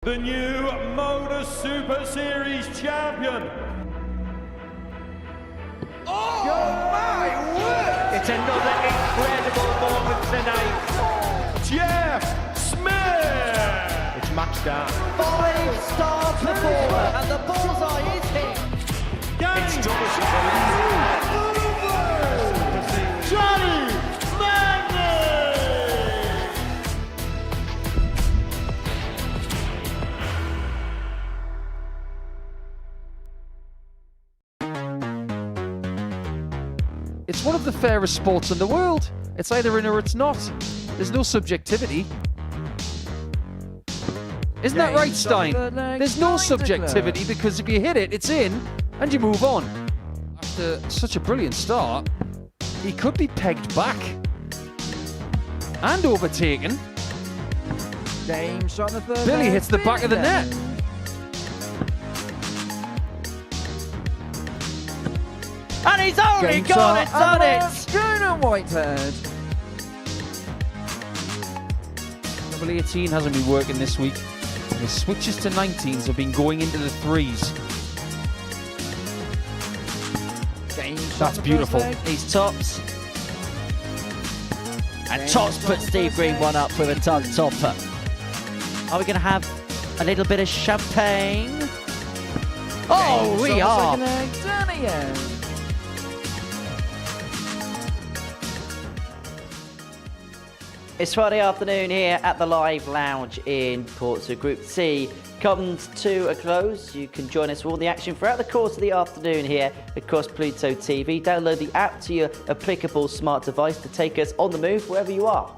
The new Modus Super Series champion. Oh my word! It's another incredible moment tonight. Jeff Smith. It's match down. 5-star performer, and the bullseye is hit. It's Johnny Magny! It's one of the fairest sports in the world. It's either in or it's not. There's no subjectivity. Isn't that right, Stein? There's no subjectivity because if you hit it, it's in and you move on. After such a brilliant start, he could be pegged back and overtaken. James on the third. Billy hits the back of the net. And he's only got it, done it! Conan Whitehead. Double 18 hasn't been working this week. His switches to 19s have been going into the threes. That's beautiful. He's tops. And Tops put Steve Green one up with a ton topper. Are we going to have a little bit of champagne? Oh, we are. It's Friday afternoon here at the Live Lounge in Portsmouth. Group C comes to a close. You can join us for all the action throughout the course of the afternoon here across Pluto TV. Download the app to your applicable smart device to take us on the move wherever you are.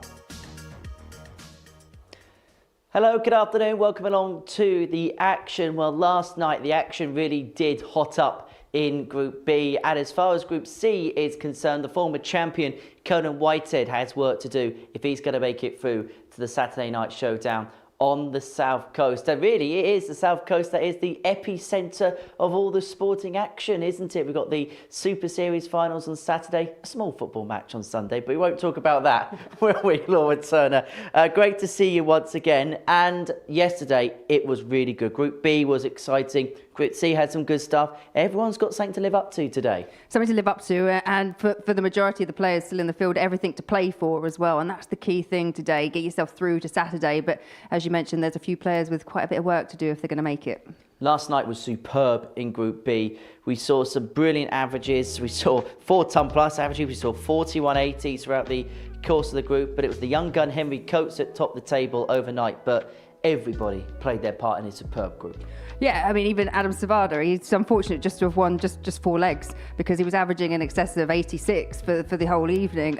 Hello, good afternoon. Welcome along to the action. Well, last night the action really did hot up in Group B, and as far as Group C is concerned, the former champion Conan Whitehead has work to do if he's going to make it through to the Saturday night showdown on the South Coast. And really, it is the South Coast that is the epicentre of all the sporting action, isn't it? We've got the Super Series finals on Saturday, a small football match on Sunday, but we won't talk about that, will we, Laura Turner? Great to see you once again. And yesterday, it was really good. Group B was exciting. Group C had some good stuff. Everyone's got something to live up to today. Something to live up to, and for the majority of the players still in the field, everything to play for as well. And that's the key thing today. Get yourself through to Saturday. But as you mentioned, there's a few players with quite a bit of work to do if they're going to make it. Last night was superb in Group B. We saw some brilliant averages. We saw 4-ton plus averages. We saw 41.80s throughout the course of the group. But it was the young gun Henry Coates that topped the table overnight. But everybody played their part in a superb group. Yeah, I mean, even Adam Savada, he's unfortunate just to have won just 4 legs because he was averaging in excess of 86 for the whole evening.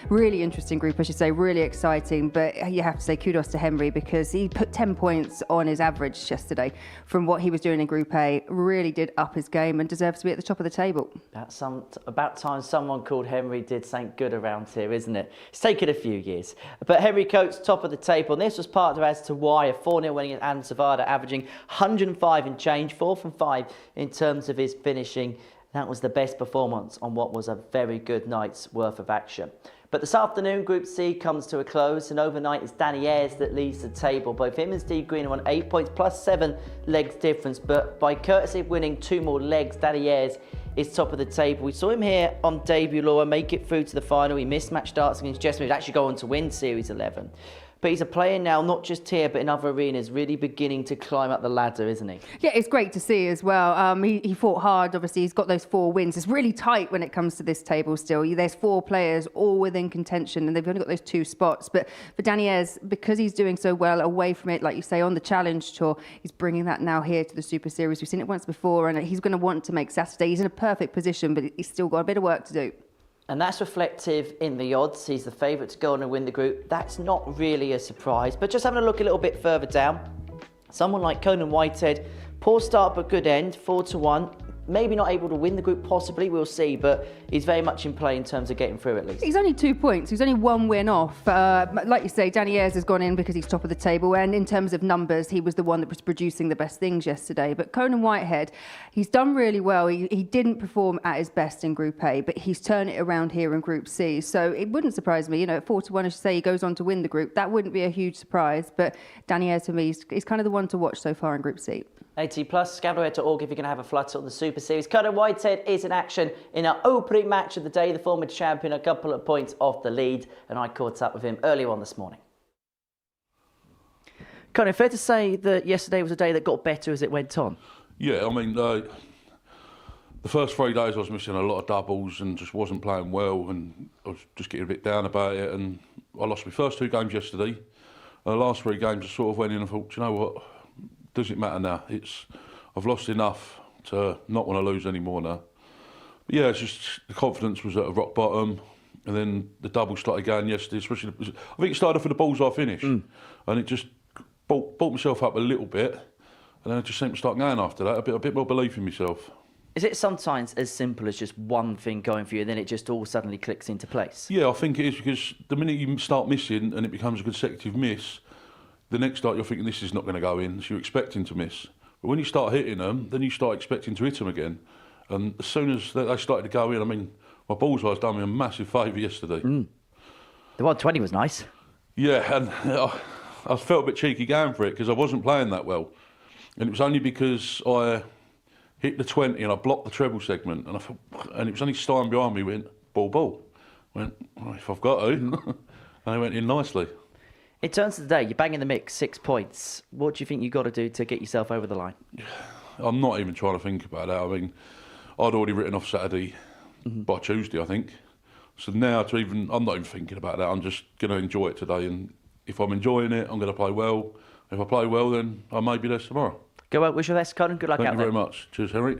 Really interesting group, I should say, really exciting. But you have to say kudos to Henry because he put 10 points on his average yesterday from what he was doing in Group A. Really did up his game and deserves to be at the top of the table. About time someone called Henry did something good around here, isn't it? It's taken a few years. But Henry Coates, top of the table. And this was part of as to why a 4-0 winning at Adam Savada, averaging 105 and change, 4 from 5 in terms of his finishing. That was the best performance on what was a very good night's worth of action. But this afternoon, Group C comes to a close, and overnight it's Danny Ayres that leads the table. Both him and Steve Green are on 8 points plus 7 legs difference, but by courtesy of winning 2 more legs, Danny Ayres is top of the table. We saw him here on debut, Laura, make it through to the final. He missed match starts against Jess Smith, actually go on to win Series 11. But he's a player now, not just here, but in other arenas, really beginning to climb up the ladder, isn't he? Yeah, it's great to see as well. He fought hard, obviously. He's got those 4 wins. It's really tight when it comes to this table still. There's 4 players all within contention, and they've only got those 2 spots. But for Danny Ayres, because he's doing so well away from it, like you say, on the Challenge Tour, he's bringing that now here to the Super Series. We've seen it once before, and he's going to want to make Saturday. He's in a perfect position, but he's still got a bit of work to do. And that's reflective in the odds. He's the favourite to go on and win the group. That's not really a surprise. But just having a look a little bit further down, someone like Conan Whitehead, poor start but good end, 4-1. maybe not able to win the group, possibly, we'll see, but he's very much in play in terms of getting through at least. He's only 2 points. He's only 1 win off. Like you say, Danny Ayres has gone in because he's top of the table, and in terms of numbers, he was the one that was producing the best things yesterday. But Conan Whitehead, he's done really well. He didn't perform at his best in Group A, but he's turned it around here in Group C. So it wouldn't surprise me, at 4-1, I should say, he goes on to win the group. That wouldn't be a huge surprise, but Danny Ayres, for me, is kind of the one to watch so far in Group C. 80+, scandalhead.org if you're going to have a flutter on the Super Series. Conan Whitehead is in action in our opening match of the day. The former champion, a couple of points off the lead, and I caught up with him earlier on this morning. Conan, fair to say that yesterday was a day that got better as it went on? Yeah, I mean, the first 3 days I was missing a lot of doubles and just wasn't playing well, and I was just getting a bit down about it, and I lost my first 2 games yesterday. The last 3 games I sort of went in and thought, you know what, does it matter now? I've lost enough to not want to lose anymore now. But yeah, it's just the confidence was at a rock bottom, and then the double started going yesterday. Especially, I think it started off with the bullseye finish, and it just brought myself up a little bit, and then I just seemed to start going after that. A bit more belief in myself. Is it sometimes as simple as just one thing going for you, and then it just all suddenly clicks into place? Yeah, I think it is, because the minute you start missing and it becomes a consecutive miss, the next start you're thinking this is not going to go in, so you're expecting to miss. But when you start hitting them, then you start expecting to hit them again. And as soon as they started to go in, I mean, my bullseye's done me a massive favour yesterday. The 120 was nice. Yeah, and I felt a bit cheeky going for it because I wasn't playing that well. And it was only because I hit the 20 and I blocked the treble segment, and it was only Stein behind me went, ball. Went, well, if I've got to. And they went in nicely. In terms of the day, you're bang in the mix, 6 points. What do you think you've got to do to get yourself over the line? I'm not even trying to think about that. I mean, I'd already written off Saturday by Tuesday, I think. So now I'm not even thinking about that. I'm just going to enjoy it today. And if I'm enjoying it, I'm going to play well. If I play well, then I may be there tomorrow. Go out, wish your best, Conan. Good luck out there. Thank you very much. Cheers, Henry.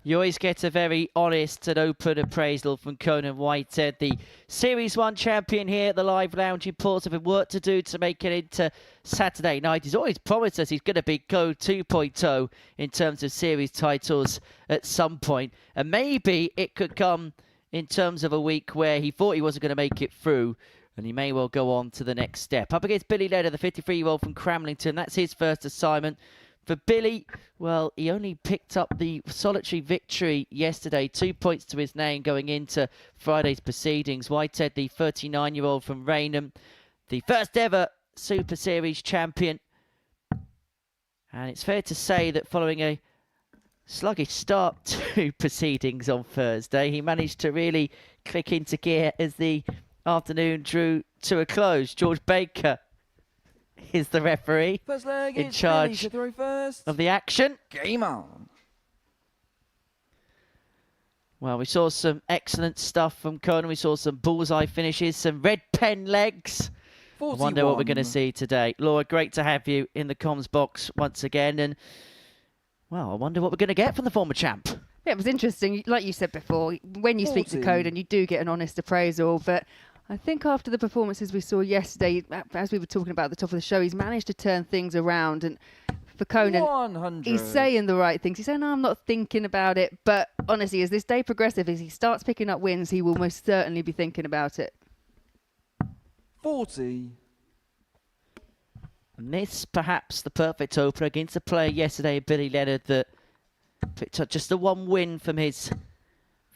You always get a very honest and open appraisal from Conan Whitehead, the Series 1 champion here at the Live Lounge in Portsmouth, with work to do to make it into Saturday night. He's always promised us he's going to be Go 2.0 in terms of series titles at some point. And maybe it could come in terms of a week where he thought he wasn't going to make it through, and he may well go on to the next step. Up against Billy Leonard, the 53-year-old from Cramlington. That's his first assignment. For Billy, well, he only picked up the solitary victory yesterday, 2 points to his name going into Friday's proceedings. Whitehead, the 39-year-old from Raynham, the first ever Super Series champion. And it's fair to say that following a sluggish start to proceedings on Thursday, he managed to really click into gear as the afternoon drew to a close. George Baker is the referee in charge of the action. Game on. Well, we saw some excellent stuff from Conan. We saw some bullseye finishes, some red pen legs. 41. I wonder what we're going to see today. Laura, great to have you in the comms box once again. And, well, I wonder what we're going to get from the former champ. Yeah, it was interesting. Like you said before, when you speak to Conan, you do get an honest appraisal, but I think after the performances we saw yesterday, as we were talking about at the top of the show, he's managed to turn things around. And for Conan, 100. he's saying the right things. He's saying, no, I'm not thinking about it. But honestly, as this day progresses, as he starts picking up wins, he will most certainly be thinking about it. 40. And this, perhaps, the perfect opener against a player yesterday, Billy Leonard, that picked up just the one win from his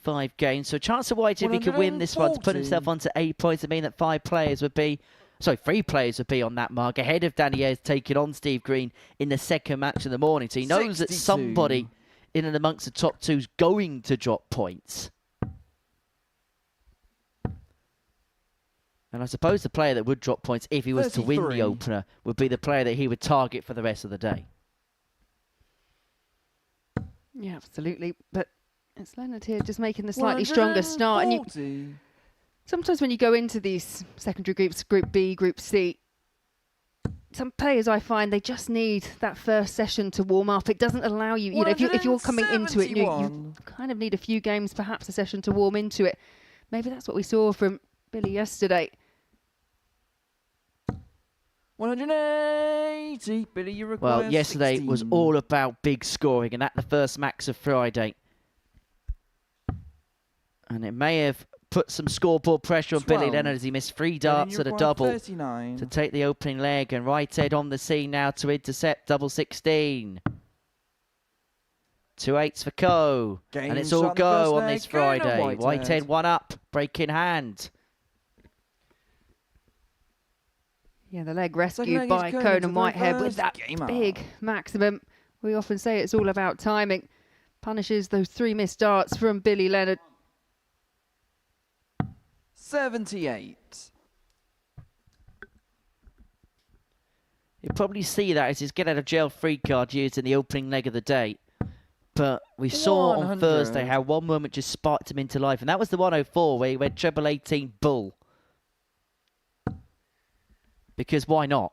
5 games. So a chance of White, if he could win this one, to put himself onto 8 points, would mean that 3 players would be on that mark, ahead of Danny Ayres taking on Steve Green in the second match of the morning. So he knows 62. that somebody in and amongst the top 2 is going to drop points. And I suppose the player that would drop points if he was 33. to win the opener would be the player that he would target for the rest of the day. Yeah, absolutely. But it's Leonard here just making the slightly stronger start. And sometimes when you go into these secondary groups, Group B, Group C, some players I find they just need that first session to warm up. It doesn't allow you, you know, if you're coming into it, you kind of need a few games, perhaps a session to warm into it. Maybe that's what we saw from Billy yesterday. 180. Billy, you require Well, yesterday was 16. all about big scoring, and at the first max of Friday. And it may have put some scoreboard pressure on Billy 12. Leonard as he missed 3 Billy, darts you at a require double 39. to take the opening leg. And Whitehead on the scene now to intercept double 16. 2 8s for Co. Game And it's all shot in the go first on leg. this Conan Friday. Whitehead. Whitehead 1 up, break in hand. Yeah, the leg Second rescued leg by is Conan Conan to Whitehead with first. that Game big on. maximum. We often say it's all about timing. Punishes those 3 missed darts from Billy Leonard. 78. You'll probably see that as his get out of jail free card used in the opening leg of the day. But we saw on 100. Thursday how one moment just sparked him into life. And that was the 104 where he went treble 18 bull. Because why not?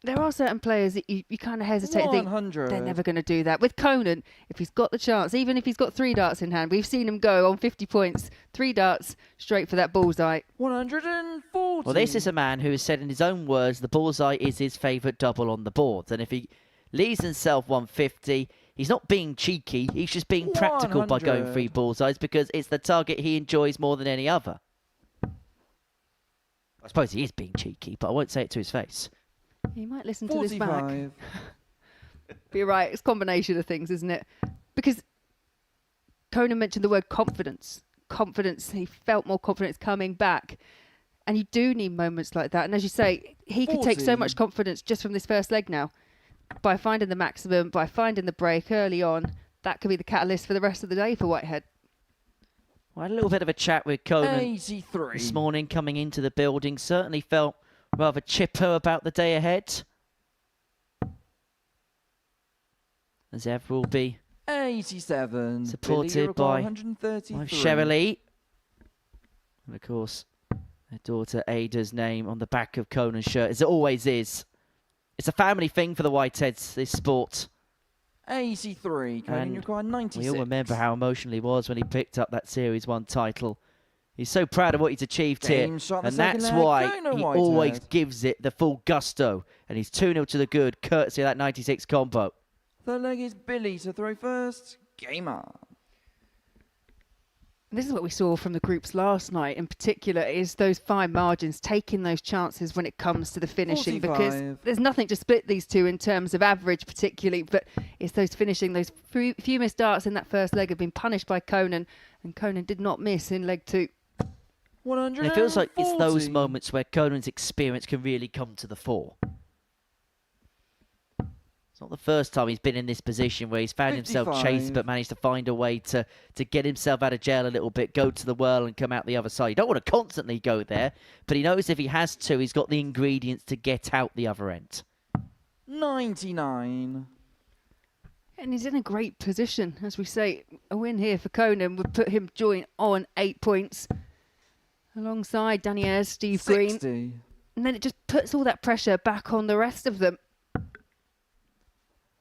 There are certain players that you kind of hesitate to think 100. they're never going to do that. With Conan, if he's got the chance, even if he's got 3 darts in hand, we've seen him go on 50 points, 3 darts straight for that bullseye. 140. Well, this is a man who has said in his own words the bullseye is his favourite double on the board. And if he leaves himself 150, he's not being cheeky. He's just being practical by going 100. 3 bullseyes because it's the target he enjoys more than any other. I suppose he is being cheeky, but I won't say it to his face. You might listen to this back. 45. But you're right, it's a combination of things, isn't it? Because Conan mentioned the word confidence. Confidence, he felt more confidence coming back. And you do need moments like that. And as you say, he could take so 40. much confidence just from this first leg now. By finding the maximum, by finding the break early on, that could be the catalyst for the rest of the day for Whitehead. I had a little bit of a chat with Conan 83. this morning coming into the building. Certainly felt rather chipper about the day ahead. As ever will be 87. supported Billy, you require by 133. wife Cherylee. And of course, her daughter Ada's name on the back of Conan's shirt, as it always is. It's a family thing for the Whiteheads, this sport. 83. Conan, And you require 96. We all remember how emotional he was when he picked up that Series 1 title. He's so proud of what he's achieved Game here. shot in the And second that's leg, why Conan he Whitehead. always gives it the full gusto. And he's 2-0 to the good, courtesy of that 96 combo. Third leg is Billy to throw first. Game on. This is what we saw from the groups last night in particular, is those fine margins, taking those chances when it comes to the finishing, 45. because there's nothing to split these two in terms of average particularly, but it's those finishing, those few missed darts in that first leg have been punished by Conan, and Conan did not miss in leg 2. 140. And it feels like it's those moments where Conan's experience can really come to the fore. It's not the first time he's been in this position where he's found himself 55. chased but managed to find a way to get himself out of jail a little bit, go to the whirl and come out the other side. You don't want to constantly go there, but he knows if he has to, he's got the ingredients to get out the other end. 99. And he's in a great position, as we say. A win here for Conan would put him joint on 8 points, alongside Danz, Steve 60. Green. And then it just puts all that pressure back on the rest of them.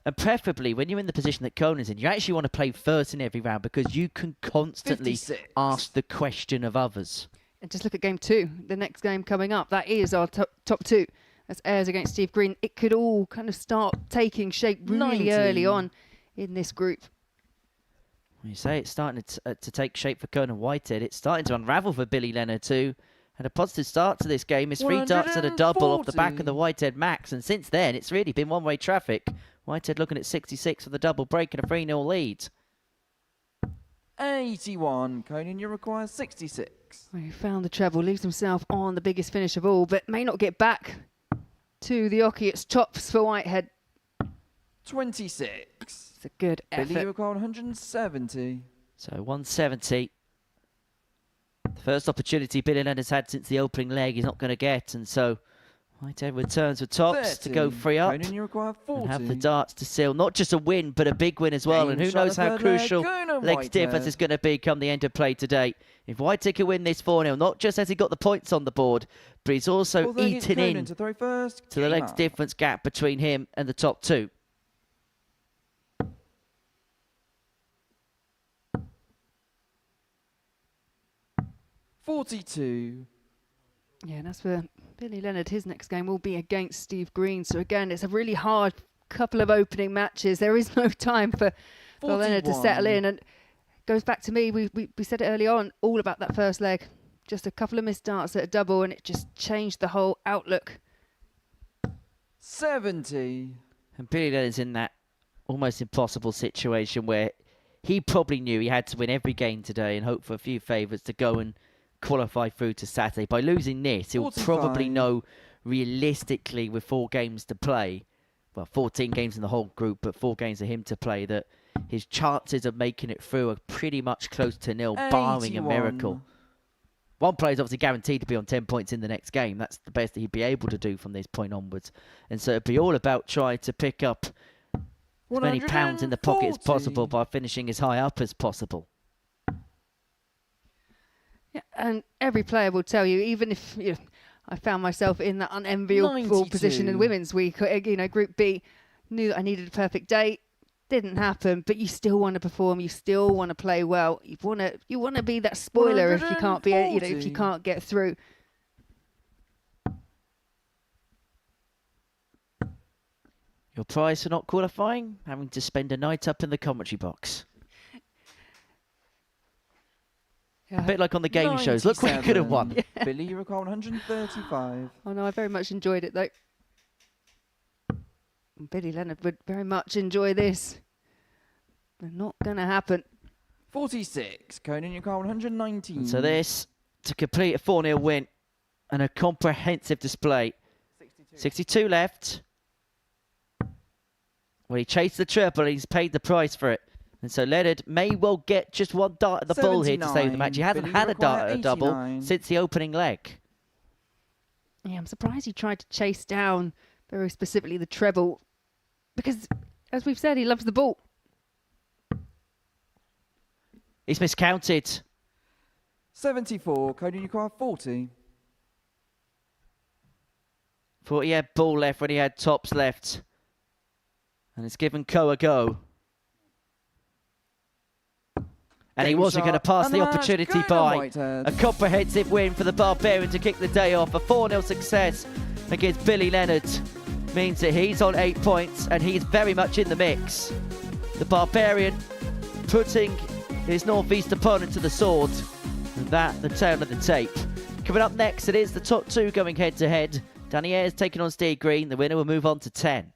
And preferably, when you're in the position that Conan's in, you actually want to play first in every round because you can constantly 56. ask the question of others. And just look at game 2, the next game coming up. That is our top 2. That's Ayres against Steve Green. It could all kind of start taking shape really 90. early on in this group. You say it's starting to take shape for Conan Whitehead. It's starting to unravel for Billy Leonard too. Had a positive start to this game. His 3 darts and a double off the back of the Whitehead max. And since then, it's really been one-way traffic. Whitehead looking at 66 for the double, breaking a 3-0 lead. 81. Conan, you require 66. Well, he found the treble, leaves himself on the biggest finish of all, but may not get back to the Oki. It's tops for Whitehead. 26. It's a good Billy, you effort. require 170. So 170. The first opportunity Billy Leonard's had since the opening leg he's not going to get. And so Whitehead returns with tops 30. to go 3 up. Conan, you require 40. And have the darts to seal. Not just a win, but a big win as well. Game And who shot knows the how third leg, crucial Conan leg Whitehead. difference is going to be come the end of play today. If Whitehead can win this 4-0, not just has he got the points on the board, but he's also Fourth leg is eaten Conan in to throw first. to the Game legs on. difference gap between him and the top 2. 42. Yeah, and as for Billy Leonard, his next game will be against Steve Green. So again, it's a really hard couple of opening matches. There is no time for Leonard to settle in. And it goes back to me, we said it early on, all about that first leg. Just a couple of missed darts at a double and it just changed the whole outlook. 70. And Billy Leonard's in that almost impossible situation where he probably knew he had to win every game today and hope for a few favourites to go and qualify through to Saturday. By losing this, he'll 45. probably know realistically with 4 games to play, well, 14 games in the whole group, but 4 games for him to play, that his chances of making it through are pretty much close to nil, barring a 81. miracle. One player's obviously guaranteed to be on 10 points in the next game. That's the best that he'd be able to do from this point onwards. And so it'd be all about trying to pick up as many pounds in the pocket as possible by finishing as high up as possible. Yeah, and every player will tell you, even if I found myself in that unenviable 92. position in Women's Week, Group B, knew that I needed a perfect day. Didn't happen, but you still want to perform. You still want to play well. You want to be that spoiler if you can't be, if you can't get through. Your prize for not qualifying? Having to spend a night up in the commentary box. Yeah. A bit like on the game shows. Look what you could have won. Yeah. Billy, you recall 135. Oh no, I very much enjoyed it though. Billy Leonard would very much enjoy this. But not going to happen. 46. Conan, you recall 119. So this, to complete a 4-0 win and a comprehensive display. 62 left. Well, he chased the triple. He's paid the price for it. And so Leonard may well get just 1 dart at the ball here to save the match. He hasn't Billy had a dart require at a double 89. since the opening leg. Yeah, I'm surprised he tried to chase down very specifically the treble. Because, as we've said, he loves the ball. He's miscounted. 74. Conan, you recall 40. Thought he had ball left when he had tops left. And it's given Ko a go. And he Game wasn't going to shot. pass And the the match, opportunity Conan by. Whitehead. A comprehensive win for the Barbarian to kick the day off. A 4-0 success against Billy Leonard means that he's on 8 points and he's very much in the mix. The Barbarian putting his northeast opponent to the sword. And that, the tail of the tape. Coming up next, it is the top 2 going head-to-head. Danny Ayres taking on Steve Green. The winner will move on to 10.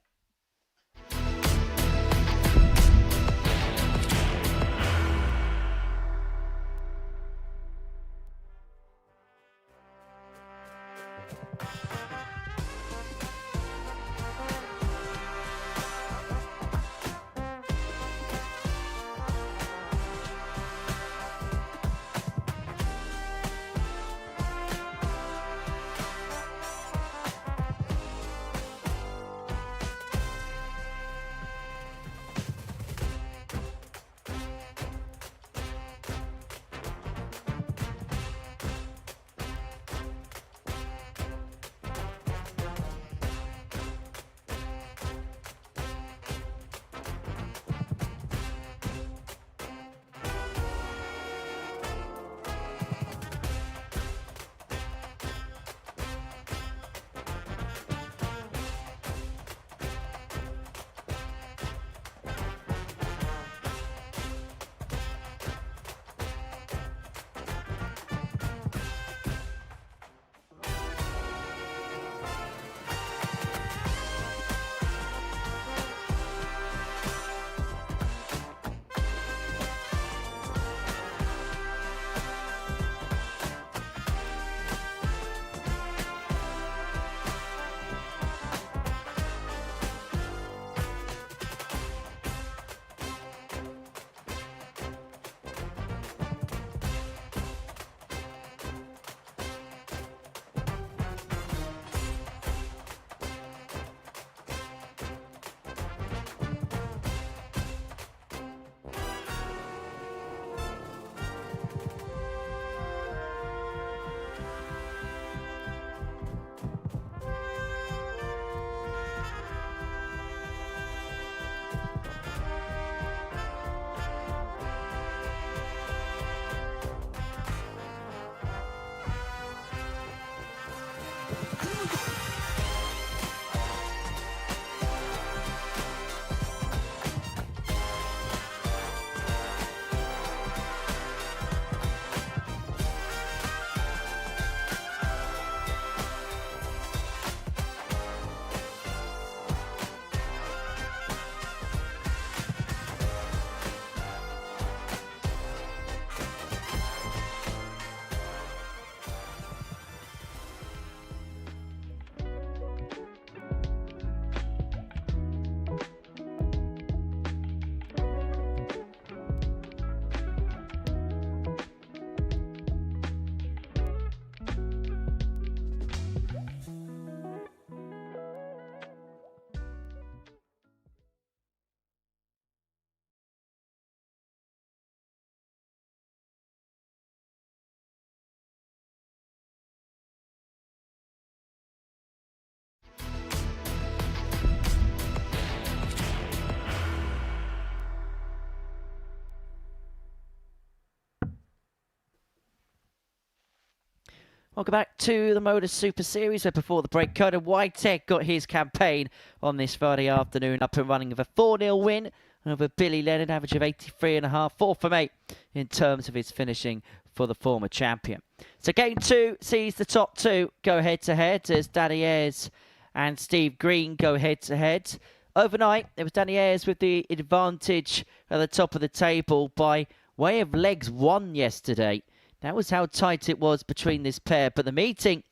Welcome back to the Modus Super Series, where before the break, Conan Whitehead got his campaign on this Friday afternoon up and running with a 4-0 win over Billy Leonard, average of 83.5, 4 from 8 in terms of his finishing for the former champion. So game 2 sees the top 2 go head-to-head as Danny Ayres and Steve Green go head-to-head. Overnight, it was Danny Ayres with the advantage at the top of the table by way of legs won yesterday. That was how tight it was between this pair. But the meeting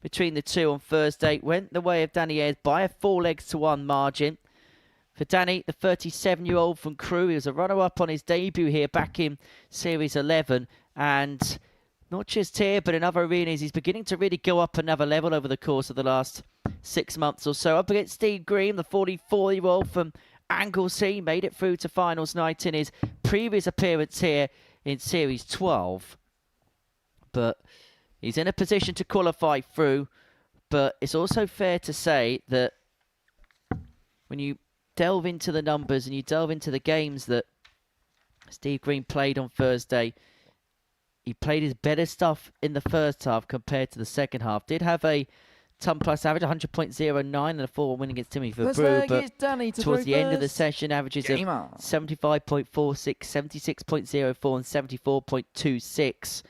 between the two on Thursday went the way of Danny Ayres by a 4-1 margin. For Danny, the 37-year-old from Crewe, he was a runner-up on his debut here back in Series 11. And not just here, but in other arenas, he's beginning to really go up another level over the course of the last 6 months or so. Up against Steve Green, the 44-year-old from Anglesey, made it through to finals night in his previous appearance here in Series 12. But he's in a position to qualify through. But it's also fair to say that when you delve into the numbers and you delve into the games that Steve Green played on Thursday, he played his better stuff in the first half compared to the second half. Did have a ton plus average, 100.09 and a 4-1 win against Timmy Verbrugghe, but towards the end of the session, averages of 75.46, 76.04 and 74.26.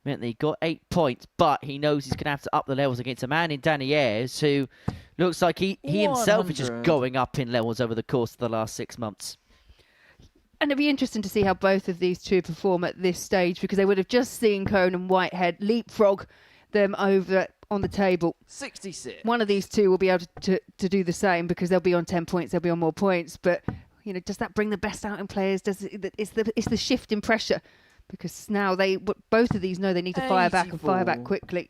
Meant that he got 8 points, but he knows he's going to have to up the levels against a man in Danny Ayres who looks like he himself is just going up in levels over the course of the last 6 months. And it'd be interesting to see how both of these two perform at this stage, because they would have just seen Conan Whitehead leapfrog them over on the table. 66. One of these two will be able to do the same because they'll be on 10 points, they'll be on more points. But, you know, does that bring the best out in players? It's the shift in pressure. Because now both of these know they need to fire back and fire back quickly.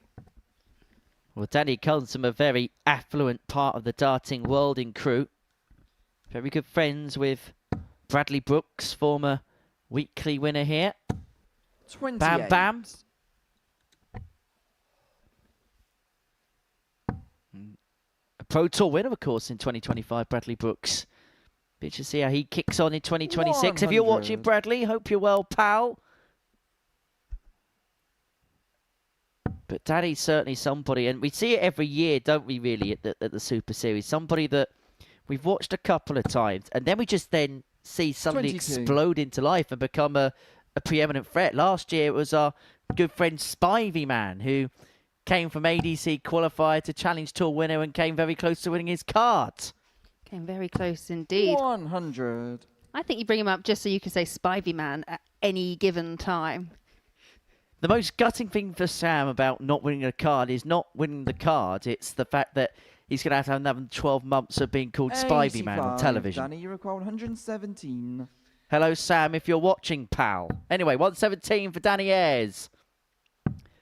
Well, Danny comes from a very affluent part of the darting world in Crewe. Very good friends with Bradley Brooks, former weekly winner here. 28. Bam Bam. A Pro Tour winner, of course, in 2025, Bradley Brooks. Bit to see how he kicks on in 2026. 100. If you're watching, Bradley, hope you're well, pal. But Danny's certainly somebody, and we see it every year, don't we, really, at the Super Series. Somebody that we've watched a couple of times, and then we just then see suddenly 22. explode into life and become a preeminent threat. Last year, it was our good friend Spivey Man, who came from ADC qualifier to Challenge Tour winner and came very close to winning his card. Came very close indeed. 100. I think you bring him up just so you can say Spivey Man at any given time. The most gutting thing for Sam about not winning a card is not winning the card. It's the fact that he's going to have another 12 months of being called Spivey Man on television. Danny, you require 117. Hello, Sam, if you're watching, pal. Anyway, 117 for Danny Ayres.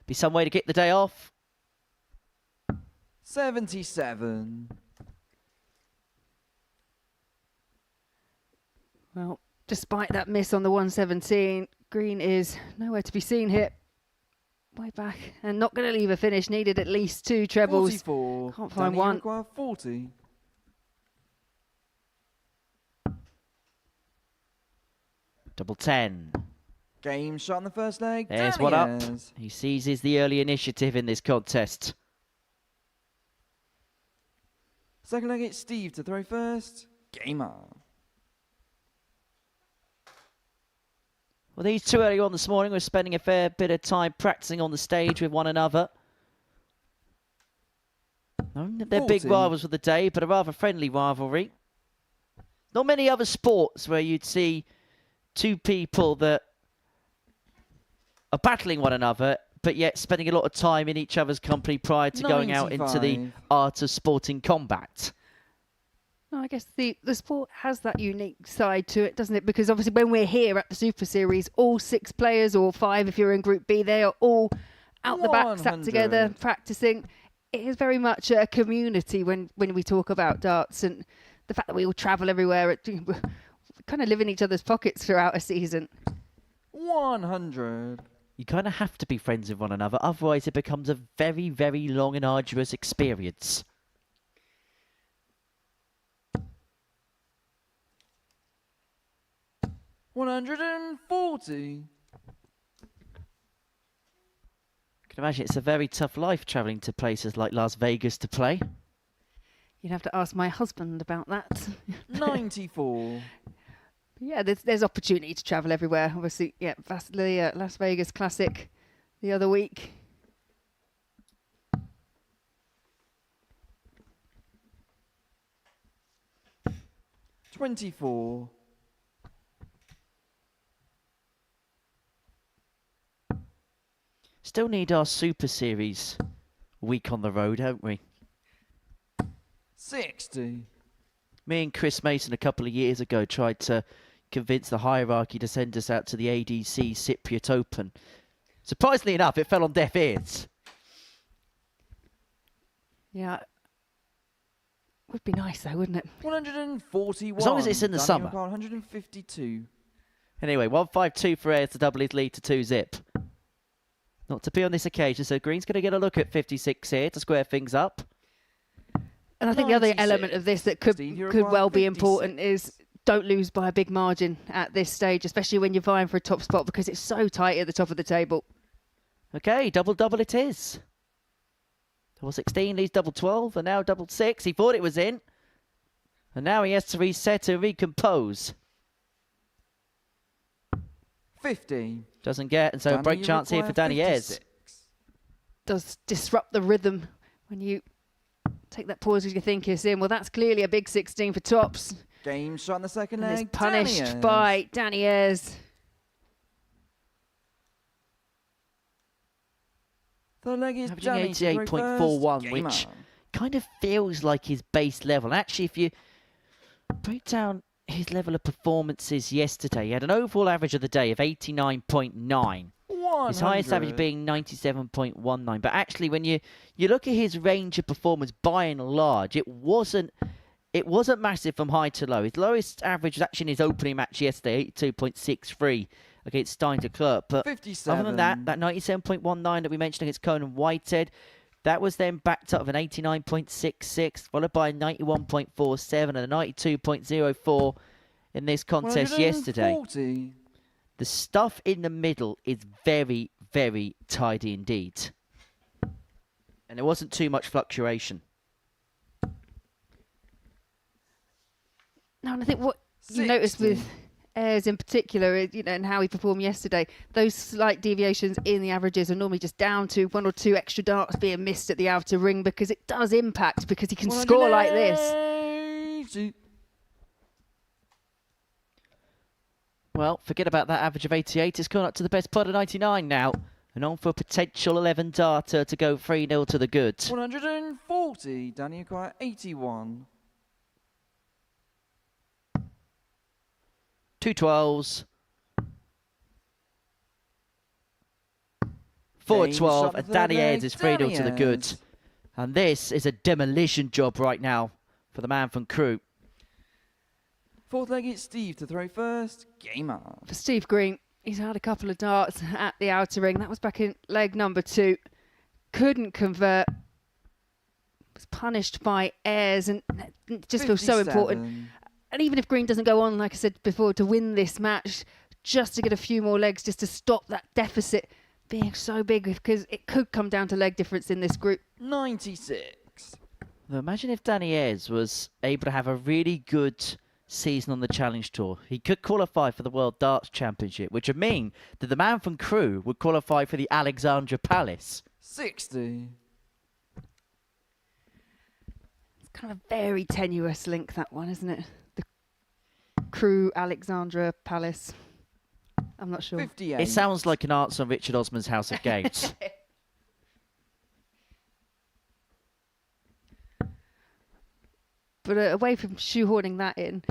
Be some way to get the day off. 77. Well, despite that miss on the 117, Green is nowhere to be seen here. Way back, and not going to leave a finish. Needed at least 2 trebles. 44. Can't find Danny, one. You require 40. Double 10. Game shot in the first leg. There's Danny one up. Ayres. He seizes the early initiative in this contest. Second leg, it's Steve to throw first. Game on. Well, these two early on this morning were spending a fair bit of time practicing on the stage with one another. They're big 40. rivals for the day, but a rather friendly rivalry. Not many other sports where you'd see two people that are battling one another, but yet spending a lot of time in each other's company prior to going out into the 95. art of sporting combat. No, I guess the sport has that unique side to it, doesn't it? Because obviously when we're here at the Super Series, all 6 players, or 5 if you're in Group B, they are all out the back, sat 100. together, practicing. It is very much a community when we talk about darts, and the fact that we all travel everywhere, we kind of live in each other's pockets throughout a season. 100. You kind of have to be friends with one another, otherwise it becomes a very, very long and arduous experience. $140. can imagine it's a very tough life travelling to places like Las Vegas to play. You'd have to ask my husband about that. 94. Yeah, there's opportunity to travel everywhere. Obviously, yeah, vastly Las Vegas Classic the other week. $24. Still need our Super Series week on the road, don't we? 60. Me and Chris Mason a couple of years ago tried to convince the hierarchy to send us out to the ADC Cypriot Open. Surprisingly enough, it fell on deaf ears. Yeah. Would be nice though, wouldn't it? 141. As long as it's in the Daniel summer. Carl, 152. Anyway, 152 for Ayres to double his lead to 2-zip. Not to be on this occasion, so Green's going to get a look at 56 here to square things up. And I think the other 96. element of this that could Steve, you could well be 56. important is don't lose by a big margin at this stage, especially when you're vying for a top spot because it's so tight at the top of the table. Okay, double it is. Double 16 leads double 12, and now double 6. He thought it was in. And now he has to reset and recompose. 50. Doesn't get, and so a Danny, break you chance here for require Danny Ayres. 56. Does disrupt the rhythm when you take that pause as you think it's in. Well, that's clearly a big 16 for tops. Game shot in the second And leg. it's punished Danny Ayres. by Danny Ayres. Third leg is Averaging Danny to break first. 88.41, Game which on. kind of feels like his base level. And actually, if you break down his level of performances yesterday, he had an overall average of the day of 89.9. His highest average 100. being 97.19. But actually, when you look at his range of performance by and large, it wasn't massive from high to low. His lowest average was actually in his opening match yesterday, 82.63 against Deklerck. But 57. other than that 97.19 that we mentioned against Conan Whitehead, that was then backed up of an 89.66, followed by a 91.47 and a 92.04 in this contest yesterday. 140. The stuff in the middle is very, very tidy indeed. And there wasn't too much fluctuation. No, and I think what you noticed 60. with Ayres in particular, is, and how he performed yesterday, those slight deviations in the averages are normally just down to 1 or 2 extra darts being missed at the outer ring because it does impact because he can score like this. 180. Well, forget about that average of 88. It's gone up to the best part of 99 now. And on for a potential 11 darter to go 3-0 to the good. 140. Danny acquire 81. 2 12s. 4 Game 12. shot And for Danny the Ayres is 3-0 Danny to the good. Ayres. And this is a demolition job right now for the man from Crewe. Fourth leg is Steve to throw first. Game on. For Steve Green, he's had a couple of darts at the outer ring. That was back in leg number 2. Couldn't convert. Was punished by Ayres, and it just feels so important. 57. And even if Green doesn't go on, like I said before, to win this match, just to get a few more legs, just to stop that deficit being so big, because it could come down to leg difference in this group. 96. Now imagine if Danny Ayres was able to have a really good season on the Challenge Tour. He could qualify for the World Darts Championship, which would mean that the man from Crewe would qualify for the Alexandra Palace. 60. It's kind of a very tenuous link, that one, isn't it? The Crewe Alexandra Palace. I'm not sure. 58. It sounds like an answer on Richard Osman's House of Games. But away from shoehorning that in,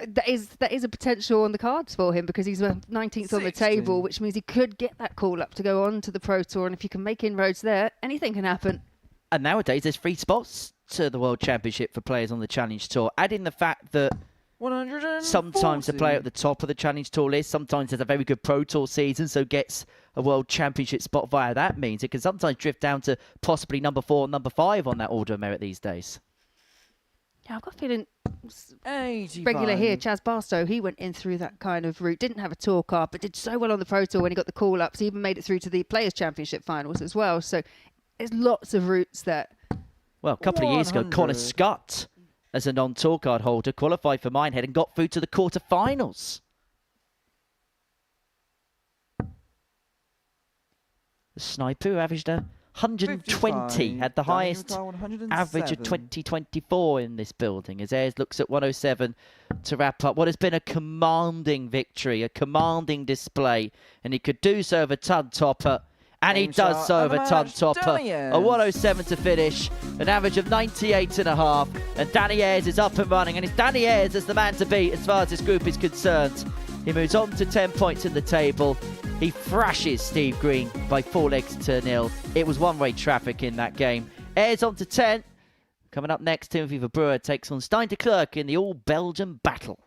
that is a potential on the cards for him because he's 19th on the 60. table, which means he could get that call up to go on to the Pro Tour. And if you can make inroads there, anything can happen. And nowadays there's 3 spots to the World Championship for players on the Challenge Tour. Add in the fact that 140. sometimes the player at the top of the Challenge Tour list, sometimes there's a very good Pro Tour season, so gets a World Championship spot via that means. It can sometimes drift down to possibly number 4 or number 5 on that order of merit these days. Yeah, I've got a feeling 85. regular here, Chaz Barstow, he went in through that kind of route. Didn't have a tour card, but did so well on the Pro Tour when he got the call-ups. He even made it through to the Players' Championship finals as well. So there's lots of routes that... Well, a couple of years ago, 100. Connor Scott, as a non-tour card holder, qualified for Minehead and got through to the quarter-finals. The sniper who averaged 120, 55. had the Danny highest Ricard, 107. average of 2024 in this building, as Ayres looks at 107 to wrap up what has been a commanding victory, a commanding display, and he could do so over Ton Topper, and he Game does shot so of the over Ton match, Topper. Danny A Ayres. 107 to finish, an average of 98.5, and Danny Ayres is up and running, and it's Danny Ayres as the man to beat as far as this group is concerned. He moves on to 10 points in the table. He thrashes Steve Green by 4 legs to 0. It was one-way traffic in that game. Ayres on to 10. Coming up next, Timothy Verbrugghe takes on Deklerck in the all-Belgian battle.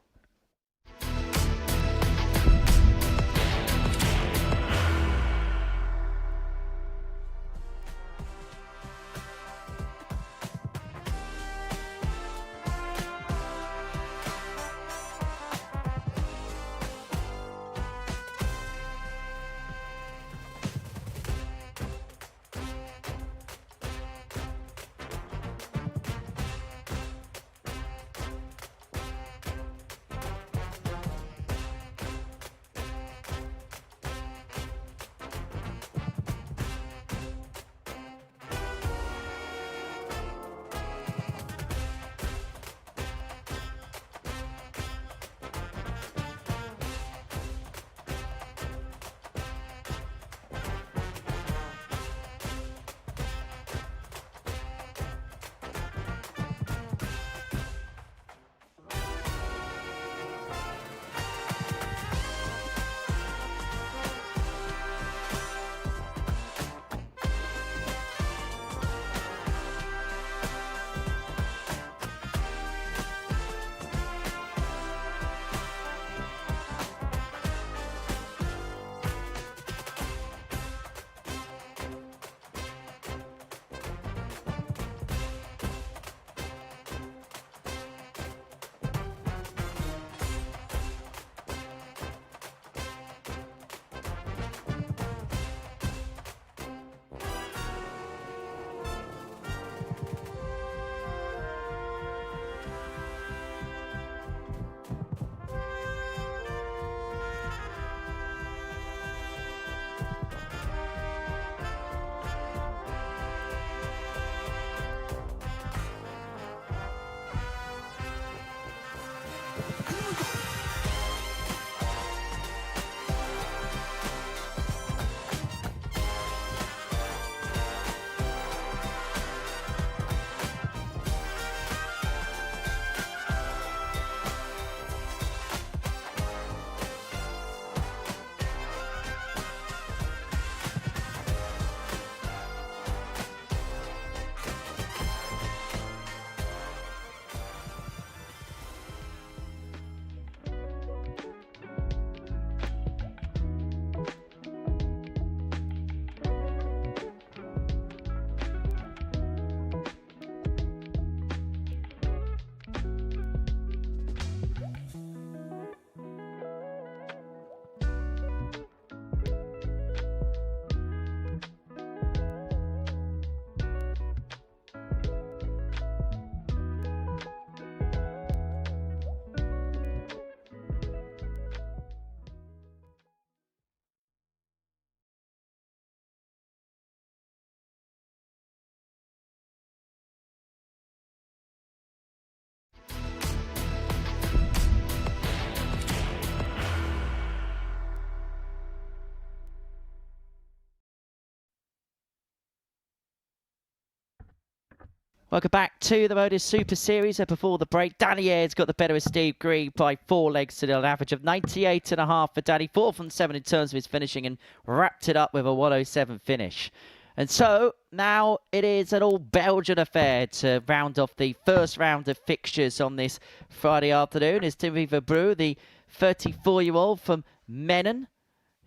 Welcome back to the Modus Super Series. Before the break, Danny Ayres got the better of Steve Green by 4 legs to 0, an average of 98.5 for Danny. 4 from 7 in terms of his finishing, and wrapped it up with a 107 finish. And so now it is an all-Belgian affair to round off the first round of fixtures on this Friday afternoon. Is Timothy Verbrugghe, the 34-year-old from Menin,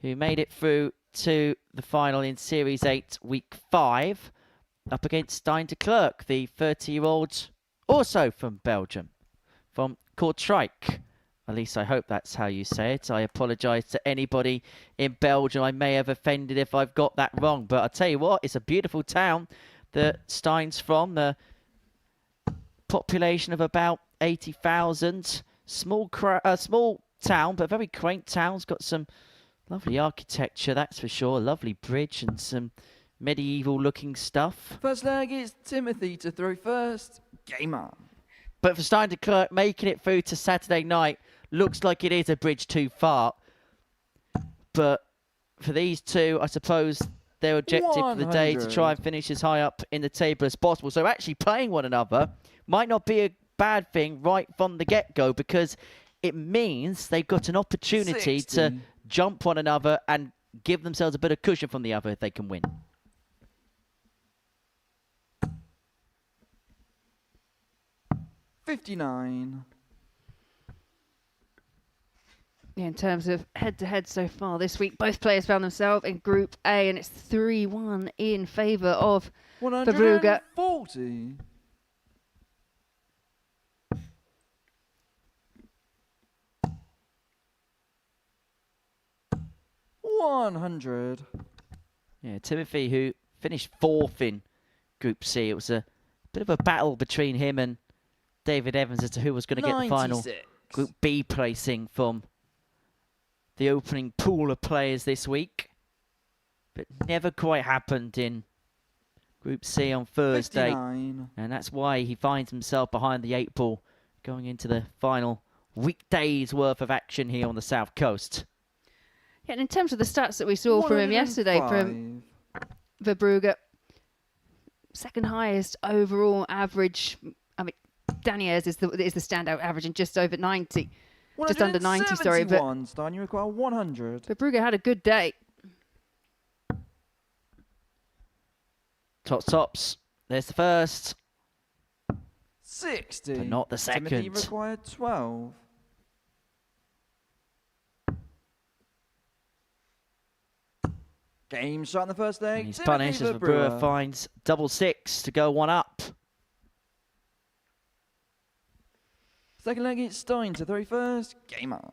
who made it through to the final in Series 8, Week 5. Up against Deklerck, the 30-year-old Also from Belgium, from Kortrijk. At least I hope that's how you say it. I apologise to anybody in Belgium. I may have offended if I've got that wrong. But I'll tell you what, it's a beautiful town that Stein's from. The population of about 80,000. Small town, but very quaint town. It's got some lovely architecture, that's for sure. A lovely bridge and some medieval looking stuff. First leg is Timothy to throw first. Game on. But for Stein Deklerck, making it through to Saturday night, looks like it is a bridge too far. But for these two, I suppose their objective for the day to try and finish as high up in the table as possible. So actually playing one another might not be a bad thing right from the get-go, because it means they've got an opportunity 60. to jump one another and give themselves a bit of cushion from the other if they can win. $59. Yeah, in terms of head-to-head so far this week, both players found themselves in Group A, and it's 3-1 in favour of Verbrugghe. 140. $100. Yeah, Timothy, who finished 4th in Group C. It was a bit of a battle between him and David Evans as to who was going to get the final 96. Group B placing from the opening pool of players this week. But never quite happened in Group C on Thursday. 59. And that's why he finds himself behind the 8 ball going into the final weekdays worth of action here on the South Coast. Yeah, and in terms of the stats that we saw from him yesterday, from 105. Verbrugghe, second highest overall average. I mean, Danz is the standout, averaging just over 90. Just under 90, sorry. But Stein, you require 100. Verbrugghe had a good day. Tops. There's the first, 60. but not the Timothy second. required 12. Game shot in the first leg. And he's Timothy punished as Verbrugghe finds double 6 to go 1 up. Second leg is Stein to throw first. Game on.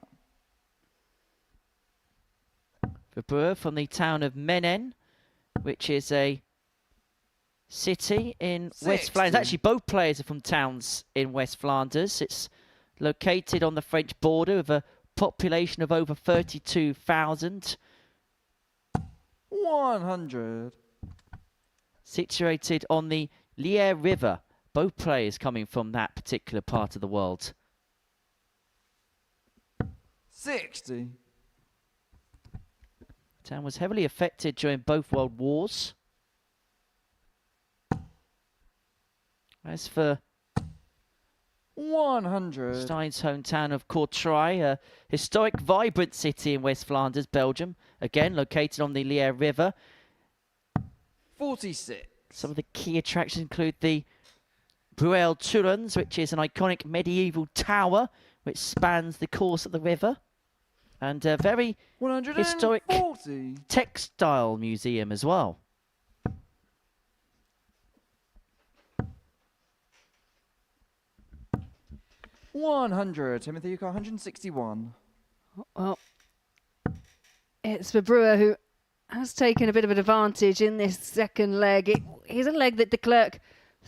Verbrugghe from the town of Menen, which is a city in West Flanders. 60. Actually, both players are from towns in West Flanders. It's located on the French border with a population of over 32,000. 100. Situated on the Lier River. Both players coming from that particular part of the world. 60. Town was heavily affected during both world wars. As for 100. Stein's hometown of Courtrai, a historic, vibrant city in West Flanders, Belgium. Again, located on the Lier River. 46. Some of the key attractions include the Bruel Turens, which is an iconic medieval tower which spans the course of the river. And a very historic 140. textile museum as well. Timothy, you got 161. Well, it's Verbrugghe who has taken a bit of an advantage in this second leg. Here's a leg that Deklerck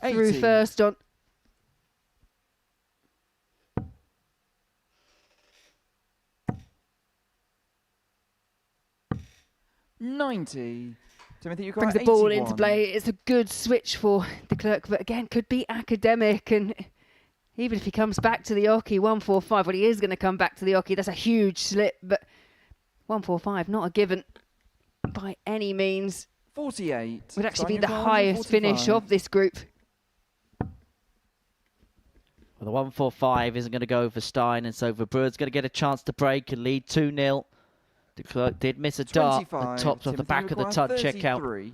threw 80. first on. $90. Timothy, you got Brings the 81. ball into play. It's a good switch for Deklerck, but again, could be academic. And even if he comes back to the Oki, 145, well, he is going to come back to the Oki. That's a huge slip, but 145, not a given by any means. 48. Would actually Stein, be the you got highest finish 145. of this group. Well, the 145 isn't going to go for Stein, and so Verbrugge's going to get a chance to break and lead 2-0. Deklerck did miss a dart and topped off the Timothy, back of the require touch checkout 33.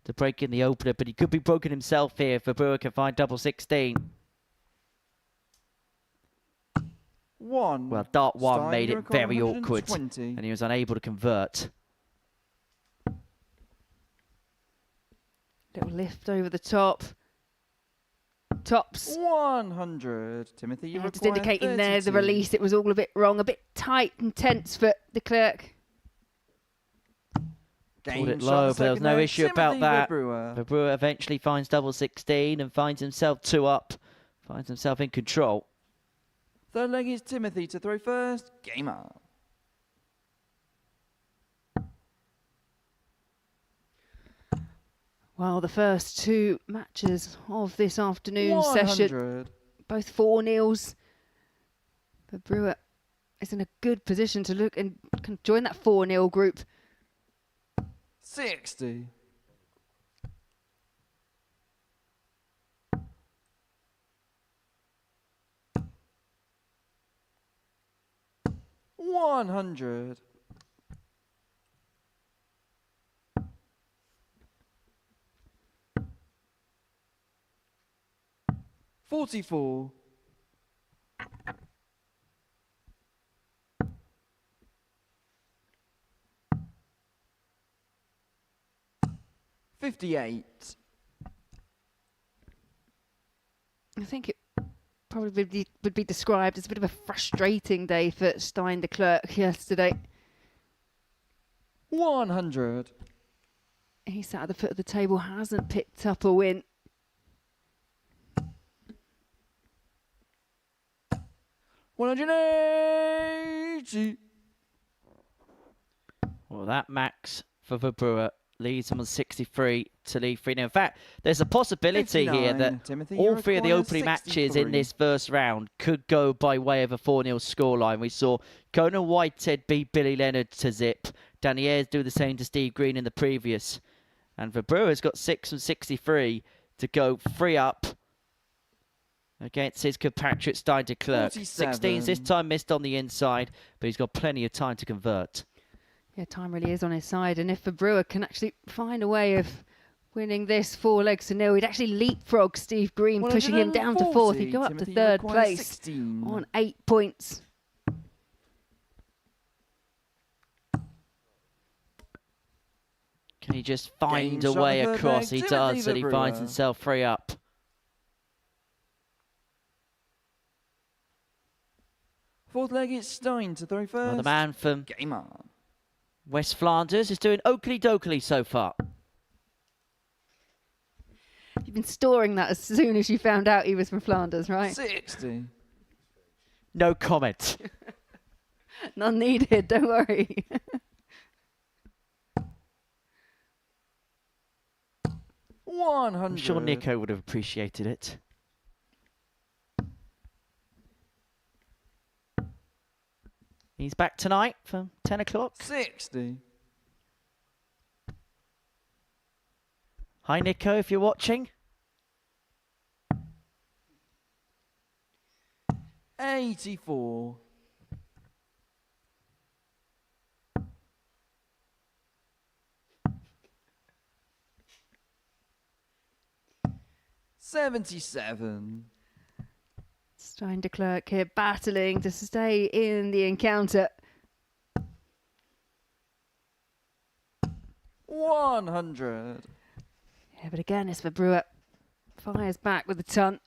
to break in the opener, but he could be broken himself here if Verbrugghe can find double 16. One. Well, dart 1 Stein, made you it require very awkward, 120. and he was unable to convert. Little lift over the top. tops. 100. Timothy, you Just require indicating there the 32. release. It was all a bit wrong, a bit tight and tense for Deklerck. Game Pulled it shot low, the but there was second no leg. issue about Timothy that. Verbrugghe. Verbrugghe eventually finds double 16 and finds himself 2 up. Finds himself in control. Third leg is Timothy to throw first. Game up. Well, the first 2 matches of this afternoon 100. session, both 4-0s. Verbrugghe is in a good position to look and can join that 4-0 group. 60. 100. 44. 58. I think it probably would be described as a bit of a frustrating day for Stein Deklerck yesterday. 100. He sat at the foot of the table, hasn't picked up a win. 180. Well, that max for Verbrugghe leads him on 63 to lead 3. Now, in fact, there's a possibility here 59. that Timothy, all you 3 of the require opening matches in 63. this first round could go by way of a 4-0 scoreline. We saw Conan Whitehead beat Billy Leonard to zip. Danny Ayres do the same to Steve Green in the previous. And Verbrugghe's got 6 from 63 to go 3 up against his compatriot Stein Deklerck. 16s this time missed on the inside, but he's got plenty of time to convert. Yeah, time really is on his side, and if Verbrugghe can actually find a way of winning this 4 legs to 0, he'd actually leapfrog Steve Green, pushing him down to 4th. He'd go up to 3rd place 16. on 8 points. Can he just find Game a shot way the third across? leg, He Timothy does, and he finds Verbrugghe. himself 3 up. Fourth leg is Stein to throw first. Well, the man from Game on. West Flanders is doing oakley dokley so far. You've been storing that as soon as you found out he was from Flanders, right? 60. No comment. None needed, don't worry. 100. I'm sure Nico would have appreciated it. He's back tonight for 10 o'clock. 60. Hi, Nico, if you're watching. 84. 77. Stein Deklerck here battling to stay in the encounter. 100. Yeah, but again, it's Verbrugghe. Fires back with a ton.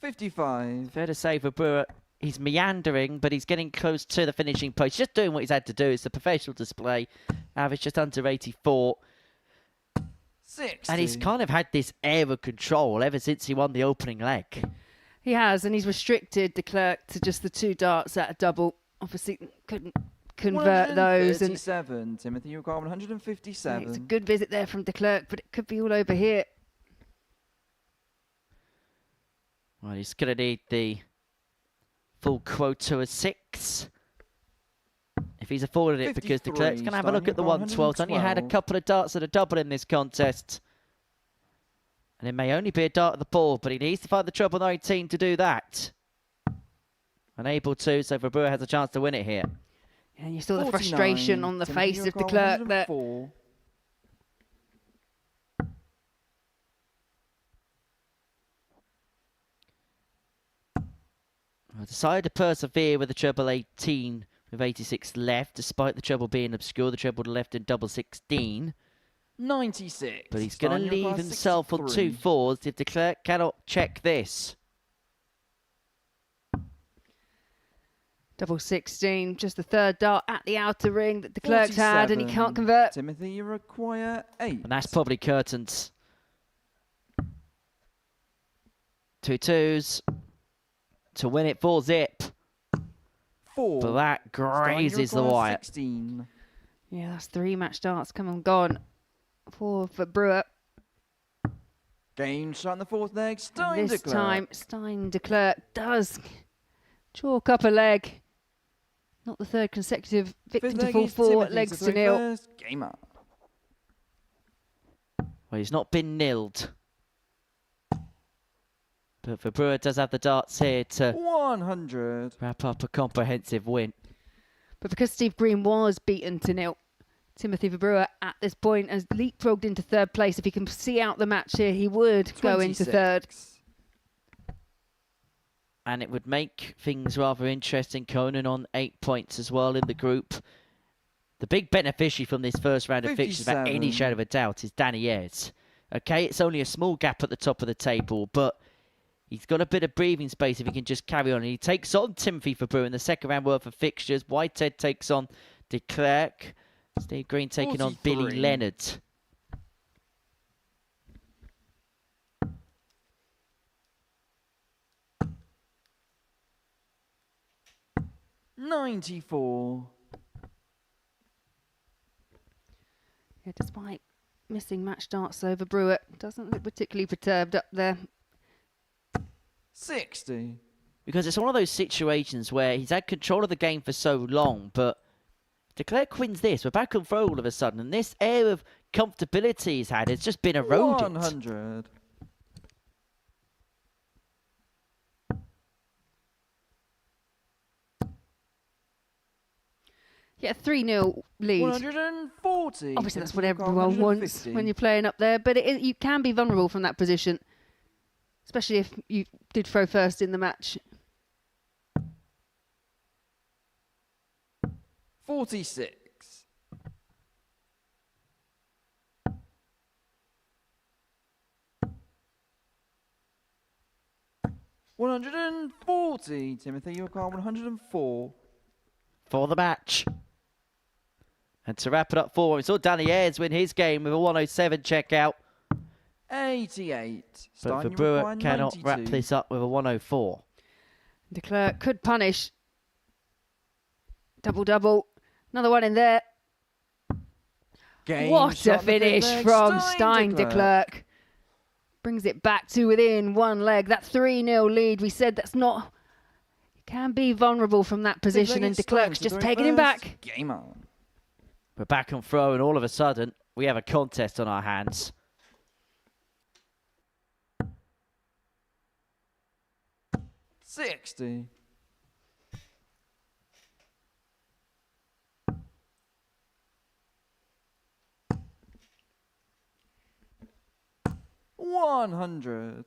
55. Fair to say for Brewer, he's meandering, but he's getting close to the finishing post. Just doing what he's had to do. It's a professional display. Average just under 84. 60. And he's kind of had this air of control ever since he won the opening leg. He has, and he's restricted Deklerck to just the 2 darts at a double. Obviously, couldn't convert those. And 137. Timothy, you got 157. it's a good visit there from Deklerck, but it could be all over here. Well, he's going to need the full quota of 6. If he's afforded it, because 53, Deklerck's going to have a look at the 112. Only had a 112. couple of darts at a double in this contest. And it may only be a dart at the ball, but he needs to find the treble 19 to do that. Unable to, so Verbrugghe has a chance to win it here. And you saw the 49. frustration on the Timothy, face you of got Deklerck there. 104. I decided to persevere with the treble 18 with 86 left, despite the treble being obscure. The treble left in double 16. 96. But he's going to Starting leave your class himself on 63. 2 fours if Deklerck cannot check this. Double 16, just the third dart at the outer ring that Deklerck's had, and he can't 47. convert. Timothy, you require 8. And that's probably curtains. 2 twos to win it 4-zip. 4. But that Starting, you grazes the require wire. 16. Yeah, that's 3 match darts come and gone for Verbrugghe. Game shot in the 4th leg. And Stein this Deklerck. time, Stein Deklerck does chalk up a leg. Not the third consecutive victim 5th to leg fall is 4 Timothy legs to to throw nil. first. Game up. Well, he's not been nilled. But Verbrugghe does have the darts here to 100. wrap up a comprehensive win. But because Steve Green was beaten to nil, Timothy Verbrugghe at this point has leapfrogged into 3rd place. If he can see out the match here, he would go into 3rd. 26. And it would make things rather interesting. Conan on 8 points as well in the group. The big beneficiary from this first round of fixtures, without any 57. shadow of a doubt, is Danz. Okay, it's only a small gap at the top of the table, but he's got a bit of breathing space if he can just carry on. And he takes on Timothy Verbrugghe in the second round worth of fixtures. Whitehead takes on Deklerck. Steve Green taking on Billy 43. Leonard. $94. Yeah, despite missing match darts over Verbrugghe, doesn't look particularly perturbed up there. 60. Because it's one of those situations where he's had control of the game for so long, but Deklerck wins this. We're back on throw all of a sudden, and this air of comfortability he's had has just been eroded. 100. Yeah, 3-0 lead. 140. Obviously, that's what Timothy everyone wants 150. when you're playing up there, but you can be vulnerable from that position, especially if you did throw first in the match. 46. $140. Timothy, you require 104. For the match. And to wrap it up for him, we saw Danny Ayres win his game with a 107 checkout. 88. But Stein, you require Verbrugghe cannot 92. wrap this up with a 104. Deklerck could punish. Double. Another one in there. Game What a shot in the finish fifth leg. from Stein Deklerck. Brings it back to within 1 leg. That 3-0 lead, we said that's not... You can be vulnerable from that position, and Deklerck's just taking him back. Game on. We're back on throw, and all of a sudden, we have a contest on our hands. $60. $100.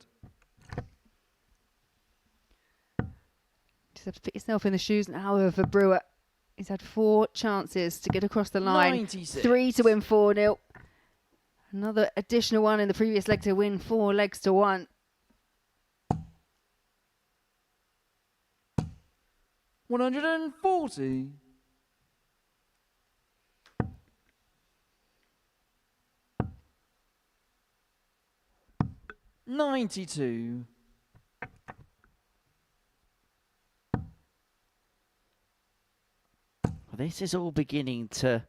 Just have to put yourself in the shoes now of Verbrugghe. He's had 4 chances to get across the line. 96. 3 to win 4-0. Another additional one in the previous leg to win 4 legs to 1. $140. $92. Well, this is all beginning to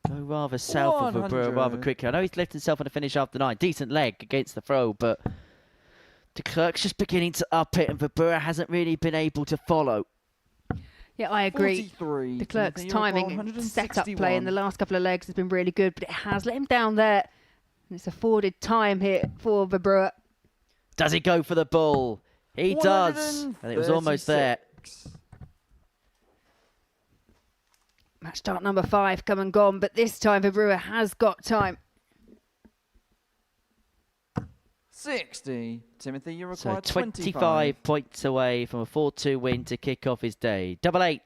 go rather south of Verbrugghe rather 100. quickly. I know he's left himself on a finish after 9. Decent leg against the throw, but Deklerck's just beginning to up it, and Verbrugghe hasn't really been able to follow. Yeah, I agree. 43. Deklerck's Timothy, timing and set-up play in the last couple of legs has been really good, but it has let him down there. And it's afforded time here for Verbrugghe. Does he go for the ball? He does. And it was almost there. 136. Match start number 5 come and gone, but this time Verbrugghe has got time. 60. Timothy, you So require 25 points away from a 4-2 win to kick off his day. 8-8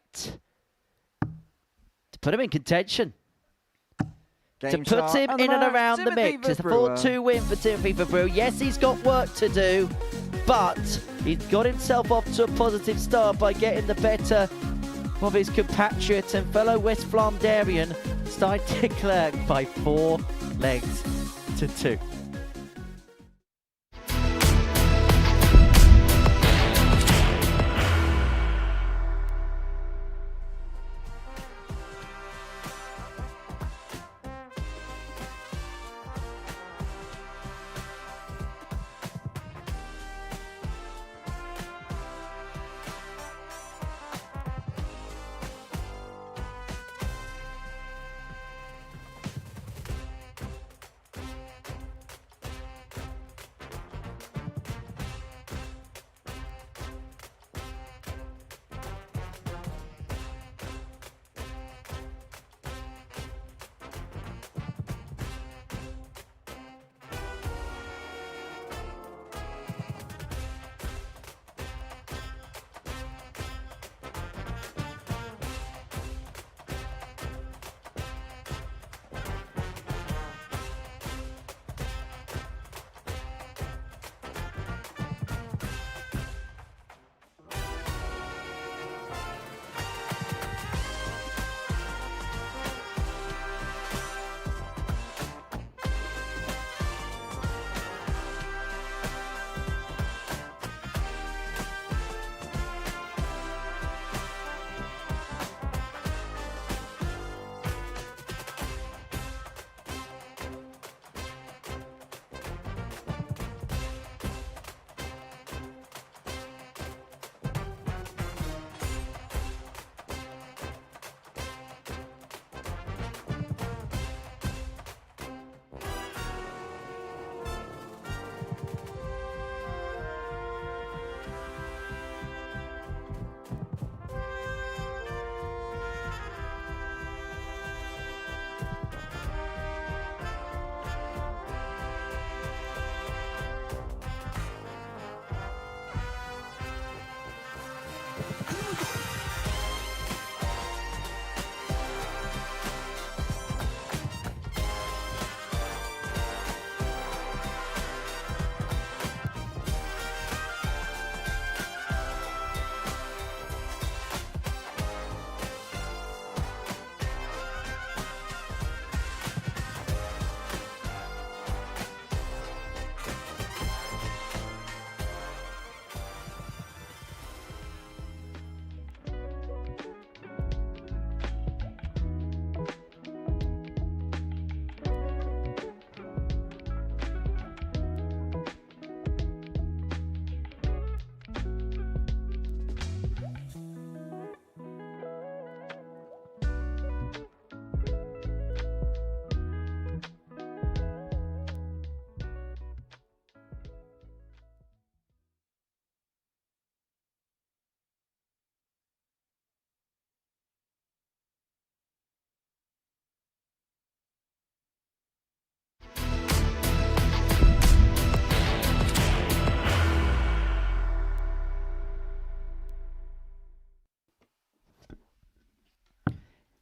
to put him in contention. to put him in and around the mix. It's a 4-2 win for Timothy Verbrugghe. Yes, he's got work to do, but he's got himself off to a positive start by getting the better of his compatriot and fellow West Flanderian, Deklerck, by 4 legs to 2.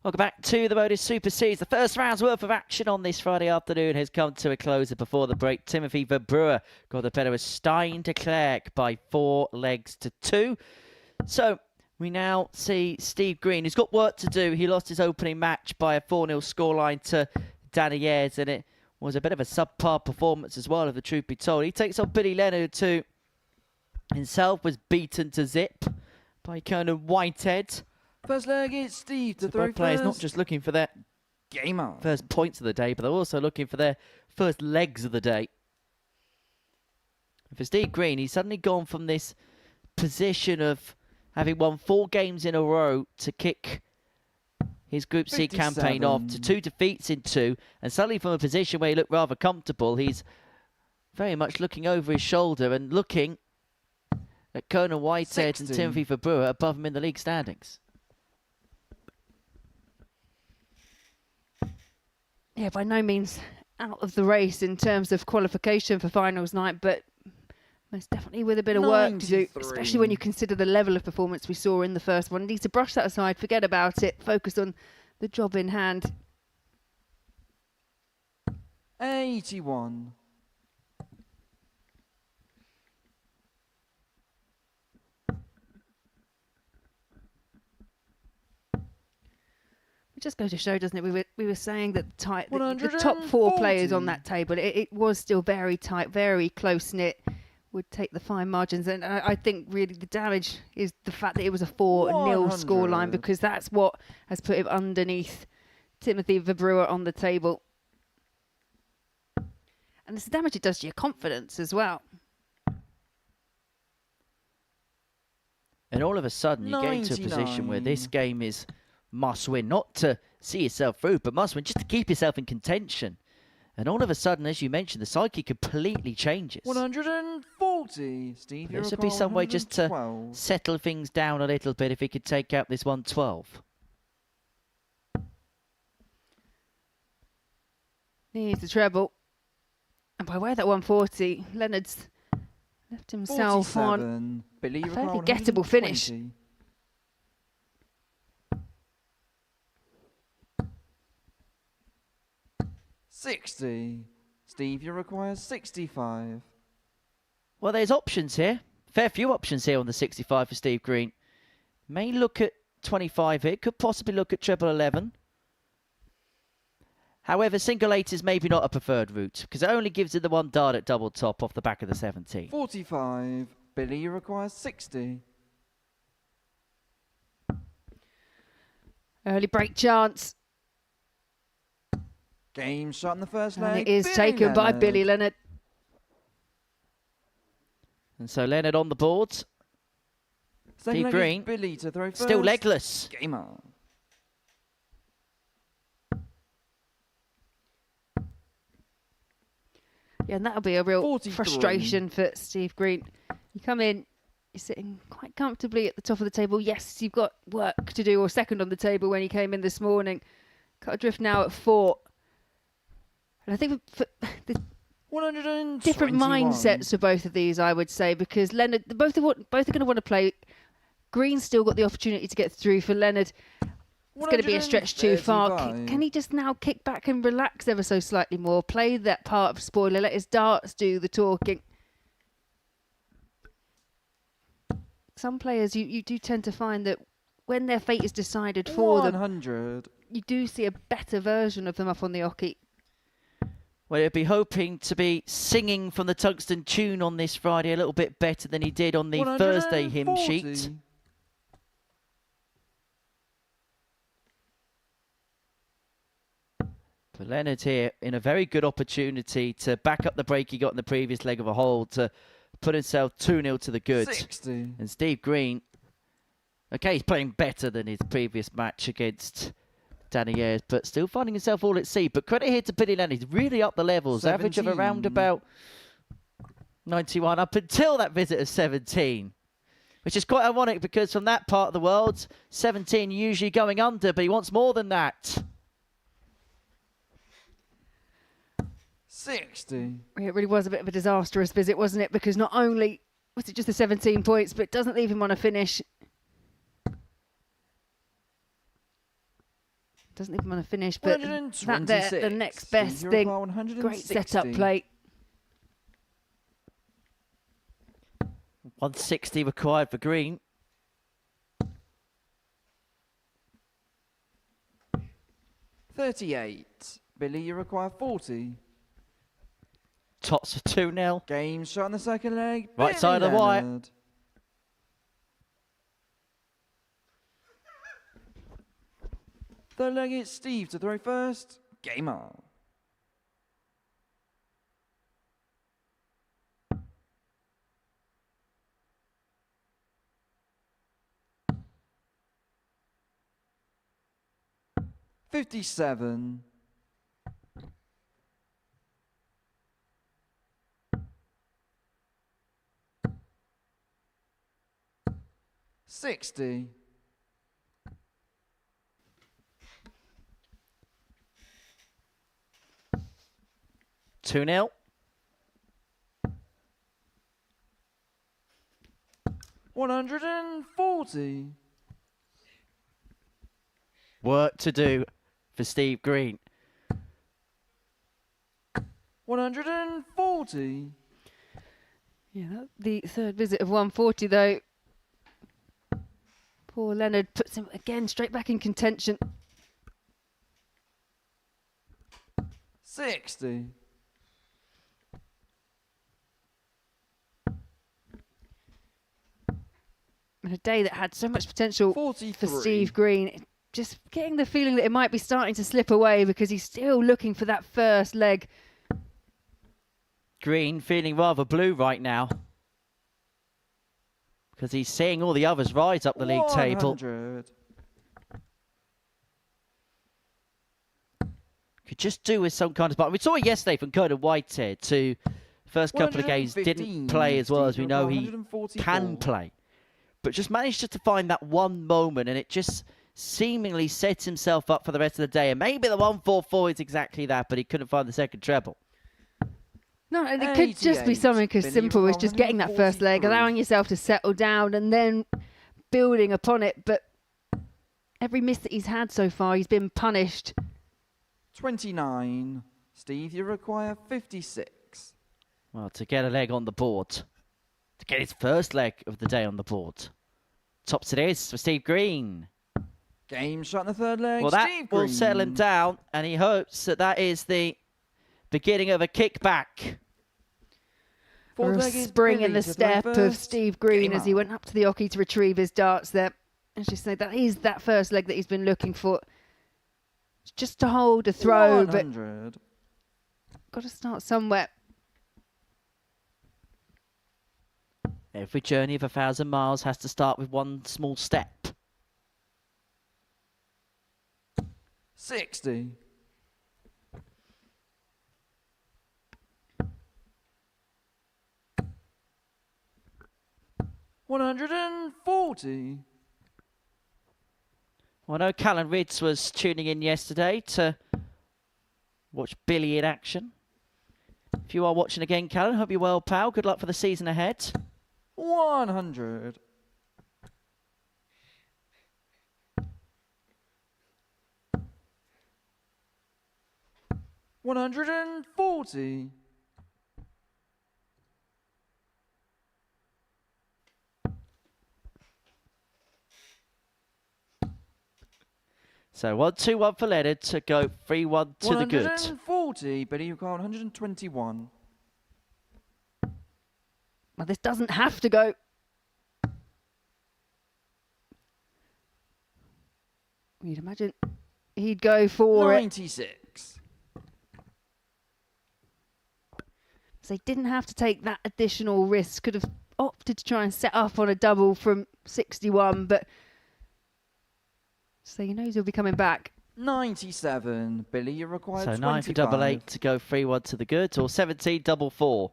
Welcome back to the Modus Super Series. The first round's worth of action on this Friday afternoon has come to a close. Before the break, Timothy Verbrugghe got the better of Deklerck by 4 legs to 2. So we now see Steve Green, who's got work to do. He lost his opening match by a 4-0 scoreline to Danz, and it was a bit of a subpar performance as well, if the truth be told. He takes on Billy Leonard, who himself was beaten to zip by Conan Whitehead. First leg, it's Steve to throw Both players first. not just looking for their Game on. first points of the day, but they're also looking for their first legs of the day. And for Steve Green, he's suddenly gone from this position of having won 4 games in a row to kick his Group C campaign off to 2 defeats in 2, and suddenly from a position where he looked rather comfortable, he's very much looking over his shoulder and looking at Conan Whitehead 16. and Timothy Verbrugghe above him in the league standings. Yeah, by no means out of the race in terms of qualification for finals night, but most definitely with a bit of work to do, 93. especially when you consider the level of performance we saw in the first one. Need to brush that aside, forget about it, focus on the job in hand. 81. It just goes to show, doesn't it? We were saying that the top 4 players on that table, it was still very tight, very close knit. Would take the fine margins, and I think really the damage is the fact that it was a 4-0 scoreline, because that's what has put him underneath Timothy Verbrugghe on the table. And it's the damage it does to your confidence as well. And all of a sudden, you get into a position where this game is must win, not to see yourself through, but must win just to keep yourself in contention. And all of a sudden, as you mentioned, the psyche completely changes. 140. Steve, this would be some way just to settle things down a little bit if he could take out this 112. Needs the treble. And by way of that 140, Leonard's left himself on a fairly gettable finish. 60. Steve, you require 65. Well, there's options here. Fair few options here on the 65 for Steve Green. May look at 25 here. Could possibly look at treble 11. However, single 8 is maybe not a preferred route, because it only gives it the 1 dart at double top off the back of the 17. 45. Billy, you require 60. Early break chance. Game shot in the first And leg. it is taken by Billy Leonard. And so Leonard on the board. Steve Green, Billy to throw first. still legless. Game on. Yeah, and that'll be a real 43. frustration for Steve Green. You come in, you're sitting quite comfortably at the top of the table. Yes, you've got work to do, or second on the table when you came in this morning. Cut adrift now at 4. And I think for the different mindsets for both of these, I would say, because Leonard, both are going to want to play. Green's still got the opportunity to get through. For Leonard, it's going to be a stretch too far. Can he just now kick back and relax ever so slightly more? Play that part of spoiler. Let his darts do the talking. Some players, you do tend to find that when their fate is decided for them, you do see a better version of them up on the oche. Well, he'll be hoping to be singing from the Tungsten tune on this Friday a little bit better than he did on the Thursday hymn sheet. But Leonard here in a very good opportunity to back up the break he got in the previous leg of a hole to put himself 2-0 to the good. 60. And Steve Green, okay, he's playing better than his previous match against Danny Ayres, but still finding himself all at sea. But credit here to Billy Leonard. He's really up the levels. 17. Average of around about 91 up until that visit of 17. Which is quite ironic because from that part of the world, 17 usually going under, but he wants more than that. 60. It really was a bit of a disastrous visit, wasn't it? Because not only was it just the 17 points, but it doesn't leave him on a finish. Doesn't leave him on a finish, but that there, the next best thing. Great setup play. 160 required for Green. $38. Billy, you require 40. Tots for 2-0. Game shot in the second leg. Right side of the wire. Third leg, it's Steve to throw first. Game on. $57. $60. 2-0. $140. Work to do for Steve Green. 140. Yeah, the third visit of 140 though. Poor Leonard puts him again straight back in contention. 60. And a day that had so much potential 43. for Steve Green. Just getting the feeling that it might be starting to slip away because he's still looking for that first leg. Green feeling rather blue right now. Because he's seeing all the others rise up the league table. 100. Could just do with some kind of spot. We saw it yesterday from Conan Whitehead, who first couple of games didn't play as well as we know he can play. But just managed to find that one moment, and it just seemingly sets himself up for the rest of the day. And maybe the 144 is exactly that, but he couldn't find the second treble. No, and it could just be something as simple as just getting that first leg, allowing yourself to settle down and then building upon it. But every miss that he's had so far, he's been punished. 29. Steve, you require 56. Well, to get a leg on the board, to get his first leg of the day on the board. Tops it is for Steve Green. Game shot in the third leg. Well, that Steve will Green. settle him down, and he hopes that that is the beginning of a kickback. Or a spring in the step of Steve Green as he went up to the oche to retrieve his darts there. As you say, that is that first leg that he's been looking for. It's just to hold a throw, 100. but got to start somewhere. Every journey of 1,000 miles has to start with one small step. 60. 140. Well, I know Callan Ridds was tuning in yesterday to watch Billy in action. If you are watching again, Callan, hope you're well, pal. Good luck for the season ahead. 100. 140. So 1-2-1 for Leonard to go 3-1 to the good. 140, but you've got 121. Well, this doesn't have to go. You'd imagine he'd go for 96. So he didn't have to take that additional risk. Could have opted to try and set up on a double from 61, but so he knows he'll be coming back. 97. Billy, you require So 25. 9 for double 8 to go 3-1 to the good, or 17 double 4.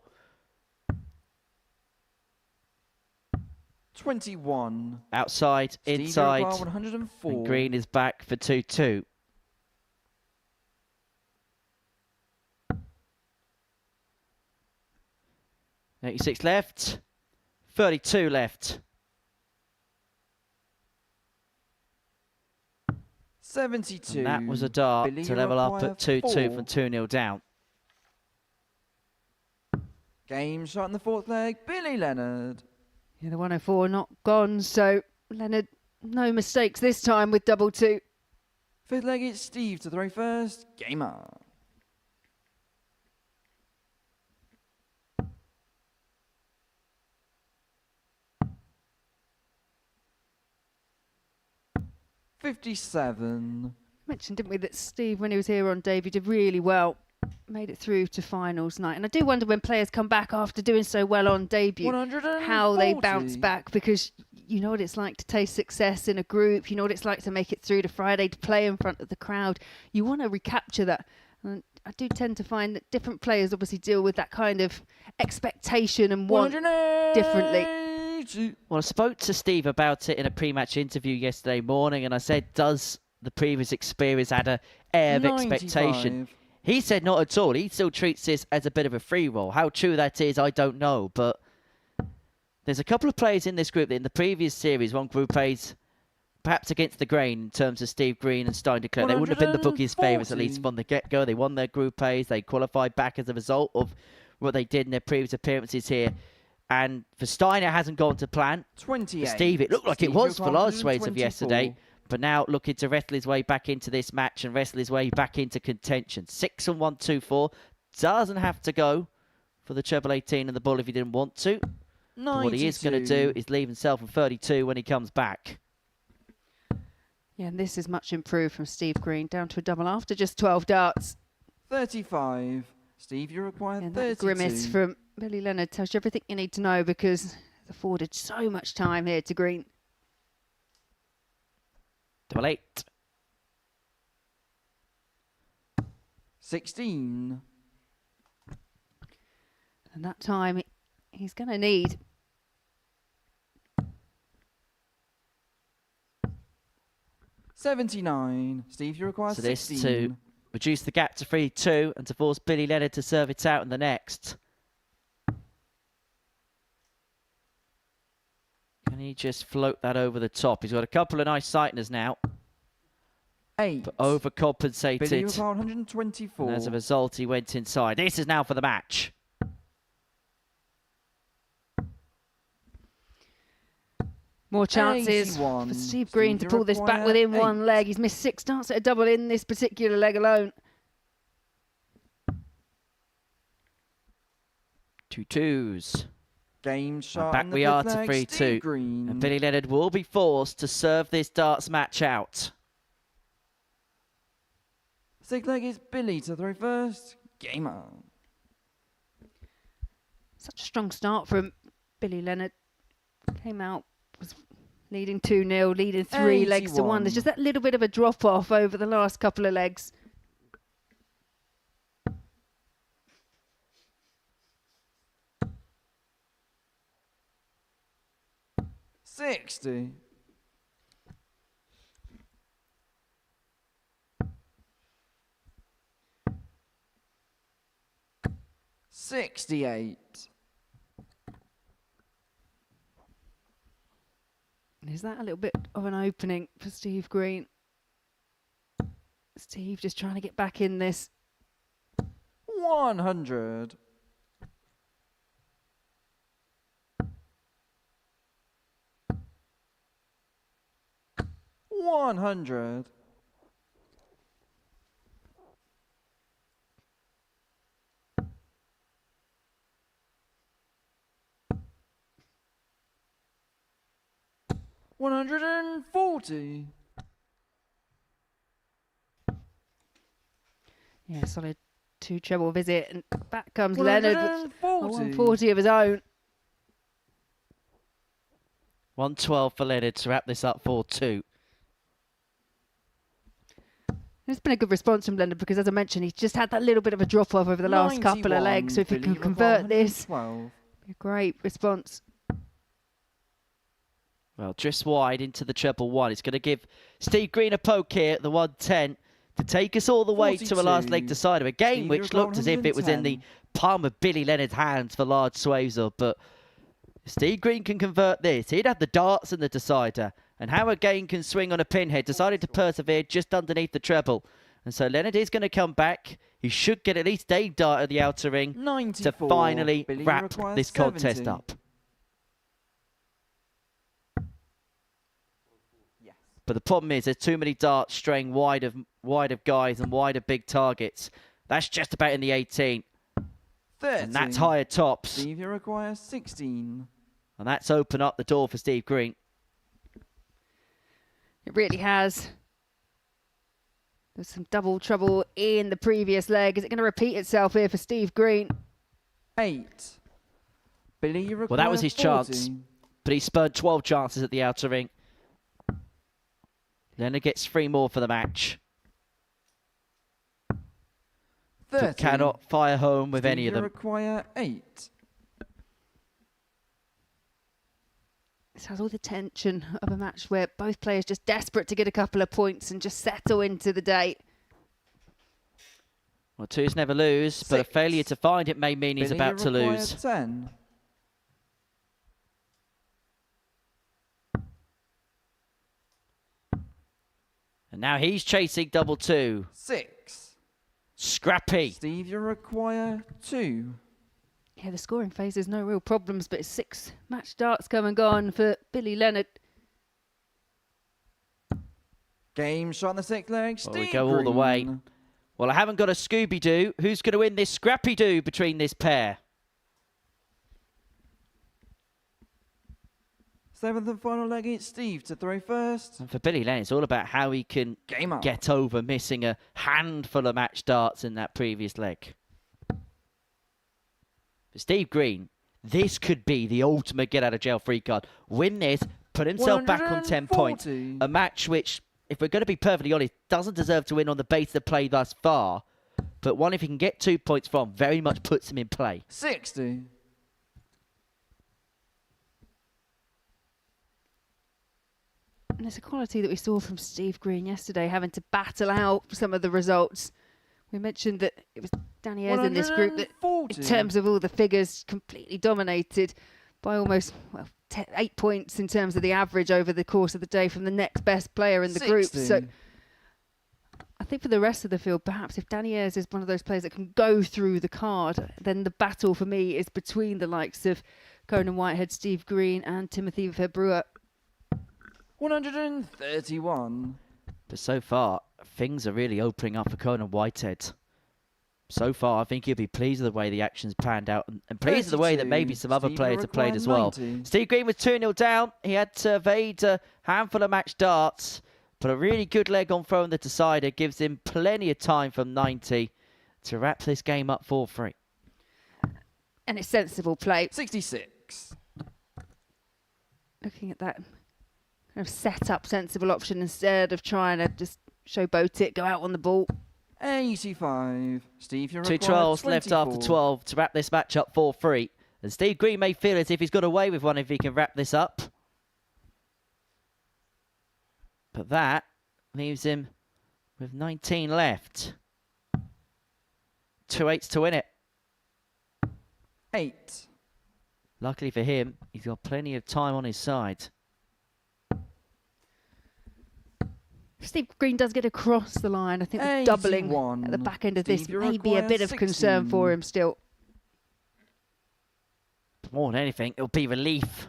21. Outside, Steve, you inside, require 104. and Green is back for 2-2. $86 left, 32 left. 72. And that was a dart Billy, to you level up require at 2-2 4. from 2-0 down. Game shot in the fourth leg. Billy Leonard. Yeah, the 104 not gone, so Leonard, no mistakes this time with double 2. Fifth leg, it's Steve to throw first. Game on. $57. Mentioned, didn't we, that Steve, when he was here on debut, did really well. Made it through to finals night. And I do wonder when players come back after doing so well on debut, 140. how they bounce back, because you know what it's like to taste success in a group. You know what it's like to make it through to Friday, to play in front of the crowd. You want to recapture that. And I do tend to find that different players obviously deal with that kind of expectation and want differently. Well, I spoke to Steve about it in a pre-match interview yesterday morning, and I said, does the previous experience add an air of 95. expectation? He said not at all. He still treats this as a bit of a free roll. How true that is, I don't know. But there's a couple of players in this group that in the previous series, one group plays perhaps against the grain in terms of Steve Green and Stein Deklerck. They wouldn't have been the bookies' favourites, at least from the get-go. They won their Group A's. They qualified back as a result of what they did in their previous appearances here. And for Stein, it hasn't gone to plan. 28. For Steve, it looked like it was for large swathes of 124. yesterday. But now looking to wrestle his way back into this match and wrestle his way back into contention. 6 and 1, 2, 4. Doesn't have to go for the treble 18 and the bull if he didn't want to. But what he is going to do is leave himself on 32 when he comes back. Yeah, and this is much improved from Steve Green, down to a double after just 12 darts. 35. Steve, you require And 32. that grimace from Billy Leonard tells you everything you need to know, because it's afforded so much time here to Green. Double 8. 16. And that time he's going to need. $79. Steve, you require So this 16. to reduce the gap to 3-2 and to force Billy Leonard to serve it out in the next. Can he just float that over the top? He's got a couple of nice sighteners now. 8. But overcompensated. Billy, you require 124. And as a result, he went inside. This is now for the match. More chances 81. for Steve Green to Steve, pull you this back require within 8. one leg. He's missed 6 darts at a double in this particular leg alone. 2 2s. Game shot. Back in the we fifth are to leg, 3-2. Steve Green. And Billy Leonard will be forced to serve this darts match out. Sixth leg is Billy to throw first. Game on. Such a strong start from Billy Leonard. Came out, was leading 2-0, leading 3 legs to 1. There's just that little bit of a drop off over the last couple of legs. $60. $68. Is that a little bit of an opening for Steve Green? Steve just trying to get back in this. 100. $100. $140. Yeah, solid 2 treble visit. And back comes Leonard with a 140. 140 of his own. 112 for Leonard to wrap this up 4-2. It's been a good response from Leonard, because, as I mentioned, he's just had that little bit of a drop off over the last couple of 91. legs. So if he Billy, can convert this, 112. a great response. Well, drifts wide into the treble 1. It's going to give Steve Green a poke here at the 110 to take us all the way to a last leg 42. decider. A game Steve, which you're looked as if it was in the 110. palm of Billy Leonard's hands for large swathes of. But Steve Green can convert this. He'd have the darts and the decider. And how again can swing on a pinhead. Decided to persevere just underneath the treble. And so Leonard is going to come back. He should get at least a dart at the outer ring 94. to finally Billy, you wrap require this contest 70. up. Yes. But the problem is there's too many darts straying wide of guys and wide of big targets. That's just about in the 18. 30. And that's higher tops. Steve, you require 16. And that's opened up the door for Steve Green. It really has. There's some double trouble in the previous leg. Is it going to repeat itself here for Steve Green? 8. Billy, you require Well, that was his 40. chance. But he spurned 12 chances at the outer ring. Leonard gets 3 more for the match. 30. But cannot fire home with Steve, any of you them. require 8. This has all the tension of a match where both players just desperate to get a couple of points and just settle into the day. Well, 2s never lose, but a 6. failure to find it may mean he's Billy, about you to require lose. 10. And now he's chasing double 2. 6. Scrappy. Steve, you require 2. Yeah, the scoring phase, there's no real problems, but it's 6 match darts come and gone for Billy Leonard. Game shot on the 6th leg. Well, Steve we go all the way. Green. Well, I haven't got a Scooby-Doo. Who's going to win this Scrappy-Doo between this pair? 7th and final leg, it's Steve to throw first. And for Billy Leonard, it's all about how he can Game up. get over missing a handful of match darts in that previous leg. For Steve Green, this could be the ultimate get-out-of-jail-free card. Win this, put himself back on 10 points. 140. A match which, if we're going to be perfectly honest, doesn't deserve to win on the base of play thus far. But one, if he can get 2 points from, very much puts him in play. 60. And there's a quality that we saw from Steve Green yesterday, having to battle out some of the results. We mentioned that it was Danny Ayres in this group that, 140. in terms of all the figures, completely dominated by almost 8 points in terms of the average over the course of the day from the next best player in the group. 60. So I think for the rest of the field, perhaps if Danny Ayres is one of those players that can go through the card, then the battle for me is between the likes of Conan Whitehead, Steve Green and Timothy Verbrugghe. 131. But so far, things are really opening up for Conan Whitehead. So far, I think he'll be pleased with the way the action's panned out and pleased with the way that 32. maybe some other Steve players have played as well. 90. Steve Green was 2-0 down. He had to evade a handful of match darts, but a really good leg on throwing the decider gives him plenty of time from 90 to wrap this game up 4-3. And it's sensible play. 66. Looking at that kind of set up sensible option instead of trying to just showboat it, go out on the ball. 85. Steve, you Two require trials left 24. after 12 to wrap this match up 4-3. And Steve Green may feel as if he's got away with one if he can wrap this up. But that leaves him with 19 left. 2 8s to win it. 8. Luckily for him, he's got plenty of time on his side. Steve Green does get across the line. I think the doubling 81. at the back end of this Steve, you may be a require bit of concern 16. for him still. More than anything, it'll be relief.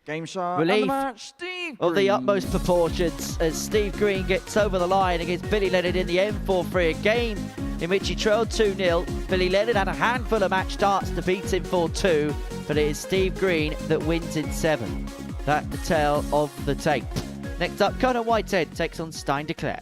Game shot. And Relief the match, Steve Of the Green. utmost proportions as Steve Green gets over the line against Billy Leonard in the end 4-3, a game in which he trailed 2-0. Billy Leonard had a handful of match starts to beat him 4-2, but it is Steve Green that wins in 7. That's the tale of the tape. Next up, Conan Whitehead takes on Deklerck.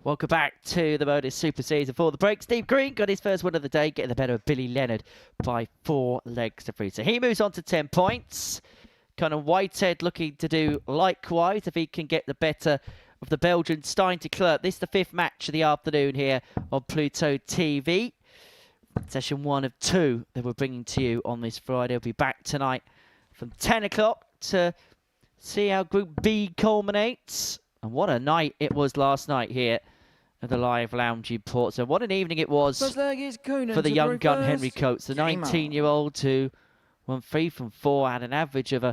Welcome back to the Modus Super Season. For the break, Steve Green got his first win of the day, getting the better of Billy Leonard by 4 legs to 3. So he moves on to 10 points. Conan Whitehead looking to do likewise if he can get the better of the Belgian Stein Deklerck. This is the 5th match of the afternoon here on Pluto TV. Session 1 of 2 that we're bringing to you on this Friday. We'll be back tonight from 10 o'clock to see how Group B culminates. And what a night it was last night here at the Live Lounge in Portsmouth. What an evening it was First leg is Conan for the young gun first. Henry Coates, the Game on. 19-year-old who won 3 from 4, had an average of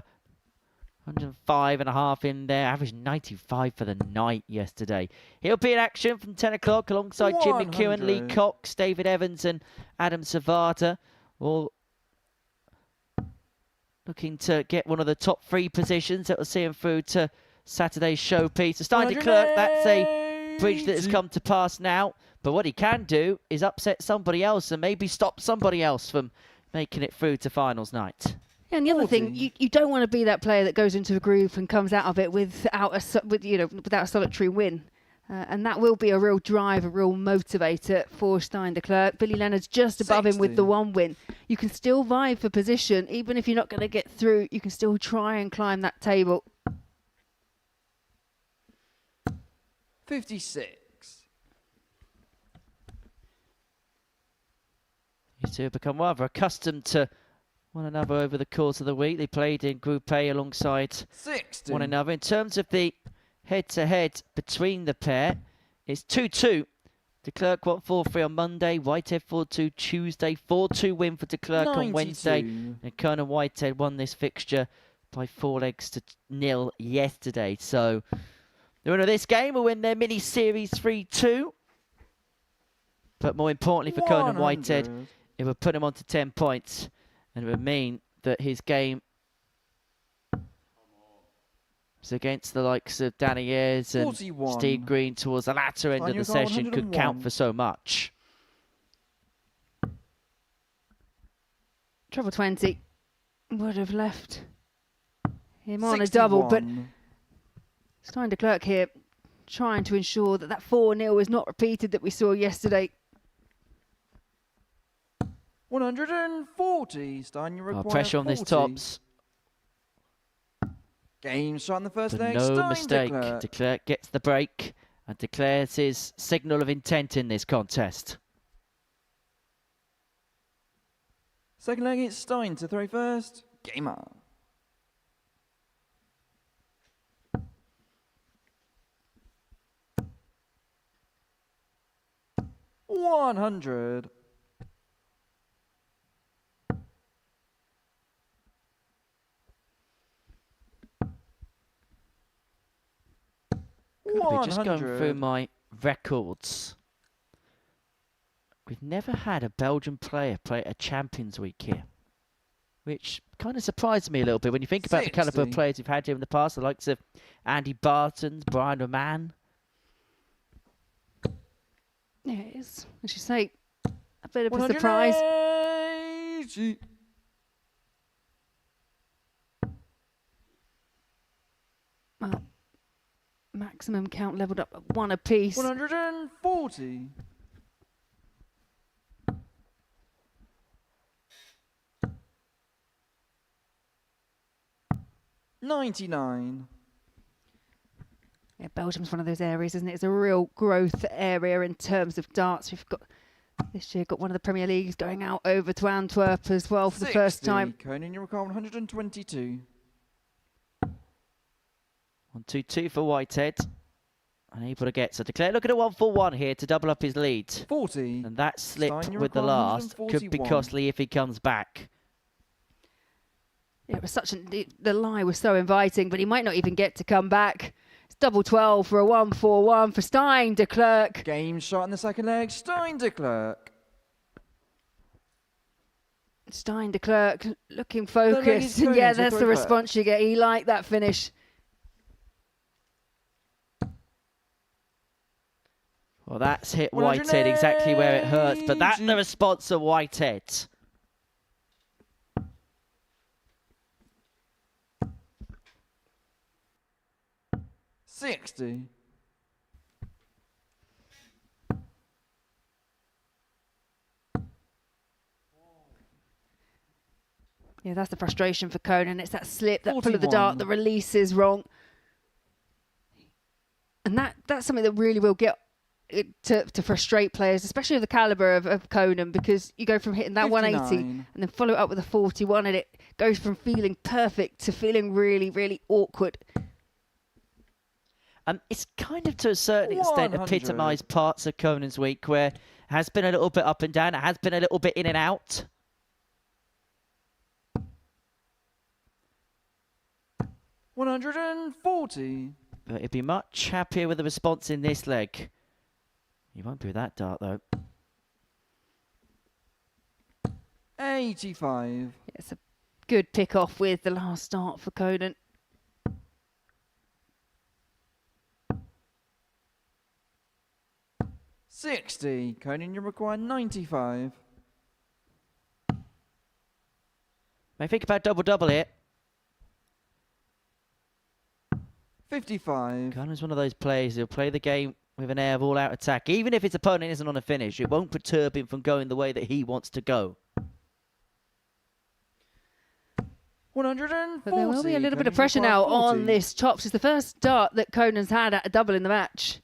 105.5 in there, average 95 for the night yesterday. He'll be in action from 10 o'clock alongside Jim McEwen, Lee 100. Cox, David Evans and Adam Savata, all looking to get one of the top 3 positions that will see him through to Saturday's showpiece. So Stein Deklerck, that's a bridge that has come to pass now. But what he can do is upset somebody else and maybe stop somebody else from making it through to finals night. Yeah, and the other thing, you don't want to be that player that goes into a group and comes out of it without a solitary win. And that will be a real drive, a real motivator for Stein Deklerck. Billy Leonard's just above him with the 1 win. You can still vie for position. Even if you're not going to get through, you can still try and climb that table. 56. These two have become rather accustomed to one another over the course of the week. They played in Group A alongside 60. one another. In terms of the head-to-head between the pair, it's 2-2. Deklerck won 4-3 on Monday, Whitehead 4-2 Tuesday, 4-2 win for Deklerck on Wednesday, and Conan Whitehead won this fixture by 4 legs to 0 yesterday. So the winner of this game will win their mini-series 3-2. But more importantly for Conan Whitehead, it would put him on to 10 points, and it would mean that his game is against the likes of Danny Ayres and 41. Steve Green towards the latter end of the session could count for so much. Treble 20 would have left him on a double, but Stein Deklerck here trying to ensure that that 4-0 is not repeated that we saw yesterday. 140. Stein, you require Pressure on this 40. tops. Game shot in the first But leg. no Stein mistake. Deklerck. Deklerck gets the break and declares his signal of intent in this contest. Second leg, it's Stein to throw first. Game on. $100. Just going through my records. We've never had a Belgian player play a Champions Week here, which kind of surprised me a little bit when you think about the calibre of 60. players we've had here in the past, the likes of Andy Bartons, Brian Roman. Yeah, it is, as you say, a bit of a surprise. 180. Well, maximum count levelled up at 1 apiece. 140. $99. Yeah, Belgium's one of those areas, isn't it? It's a real growth area in terms of darts. We've got this year got one of the Premier Leagues going out over to Antwerp as well for the first time. Conan, you recall 122. 1-2-2 for Whitehead. Unable to get so Deklerck looking at 1-4-1 here to double up his lead. 40. And that slip Stein, you with the recall last could be 141. costly if he comes back. Yeah, it was the lie was so inviting, but he might not even get to come back. It's double 12 for a 1-4-1 for Stein Deklerck. Game shot in the second leg. Stein Deklerck. Stein Deklerck looking leg is focused. Conan Yeah, to that's throw the first. response you get. He liked that finish. Well, that's hit Whitehead exactly where it hurts, but that's the 180. response of Whitehead. $60. Yeah, that's the frustration for Conan. It's that slip, that pull of the dart, 41. the release is wrong. And that's something that really will get it to frustrate players, especially of the calibre of Conan, because you go from hitting that 180 59. and then follow it up with a 41, and it goes from feeling perfect to feeling really, really awkward. It's kind of to a certain extent 100. epitomised parts of Conan's week, where it has been a little bit up and down, it has been a little bit in and out. 140. But he'd be much happier with the response in this leg. He won't be with that dart, though. 85. It's a good pick off with the last start for Conan. $60. Conan, you require 95. May think about double-double here. 55. Conan's one of those players who'll play the game with an air of all-out attack. Even if his opponent isn't on a finish, it won't perturb him from going the way that he wants to go. 140. But there will be a little bit Conan, of pressure you require now 40. on this tops. It's the first dart that Conan's had at a double in the match.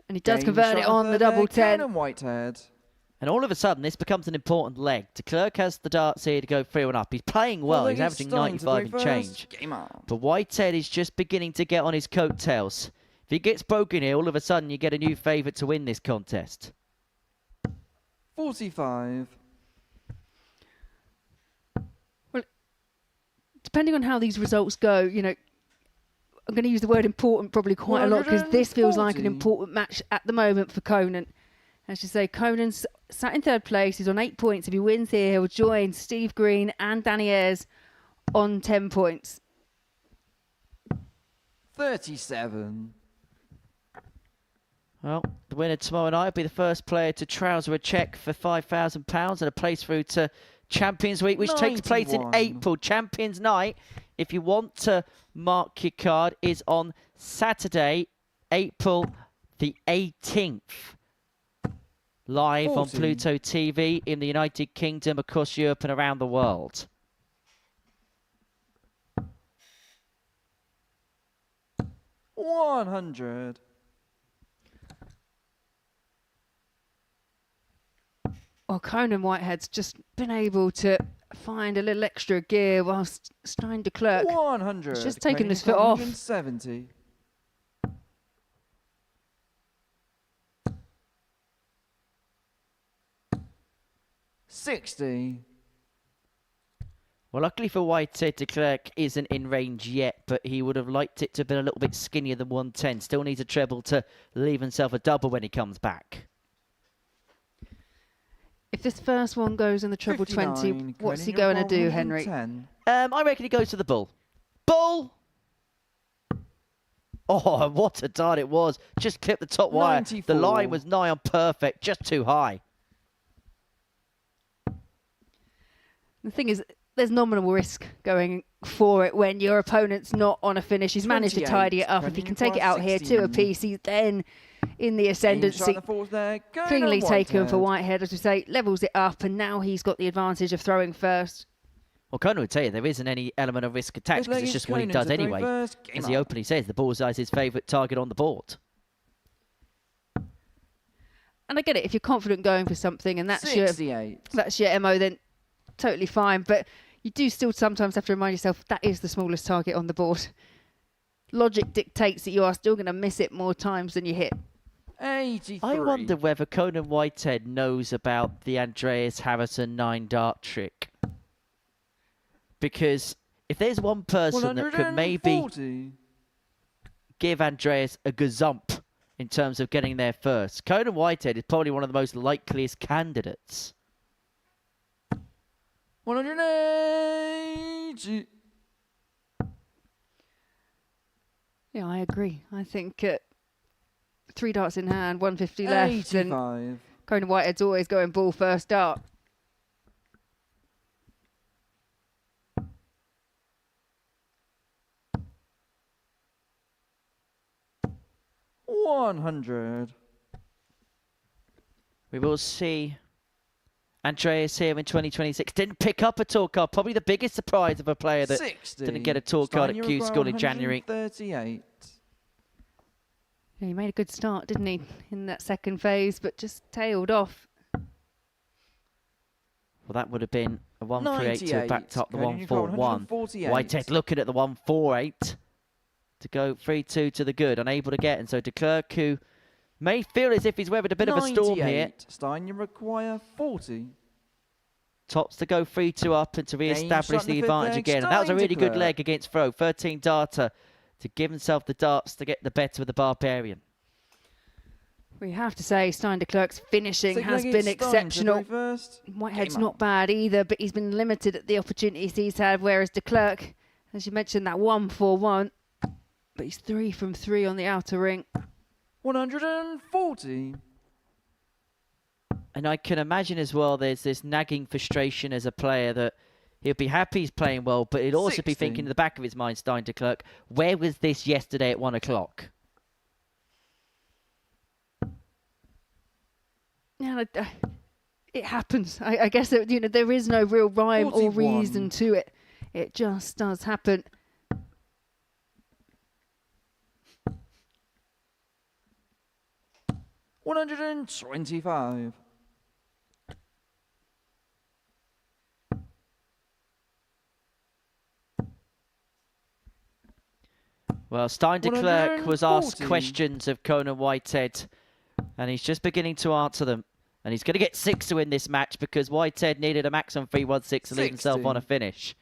And he does Game convert it shot on the there, double 10. Conan Whitehead. And all of a sudden, this becomes an important leg. Deklerck has the darts here to go 3-1 up. He's playing well. He's averaging 95 and change. Game on. But Whitehead is just beginning to get on his coattails. If he gets broken here, all of a sudden you get a new favourite to win this contest. 45. Well, depending on how these results go, you know, I'm going to use the word important probably quite a lot, because this feels like an 140. important match at the moment for Conan. As you say, Conan's sat in third place. He's on 8 points. If he wins here, he'll join Steve Green and Danny Ayres on 10 points. 37. Well, the winner tomorrow night will be the first player to trouser a cheque for £5,000 and a place through to Champions Week, which takes place in 91. April. Champions Night, if you want to mark your card, is on Saturday, April the 18th. Live on 40. Pluto TV in the United Kingdom, across Europe and around the world. $100. Well, Conan Whitehead's just been able to find a little extra gear whilst Stein Deklerck 100. He's just taken Conan, his you've got foot off. 170. $60. Well, luckily for Whitehead, Deklerck isn't in range yet, but he would have liked it to have been a little bit skinnier than 110. Still needs a treble to leave himself a double when he comes back. If this first one goes in the treble 20, 59. what's he Conan, going to you've do, got Henry? 110. I reckon he goes to the bull. Bull! Oh, what a dart it was. Just clipped the top wire. 94. The line was nigh on perfect, just too high. The thing is, there's nominal risk going for it when your opponent's not on a finish. He's managed to 28. tidy it up. If he can take it out here, 2 apiece, he's then in the ascendancy. Cleanly taken for Whitehead, as we say, levels it up, and now he's got the advantage of throwing first. Well, Conan would tell you there isn't any element of risk attached because it's just what he does anyway. As he openly says, the bullseye is his favourite target on the board. And I get it, if you're confident going for something and that's your 68. MO, then totally fine. But you do still sometimes have to remind yourself that is the smallest target on the board. Logic dictates that you are still going to miss it more times than you hit. 83. I wonder whether Conan Whitehead knows about the Andreas Harrison 9-dart trick. Because if there's one person that could maybe 140. give Andreas a gazump in terms of getting there first, Conan Whitehead is probably one of the most likeliest candidates. 180. Yeah, I agree. I think 3 darts in hand, 150 left, and 85. Conan Whitehead's always going ball first dart. $100. We will see Andreas here in 2026 didn't pick up a tour card. Probably the biggest surprise of a player that 60. didn't get a tour card at Q School in January. 38. Yeah, he made a good start, didn't he, in that second phase, but just tailed off. Well, that would have been a 138 to have backed up the Going for 141. 148. Whitehead looking at the 148 to go 3-2 to the good, unable to get. And so Deklerck, who may feel as if he's weathered a bit of a storm here. Stein, you require 40. Tops to go 3-2 up and to re-establish the Game, advantage leg, again. And that was a really good Deklerck. leg against Fro. 13 darter to give himself the darts to get the better of the Barbarian. We have to say, Stein Deklerck's finishing has Six-legged been Stein to exceptional. throw first. Whitehead's Game not bad either, but he's been limited at the opportunities he's had, whereas Deklerck, as you mentioned, that 1-4-1, but he's 3 from 3 on the outer ring. 140. And I can imagine as well there's this nagging frustration as a player that he'll be happy he's playing well, but he'll also be 60. thinking in the back of his mind, Stein Deklerck, where was this yesterday at 1 o'clock? Yeah, it happens. I guess that, there is no real rhyme or 41. reason to it. It just does happen. $125. Well, Stein Deklerck was asked 140. questions of Conan Whitehead, and he's just beginning to answer them. And he's going to get 6 to win this match because Whitehead needed a maximum 3-1-6 to leave himself 60. on a finish.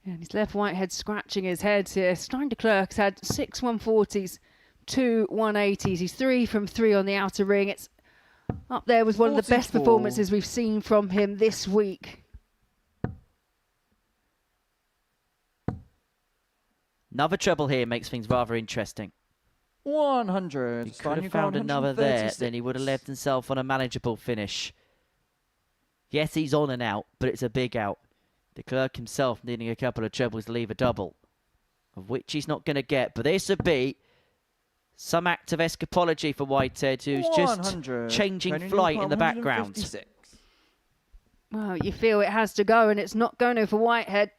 Yeah, and he's left Whitehead scratching his head here. Stein Deklerck's had 6 140s, 2 180s. He's 3 from 3 on the outer ring. It's up there with one of the best 44. performances we've seen from him this week. Another treble here makes things rather interesting. 100. He could have found another there, then he would have left himself on a manageable finish. Yes, he's on and out, but it's a big out. Deklerck himself needing a couple of trebles to leave a double, of which he's not going to get. But this would be some act of escapology for Whitehead, who's just 100. changing Training flight Newport, in the background. 156. Well, you feel it has to go, and it's not going to for Whitehead.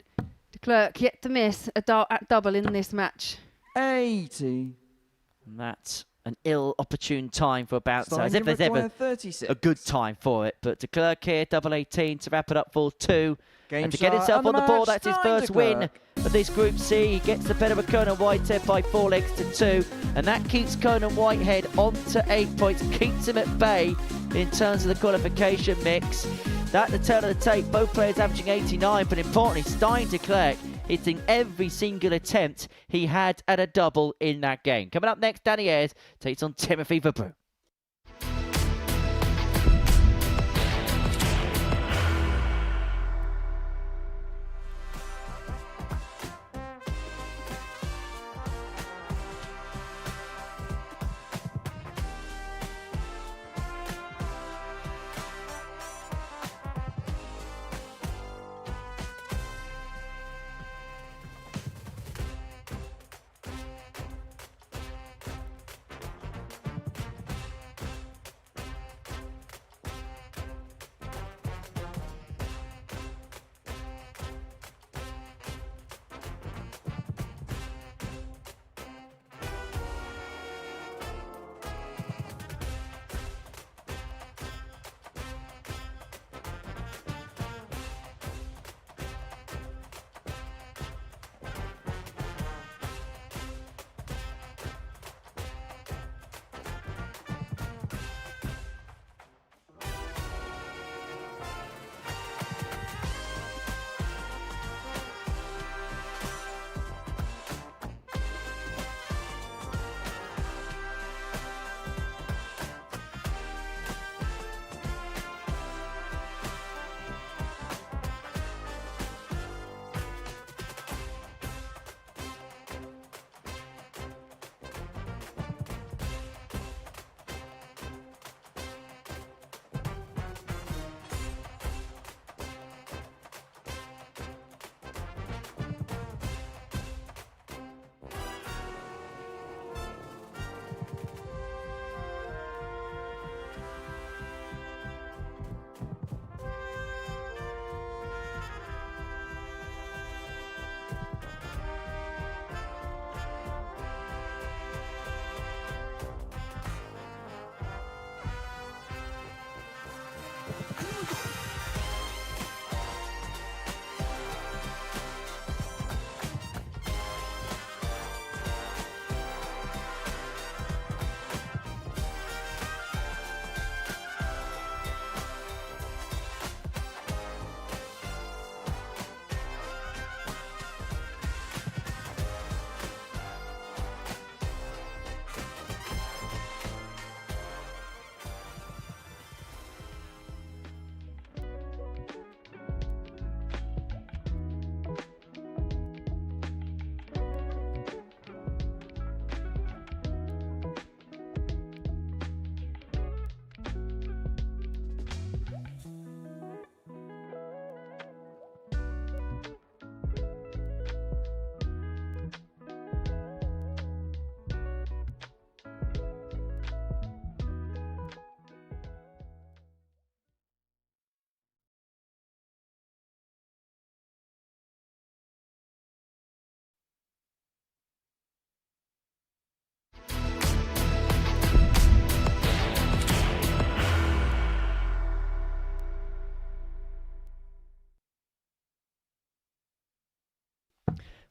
Deklerck yet to miss a dart at double in this match. 80. And that's an ill-opportune time for a bouncer, as Stein, if there's you ever require 36. a good time for it. But Deklerck here, double 18 to wrap it up for 2. Game And to get start himself and on the board, match, that's his Stein first win Deklerck. of this Group C. He gets the better of Conan Whitehead by 4 legs to 2. And that keeps Conan Whitehead on to 8 points, keeps him at bay in terms of the qualification mix. That the tail of the tape, both players averaging 89, but importantly, Stein Deklerck hitting every single attempt he had at a double in that game. Coming up next, Danny Ayres takes on Timothy Verbrugghe.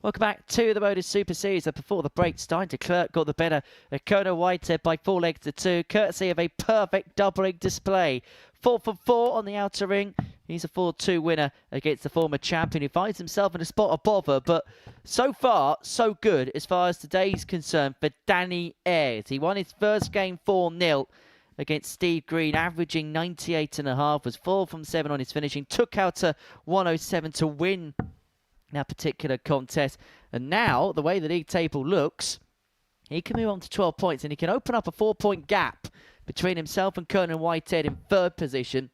Welcome back to the Modus Super Series. Before the break, Deklerck got the better of Conan Whitehead by 4 legs to 2, courtesy of a perfect doubling display. 4 for 4 on the outer ring. He's a 4-2 winner against the former champion who finds himself in a spot of bother. But so far, so good as far as today's concerned for Danny Ayres. He won his first game 4-0 against Steve Green, averaging 98.5, was 4 from 7 on his finishing, took out to 107 to win that particular contest. And now, the way the league table looks, he can move on to 12 points and he can open up a 4-point gap between himself and Conan Whitehead in 3rd position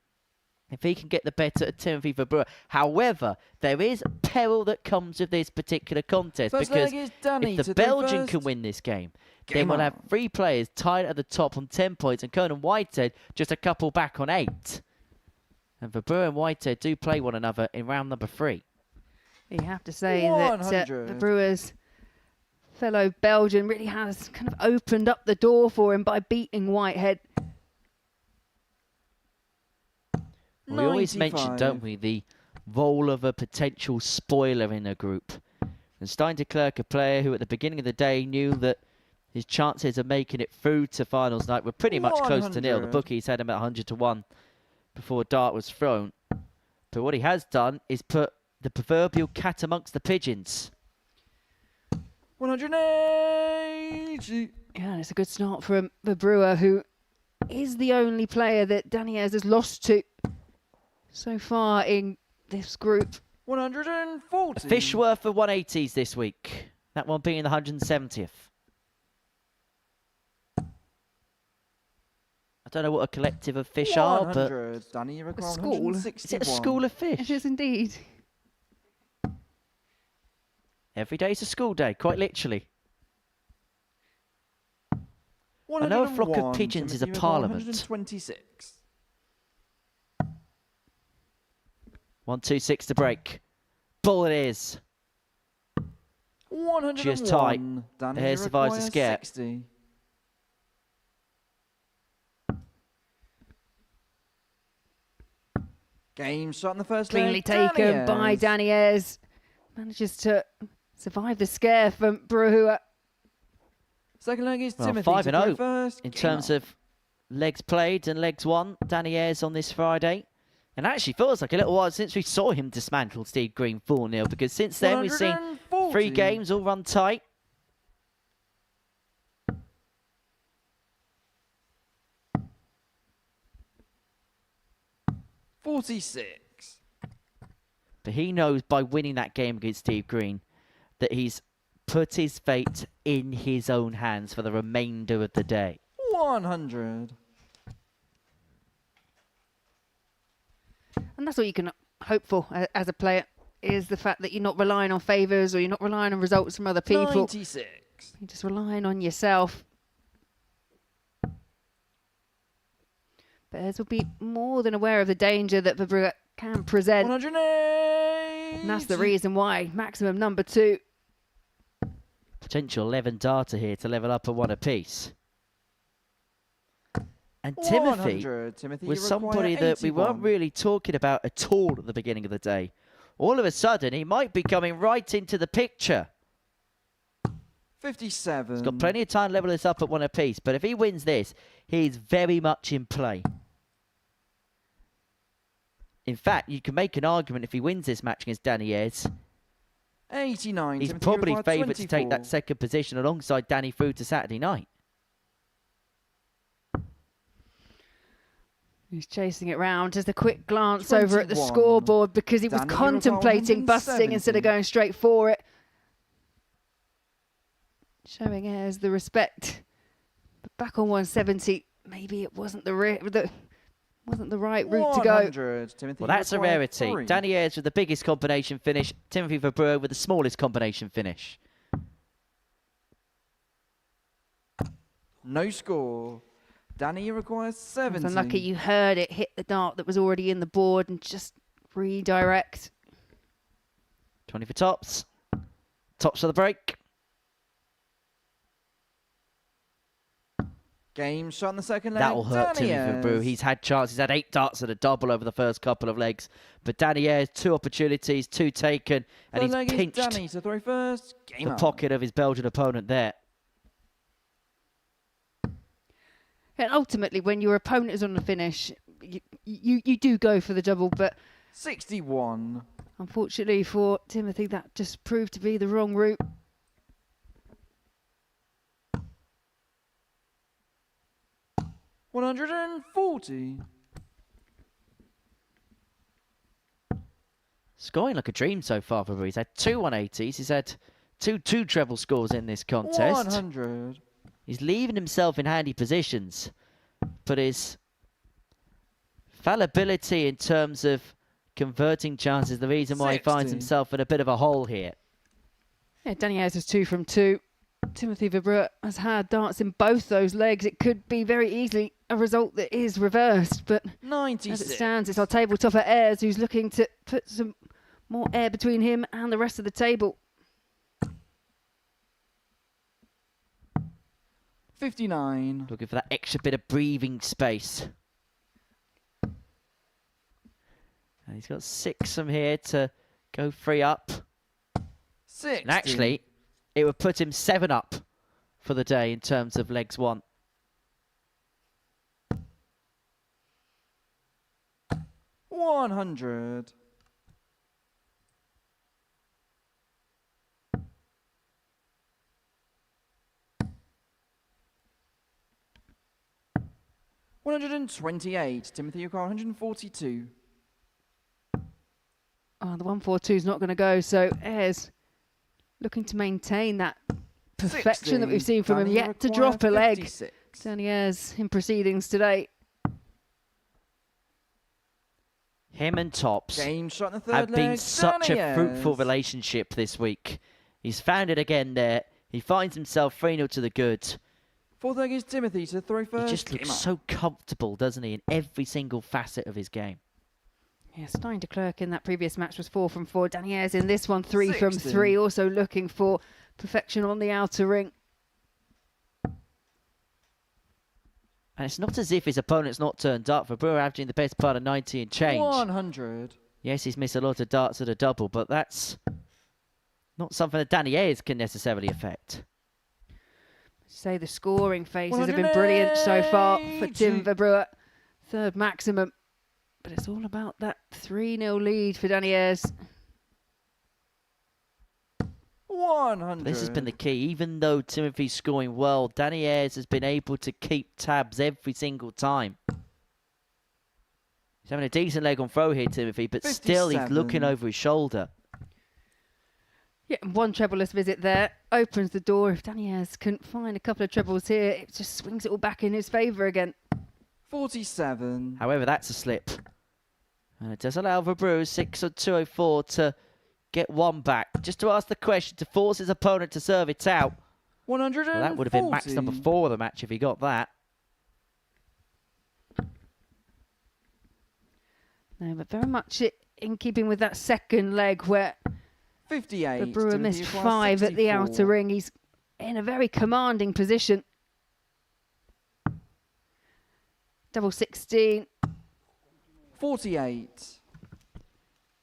if he can get the better of Timothy Verbrugghe. However, there is peril that comes with this particular contest, because if the Belgian can win this game, then we'll have 3 players tied at the top on 10 points and Conan Whitehead just a couple back on 8. And Verbrugghe and Whitehead do play one another in round number 3. You have to say that the Brewers' fellow Belgian really has kind of opened up the door for him by beating Whitehead. We always mention, don't we, the role of a potential spoiler in a group. And Deklerck, a player who at the beginning of the day knew that his chances of making it through to finals night were pretty much close to nil. The bookies had him at 100 to 1 before a dart was thrown. But what he has done is put the proverbial cat amongst the pigeons. 180. Yeah, it's a good start from Verbrugghe, who is the only player that Danny Ayres has lost to so far in this group. 140. Fish worth of 180s this week. That one being the 170th. I don't know what a collective of fish are, but Danny, a school. Is it a school of fish? It is indeed. Every day's a school day, quite literally. I know a flock of pigeons is a parliament. 126. 126 to break. Ball it is. 101. Just tight. Danny Ayres survives the scare. 60. Game shot in the first Cleanly leg. taken by Danny Ayres. Manages to survive the scare from Verbrugghe. Second leg is Well, Timothy 5-0 first. in terms of legs played and legs won. Danny Ayres on this Friday. And actually feels like a little while since we saw him dismantle Steve Green 4-0, because since then we've seen 3 games all run tight. $46. But he knows by winning that game against Steve Green that he's put his fate in his own hands for the remainder of the day. 100. And that's what you can hope for as a player, is the fact that you're not relying on favours or you're not relying on results from other people. 96. You're just relying on yourself. Bears will be more than aware of the danger that Verbrugghe can present. 180. And that's the reason why maximum number 2. Potential 11 darter here to level up at 1 apiece. And Timothy was somebody that we weren't really talking about at all at the beginning of the day. All of a sudden, he might be coming right into the picture. 57. He's got plenty of time to level this up at 1 apiece, but if he wins this, he's very much in play. In fact, you can make an argument if he wins this match against Danny Ayres, 89. he's probably favoured to take that 2nd position alongside Danny through to Saturday night. He's chasing it round. Just a quick glance over at the scoreboard, because he was contemplating busting instead of going straight for it. Showing Ayres the respect. But back on 170, maybe it wasn't the right route to go. Well, that's a rarity. Danny Ayres with the biggest combination finish. Timothy Verbrugghe with the smallest combination finish. No score. Danny requires 70. It's unlucky you heard it hit the dart that was already in the board and just redirect. 20 for tops. Tops for the break. Game shot on the second leg. That'll hurt Timothy Danz. Verbrugghe. He's had chances. He's had 8 darts at a double over the first couple of legs. But Danny Ayres, 2 opportunities, 2 taken. And Third he's leg is pinched Danny to throw first. Game the on. pocket of his Belgian opponent there. And ultimately, when your opponent is on the finish, you do go for the double, but 61. unfortunately for Timothy, that just proved to be the wrong route. $140. It's going like a dream so far for Verbrugghe. He's had 2 180s. He's had two treble scores in this contest. 100. He's leaving himself in handy positions, but his fallibility in terms of converting chances is the reason why he finds 60. himself in a bit of a hole here. Yeah, Danny Ayres is 2 from 2. Timothy Verbrugghe has had darts in both those legs. It could be very easily a result that is reversed, but 96. as it stands, it's our tabletopper Ayres who's looking to put some more air between him and the rest of the table. 59. Looking for that extra bit of breathing space. And he's got 6 from here to go 3 up. 60. And actually, it would put him 7 up for the day in terms of legs 1. $100. $128. Timothy, you've got 142. Oh, the 142 is not going to go, so Ayres looking to maintain that perfection 60. that we've seen from him, Danny yet to requires drop a leg. 56. Danny Ayres in proceedings today. Him and Tops Game shot in the third have been leg. such Danny a fruitful Ayres. relationship this week. He's found it again there. He finds himself 3-0 to the good. Fourth leg is Timothy to throw He first. just looks Game on. so comfortable, doesn't he, in every single facet of his game. Yeah, Stein Deklerck in that previous match was 4 from 4. Danny Ayres in this one 3 from 60. 3, also looking for perfection on the outer ring. And it's not as if his opponent's not turned up. Verbrugghe averaging the best part of 90 and change. 100. Yes, he's missed a lot of darts at a double, but that's not something that Danny Ayres can necessarily affect. Say the scoring phases have been brilliant so far for Tim 180. Verbrugghe. 3rd maximum. But it's all about that 3-0 lead for Danny Ayres. 100. This has been the key. Even though Timothy's scoring well, Danny Ayres has been able to keep tabs every single time. He's having a decent leg on throw here, Timothy, but still he's 57. looking over his shoulder. Yeah, and one trebleless visit there opens the door. If Danny Ayres couldn't find a couple of trebles here, it just swings it all back in his favour again. 47. However, that's a slip. And it does allow Verbrugghe 6 or 204 to get 1 back. Just to ask the question, to force his opponent to serve it out. 140. Well, that would have been max number 4 of the match if he got that. No, but very much in keeping with that second leg where 58. Verbrugghe Timothy missed acquires 5 at the 64. outer ring. He's in a very commanding position. Double 16. 48.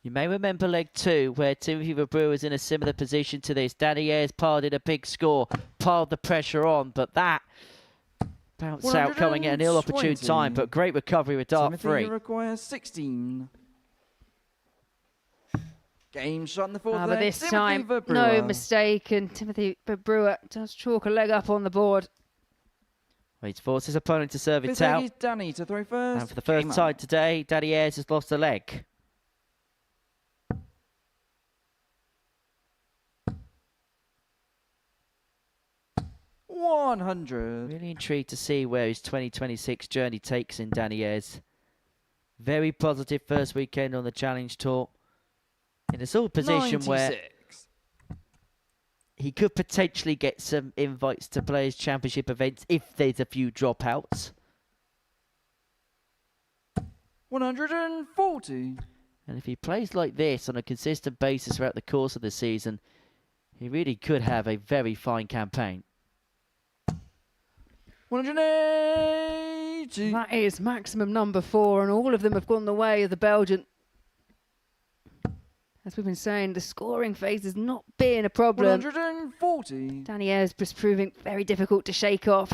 You may remember leg 2, where Timothy Verbrugghe was in a similar position to this. Danny Ayres piled in a big score, piled the pressure on, but that bounced out coming at an ill-opportune 120. time, but great recovery with dart Timothy 3. requires 16. Game shot in the fourth But leg. this Timothy time, no Verbrugghe. mistake, and Timothy Verbrugghe does chalk a leg up on the board. Well, he's forced his opponent to serve it Fifth leg out. is Danny to throw first. And for the first Game on. time today, Danny Ayres has lost a leg. $100. Really intrigued to see where his 2026 journey takes in Danny Ayres. Very positive first weekend on the Challenge Tour. In a sort of position where 96. he could potentially get some invites to Players' Championship events if there's a few dropouts. 140. And if he plays like this on a consistent basis throughout the course of the season, he really could have a very fine campaign. 180. That is maximum number 4, and all of them have gone the way of the Belgian. As we've been saying, the scoring phase has not been a problem. 140. Danny Ayres just proving very difficult to shake off.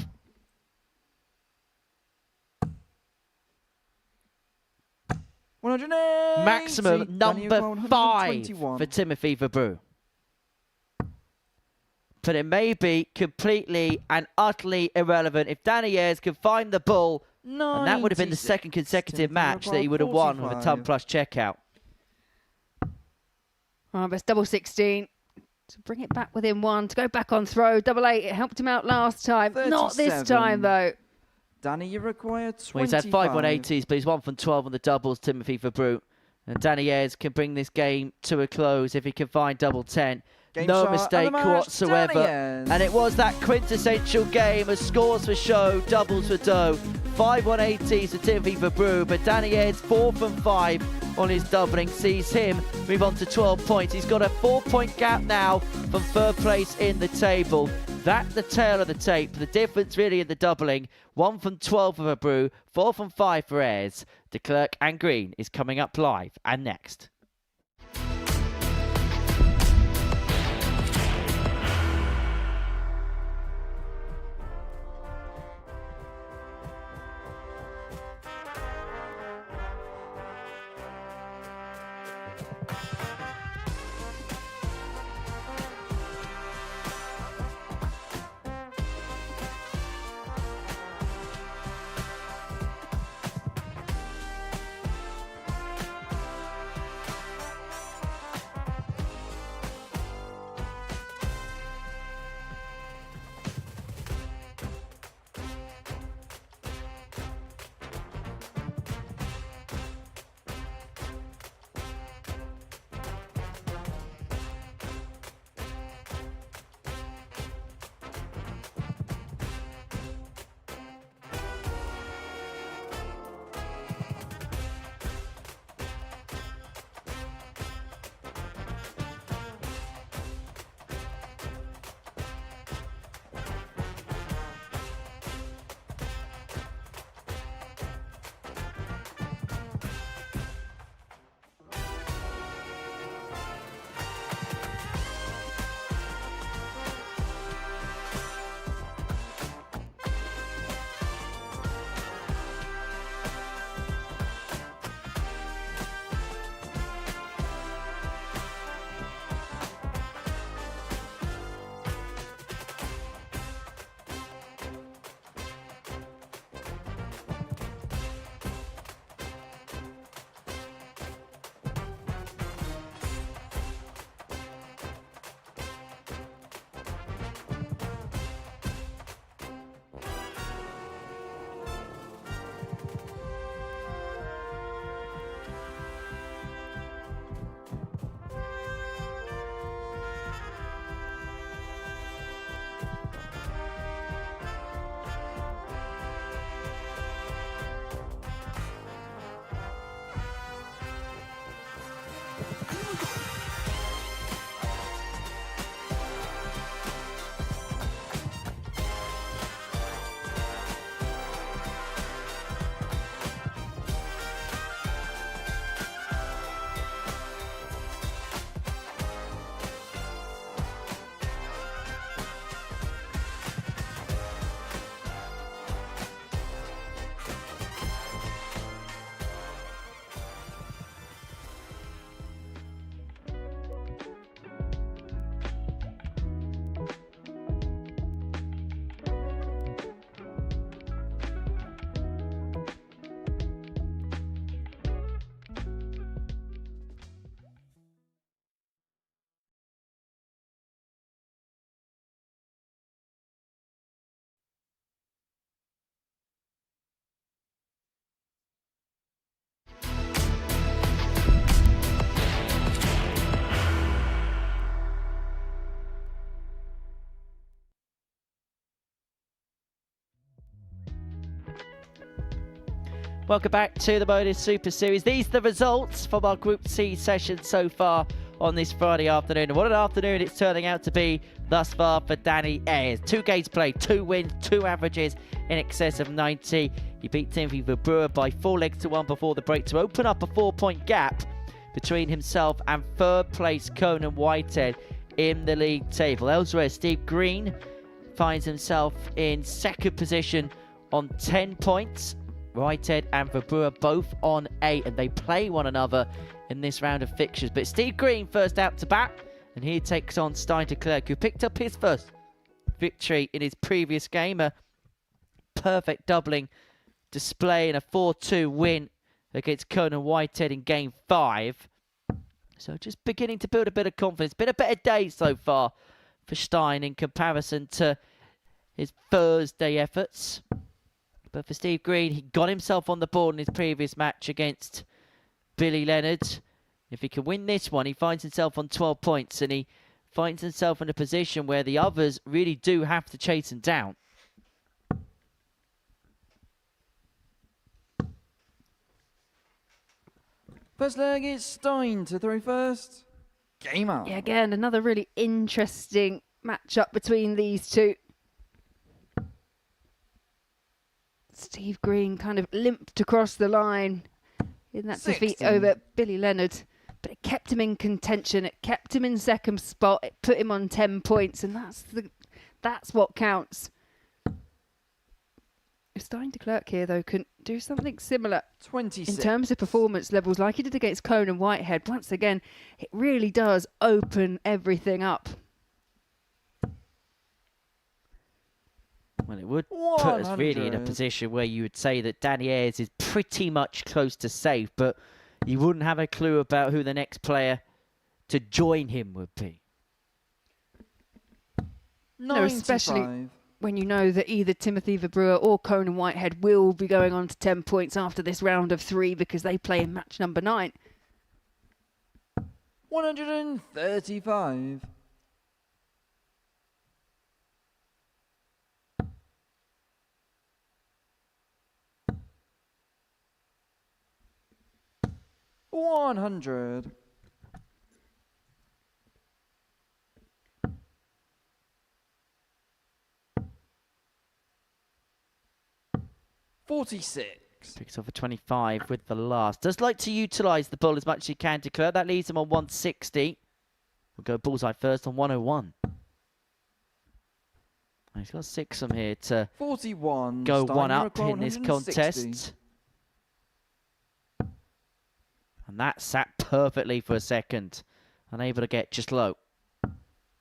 Maximum number 5 for Timothy Verbrugghe. But it may be completely and utterly irrelevant if Danny Ayres could find the bull, and that would have been the second consecutive match that he would have won with a ton plus checkout. Oh, but it's double 16 to bring it back within 1, to go back on throw. Double 8, it helped him out last time. 37. Not this time, though. Danny, you require 25. Well, he's had 5 180s, but he's 1 from 12 on the doubles, Timothy Verbrugghe. And Danny Ayres can bring this game to a close if he can find double 10. No mistake whatsoever. And it was that quintessential game of scores for show, doubles for dough. 5 180s for Timothy Verbrugghe, but Danny Ayres 4 from 5 on his doubling sees him move on to 12 points. He's got a 4-point gap now from third place in the table. That's the tail of the tape. The difference really in the doubling. 1 from 12 for Verbrugghe, 4 from 5 for Ayres. Deklerck and Green is coming up live and next. Welcome back to the Modus Super Series. These are the results from our Group C session so far on this Friday afternoon. And what an afternoon it's turning out to be thus far for Danny Ayres. 2 games played, 2 wins, 2 averages in excess of 90. He beat Timothy Verbrugghe by 4 legs to 1 before the break to open up a 4-point gap between himself and third place Conan Whitehead in the league table. Elsewhere, Steve Green finds himself in second position on 10 points. Whitehead and Verbrugghe both on 8, and they play one another in this round of fixtures. But Steve Green first out to bat, and he takes on Deklerck, who picked up his first victory in his previous game. A perfect doubling display and a 4-2 win against Conan Whitehead in Game 5. So just beginning to build a bit of confidence. Been a better day so far for Stein in comparison to his Thursday efforts. But for Steve Green, he got himself on the board in his previous match against Billy Leonard. If he can win this one, he finds himself on 12 points, and he finds himself in a position where the others really do have to chase him down. First leg, it's Stein to throw first. Game out. Yeah, again, another really interesting matchup between these two. Steve Green kind of limped across the line in that defeat over Billy Leonard, but it kept him in contention. It kept him in second spot. It put him on 10 points, and that's what counts. If Deklerck here, though, can do something similar 26 in terms of performance levels, like he did against Conan Whitehead, once again, it really does open everything up. Well, it would put us really in a position where you would say that Danny Ayres is pretty much close to safe, but you wouldn't have a clue about who the next player to join him would be. No, especially when you know that either Timothy Verbrugghe or Conan Whitehead will be going on to 10 points after this round of 3 because they play in match number 9. 135. $100. 46. Picks off a 25 with the last. Does like to utilise the ball as much as he can, Deklerck. That leaves him on 160. We'll go bullseye first on 101. He's got 6 from here to 41. go Stein, one up require in this 160. contest. And that sat perfectly for a second. Unable to get just low.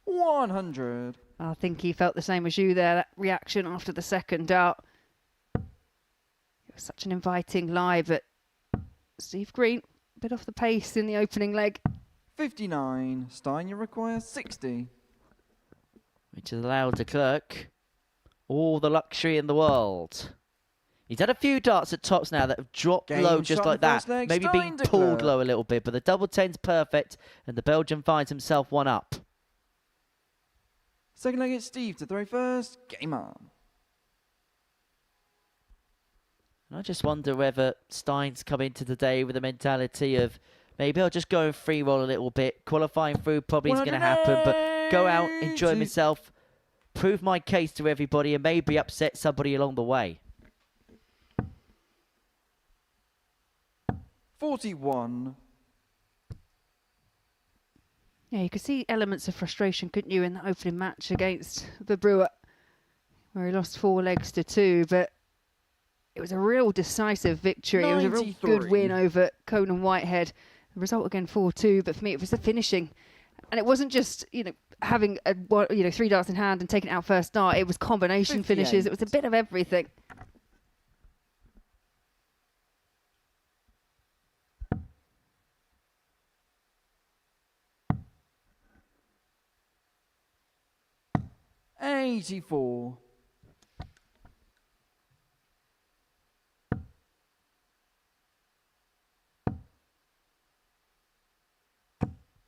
100. I think he felt the same as you there, that reaction after the second out. It was such an inviting lie, but Steve Green, a bit off the pace in the opening leg. 59. Stein, you require 60. Which has allowed Deklerck all the luxury in the world. He's had a few darts at tops now that have dropped low just like that. Maybe being pulled low a little bit, but the double 10's perfect, and the Belgian finds himself one up. Second leg, it's Steve to throw first. Game on. And I just wonder whether Stein's come into today with a mentality of maybe I'll just go and free roll a little bit. Qualifying through probably is going to happen, but go out, enjoy myself, prove my case to everybody, and maybe upset somebody along the way. 41. Yeah, you could see elements of frustration, couldn't you, in the opening match against Verbrugghe, where he lost 4 legs to 2, but it was a real decisive victory. 93. It was a real good win over Conan Whitehead. The result again 4-2, but for me it was the finishing. And it wasn't just, having 3 darts in hand and taking it out first dart. It was combination 58. Finishes. It was a bit of everything. $84.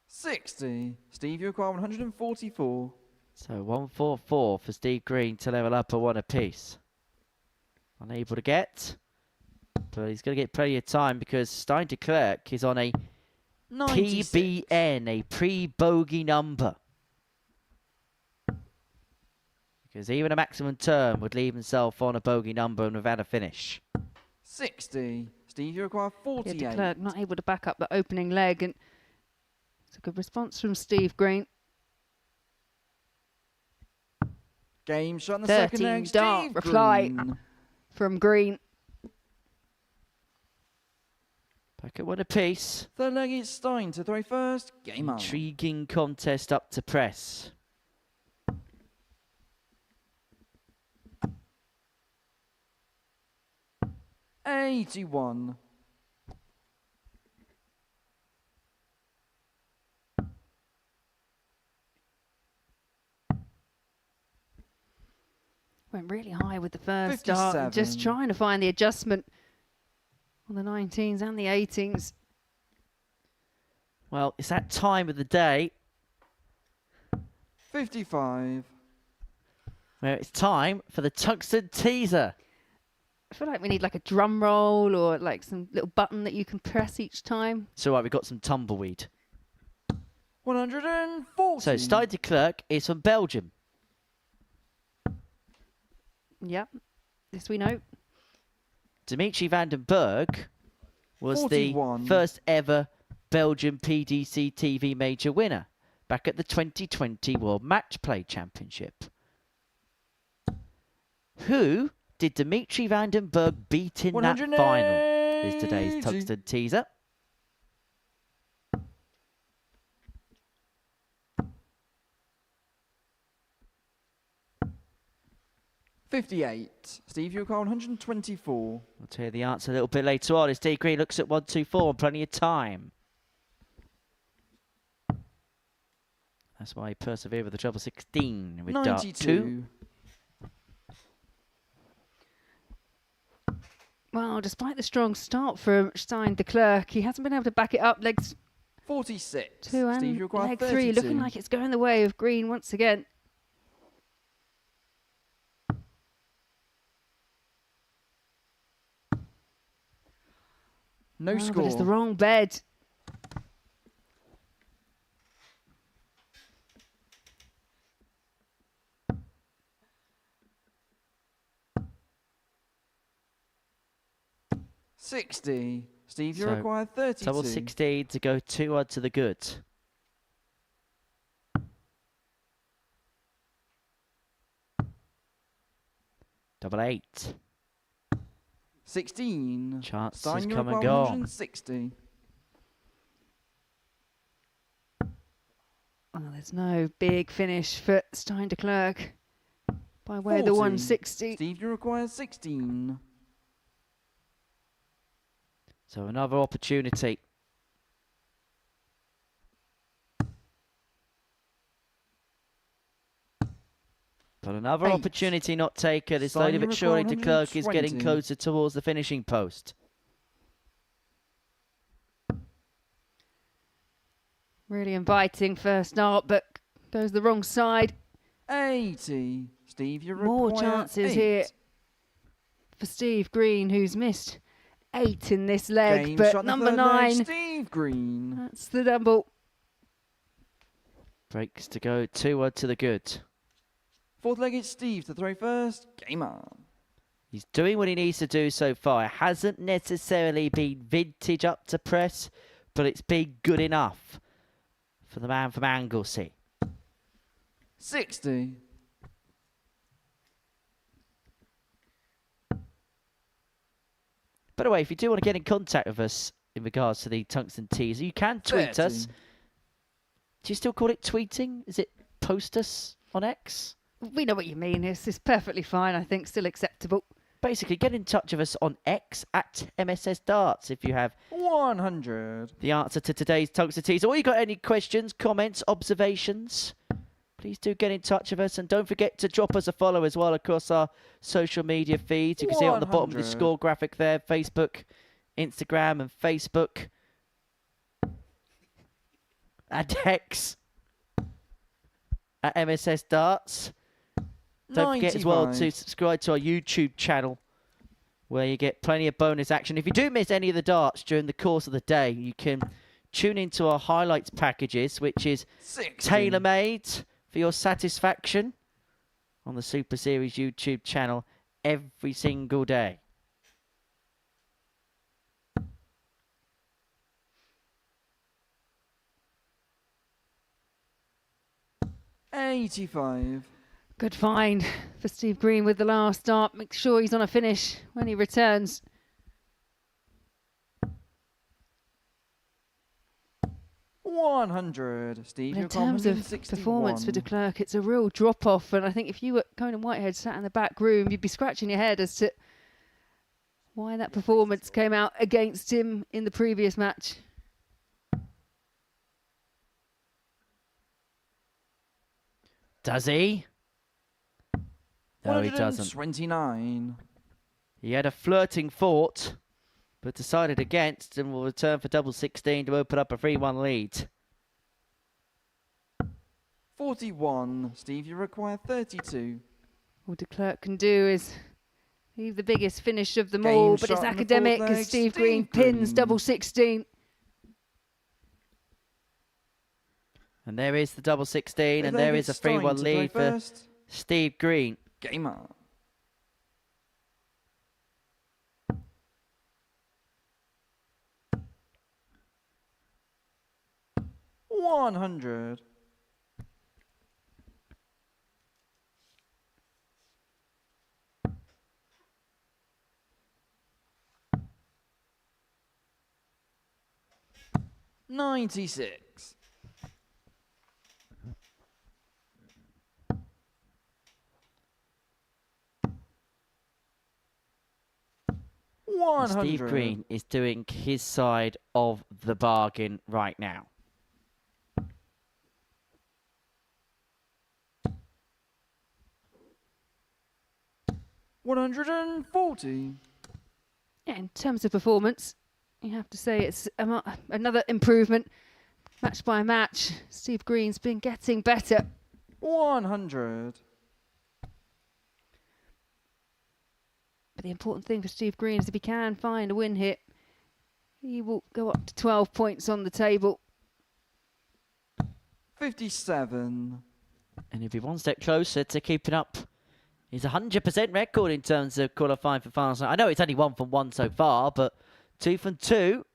60. Steve, you require 144. So 144 for Steve Green to level up a 1 apiece. Unable to get, but he's going to get plenty of time because Deklerck is on a 96. PBN, a pre-bogey number. Because even a maximum term would leave himself on a bogey number and without a finish. 60. Steve, you require Yeah, 48. Deklerck not able to back up the opening leg, and it's a good response from Steve Green. Game shot in the 13 second leg. dart Steve reply. Green. From Green. Back at one apiece. Third leg, it's Stein to throw first. Game on. Intriguing contest up to press. $81. Went really high with the first dart, and just 57. trying to find the adjustment on the 19s and the 18s. Well, it's that time of the day 55. where it's time for the tungsten teaser. I feel like we need like a drum roll or like some little button that you can press each time. So right, we've got some tumbleweed. 140. So Stein Deklerck is from Belgium. Yep, this we know. Dimitri van den Berg was 41. the first ever Belgian PDC TV major winner back at the 2020 World Match Play Championship. Who did Dimitri van den Berg beat in that final? Is today's tungsten teaser. $58. Steve, you require 124. We'll tell you the answer a little bit later on as D Green looks at 124 and plenty of time. That's why he persevered with the treble 16 with dart 2. 92. Well, despite the strong start from Stein Deklerck, he hasn't been able to back it up. Legs 46. 2 and Steve, you require leg 32. 3 looking like it's going the way of Green once again. No Oh, score. but it's the wrong bed. $60. Steve, you So, require 32. Double 16 to go 2 odd to the good. Double 8. 16. Chances Stein, you come and require go. 160. Oh, there's no big finish for Stein Deklerck by way of the 40. 160. Steve, you require 16. So another opportunity. But another 8. opportunity not taken. It's Stein, slowly you but surely require Deklerck is getting 120. closer towards the finishing post. Really inviting first dart, but goes the wrong side. 80. Steve, you require More chances 8. here for Steve Green, who's missed 8 in this leg, Game but shot in the number third leg, 9, Steve Green. that's the double. Breaks to go 2 odd to the good. Fourth leg, it's Steve to throw first. Game on. He's doing what he needs to do so far. It hasn't necessarily been vintage up to press, but it's been good enough for the man from Anglesey. 60. By the way, if you do want to get in contact with us in regards to the tungsten teaser, you can tweet 30. us. Do you still call it tweeting? Is it post us on X? We know what you mean. It's perfectly fine, I think, still acceptable. Basically, get in touch with us on X at MSS Darts if you have 100. the answer to today's tungsten teaser. Or you got any questions, comments, observations, please do get in touch with us. And don't forget to drop us a follow as well across our social media feeds. You can see it on the bottom of the 100. score graphic there. Facebook, Instagram and Facebook. And X at MSS Darts. Don't forget as well to 95. subscribe to our YouTube channel where you get plenty of bonus action. If you do miss any of the darts during the course of the day, you can tune into our highlights packages, which is 60. tailor-made for your satisfaction on the Super Series YouTube channel every single day. $85. Good find for Steve Green with the last start. Make sure he's on a finish when he returns. $100. Steve, In you're terms of performance for Deklerck, it's a real drop-off. And I think if you were Conan Whitehead sat in the back room, you'd be scratching your head as to why that performance came out against him in the previous match. Does he? No, he doesn't. 29. He had a flirting thought, but decided against and will return for double 16 to open up a 3-1 lead. 41. Steve, you require 32. All Deklerck can do is leave the biggest finish of them Game all, but shot it's in the academic fourth as leg, Steve Steve Green pins Green. double 16. And there is the double 16, and Fifth there leg, is a it's Stein 3-1 to play lead for first. Steve Green. Game up. $100. $96. And Steve Green is doing his side of the bargain right now. $140. Yeah, in terms of performance, you have to say it's another improvement. Match by match, Steve Green's been getting better. 100. But the important thing for Steve Green is if he can find a win here, he will go up to 12 points on the table. 57. And if he one step closer to keeping up his 100% record in terms of qualifying for finals. I know it's only 1 from 1 so far, but 2 from 2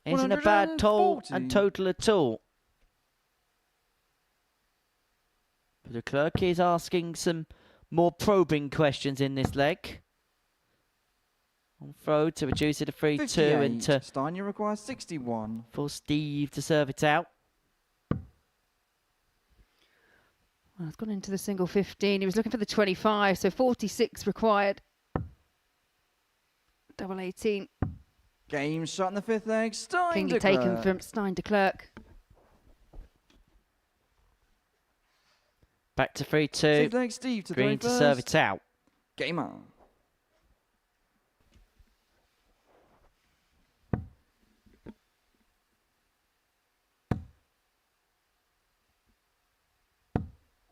isn't a bad toll and total at all. But Deklerck is asking some more probing questions in this leg. On throw to reduce it to 3-2 and to Stein, you require 61. for Steve to serve it out. Well, it's gone into the single 15. He was looking for the 25, so 46 required. Double 18. Game shot in the fifth leg. Stein Cleanly taken from Stein Deklerck. Back to Fifth 3-2. leg, Steve to Green throw to serve first. it out. Game on.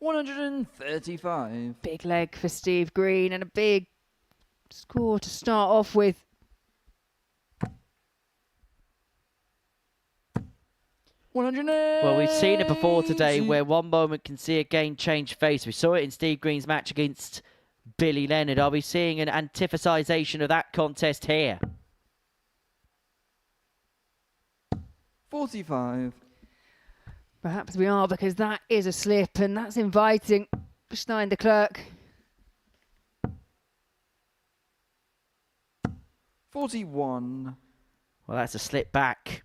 $135. Big leg for Steve Green and a big score to start off with. Well, we've seen it before today where one moment can see a game change face. We saw it in Steve Green's match against Billy Leonard. Are we seeing an antiphasization of that contest here? 45. Perhaps we are, because that is a slip and that's inviting Stein Deklerck. 41. Well, that's a slip back.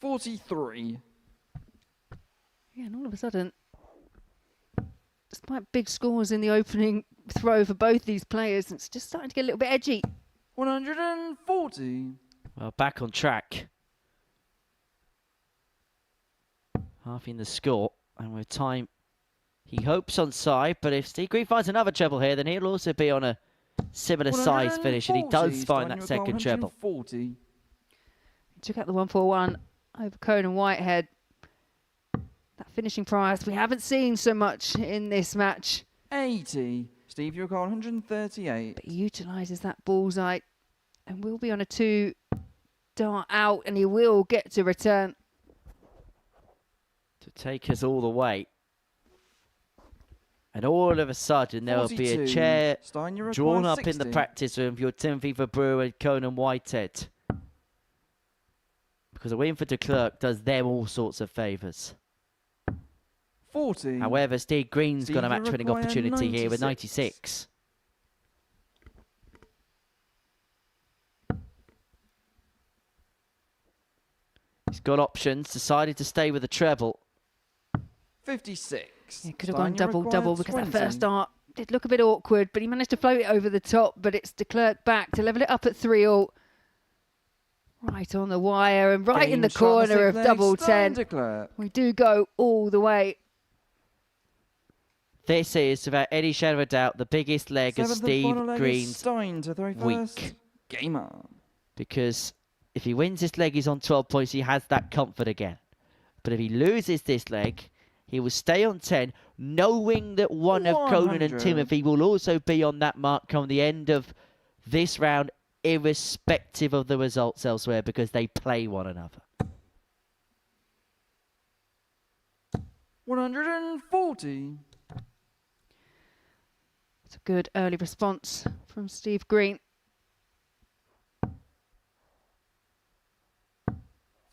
$43. Yeah, and all of a sudden, despite big scores in the opening throw for both these players, it's just starting to get a little bit edgy. 140. Well, back on track. Halving the score. And with time, he hopes on side. But if Steve Green finds another treble here, then he'll also be on a similar size finish. And he does find that second treble. 140. He took out the 141 over Conan Whitehead. That finishing prize we haven't seen so much in this match. 80. Steve, you recall 138. But he utilises that bullseye and will be on a 2-dart out, and he will get to return. To take us all the way. And all of a sudden, there will be a 42. chair Stein, you drawn require up in the 60. practice room for your Timothy Verbrugghe and Conan Whitehead. Because a win for Deklerck does them all sorts of favours. 40. However, Steve Green's Steve, got a you match-winning require opportunity here with 96. 96. He's got options, decided to stay with the treble. 56. He could have Stein, gone you double-double require because that 20. first dart did look a bit awkward, but he managed to float it over the top, but it's Deklerck back to level it up at 3-all. Right on the wire and right in the Game shot, corner of sixth leg, double Stein 10. Deklerck. We do go all the way. This is, without any shadow of a doubt, the biggest leg of Seventh and Steve final leg is Green's Stein to throw week. first. Game on. Because if he wins this leg, he's on 12 points. He has that comfort again. But if he loses this leg, he will stay on 10, knowing that one of Conan and 100. Timothy will also be on that mark come the end of this round, irrespective of the results elsewhere, because they play one another. 140. It's a good early response from Steve Green.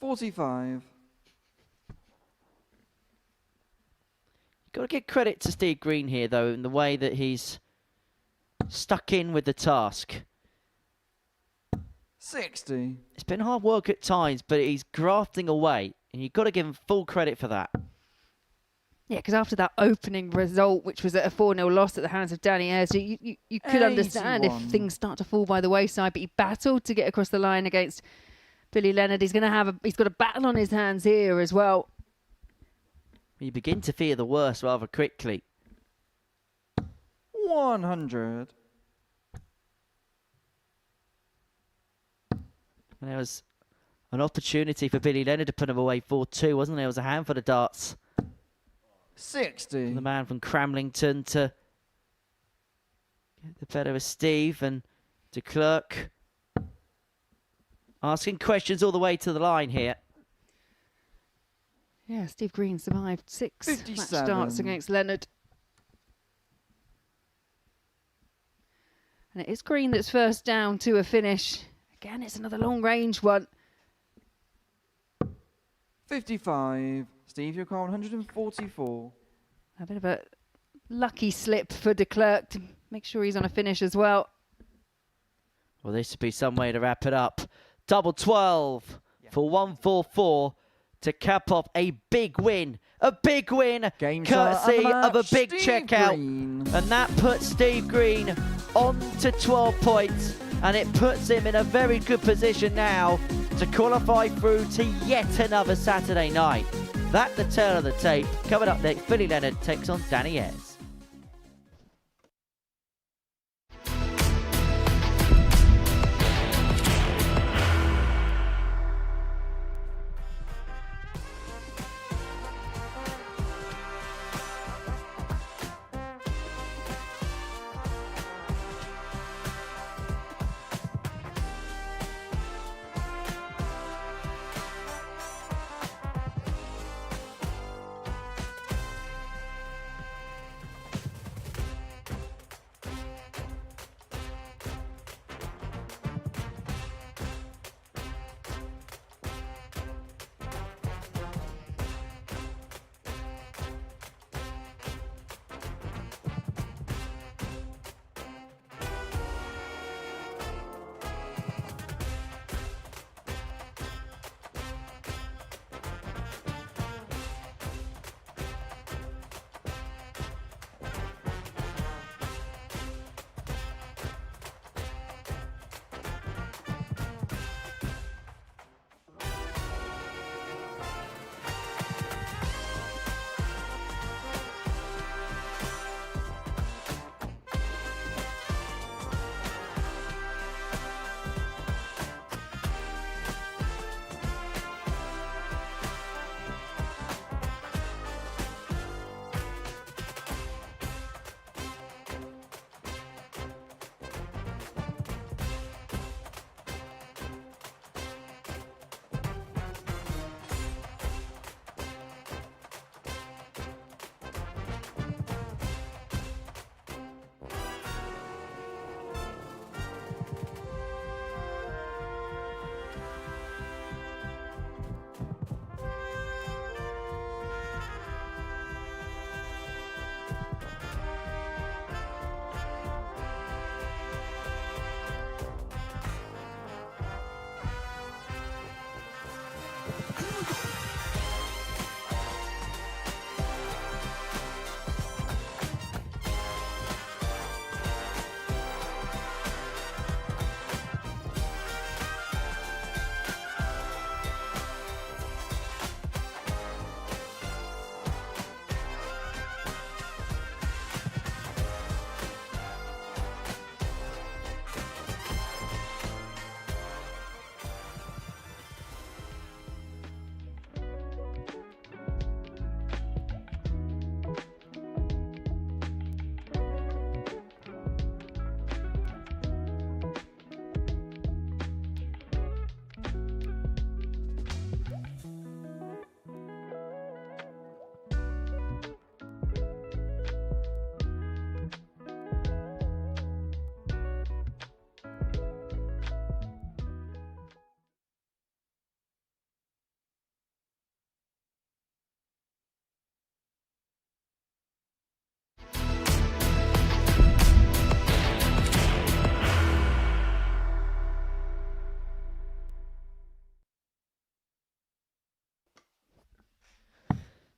45. Got to give credit to Steve Green here, though, in the way that he's stuck in with the task. 60. It's been hard work at times, but he's grafting away, and you've got to give him full credit for that. Yeah, because after that opening result, which was at a 4-0 loss at the hands of Danny Ayres, you could understand if 81. things start to fall by the wayside, but he battled to get across the line against Billy Leonard. He's got a battle on his hands here as well. You begin to fear the worst rather quickly. 100. And there was an opportunity for Billy Leonard to put him away 4-2, wasn't there? There was a handful of darts. 60. The man from Cramlington to get the better of Steve, and Deklerck asking questions all the way to the line here. Yeah, Steve Green survived 6 match 57. starts against Leonard. And it is Green that's first down to a finish. Again, it's another long-range one. 55. Steve, you're calling 144. A bit of a lucky slip for Deklerck to make sure he's on a finish as well. Well, this would be some way to wrap it up. Double 12 for 144 to cap off a big win. A big win, Game shot courtesy and the of a match, big Steve checkout. Green. And that puts Steve Green on to 12 points. And it puts him in a very good position now to qualify through to yet another Saturday night. That's the tail of the tape. Coming up next, Billy Leonard takes on Danny Ayres.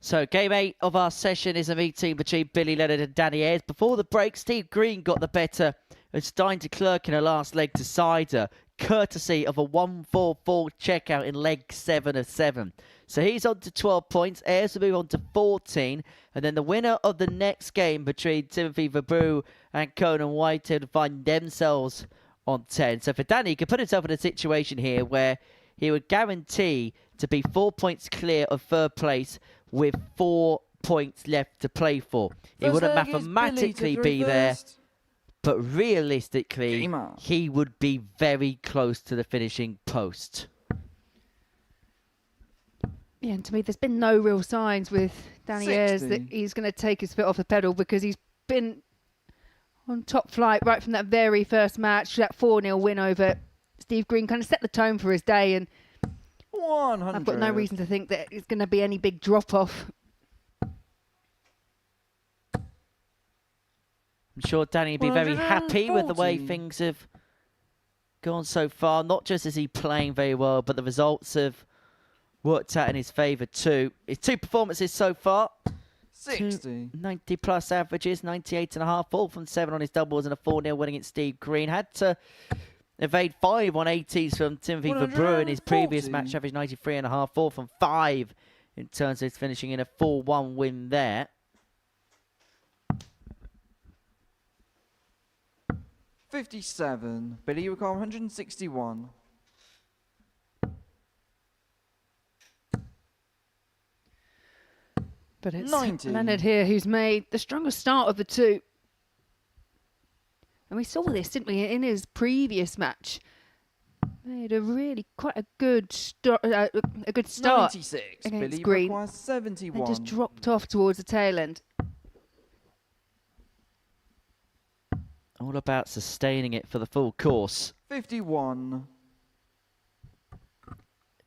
So game 8 of our session is a meeting between Billy Leonard and Danny Ayres. Before the break, Steve Green got the better of Stein Deklerck in a last leg decider, courtesy of a 1-4-4 checkout in leg 7 of 7. So he's on to 12 points. Ayres will move on to 14. And then the winner of the next game between Timothy Verbrugghe and Conan Whitehead will find themselves on 10. So for Danny, he could put himself in a situation here where he would guarantee to be 4 points clear of third place with 4 points left to play for. He wouldn't mathematically be there, but realistically, he would be very close to the finishing post. Yeah, and to me, there's been no real signs with Danny Ayres that he's going to take his foot off the pedal, because he's been on top flight right from that very first match. That 4-0 win over Steve Green kind of set the tone for his day, and 100. I've got no reason to think that it's going to be any big drop-off. I'm sure Danny would be very happy with the way things have gone so far. Not just is he playing very well, but the results have worked out in his favour too. His 2 performances so far. 60. 90 plus averages, 98.5, 4 from 7 on his doubles and a 4-0 win against Steve Green. Had to evade 5 on 80s from Timothy Verbrugghe in his previous match, average 93.5, 4 from 5 in terms of his finishing in a 4-1 win there. 57. Billy, you recall 161. But it's 90. Leonard here who's made the strongest start of the two. And we saw this, didn't we, in his previous match. Made a really quite a good start 96. against Billy Green. requires 71. And just dropped off towards the tail end. All about sustaining it for the full course. 51.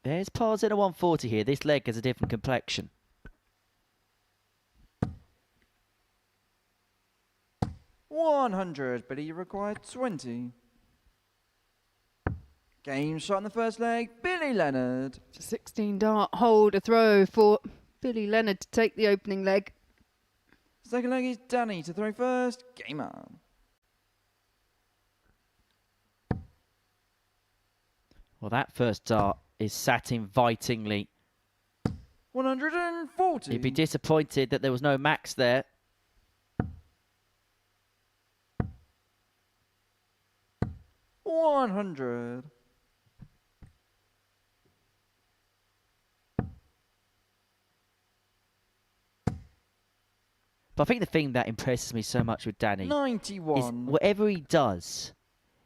There's pars in a 140 here. This leg has a different complexion. 100. Billy, you require 20. Game shot in the first leg. Billy Leonard. 16 dart hold a throw for Billy Leonard to take the opening leg. Second leg is Danny to throw first. Game on. Well, that first dart is sat invitingly. 140. He'd be disappointed that there was no max there. 100. But I think the thing that impresses me so much with Danny 91. is whatever he does,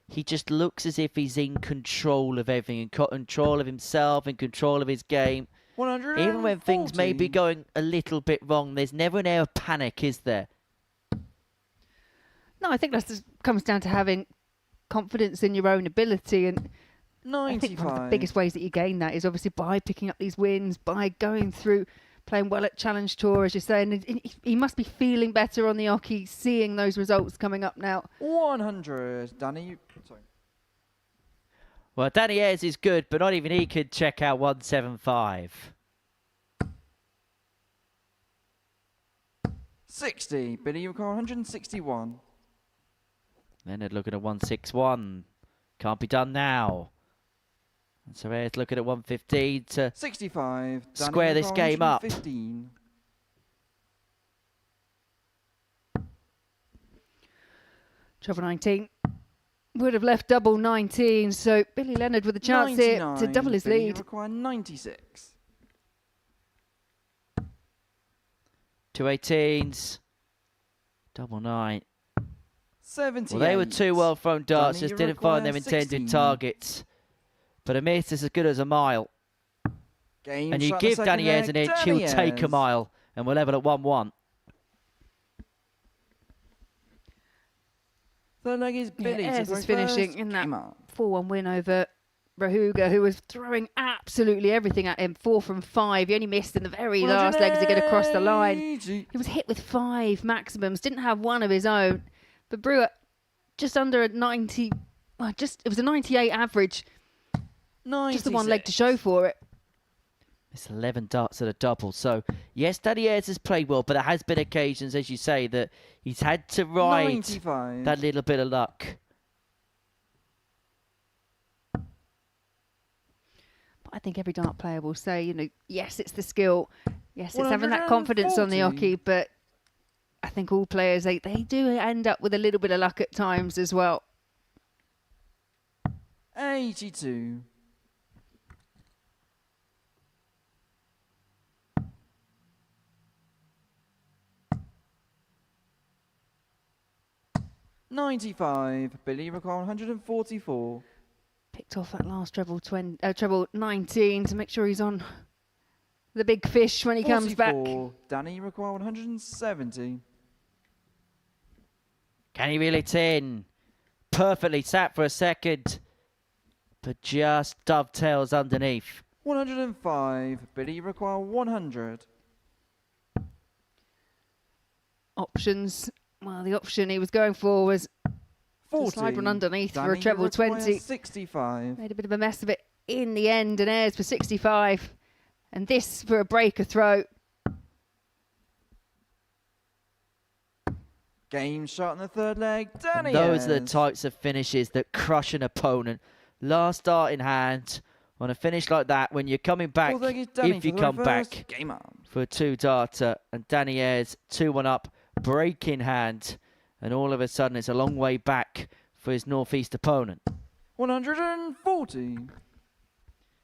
he just looks as if he's in control of everything, in control of himself, in control of his game. 140. Even when things may be going a little bit wrong, there's never an air of panic, is there? No, I think that just comes down to having confidence in your own ability, and 95. I think one of the biggest ways that you gain that is obviously by picking up these wins, by going through, playing well at Challenge Tour, as you say, and he must be feeling better on the oche, seeing those results coming up now. 100. Danny, sorry. Well, Danny Ayres is good, but not even he could check out 175. 60. Billy, you recall 161. Leonard looking at 161. Can't be done now. And so Ayres looking at 115 to 65. Danny, square you this recall game up. 115. Treble 19 would have left double 19, so Billy Leonard with a chance here to double his Billy, you lead. require 96. 2 18s. Double 9. 78. Well, they were 2 well thrown darts, Danny, just you didn't find require their intended 16. targets. But a miss is as good as a mile. Game And you shot in the give second Danny Ayres leg. an inch, he'll Danny take a Ayres. mile. And we're level at 1-1. Third leg is Billy. Ayres to is throw finishing first. in that Game on. 4-1 win over Verbrugghe, who was throwing absolutely everything at him. 4 from 5. He only missed in the very last leg to get across the line. 180. He was hit with 5 maximums, didn't have one of his own. But Verbrugghe just under a 90, well, it was a 98 average. 96. Just the one leg to show for it. It's 11 darts at a double. So, yes, Danny Ayres has played well, but there has been occasions, as you say, that he's had to ride 95. that little bit of luck. But I think every dart player will say, you know, yes, it's the skill. Yes, it's having that confidence on the 140. oche, but I think all players, they do end up with a little bit of luck at times as well. 82. $95. Billy require 144. Picked off that last treble 19 to make sure he's on the big fish when he comes back. 44. Danny require 170. Can he reel it in? Perfectly sat for a second, but just dovetails underneath. 105. Billy require 100. Options. Well, the option he was going for was 40. to slide one underneath for a Danny treble require 20. 65. Made a bit of a mess of it in the end, and Ayres for 65. And this for a breaker throw. Game shot in the third leg. Danny Those are the Ayres. types of finishes that crush an opponent. Last dart in hand on a finish like that, when you're coming back, Fourth leg is Danny if you for the come reverse. back Game on. for a 2-darter, and Danny Ayres 2-1 up, break in hand, and all of a sudden it's a long way back for his northeast opponent. 140.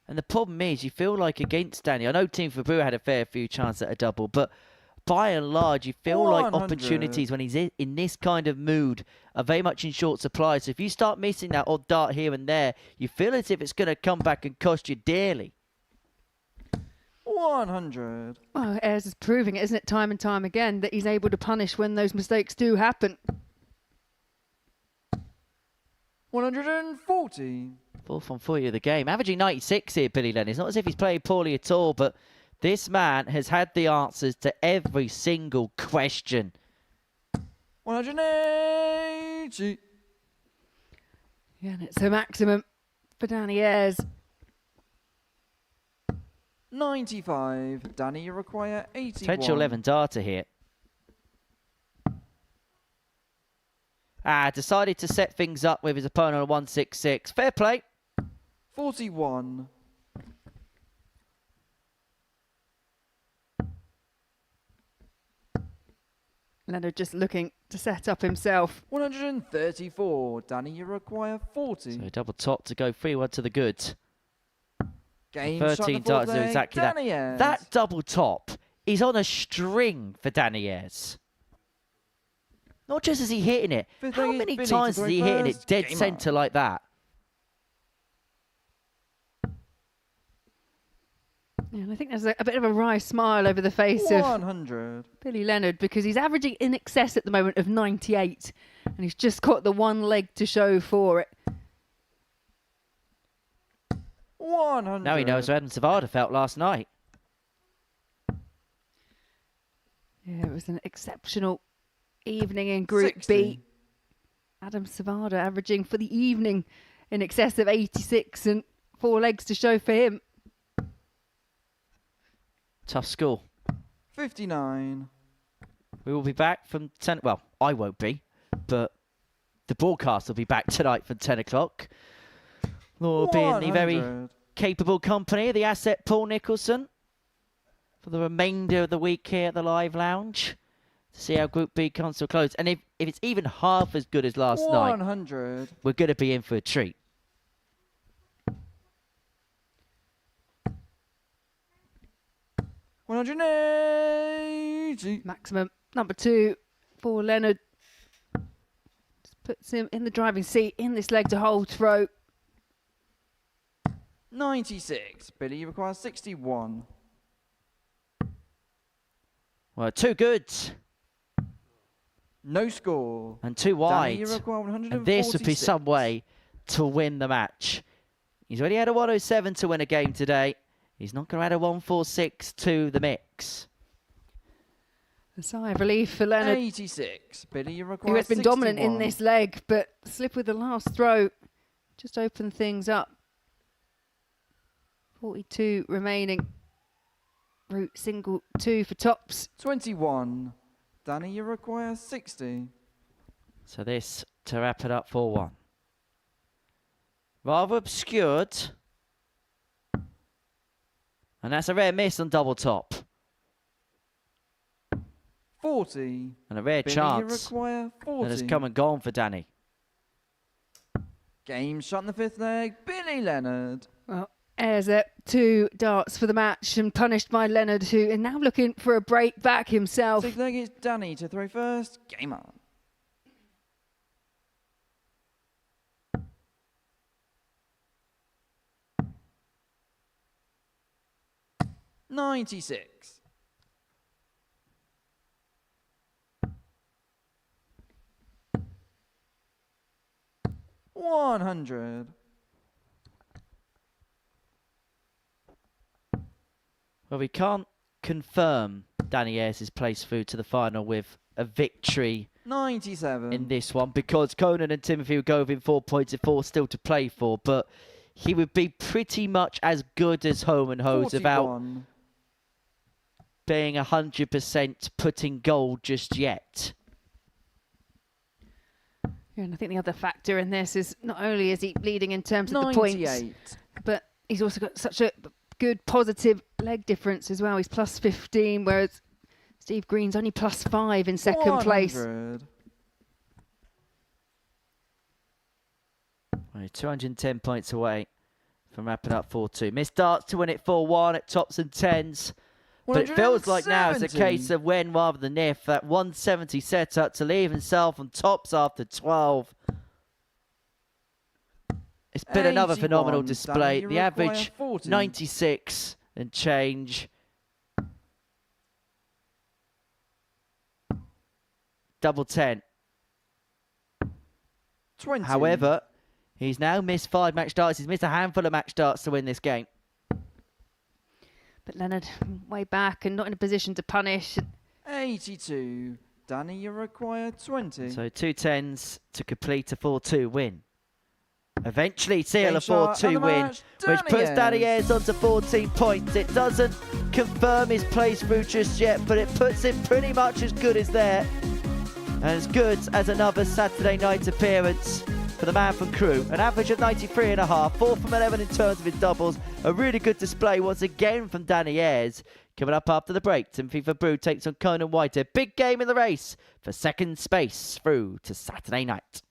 And the problem is, you feel like against Danny, I know Team Verbrugghe had a fair few chances at a double, but by and large, you feel like 100. opportunities when he's in this kind of mood are very much in short supply. So if you start missing that odd dart here and there, you feel as if it's going to come back and cost you dearly. 100. Well, Ayres is proving it, isn't it, time and time again, that he's able to punish when those mistakes do happen. 140. Fourth on 40 of the game. Averaging 96 here, Billy Leonard. It's not as if he's played poorly at all, but this man has had the answers to every single question. 180. Yeah, and it's a maximum for Danny Ayres. 95. Danny, you require 81. Potential 11-darter here. Decided to set things up with his opponent on a 166. Fair play. 41. Leonard just looking to set up himself. 134. Danny, you require 40. So a double top to go 3-1 to the good. Game 13 darts to do exactly that. Danny Ayres. That double top is on a string for Danny Ayres. Not just is he hitting it. Fifth How leg is many Billy times to is throw he hitting it first. dead Game centre on. like that? Yeah, and I think there's a bit of a wry smile over the face of 100. Billy Leonard, because he's averaging in excess at the moment of 98, and he's just got the one leg to show for it. 100. Now he knows how Adam Savada felt last night. Yeah, it was an exceptional evening in Group 60. B. Adam Savada averaging for the evening in excess of 86 and 4 legs to show for him. Tough score. 59. We will be back from 10... Well, I won't be, but the broadcast will be back tonight from 10 o'clock. We'll be in the very 100. capable company of the asset Paul Nicholson for the remainder of the week here at the Live Lounge to see how Group B comes to a close. And if it's even half as good as last night, 100. we're going to be in for a treat. $180. Maximum number 2 for Leonard. Just puts him in the driving seat in this leg to hold throw. 96. Billy, you require 61. Well, too good No score. and too Danny, wide. you require And this would be 146. some way to win the match. He's already had a 107 to win a game today. He's not going to add a 146 to the mix. A sigh of relief for Leonard, 86. Billy, you who require has been dominant in 61. this leg, but slip with the last throw. Just open things up. 42 remaining. route single 2 for tops. 21. Danny, you require 60. So this to wrap it up 4-1. Rather obscured. And that's a rare miss on double top. 40. And a rare Billy, chance you require 40. that has come and gone for Danny. Game shot in the 5th leg. Billy Leonard. Well, Ayres at 2 darts for the match and punished by Leonard, who is now looking for a break back himself. 6th leg is Danny to throw first. Game on. $96. $100. Well, we can't confirm Danny Ayres' place through to the final with a victory 97. in this one because Conan and Timothy would go within 4 points of 4 still to play for, but he would be pretty much as good as home and hose 41. without being 100% putting gold just yet. Yeah, and I think the other factor in this is not only is he leading in terms of the 98. points, but he's also got such a good positive leg difference as well. He's plus 15, whereas Steve Green's only plus 5 in second place. 100. 210 points away from wrapping up 4-2. Missed darts to win it 4-1 at tops and tens. But it feels like now it's a case of when rather than if. That 170 set up to leave himself on tops after 12. It's been another 81. phenomenal display. Danny, The you average require 40. 96 and change. Double 10. 20. However, he's now missed 5 match darts. He's missed a handful of match darts to win this game. But Leonard way back and not in a position to punish. 82. Danny, you require 20. So 2 10s to complete a 4-2 win. Eventually seal Game a shot 4-2 and the win, match, which Danny puts Danny Ayres. Ayres onto 14 points. It doesn't confirm his place through just yet, but it puts him pretty much as good as there. And as good as another Saturday night appearance for the man from Crewe. An average of 93.5, 4 from 11 in terms of his doubles. A really good display once again from Danny Ayres. Coming up after the break, Timothy Verbrugghe takes on Conan Whitehead. Big game in the race for second space through to Saturday night.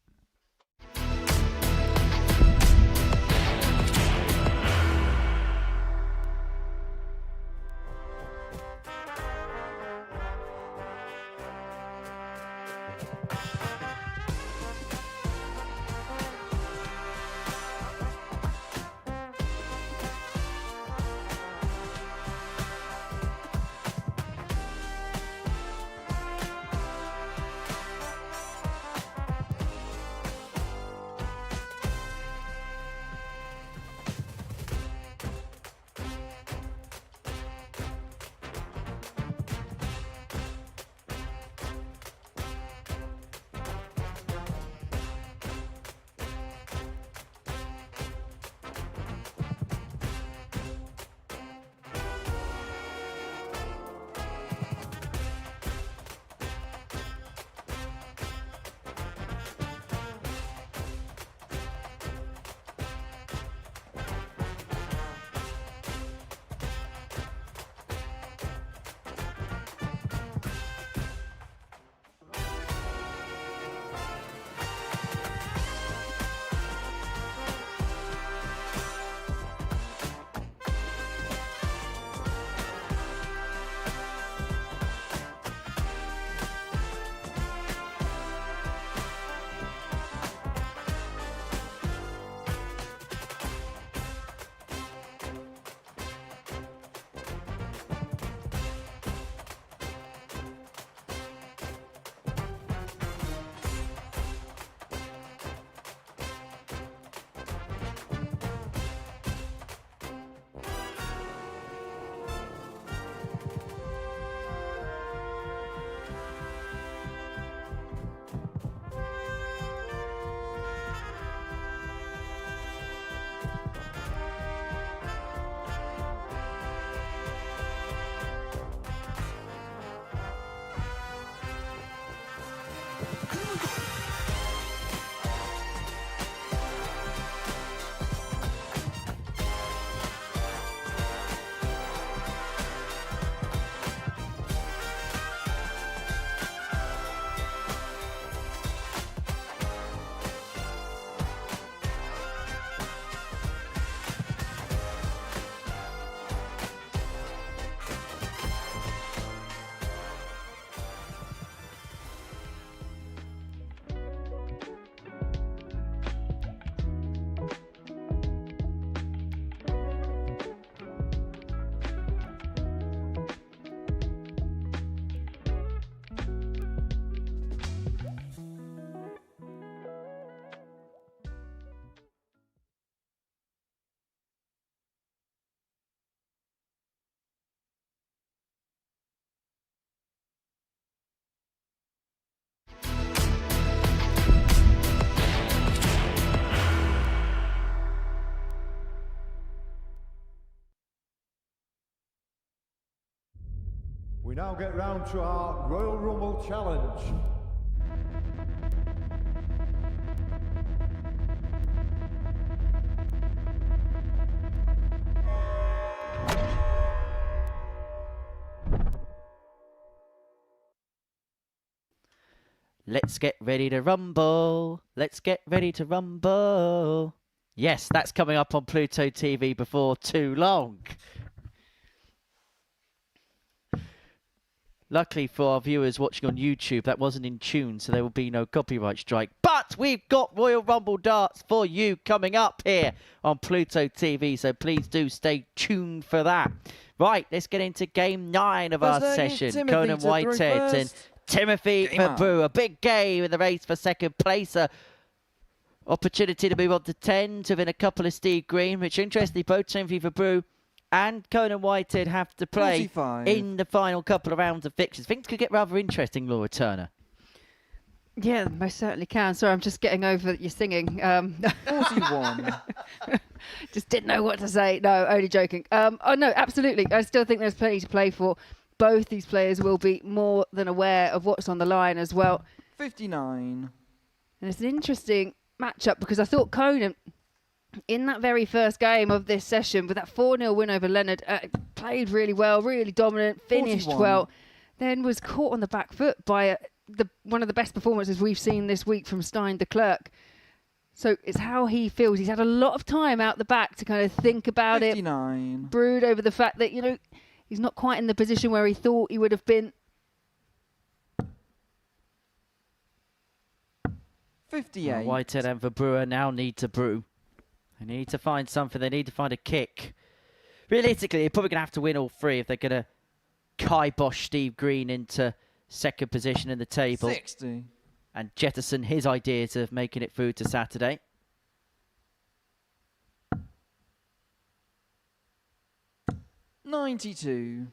We now get round to our Royal Rumble challenge. Let's get ready to rumble. Let's get ready to rumble. Yes, that's coming up on Pluto TV before too long. Luckily for our viewers watching on YouTube, that wasn't in tune, so there will be no copyright strike. But we've got Royal Rumble darts for you coming up here on Pluto TV, so please do stay tuned for that. Right, let's get into game 9 of our session. Conan Whitehead and Timothy Verbrugghe. A big game in the race for second place. Opportunity to move on to 10 to win a couple of Steve Green, which interestingly both Timothy Verbrugghe and Conan Whitehead have to play 45. in the final couple of rounds of fixtures. Things could get rather interesting, Laura Turner. Yeah, most certainly can. Sorry, I'm just getting over your singing. 41. Just didn't know what to say. No, only joking. Oh, no, absolutely. I still think there's plenty to play for. Both these players will be more than aware of what's on the line as well. 59. And it's an interesting matchup because I thought Conan, in that very first game of this session, with that 4-0 win over Leonard, played really well, really dominant, finished 41. well, then was caught on the back foot by one of the best performances we've seen this week from Deklerck. So it's how he feels. He's had a lot of time out the back to kind of think about 59. it, brood over the fact that, he's not quite in the position where he thought he would have been. 58. Whitehead and Verbrugghe now need to brew. They need to find something. They need to find a kick. Realistically, they're probably going to have to win all three if they're going to kibosh Steve Green into second position in the table 60. and jettison his ideas of making it through to Saturday. $92.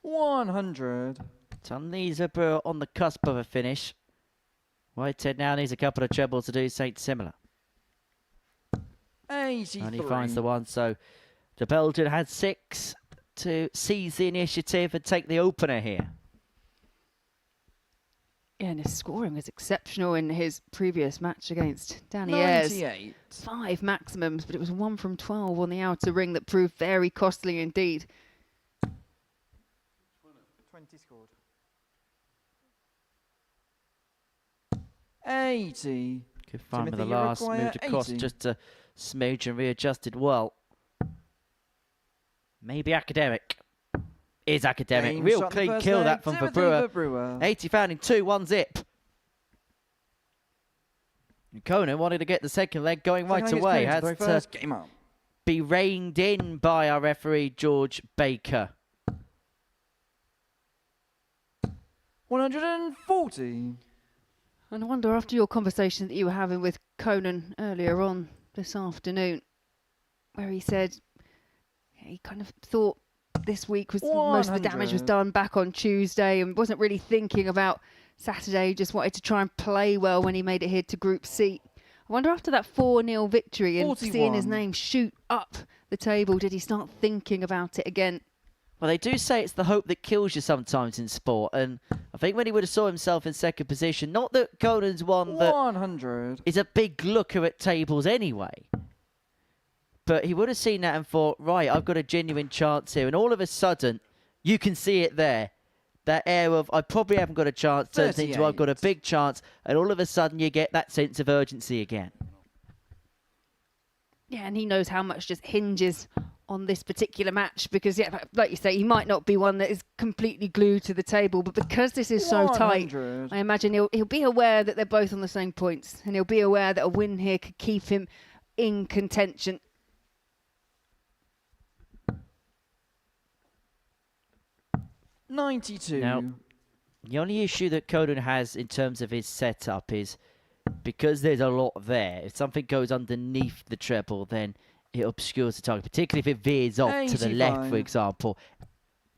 $100. Tunley's on the cusp of a finish. Whitehead now needs a couple of trebles to do something similar. 83. And he finds the one, so the Belgian had 6 to seize the initiative and take the opener here. Yeah, and his scoring was exceptional in his previous match against Danz. 98. 5 maximums, but it was 1 from 12 on the outer ring that proved very costly indeed. 20 scored. 80. Good fun with the Timothy, you last, require moved across 80. just to smooch and readjusted well. Maybe academic. Is academic. Game Real shot in the clean first kill leg. that from Timothy Verbrugghe. Verbrugghe. 80 found in 2, 1 zip. And Conan wanted to get the second leg going right away. Had to first game up. be reined in by our referee, George Baker. 140. And I wonder, after your conversation that you were having with Conan earlier on this afternoon, where he said he kind of thought this week was most of the damage was 100. done back on Tuesday and wasn't really thinking about Saturday, just wanted to try and play well when he made it here to Group C. I wonder, after that 4-0 victory and 41. seeing his name shoot up the table, did he start thinking about it again? Well, they do say it's the hope that kills you sometimes in sport, and I think when he would have saw himself in second position, not that Conan's one that 100. is a big looker at tables anyway, but he would have seen that and thought, right, I've got a genuine chance here, and all of a sudden, you can see it there. That air of, I probably haven't got a chance, turns into, I've got a big chance, and all of a sudden you get that sense of urgency again. Yeah, and he knows how much just hinges on this particular match because, yeah, like you say, he might not be one that is completely glued to the table, but because this is so tight, 100. I imagine he'll be aware that they're both on the same points, and he'll be aware that a win here could keep him in contention. $92. Now, the only issue that Conan has in terms of his setup is because there's a lot there, if something goes underneath the treble, then it obscures the target, particularly if it veers off to the left, 85. for example.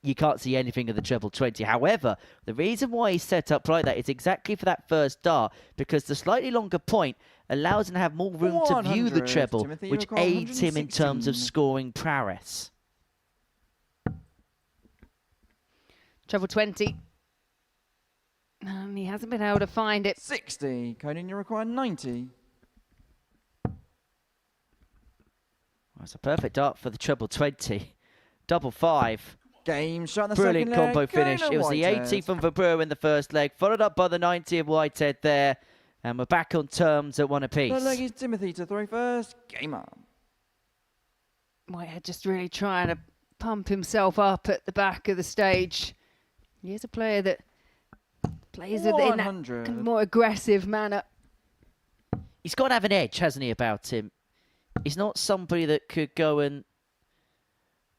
you can't see anything of the treble 20. However, the reason why he's set up like that is exactly for that first dart, because the slightly longer point allows him to have more room to view the 100. treble, Timothy, which you've got aids him in terms of 116. scoring prowess. Treble 20. He hasn't been able to find it. 60. Conan, you require 90. That's a perfect dart for the treble 20. Double 5. Game shot in the Brilliant second leg. combo finish. Conan It was the Whitehead. 80 from Verbrugghe in the first leg, followed up by the 90 of Whitehead there. And we're back on terms at one apiece. Third leg is Timothy to throw first. Game on. Whitehead just really trying to pump himself up at the back of the stage. He is a player that plays in that 100. kind of more aggressive manner. He's got to have an edge, hasn't he, about him? He's not somebody that could go and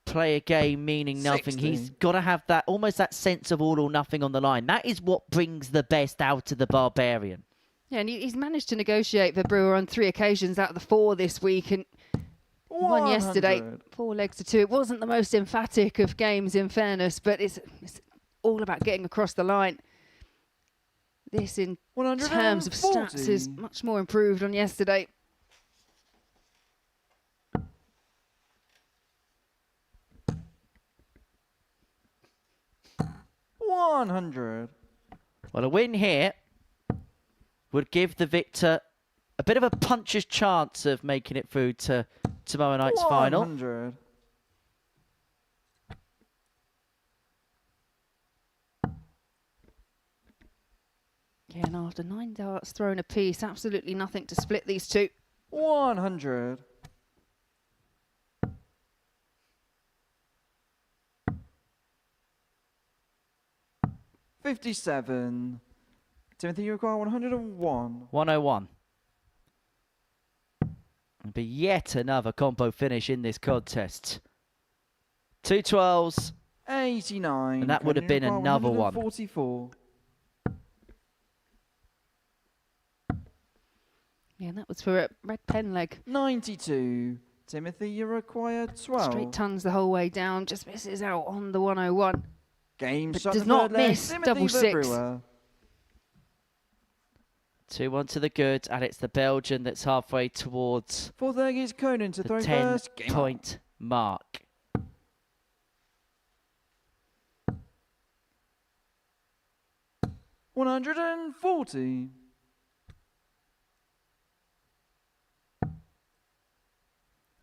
play a game meaning nothing. 60. He's got to have that, almost that sense of all or nothing on the line. That is what brings the best out of the Barbarian. Yeah, and he's managed to negotiate Verbrugghe on 3 occasions out of the 4 this week, and he won yesterday 100. 4 legs to 2. It wasn't the most emphatic of games, in fairness, but it's all about getting across the line. This, in terms of stats, is 140. much more improved on yesterday. $100. Well, a win here would give the victor a bit of a puncher's chance of making it through to tomorrow night's final. 100. Yeah, and after 9 darts thrown apiece, absolutely nothing to split these two. 100. $57. Timothy, you require 101. 101. It'll be yet another combo finish in this contest. 2 12s. 89. And that would have been another one. 44. Yeah, and that was for a red pen leg. 92. Timothy, you require 12. Straight tons the whole way down, just misses out on the 101. Game But shot does the not third leg. miss. Timothy Double 6. Verbrugghe. 2-1 to the good, and it's the Belgian that's halfway towards Fourth leg is Conan to the throw first. Game on. 10-point mark. $140.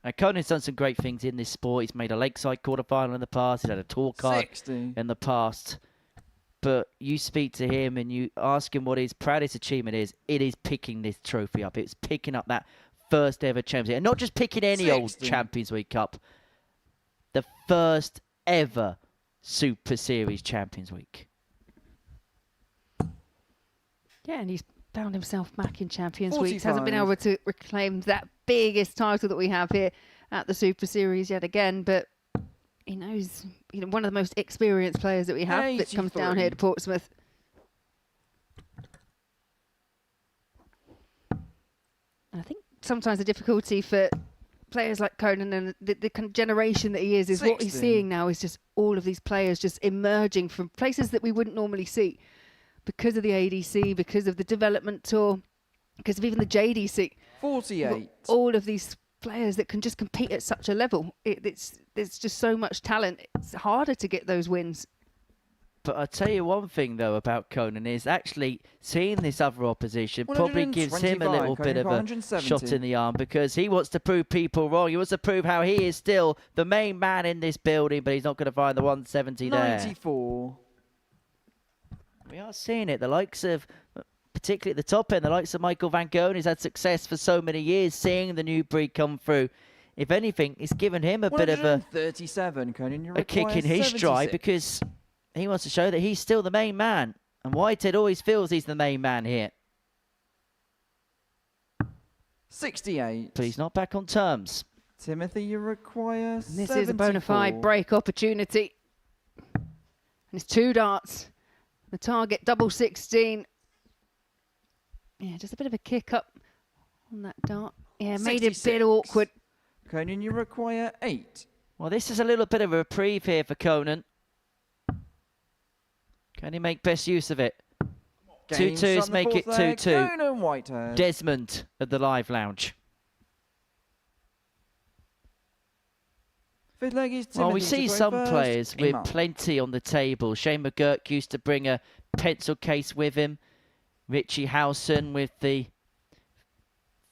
Now, Conan's done some great things in this sport. He's made a Lakeside quarterfinal in the past. He's had a tour card 60. in the past. But you speak to him and you ask him what his proudest achievement is. It is picking this trophy up. It's picking up that first ever Champions League. And not just picking any old 60. Champions League Cup. The first ever Super Series Champions League. Yeah, and he's found himself back in Champions League. Hasn't been 45. able to reclaim that biggest title that we have here at the Super Series yet again, but he knows, one of the most experienced players that we have that comes down 83. here to Portsmouth. And I think sometimes the difficulty for players like Conan and the kind of generation that he is what he's 60. seeing now is just all of these players just emerging from places that we wouldn't normally see because of the ADC, because of the development tour, because of even the JDC. 48. All of these players that can just compete at such a level. There's just so much talent. It's harder to get those wins. But I'll tell you one thing, though, about Conan is actually seeing this other opposition probably gives him a little 125, bit of a 170. shot in the arm because he wants to prove people wrong. He wants to prove how he is still the main man in this building, but he's not going to find the 170 there. 94. We are seeing it. The likes of, particularly at the top end, the likes of Michael Van Gogh has had success for so many years, seeing the new breed come through. If anything, it's given him a bit of a 137. Conan, you kick require in his stride 76. because he wants to show that he's still the main man. And Whitehead always feels he's the main man here. 68. But he's not back on terms. Timothy, you require And this is a bona fide 74. break opportunity. And it's 2 darts. The target, double 16. Yeah, just a bit of a kick up on that dart. Yeah, made it a 66. bit awkward. Conan, you require 8. Well, this is a little bit of a reprieve here for Conan. Can he make best use of it? Game 2-2s start in the make it fourth leg, 2-2. Conan Whitehead. Desmond at the live lounge. Fifth leg is Well, we Timothy see to throw some first. players Game with up. plenty on the table. Shane McGurk used to bring a pencil case with him. Richie Howson with the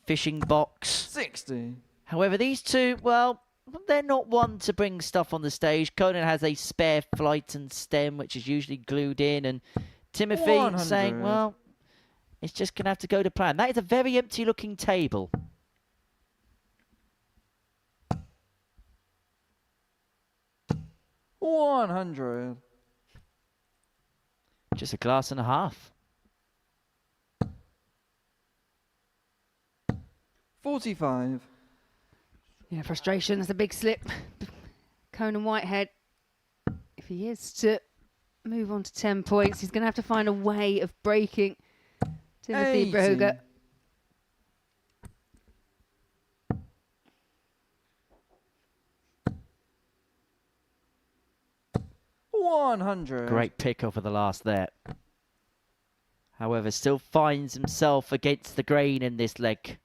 fishing box. 60. However, these two, well, they're not one to bring stuff on the stage. Conan has a spare flight and stem, which is usually glued in. And Timothy 100. saying, well, it's just going to have to go to plan. That is a very empty-looking table. $100. Just a glass and a half. 45. Yeah, frustration. That's a big slip. Conan Whitehead, if he is to move on to 10 points, he's going to have to find a way of breaking Timothy 80. Verbrugghe. $100. Great pick off of the last there. However, still finds himself against the grain in this leg.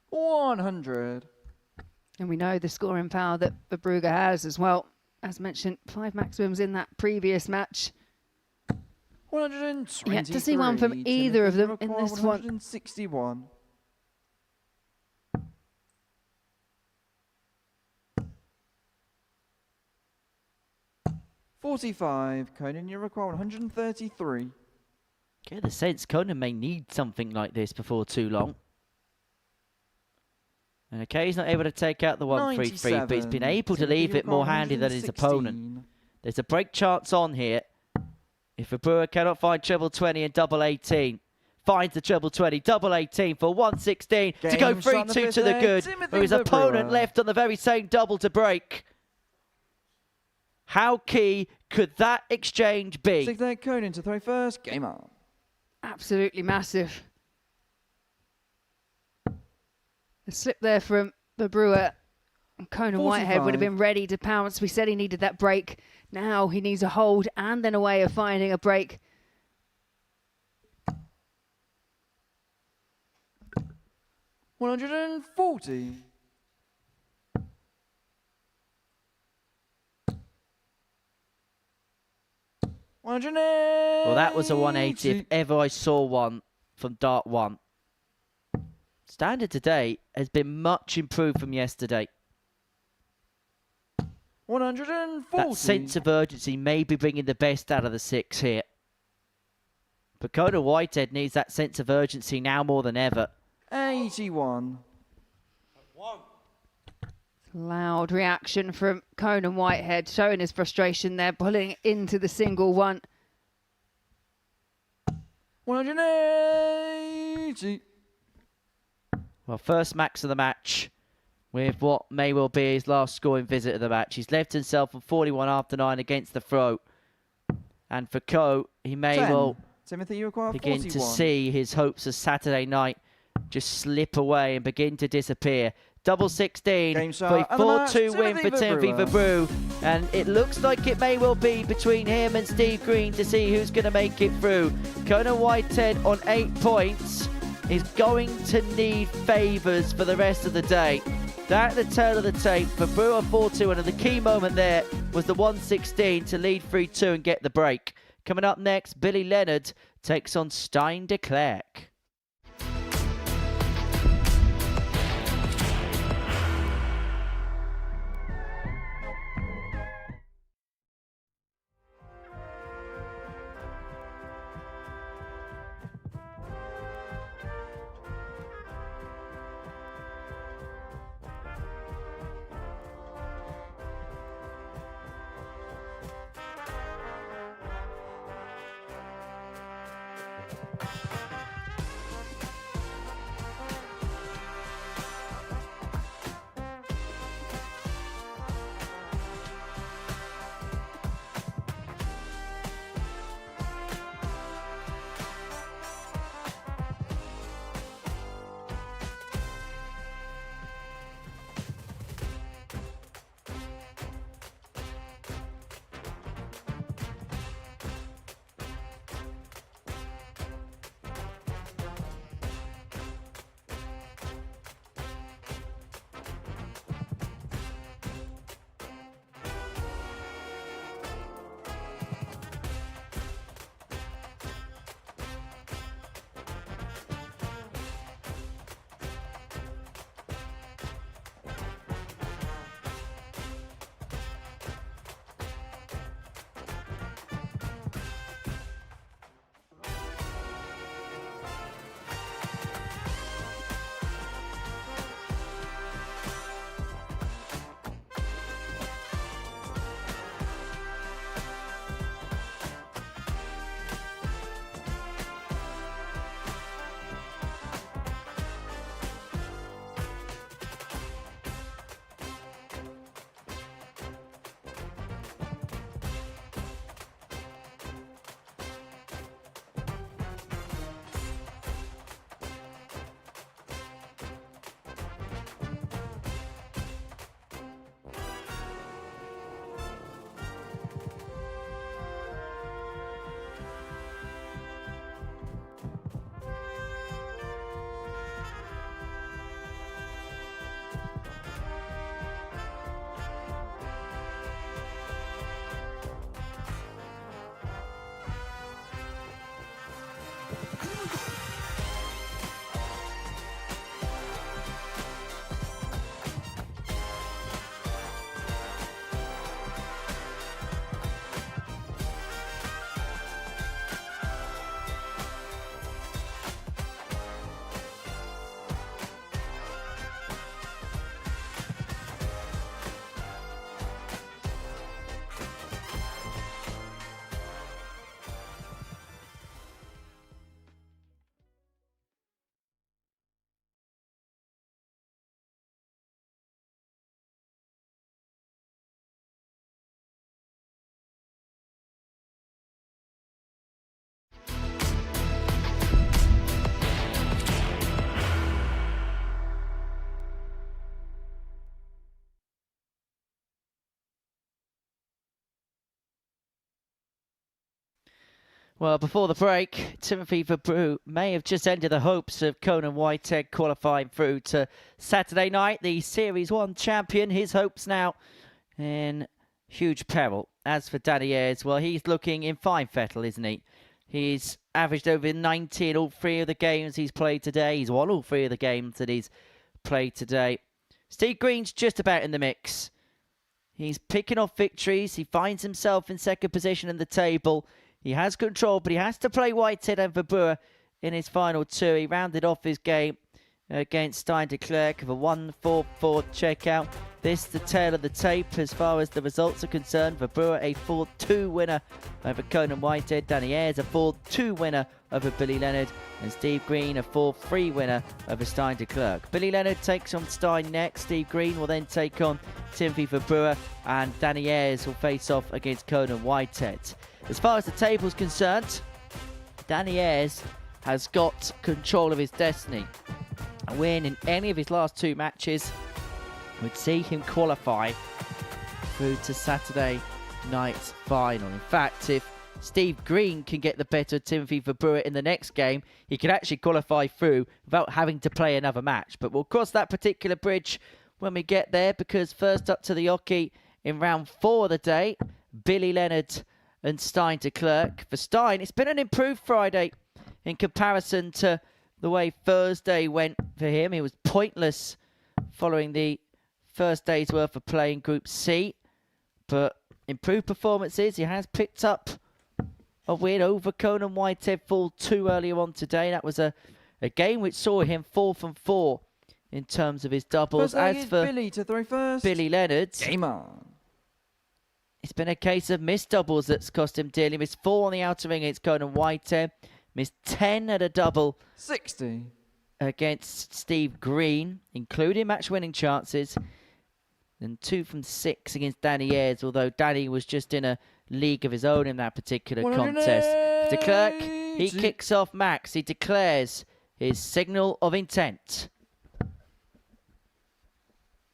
100. And we know the scoring power that Verbrugghe has as well. As mentioned, 5 maximums in that previous match. 123. Yet to see one from either of them in this one. 161. $45. Conan, you require 133. Get the sense Conan may need something like this before too long. And okay, he's not able to take out the 1-3-3, but he's been able to leave it more handy than his opponent. There's a break chance on here. If Verbrugghe cannot find treble 20 and double 18, finds the treble 20, double 18 for 116 to go 3-2 to the good, with his opponent left on the very same double to break. How key could that exchange be? Sixth leg, Conan to throw first. Game up. Absolutely massive. The slip there from Verbrugghe. Conan Whitehead would have been ready to pounce. We said he needed that break. Now he needs a hold and then a way of finding a break. $140. Well, that was a 180 if ever I saw one from Dart 1. Standard today has been much improved from yesterday. 140. That sense of urgency may be bringing the best out of the 6 here. But Conan Whitehead needs that sense of urgency now more than ever. 81. Loud reaction from Conan Whitehead, showing his frustration there, pulling into the single one. 180. Well, first max of the match with what may well be his last scoring visit of the match. He's left himself on 41 after 9 against the throw. And for Co, he may 10. well Timothy, you require begin 41. to see his hopes of Saturday night just slip away and begin to disappear. Double 16 for a 4-2 win for Timothy Verbrugghe. And it looks like it may well be between him and Steve Green to see who's going to make it through. Conan Whitehead on 8 points is going to need favours for the rest of the day. That at the tail of the tape, Verbrugghe 4-2, and the key moment there was the 116 to lead 3-2 and get the break. Coming up next, Billy Leonard takes on Deklerck. Well, before the break, Timothy Verbrugghe may have just ended the hopes of Conan Whitehead qualifying through to Saturday night. The Series 1 champion, his hopes now in huge peril. As for Danny Ayres, well, he's looking in fine fettle, isn't he? He's averaged over 90 in all 3 of the games he's played today. He's won all 3 of the games that he's played today. Steve Green's just about in the mix. He's picking off victories. He finds himself in second position in the table. He has control, but he has to play Whitehead and Verbrugghe in his final 2. He rounded off his game against Deklerck with a 1-4-4 checkout. This the tail of the tape as far as the results are concerned. Verbrugghe a 4-2 winner over Conan Whitehead. Danny Ayres a 4-2 winner over Billy Leonard. And Steve Green a 4-3 winner over Deklerck. Billy Leonard takes on Stein next. Steve Green will then take on Timothy Verbrugghe. And Danny Ayres will face off against Conan Whitehead. As far as the table's concerned, Danny Ayres has got control of his destiny. A win in any of his last 2 matches would see him qualify through to Saturday night's final. In fact, if Steve Green can get the better of Timothy Verbrugghe in the next game, he could actually qualify through without having to play another match. But we'll cross that particular bridge when we get there, because first up to the hockey in round 4 of the day, Billy Leonard and Deklerck. For Stein, it's been an improved Friday in comparison to the way Thursday went for him. He was pointless following the first day's worth of play in Group C, but improved performances. He has picked up a win over Conan Whitehead 4-2 earlier on today. That was a game which saw him 4 from 4 in terms of his doubles. As for Billy to throw first. Billy Leonard, Game on. it's been a case of missed doubles that's cost him dearly. Missed 4 on the outer ring against Conan Whitehead. Missed 10 at a double 60 against Steve Green, including match-winning chances. And 2 from 6 against Danny Ayres, although Danny was just in a league of his own in that particular contest. Deklerck, he kicks off Max. He declares his signal of intent.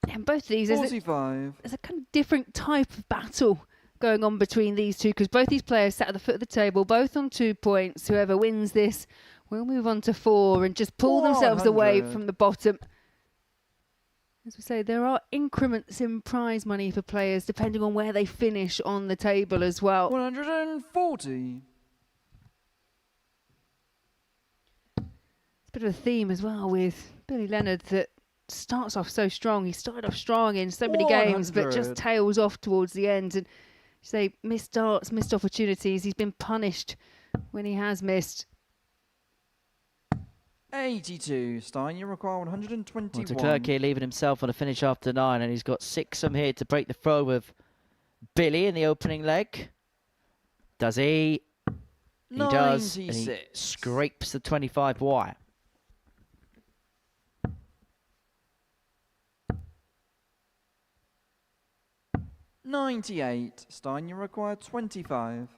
And both of these, there's 45. a kind of different type of battle going on between these two, because both these players sat at the foot of the table, both on 2 points. Whoever wins this will move on to 4 and just pull themselves away 400. from the bottom. As we say, there are increments in prize money for players depending on where they finish on the table as well. 140. It's a bit of a theme as well with Billy Leonard that starts off so strong. He started off strong in so many games, but just 100. tails off towards the end. And say missed starts, missed opportunities. He's been punished when he has missed. 82. Stein, you require 121. Well, Deklerck here leaving himself on a finish after 9, and he's got 6 from here to break the throw of Billy in the opening leg. Does he? He does, and he 96. scrapes the 25 wire. $98. Stein, you require 25.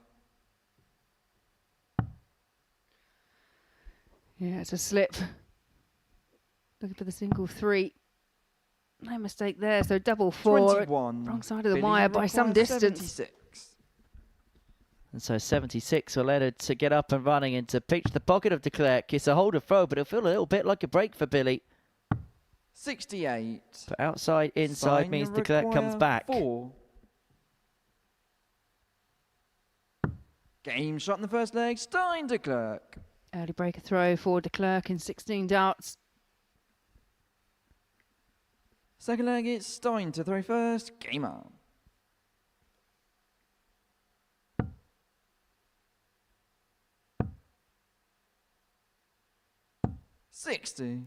Yeah, it's a slip. Looking for the single 3. No mistake there. So double 4. 21. Wrong side of the Billy wire by some requires distance. 76. And so 76 for Leonard to get up and running and to pitch the pocket of Deklerck. It's a hold of throw, but it'll feel a little bit like a break for Billy. 68. But outside, inside Stein, means you Deklerck comes require back. 4. Game shot in the first leg. Stein Deklerck. Early breaker throw for Deklerck in 16 darts. Second leg, it's Stein to throw first. Game on. $60.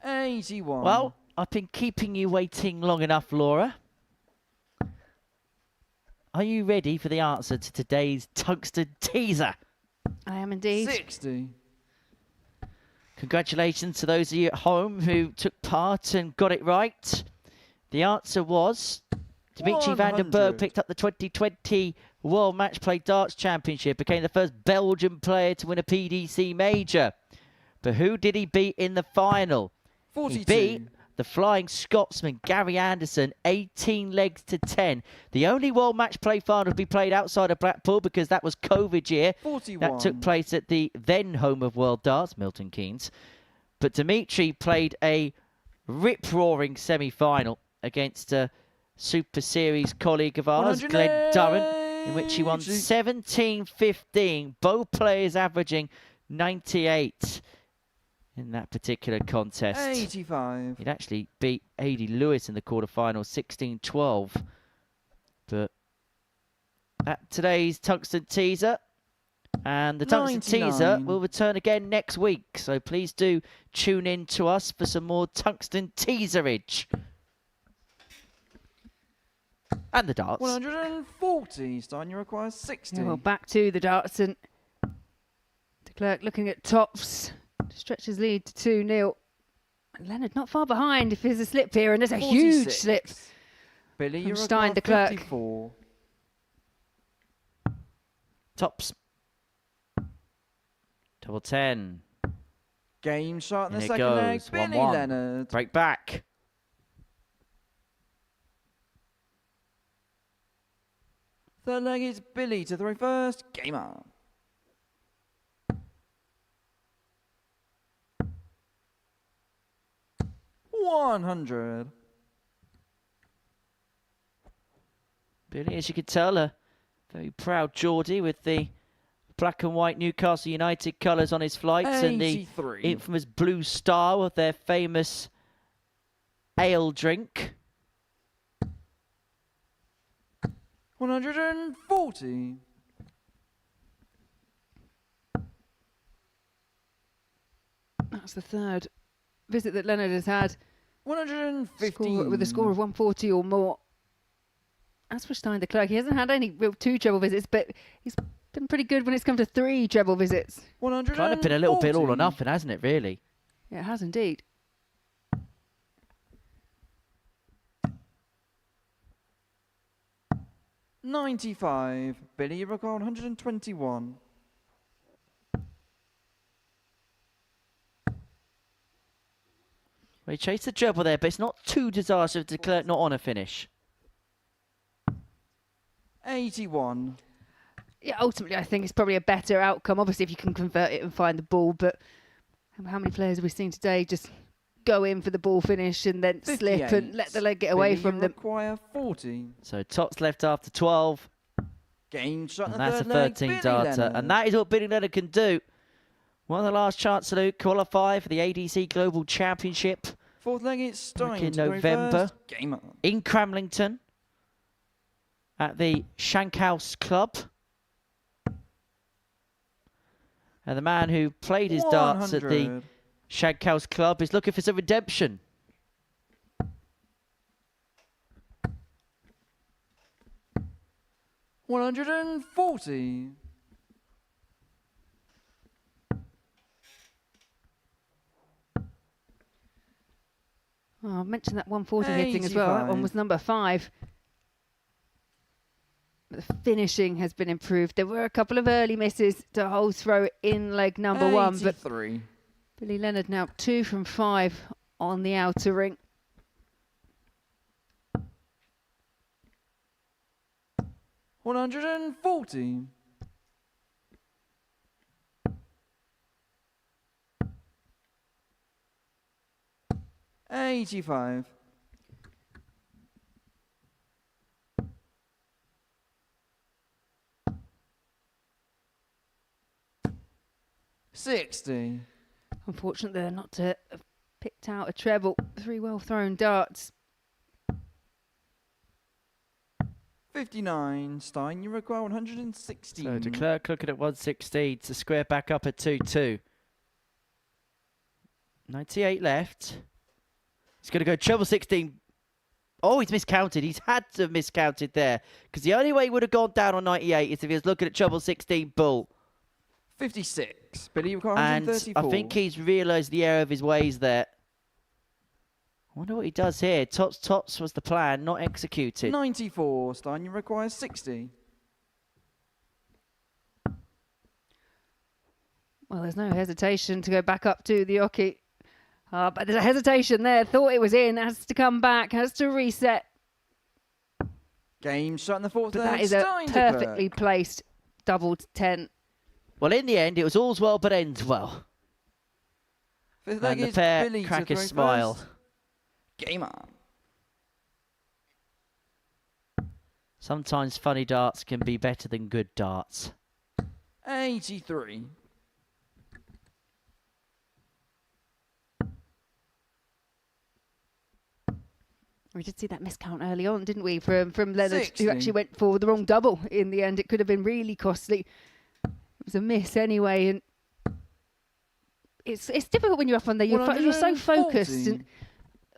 81. Well, I've been keeping you waiting long enough, Laura. Are you ready for the answer to today's tungsten teaser? I am indeed. 60. Congratulations to those of you at home who took part and got it right. The answer was Dimitri van den 100. Berg picked up the 2020 World Match Play Darts Championship, became the first Belgian player to win a PDC major. But who did he beat in the final? 42. He beat the Flying Scotsman, Gary Anderson, 18 legs to 10. The only World Match Play final to be played outside of Blackpool because that was COVID year. 41. That took place at the then home of World Darts, Milton Keynes. But Dimitri played a rip-roaring semi-final against a Super Series colleague of ours, Glenn Durrant, in which he won 17-15, both players averaging 98 in that particular contest. 85. He'd actually beat A.D. Lewis in the quarterfinal, 16-12. But at today's Tungsten Teaser, and the Tungsten 99. Teaser will return again next week. So please do tune in to us for some more Tungsten Teaserage. And the darts. 140. Stein, you require 60. Yeah, well, back to the darts, and Deklerck looking at tops to stretch his lead to 2-0. Leonard not far behind if there's a slip here, and there's a 46. huge slip. Billy, from you Stein require Deklerck. 54. Tops. Double 10. Game shot in In the it second leg. goes. Billy 1-1. Leonard. Break back. Third leg is Billy to throw first. Game on. $100. Billy, as you can tell, a very proud Geordie with the black and white Newcastle United colours on his flights and the 83. infamous blue star of their famous ale drink. 140. That's the third visit that Leonard has had 115. with a score of 140 or more. As for Stein Deklerck, he hasn't had any real 2 treble visits, but he's been pretty good when it's come to 3 treble visits. 140. Kind of been a little bit all or nothing, hasn't it, really? Yeah, it has indeed. $95. Billy, you require 121. Well, he chased the treble there, but it's not too disastrous to Deklerck not on a finish. 81. Yeah, ultimately, I think it's probably a better outcome. Obviously, if you can convert it and find the ball, but how many players have we seen today just go in for the ball finish and then slip and let the leg get away Billy, from you them? require 40. So tops left after 12. Game shot in And the that's a third leg. 13 Billy darter. Leonard. And that is what Billy Leonard can do. One of the last chance to qualify for the ADC Global Championship Fourth leg is Stein back in to throw November first. Game on. in Cramlington at the Shankhouse Club. And the man who played his darts at the 100. Shankhouse Club is looking for some redemption. $140. Oh, I mentioned that 140 hitting as well. That one 85. was number 5. But the finishing has been improved. There were a couple of early misses to hole throw in leg number 1, but 83. Billy Leonard now 2 from 5 on the outer ring. $140. $85. $60. Unfortunately, they're not to have picked out a treble. 3 well thrown darts. 59. Stein, you require 116. So Deklerck looking at 116 to square back up at 2-2. 98 left. He's going to go treble 16. Oh, he's miscounted. He's had to have miscounted there. Because the only way he would have gone down on 98 is if he was looking at treble 16 bull. 56. Billy, you require And 134. I think he's realised the error of his ways there. I wonder what he does here. Tops was the plan, not executed. 94. Stein, you require 60. Well, there's no hesitation to go back up to the Oki. But there's a hesitation there. Thought it was in. Has to come back. Has to reset. Game shot in the fourth But leg. that is a Stein perfectly Deklerck. placed double 10. Well, in the end, it was all's well but ends well. Fifth leg And the is pair Billy to crack a throw smile. first. Game on. Sometimes funny darts can be better than good darts. 83. We did see that miscount early on, didn't we, from Leonard, 60. who actually went for the wrong double in the end. It could have been really costly. It was a miss anyway, and it's difficult when you're up on there. You're so focused. And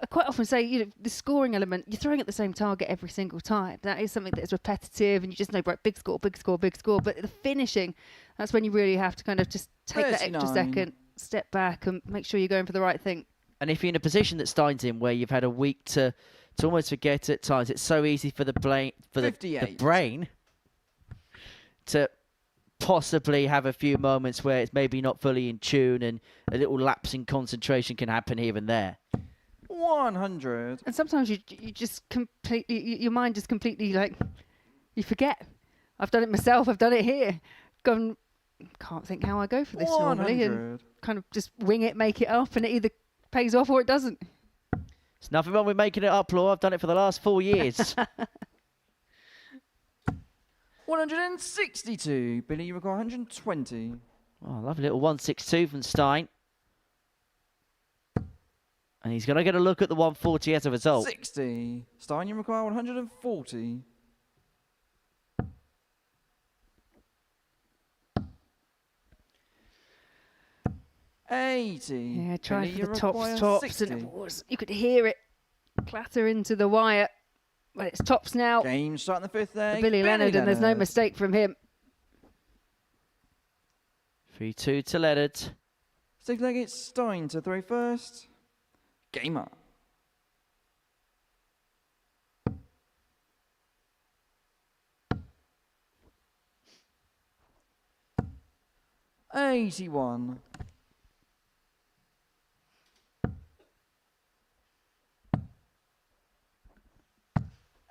I quite often say, you know, the scoring element, you're throwing at the same target every single time. That is something that is repetitive, and you just know, right, big score, big score, big score. But the finishing, that's when you really have to kind of just take that extra 39. second, step back, and make sure you're going for the right thing. And if you're in a position that Stein's in, where you've had a week to almost forget at times, it's so easy for the brain to possibly have a few moments where it's maybe not fully in tune, and a little lapse in concentration can happen here and there. 100. And sometimes you just completely, your mind just completely, like, you forget. I've done it myself. I've done it here. Gone, can't think how I go for this normally, and kind of just wing it, make it up, and it either pays off or it doesn't. There's nothing wrong with making it up, Laura. I've done it for the last 4 years. 162. Billy, you require 120. Oh, lovely little 162 from Stein. And he's going to get a look at the 140 as a result. 60. Stein, you require 140. Yeah, try Billy, for you the require tops, 60. and it was, you could hear it clatter into the wire. Well, it's tops now. Game shot in the fifth leg. Billy Leonard, and there's no mistake from him. 3-2 to Leonard. Sixth leg, it's Stein to throw first. Game on. $81.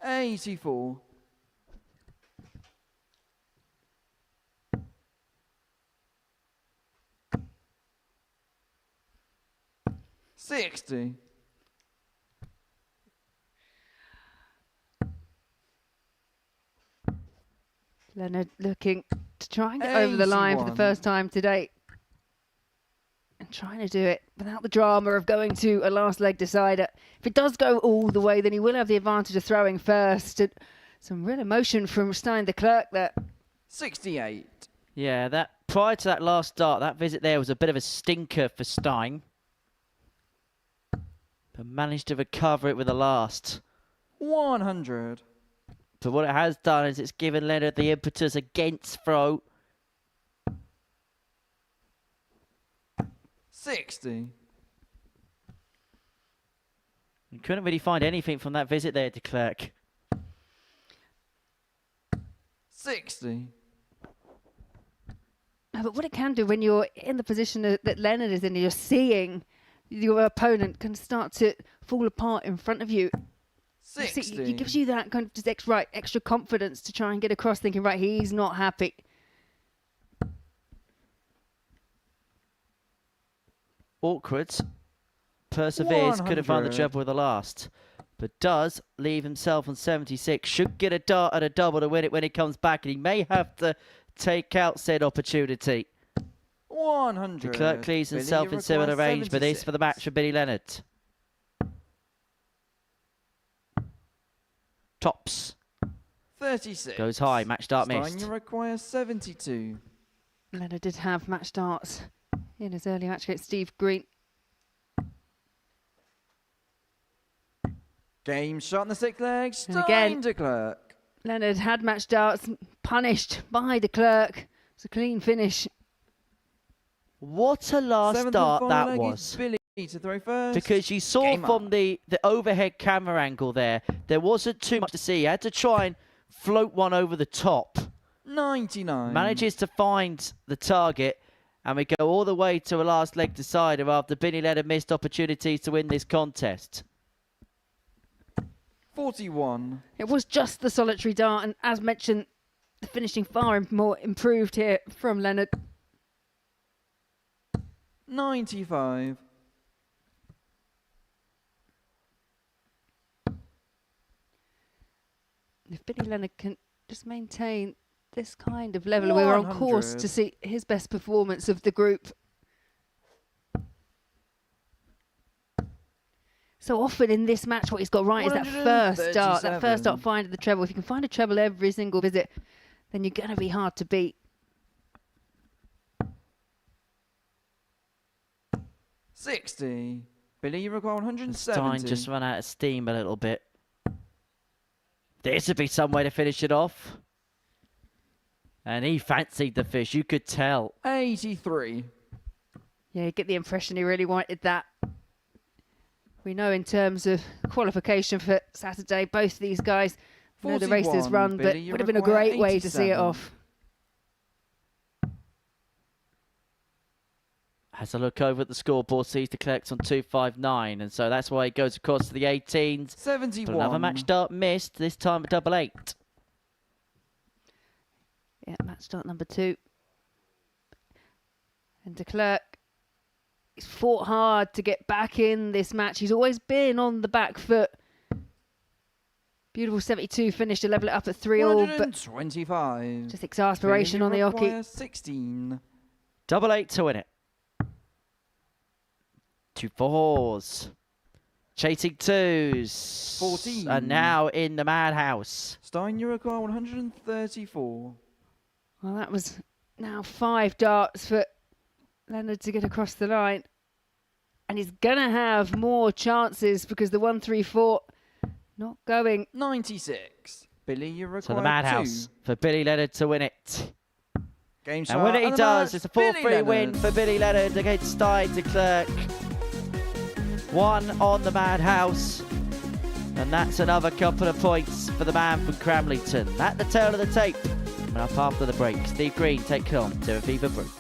84. 60. Leonard looking to try and get over the line for the 81. first time today. And trying to do it without the drama of going to a last leg decider. If it does go all the way, then he will have the advantage of throwing first. And some real emotion from Stein Deklerck there. 68. Yeah, that prior to that last start, that visit there was a bit of a stinker for Stein. But managed to recover it with the last. 100. But what it has done is it's given Leonard the impetus against throw. 60. You couldn't really find anything from that visit there, Deklerck. 60. No, but what it can do when you're in the position that Leonard is in, you're seeing your opponent can start to fall apart in front of you. 60. It gives you that kind of just extra confidence to try and get across, thinking, right, he's not happy. Awkward. Perseveres, could have found the 100. treble with the last. But does leave himself on 76. Should get a dart at a double to win it when he comes back. And he may have to take out said opportunity. 100. Deklerck leaves Billy, himself you in similar require range, but this for the match for Billy Leonard. Tops. 36. Goes high, match start Stein, missed. you require 72. Leonard did have match darts in his early match against Steve Green. Game shot in the sixth leg. And Stein again, Deklerck. Leonard had match darts, punished by Deklerck. It's a clean finish. What a last Seventh and start final that leg was. is Billy to throw first. Because you saw Game from on. the overhead camera angle there wasn't too much to see. He had to try and float one over the top. 99. Manages to find the target And we go all the way to a last leg decider after Billy Leonard missed opportunities to win this contest. 41. It was just the solitary dart, and as mentioned, the finishing far more improved here from Leonard. 95. If Billy Leonard can just maintain this kind of level, we're on course 100. to see his best performance of the group. So often in this match, what he's got right is that first dart, finding the treble. If you can find a treble every single visit, then you're going to be hard to beat. 60. Billy, you require 170. Stein just run out of steam a little bit. This would be some way to finish it off. And he fancied the fish, you could tell. 83. Yeah, you get the impression he really wanted that. We know in terms of qualification for Saturday, both these guys know the race is 41, run, but Billy, you would have been a require great way to see it 87. off. Has a look over at the scoreboard, sees Deklerck on 259, and so that's why he goes across to the 18s. 71. But another match start missed, this time at double 8. Yeah, match start number 2. And Deklerck, he's fought hard to get back in this match. He's always been on the back foot. Beautiful 72 finish to level it up at 3-all, but 125. just exasperation on the hockey. 16. Double 8 to win it. 2 4s. Chasing 2s. 14. And now in the madhouse. Stein, you require 134. Well, that was now 5 darts for Leonard to get across the line. And he's going to have more chances because the 134 not going. 96. Billy, you require So the madhouse 2. for Billy Leonard to win it. Game And start when he and the does, match, it's a Billy 4-3 win Leonard. for Billy Leonard against Stein Deklerck. 1 on the madhouse. And that's another couple of points for the man from Cramlington. At the tail of the tape. And up after the break, Steve Green take on Timothy Verbrugghe.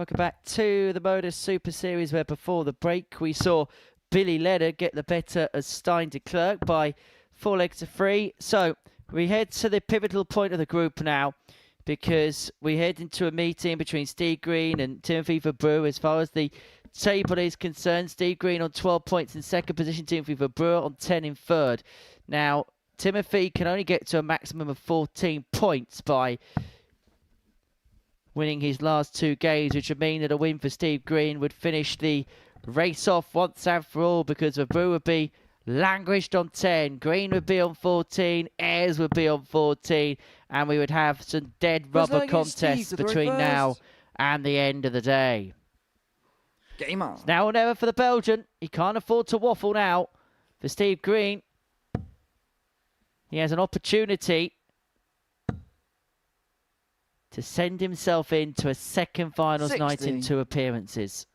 Welcome back to the Modus Super Series, where before the break we saw Billy Leonard get the better of Stein Deklerck by 4 legs to 3. So we head to the pivotal point of the group now, because we head into a meeting between Steve Green and Timothy Verbrugghe as far as the table is concerned. Steve Green on 12 points in second position, Timothy Verbrugghe on 10 in third. Now, Timothy can only get to a maximum of 14 points by winning his last 2 games, which would mean that a win for Steve Green would finish the race off once and for all, because Verbrugghe would be languished on 10, Green would be on 14, Ayres would be on 14, and we would have some dead rubber contests between now and the end of the day. Game on. It's now or never for the Belgian. He can't afford to waffle now. For Steve Green, he has an opportunity to send himself into a second finals night in 2 appearances.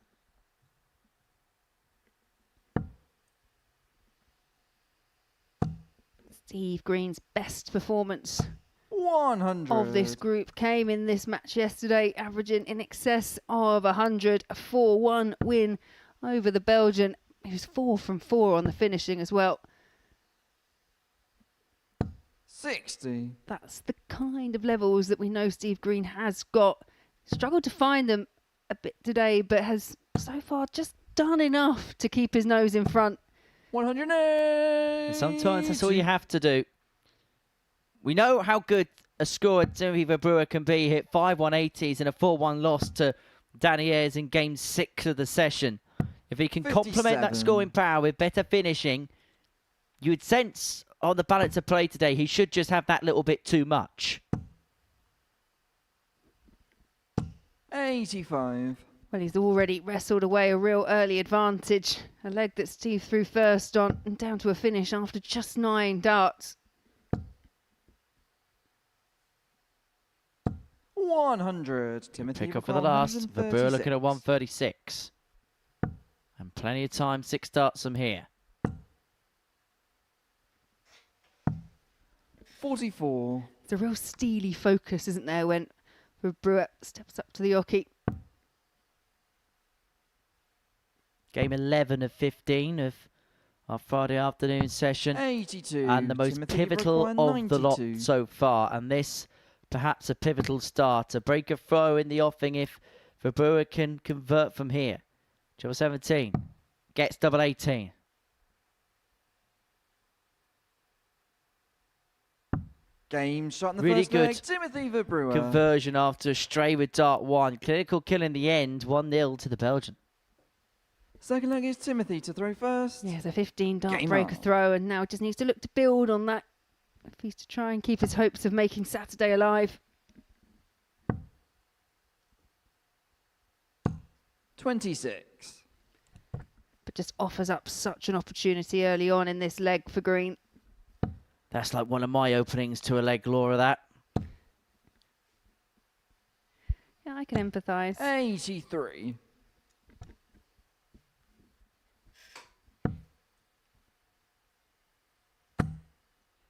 Steve Green's best performance 100 of this group came in this match yesterday, averaging in excess of 100, a 4-1 win over the Belgian. He was 4 from 4 on the finishing as well. 60. That's the kind of levels that we know Steve Green has got. Struggled to find them a bit today, but has so far just done enough to keep his nose in front. 180. Sometimes that's all you have to do. We know how good a scorer Timothy Verbrugghe can be. He hit 5 180s and a 4-1 loss to Danny Ayres in game 6 of the session. If he can complement that scoring power with better finishing, you would sense on the balance of play today he should just have that little bit too much. 85. Well, he's already wrestled away a real early advantage. A leg that Steve threw first on and down to a finish after just 9 darts. 100. Timothy Pick up for the last. Verbrugghe looking at 136. And plenty of time, 6 darts from here. 44. It's a real steely focus, isn't there, when Verbrugghe steps up to the oche. Game 11 of 15 of our Friday afternoon session. 82. And the most Timothy pivotal Verbrugghe, of the lot 92. so far. And this, perhaps a pivotal start. A break of throw in the offing if Verbrugghe can convert from here. Treble 17. Gets double 18. Game shot in the Really first good leg. Timothy Verbrugghe. Conversion after a stray with dart 1. Clinical kill in the end. 1-0 to the Belgian. Second leg is Timothy to throw first. Yeah, it's a 15 dart Game breaker on. throw, and now just needs to look to build on that if he's to try and keep his hopes of making Saturday alive. 26. But just offers up such an opportunity early on in this leg for Green. That's like one of my openings to a leg, Laura, that. Yeah, I can empathise. 83.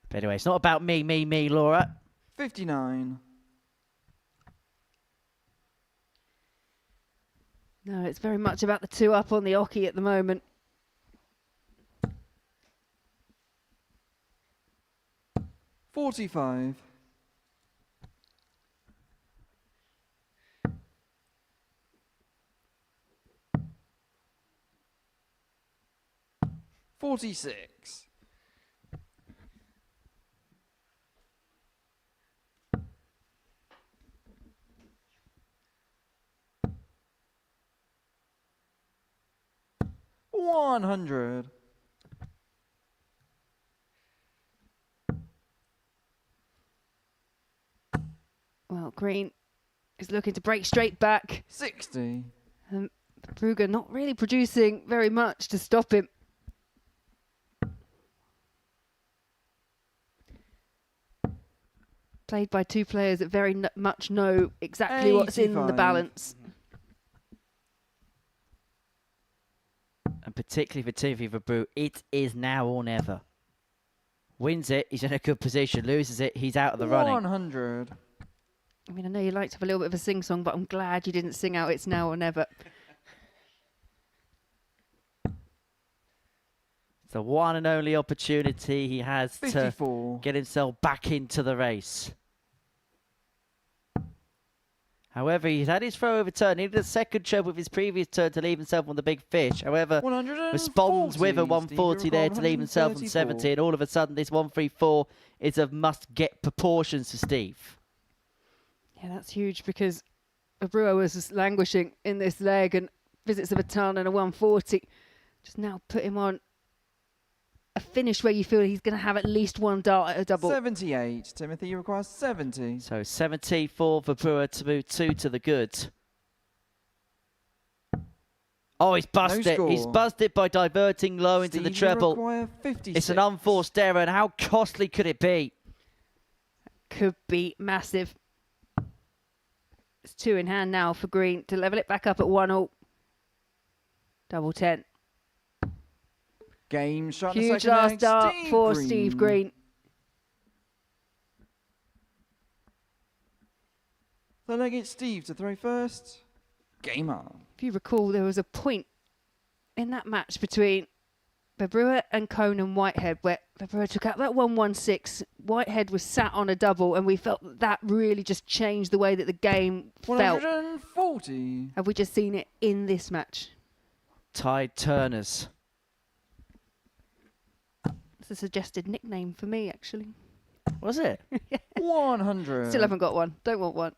But anyway, it's not about me, Laura. 59. No, it's very much about the 2 up on the oche at the moment. 45. 46. 100. Well, Green is looking to break straight back. 60. Verbrugghe not really producing very much to stop him. Played by 2 players that very much know exactly what's in the 85. balance. And particularly for Timothy Verbrugghe, it is now or never. Wins it, he's in a good position. Loses it, he's out of the running. 100. I mean, I know you like to have a little bit of a sing-song, but I'm glad you didn't sing out It's Now or Never. It's the one and only opportunity he has 54. to get himself back into the race. However, he's had his throw overturned. He needed a second chub with his previous turn to leave himself on the big fish. However, 140, responds with a 140 there to leave himself on 70. And all of a sudden, this 134 is of must-get proportions to Steve. Yeah, that's huge because Verbrugghe was just languishing in this leg and visits of a ton and a 140. Just now put him on a finish where you feel he's going to have at least one dart at a double. 78. Timothy, you require 70. So 70 for Verbrugghe to move 2 to the good. Oh, he's buzzed No it. score. He's buzzed it by diverting low into the Steve, you treble. require 56. It's an unforced error, and how costly could it be? Could be massive. It's 2 in hand now for green to level it back up at 1-all. Double 10. Game shot in the Huge second last leg, dart for Steve Green. The leg, it's Steve to throw first. Game on. If you recall, there was a point in that match between Verbrugghe and Conan Whitehead where Verbrugghe took out that 116. Whitehead was sat on a double, and we felt that really just changed the way that the game felt. 140. Have we just seen it in this match? Tide Turners. It's a suggested nickname for me, actually. Was it? 100. Still haven't got one. Don't want one.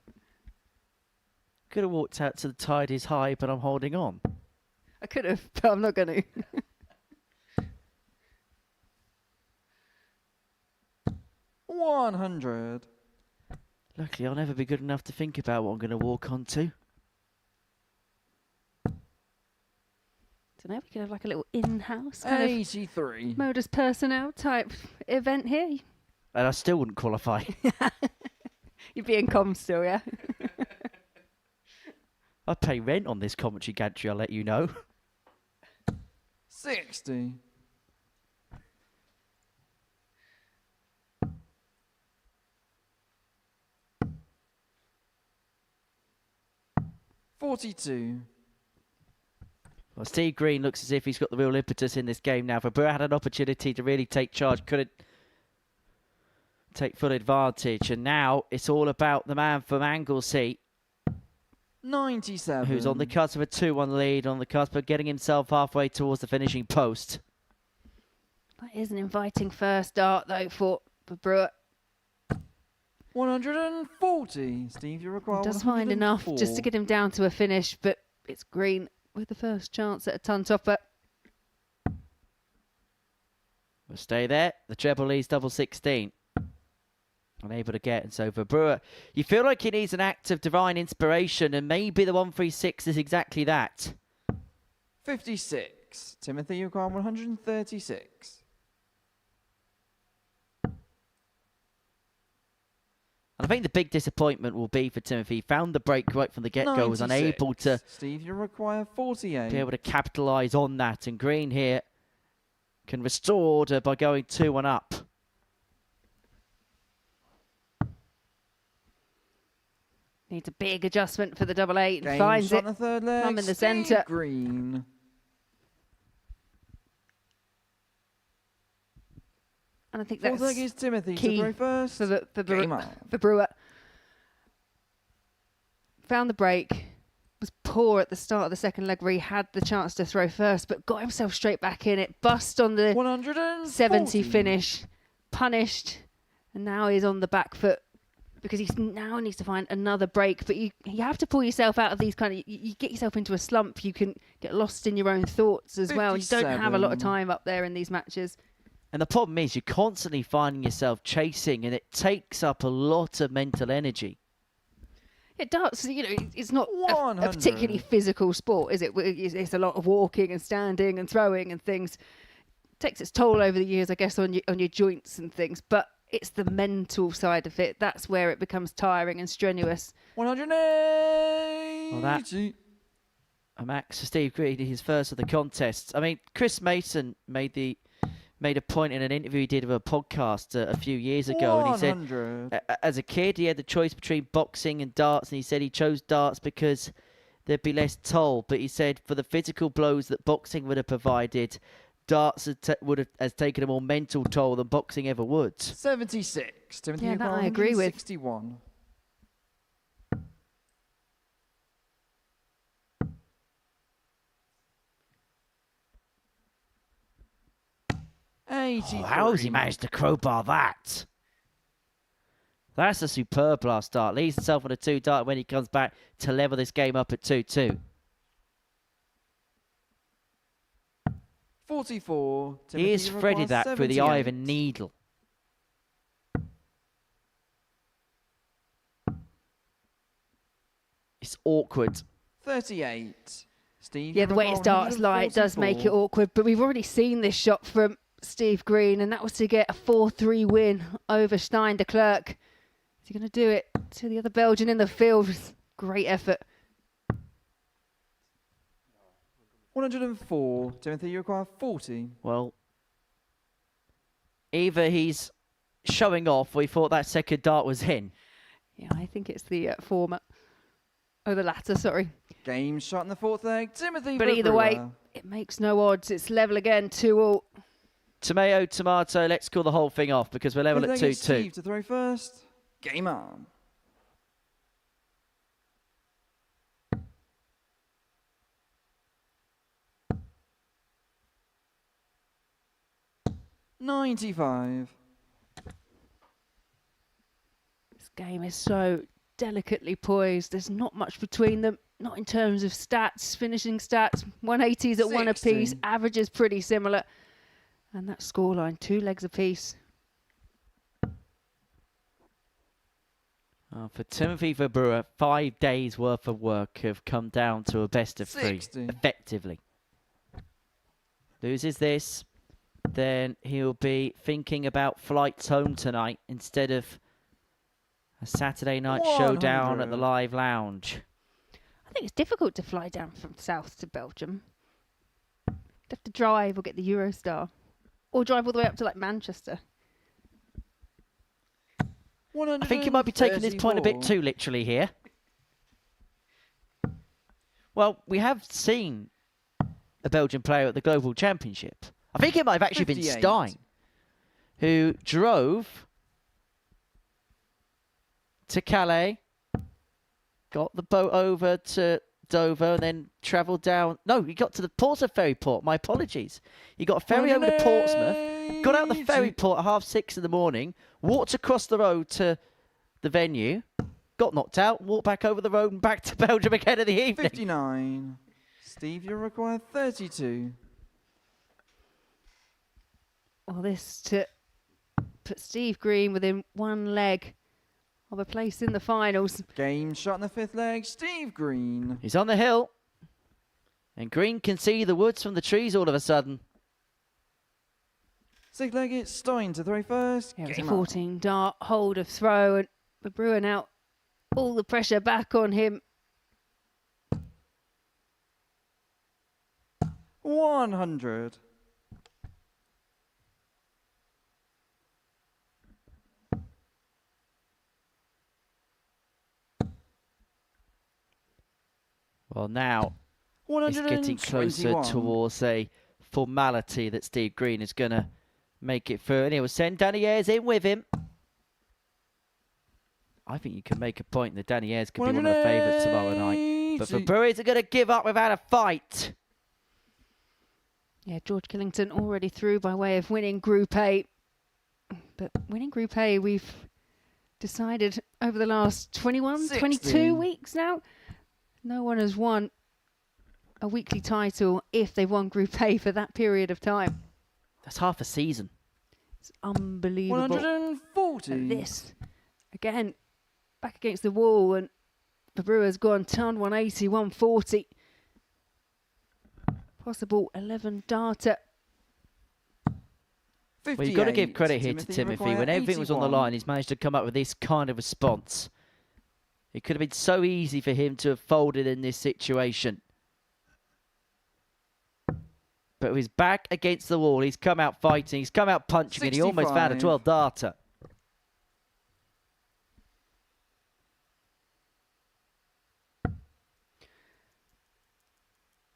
Could have walked out to the tide is high, but I'm holding on. I could have, but I'm not going to. 100. Luckily, I'll never be good enough to think about what I'm going to walk onto. Don't know, we could have like a little in-house kind 83. of Modus personnel type event here. And I still wouldn't qualify. You'd be in comms still, yeah? I pay rent on this commentary gantry, I'll let you know. 60. $42. Well, Steve Green looks as if he's got the real impetus in this game now. Verbrugghe had an opportunity to really take charge, couldn't take full advantage. And now it's all about the man from Anglesey, 97. who's on the cusp of a 2-1 lead, on the cusp of getting himself halfway towards the finishing post. That is an inviting first dart, though, for Verbrugghe. 140. Steve, you require He does find enough just to 104. get him down to a finish, but it's Green with the first chance at a ton topper. We'll stay there. The treble leads double 16. Unable to get, and so Verbrugghe, you feel like he needs an act of divine inspiration, and maybe the 136 is exactly that. 56. Timothy, you require 136. And I think the big disappointment will be for Timothy. He found the break right from the get-go, was unable to Steve, you require 48. be able to capitalise on that. And Green here can restore order by going 2-1 up. Needs a big adjustment for the double 8 and Game finds shot it. in the third leg. I'm in the Steve centre. Green. And I think Fourth that's leg is Timothy key to throw first. for Game on. Verbrugghe. Found the break. Was poor at the start of the second leg where he had the chance to throw first, but got himself straight back in it. Bust on the 140. 70 finish. Punished. And now he's on the back foot because he now needs to find another break. But you have to pull yourself out of these kind of... You get yourself into a slump. You can get lost in your own thoughts as well. You don't have a lot of 57. time up there in these matches. And the problem is you're constantly finding yourself chasing, and it takes up a lot of mental energy. It does. You know, it's not a 100. particularly physical sport, is it? It's a lot of walking and standing and throwing and things. It takes its toll over the years, I guess, on your joints and things. But it's the mental side of it. That's where it becomes tiring and strenuous. 180. Well, that- A max for Steve Green, his first of the contests. I mean, Chris Mason made the made a point in an interview he did with a podcast a few years ago, and he said, 100. as a kid, he had the choice between boxing and darts, and he said he chose darts because there'd be less toll. But he said for the physical blows that boxing would have provided, darts has taken a more mental toll than boxing ever would. 76. Timothy Yeah, that O'Connor, I agree with. 61. Oh, how has he managed to crowbar that? That's a superb last dart. Leaves himself on a 2 dart when he comes back to level this game up at 2-2. 44. He has threaded that through the eye of a needle. It's awkward. 38. Steve. Yeah, the way it starts light does make it awkward, but we've already seen this shot from Steve Green, and that was to get a 4-3 win over Deklerck. Is he going to do it to the other Belgian in the field? Great effort. 104. Timothy, you require 40. Well, either he's showing off or he thought that second dart was in. Yeah, I think it's the former. Oh, the latter, sorry. Game shot in the 4th leg. Timothy But either way, Verbrugghe. it makes no odds. It's level again, 2-2. Tomato, tomato, let's call the whole thing off because we're level at 2-2. Steve to throw first. Game on. $95. This game is so delicately poised. There's not much between them, not in terms of stats, finishing stats. 180s at 1 apiece, 60. average is pretty similar. And that scoreline, 2 legs apiece. For Timothy Verbrugghe, 5 days worth of work have come down to a best of 3, 60. effectively. Loses this, then he'll be thinking about flights home tonight instead of a Saturday night showdown at the 100. Live Lounge. I think it's difficult to fly down from south to Belgium. You have to drive or get the Eurostar. Or drive all the way up to like Manchester. I think you might be taking this point a bit too literally here. Well, we have seen a Belgian player at the Global Championship. I think it might have actually 58. been Stein, who drove to Calais, got the boat over to Dover, and then travelled down. No, he got to the Portsmouth ferry port. My apologies. He got a ferry over to Portsmouth, got out the ferry port at 6:30 in the morning, walked across the road to the venue, got knocked out, walked back over the road and back to Belgium again in the evening. 59. Steve, you require 32. Well, this to put Steve Green within 1 leg of a place in the finals. Game shot in the 5th leg. Steve Green. He's on the hill, and Green can see the woods from the trees all of a sudden. 6th leg, it's Stein to throw first. Yeah, it was a Game on. 14 dart hold of throw, and Verbrugghe out all the pressure back on him. 100. Well, now it's getting closer 121. towards a formality that Steve Green is going to make it through. And he will send Danny Ayres in with him. I think you can make a point that Danny Ayres could be one of the favourites tomorrow night. But Verbrugghe isn't going to give up without a fight. Yeah, George Killington already through by way of winning Group A. But winning Group A, we've decided over the last 21, 22 16. weeks now, no one has won a weekly title if they've won Group A for that period of time. That's half a season. It's unbelievable. 140. And this, again, back against the wall, and Verbrugghe's gone ton 180, 140. Possible 11 darter. Well, you've got to give credit here to Timothy Timothy. require When everything was on the 81. line, he's managed to come up with this kind of response. It could have been so easy for him to have folded in this situation. But he's back against the wall. He's come out fighting. He's come out punching, and he almost found a 65. 12-darter.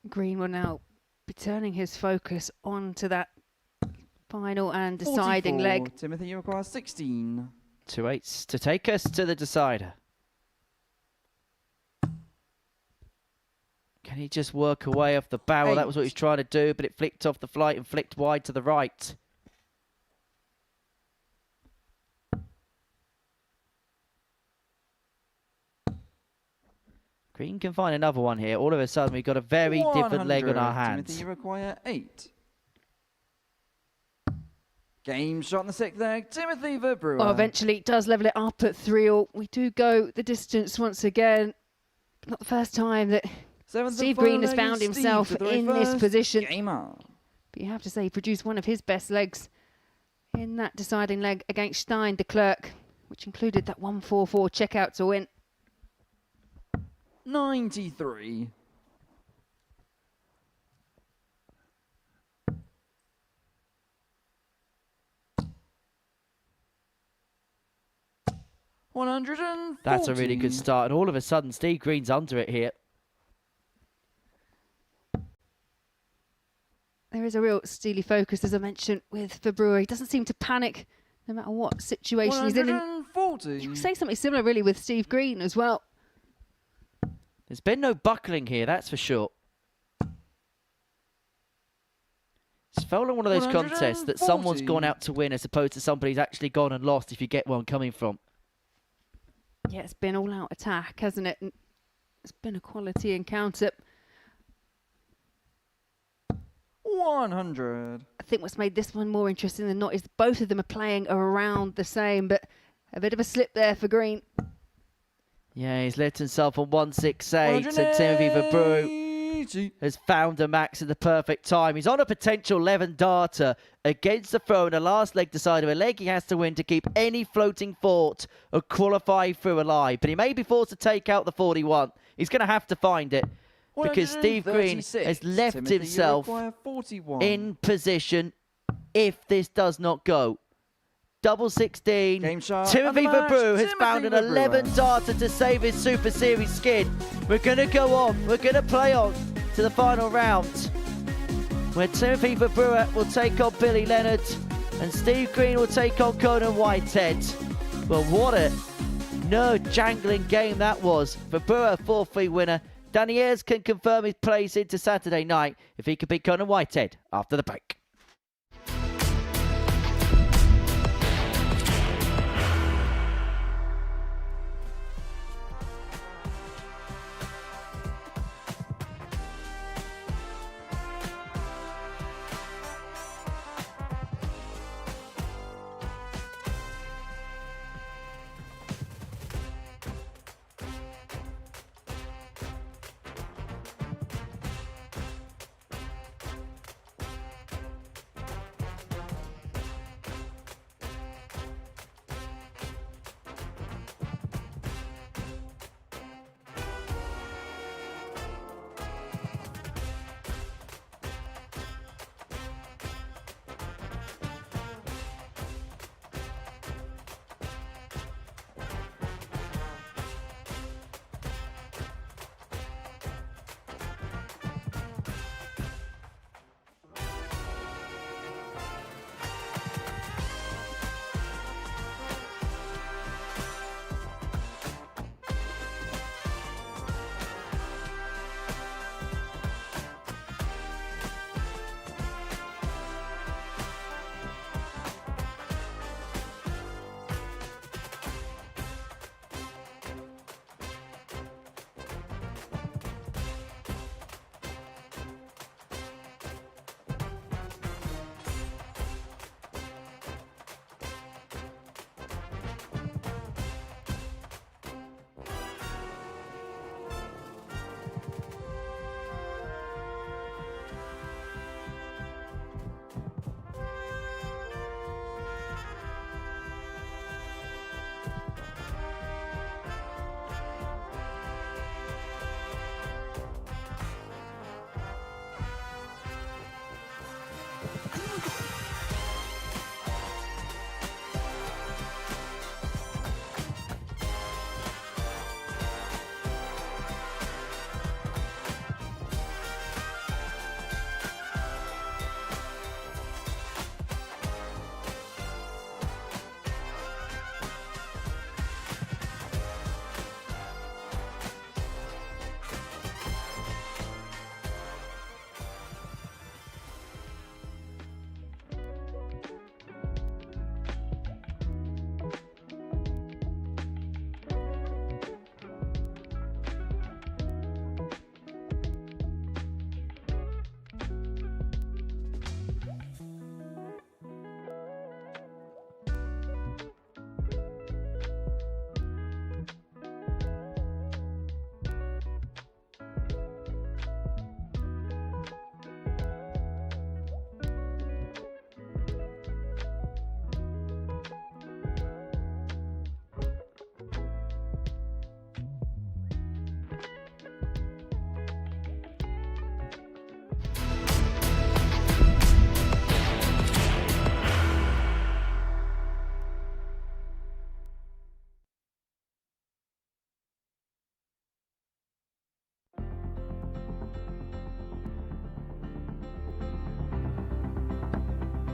Green will now be turning his focus onto that final and deciding 44. leg. Timothy, you require 16. 2 eights to take us to the decider. Can he just work away off the barrel? That was what he's trying to do, but it flicked off the flight and flicked wide to the right. Green can find another one here. All of a sudden, we've got a very different leg on our 100. hands. Timothy, you require 8. Game shot in the 6th leg. Timothy Verbrugghe. Oh, eventually it does level it up at 3-all. We do go the distance once again. Not the first time that Steve Green has found himself in this position. Game on. But you have to say he produced one of his best legs in that deciding leg against Stein Deklerck, which included that 1-4-4 checkout to win. 93. That's a really good start, and all of a sudden Steve Green's under it here. There is a real steely focus, as I mentioned, with Verbrugghe. He doesn't seem to panic no matter what situation he's in. And you can say something similar, really, with Steve Green as well. There's been no buckling here, that's for sure. It's felt like one of those contests that someone's gone out to win as opposed to somebody's actually gone and lost, if you get where I'm coming from. Yeah, it's been all-out attack, hasn't it? And it's been a quality encounter. 100. I think what's made this one more interesting than not is both of them are playing around the same, but a bit of a slip there for Green. Yeah, he's let himself on 168, and Timothy Verbrugghe has found a max at the perfect time. He's on a potential 11-darter against the throw in the last leg decider, a leg he has to win to keep any floating fort or qualify through alive. But he may be forced to take out the 41. He's going to have to find it because Steve Green has left Timothy, himself in position if this does not go. Double 16. Game shot. Timothy Verbrugghe has Timothy found an Verbrugghe. 11-darter to save his Super Series skid. We're going to go on. We're going to play on to the final round, where Timothy Verbrugghe will take on Billy Leonard and Steve Green will take on Conan Whitehead. Well, what a nerve-jangling game that was. Verbrugghe, 4-3 winner. Danz can confirm his place into Saturday night if he can beat Conan Whitehead after the break.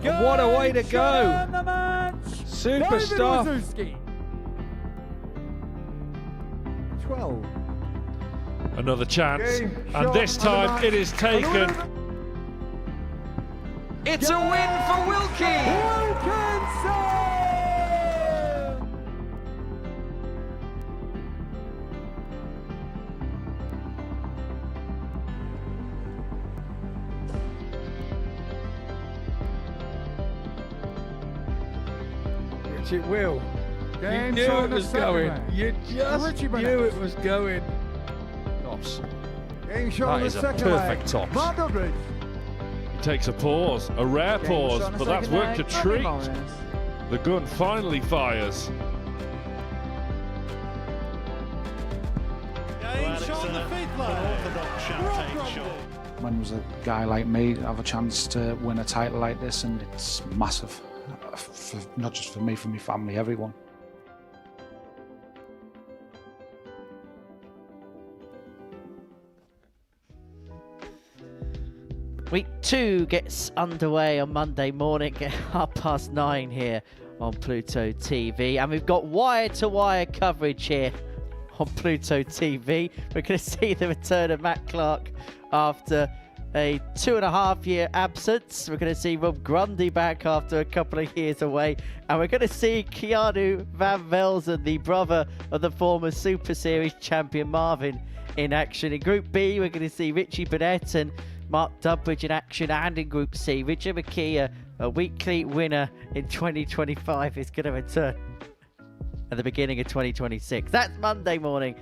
And what a way to go. And the match, Super stuff. 12. Another chance, Game, and shot, this time and the it is taken. It's a win for Wilkie. Wilkinson! It will. Game You knew shot it in the was second going. match. You just Richie knew Burnett. it was going. Tops. Game shot That in the is a second perfect leg. tops. Modus. Takes a pause, a rare pause, but that's worked a treat. The gun finally fires. Game shot in the fifth leg. When was a guy like me have a chance to win a title like this, and it's massive, not just for me, for my family, everyone. Week 2 gets underway on Monday morning at 9:30 here on Pluto TV, and we've got wire-to-wire coverage here on Pluto TV. We're going to see the return of Matt Clark after a 2.5-year absence. We're going to see Rob Grundy back after a couple of years away, and we're going to see Keanu Van Velzen, the brother of the former Super Series champion Marvin, in action. In Group B, we're going to see Richie Burnett and Mark Dudbridge in action, and in Group C, Richard McKee, a weekly winner in 2025, is going to return at the beginning of 2026. That's Monday morning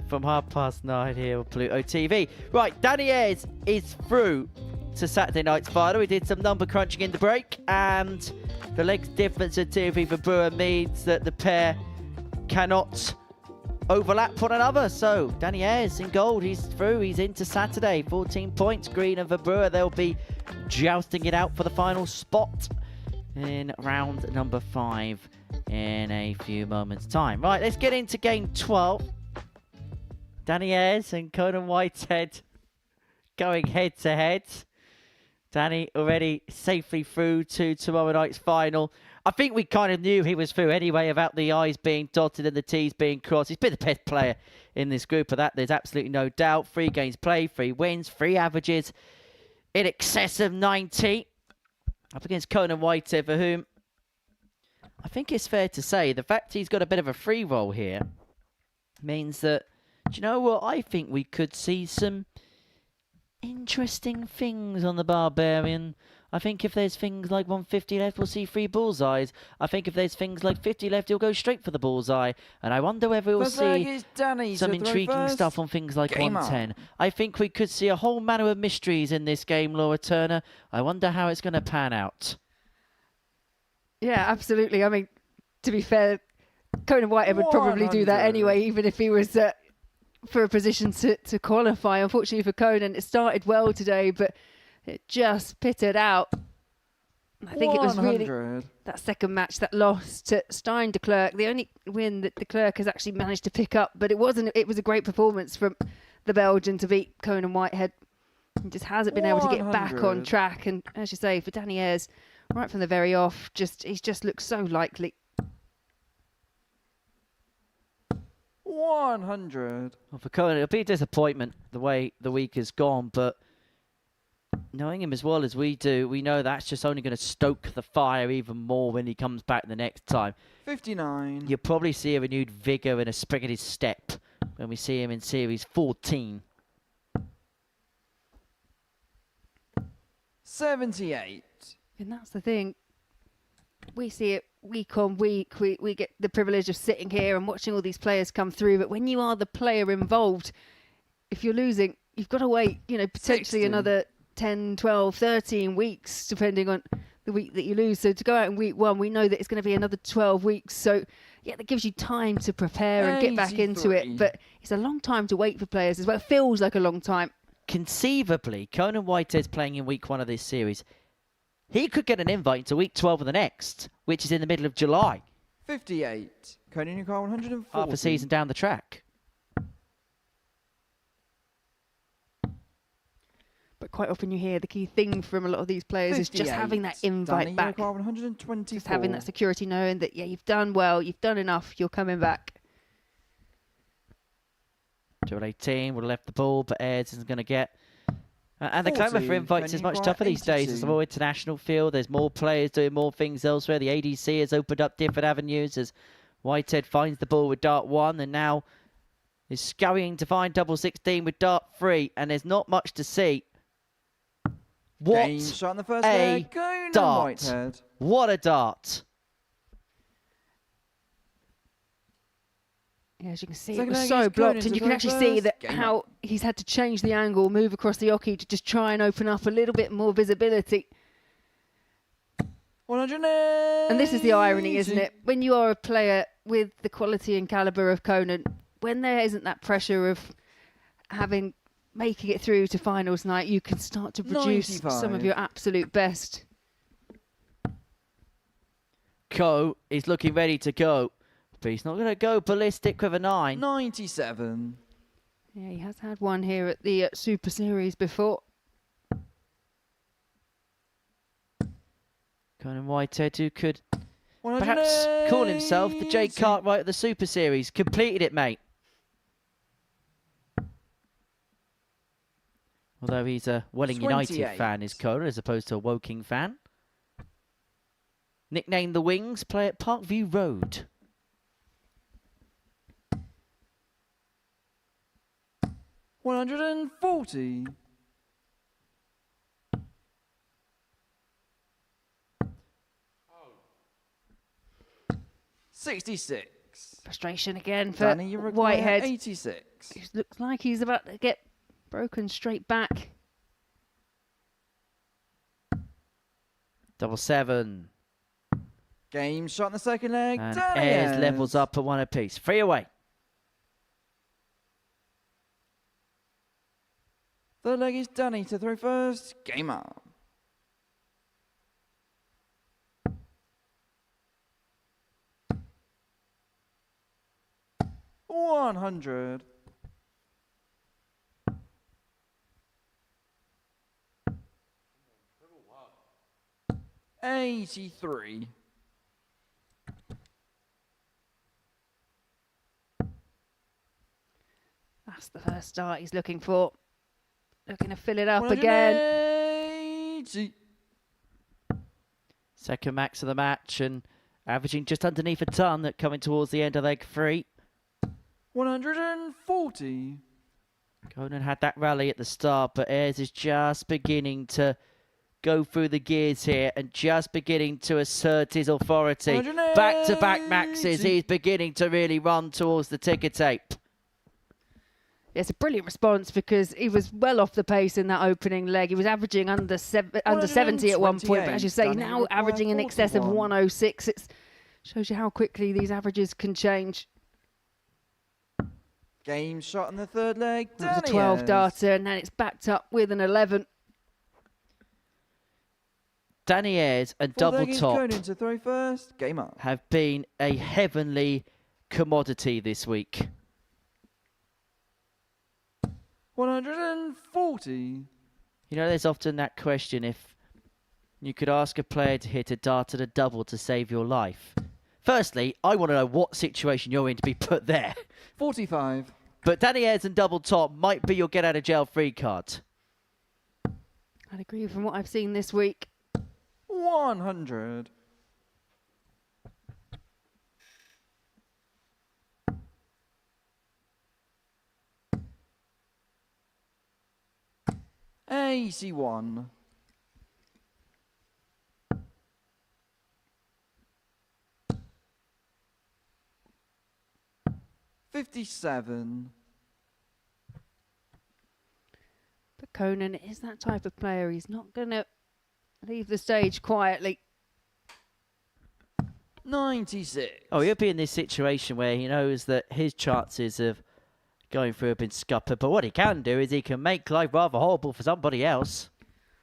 from 9:30 here on Pluto TV. Right, Danny Ayres is through to Saturday night's final. We did some number crunching in the break, and the legs difference of Verbrugghe for Brewer means that the pair cannot overlap one another. So Danny Ayres in gold, he's through, he's into Saturday. 14 points, Green and Verbrugghe. They'll be jousting it out for the final spot in round number 5 in a few moments time. Right, let's get into game 12. Danny Ayres and Conan Whitehead going head to head. Danny already safely through to tomorrow night's final. I think we kind of knew he was through anyway, about the I's being dotted and the T's being crossed. He's been the best player in this group of that. There's absolutely no doubt. 3 games played, 3 wins, 3 averages in excess of 90. Up against Conan Whitehead, for whom I think it's fair to say the fact he's got a bit of a free roll here means that, do you know what? I think we could see some interesting things on the Barbarian. I think if there's things like 150 left, we'll see 3 bullseyes. I think if there's things like 50 left, he'll go straight for the bullseye. And I wonder whether we'll see some intriguing stuff on things like 110. I think we could see a whole manner of mysteries in this game, Laura Turner. I wonder how it's going to pan out. Yeah, absolutely. I mean, to be fair, Conan Whitehead would probably do that anyway, even if he was for a position to qualify. Unfortunately for Conan, it started well today, but it just pitted out. I think it was really that second match that loss to Stein Deklerck, the only win that Deklerck has actually managed to pick up. But it was a great performance from the Belgian to beat Conan Whitehead. He just hasn't been able to get back on track. And as you say, for Danny Ayres, right from the very off, he's just looked so likely. 100. Well, for Conan, it'll be a disappointment the way the week has gone, but knowing him as well as we do, we know that's just only going to stoke the fire even more when he comes back the next time. 59. You'll probably see a renewed vigour and a spring in his step when we see him in Series 14. 78. And that's the thing. We see it week on week. We get the privilege of sitting here and watching all these players come through. But when you are the player involved, if you're losing, you've got to wait, potentially 60. another 10, 12, 13 weeks, depending on the week that you lose. So to go out in week 1, we know that it's going to be another 12 weeks. So, yeah, that gives you time to prepare and get back into it. But it's a long time to wait for players as well. It feels like a long time. Conceivably, Conan Whitehead's playing in week 1 of this series. He could get an invite to week 12 of the next, which is in the middle of July. 58. Conan Newcar 140. Half a season down the track. But quite often you hear the key thing from a lot of these players is just having that invite Danny, back. 124. Just having that security, knowing that, yeah, you've done well, you've done enough, you're coming back. 218 would have left the ball, but Ayres isn't going to get. And the clamour for 40, invites is much Benny tougher these days. 82. There's more international field. There's more players doing more things elsewhere. The ADC has opened up different avenues as Whitehead finds the ball with dart 1 and now is scurrying to find double 16 with dart 3. And there's not much to see. What Game shot in the first a leg. Conan dart. Whitehead. What a dart. Yeah, as you can see, Second it was leg so is blocked, Conan's and you the can very actually see first. that Game how up. he's had to change the angle, move across the oki to just try and open up a little bit more visibility. 180. And this is the irony, isn't it? When you are a player with the quality and calibre of Conan, when there isn't that pressure of making it through to finals night, you can start to produce 95. some of your absolute best. Ko is looking ready to go, but he's not going to go ballistic with a 9. 97. Yeah, he has had one here at the Super Series before. Conan Whitehead, who could perhaps call himself the Jake Cartwright of the Super Series. Completed it, mate. Although he's a Welling United 28. fan, is Conan, as opposed to a Woking fan. Nicknamed the Wings, play at Parkview Road. $140. Oh. 66. Frustration again for Danny, you require Whitehead. 86. It looks like he's about to get broken straight back. 777. Game shot in the second leg. And Danny Ayres Ayres. levels up at 1 apiece. 3 away. Third leg is Danny to throw first. Game up. $100. $83. That's the first start he's looking for. Looking to fill it up again. 180. Second max of the match and averaging just underneath a ton at coming towards the end of leg 3. 140. Conan had that rally at the start, but Ayres is just beginning to go through the gears here and just beginning to assert his authority. Back-to-back maxes, he's beginning to really run towards the ticker tape. It's a brilliant response because he was well off the pace in that opening leg. He was averaging under 70 at one point, but as you say, Danny now averaging in excess of 41. 106. It shows you how quickly these averages can change. Game shot in the third leg. That was a Danny 12 Ayres. darter, and then it's backed up with an 11. Danny Ayres and Fourth double leg is top Conan to throw first. Game up. have been a heavenly commodity this week. 140. You know, there's often that question if you could ask a player to hit a dart at a double to save your life. Firstly, I want to know what situation you're in to be put there. 45. But Danny Ayres and double top might be your get out of jail free card. I'd agree from what I've seen this week. 100. $81. $57. But Conan is that type of player. He's not going to leave the stage quietly. 96. Oh, he'll be in this situation where he knows that his chances of going through have been scuppered. But what he can do is he can make life rather horrible for somebody else.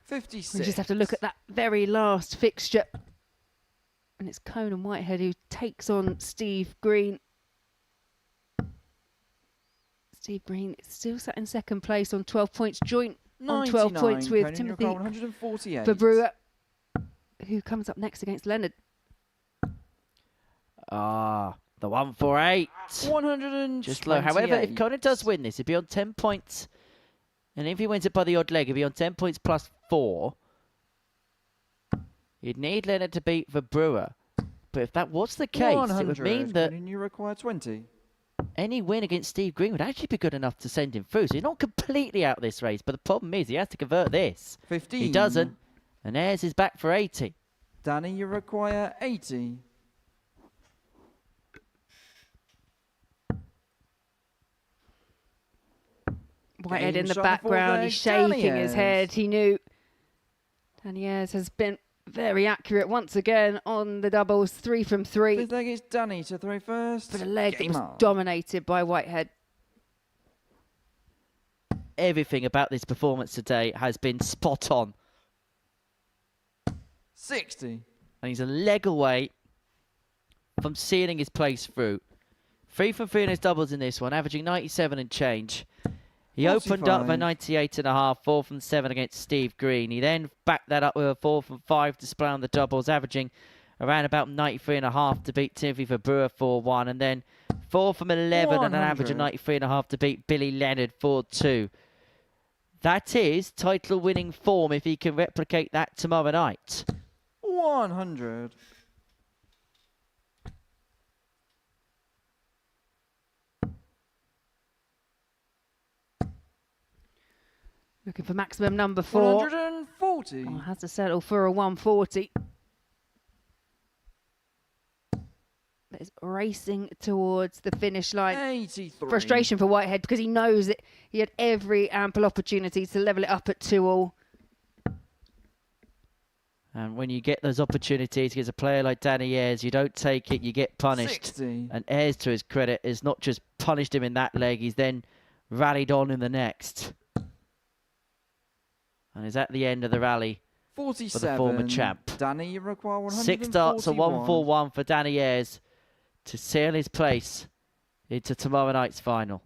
56. We just have to look at that very last fixture. And it's Conan Whitehead who takes on Steve Green. Steve Green is still sat in second place on 12 points joint on 12 points with Conan, you Timothy require 148. Verbrugghe, who comes up next against Leonard. The 148. 128. Just low. However, if Conan does win this, he'd be on 10 points. And if he wins it by the odd leg, he'd be on 10 points plus 4. He'd need Leonard to beat Verbrugghe. But if that was the case, it would mean that Conan, you require 20. any win against Steve Green would actually be good enough to send him through. So he's not completely out of this race. But the problem is he has to convert this. 15. He doesn't. And Ayres is back for 80. Danny, you require 80. Whitehead in the shot on the background, fourth he's leg, shaking his Danz. head. He knew Danny Ayres has been very accurate once again on the doubles, 3 from 3. Fifth leg is Danny to throw first. But a leg that Game was on. dominated by Whitehead. Everything about this performance today has been spot on. 60. And he's a leg away from sealing his place through. 3 from 3 in his doubles in this one, averaging 97 and change. He opened up by 98.5, 4 from 7 against Steve Green. He then backed that up with a 4 from 5 display on the doubles, averaging around about 93.5 to beat Timothy Verbrugghe 4-1. And then 4 from 11 and an average of 93.5 to beat Billy Leonard 4-2. That is title-winning form if he can replicate that tomorrow night. 100. Looking for maximum number 4. 140. Oh, has to settle for a 140. But is racing towards the finish line. 83. Frustration for Whitehead because he knows that he had every ample opportunity to level it up at 2-all. And when you get those opportunities against a player like Danny Ayres, you don't take it, you get punished. 60. And Ayres, to his credit, has not just punished him in that leg, he's then rallied on in the next. And is at the end of the rally 47. for the former champ. Danny, you require 141. 6 starts, a 1-4-1 for Danny Ayres to seal his place into tomorrow night's final.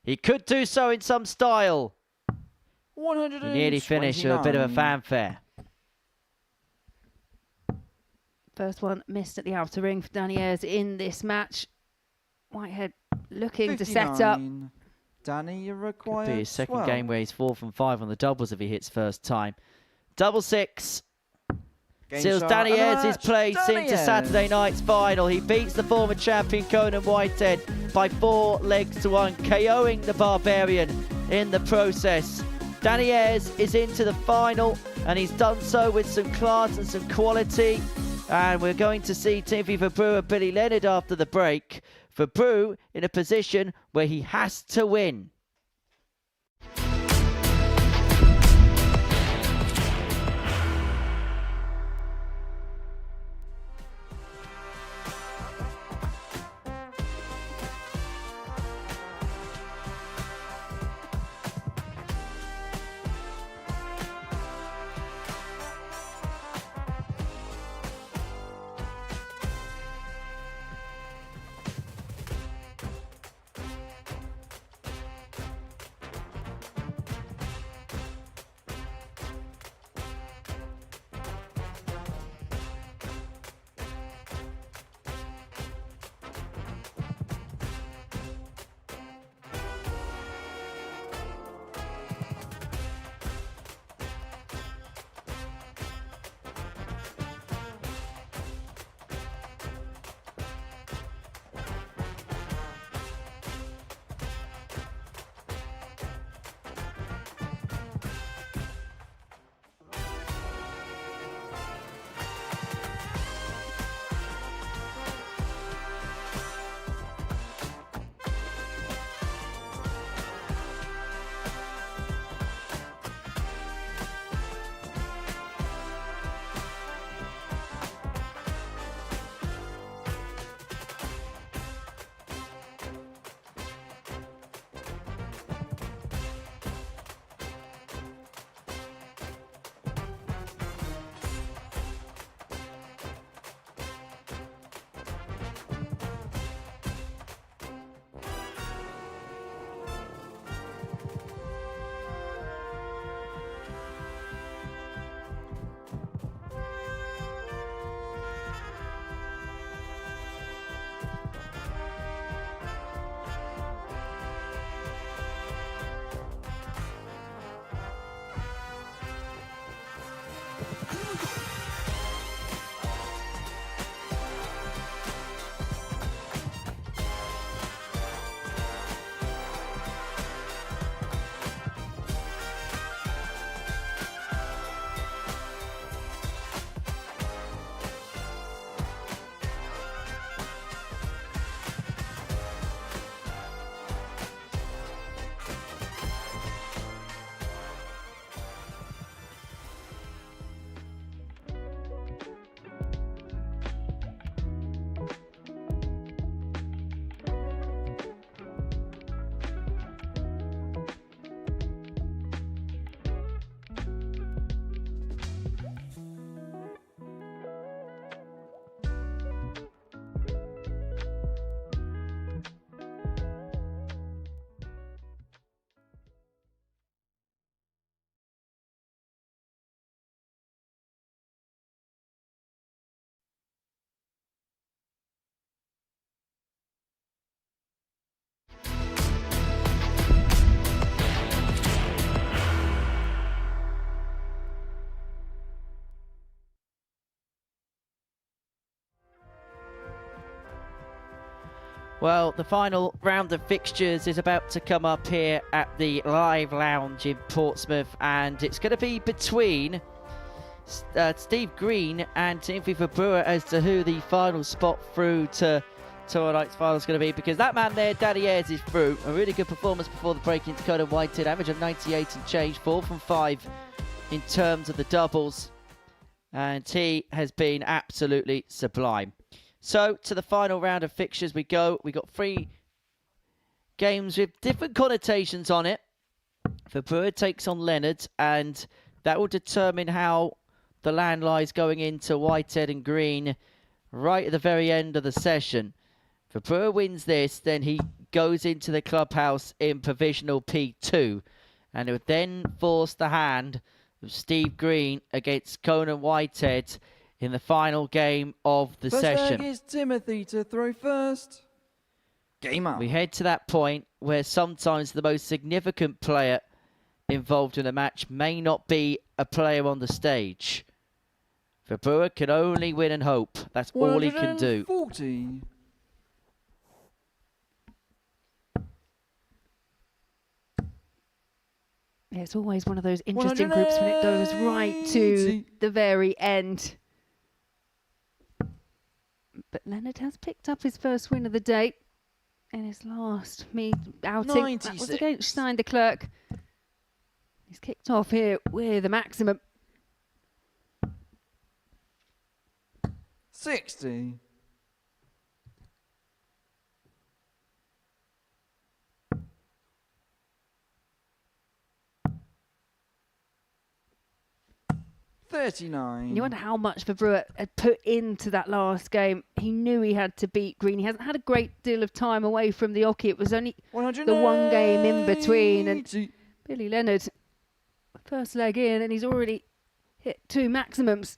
He could do so in some style. 129. He nearly finished with a bit of a fanfare. First one missed at the outer ring for Danny Ayres in this match. Whitehead looking to set up. 59. Danny, you require Could be his second 12. game where he's 4 from 5 on the doubles if he hits first time. Double 6. Game Seals shot Danny and a Ayres' match. place Danny into Ayres. Saturday night's final. He beats the former champion Conan Whitehead by 4 legs to 1, KOing the Barbarian in the process. Danny Ayres is into the final, and he's done so with some class and some quality. And we're going to see Timothy Verbrugghe and Billy Leonard after the break. Verbrugghe in a position where he has to win. Well, the final round of fixtures is about to come up here at the Live Lounge in Portsmouth, and it's going to be between Steve Green and Timothy Verbrugghe as to who the final spot through to tonight's final is going to be, because that man there, Danny Ayres, is through. A really good performance before the break into Conan Whitehead, average of 98 and change, 4 from 5 in terms of the doubles, and he has been absolutely sublime. So, to the final round of fixtures we go. We got 3 games with different connotations on it. Verbrugghe takes on Leonard, and that will determine how the land lies going into Whitehead and Green right at the very end of the session. If Verbrugghe wins this, then he goes into the clubhouse in provisional P2, and it would then force the hand of Steve Green against Conan Whitehead in the final game of the session. First leg is Timothy to throw first. Game up. We head to that point where sometimes the most significant player involved in a match may not be a player on the stage. Verbrugghe can only win and hope. That's all he can do. 140. Yeah, it's always one of those interesting groups when it goes right to the very end. But Leonard has picked up his first win of the day in his last outing. 96. That was against Deklerck. He's kicked off here with a maximum. 60. $39. You wonder how much Verbrugghe had put into that last game. He knew he had to beat Green. He hasn't had a great deal of time away from the Oki. It was only the one game in between. And Billy Leonard, first leg in, and he's already hit 2 maximums.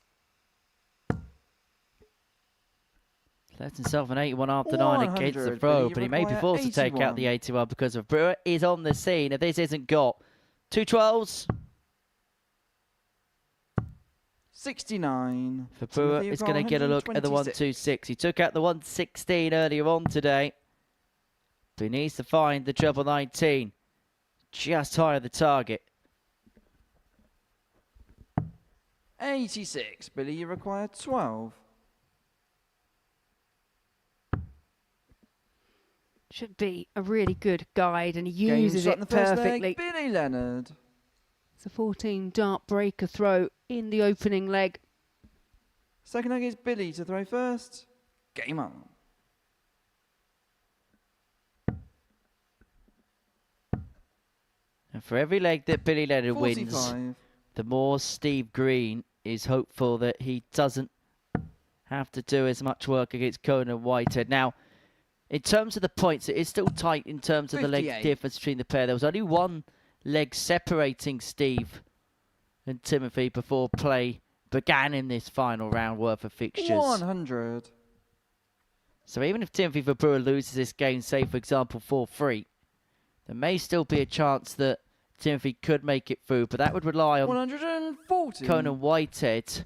Left himself an 81 after 9 against the throw, but he may be forced to take out the 81 because Verbrugghe is on the scene. If this isn't got 2 12s. 69. Verbrugghe is going to get a look at the 126. He took out the 116 earlier on today, but he needs to find the treble 19 just higher the target. 86. Billy, you require 12. Should be a really good guide, and he uses it perfectly. Billy Leonard. It's a 14 dart breaker throw in the opening leg. Second leg is Billy to throw first. Game on. And for every leg that Billy Leonard 45. wins, the more Steve Green is hopeful that he doesn't have to do as much work against Conan Whitehead. Now, in terms of the points, it is still tight in terms of 58. the leg difference between the pair. There was only one leg separating Steve and Timothy before play began in this final round worth of fixtures. 100. So even if Timothy Verbrugghe loses this game, say for example 4-3, there may still be a chance that Timothy could make it through, but that would rely on 140. Conan Whitehead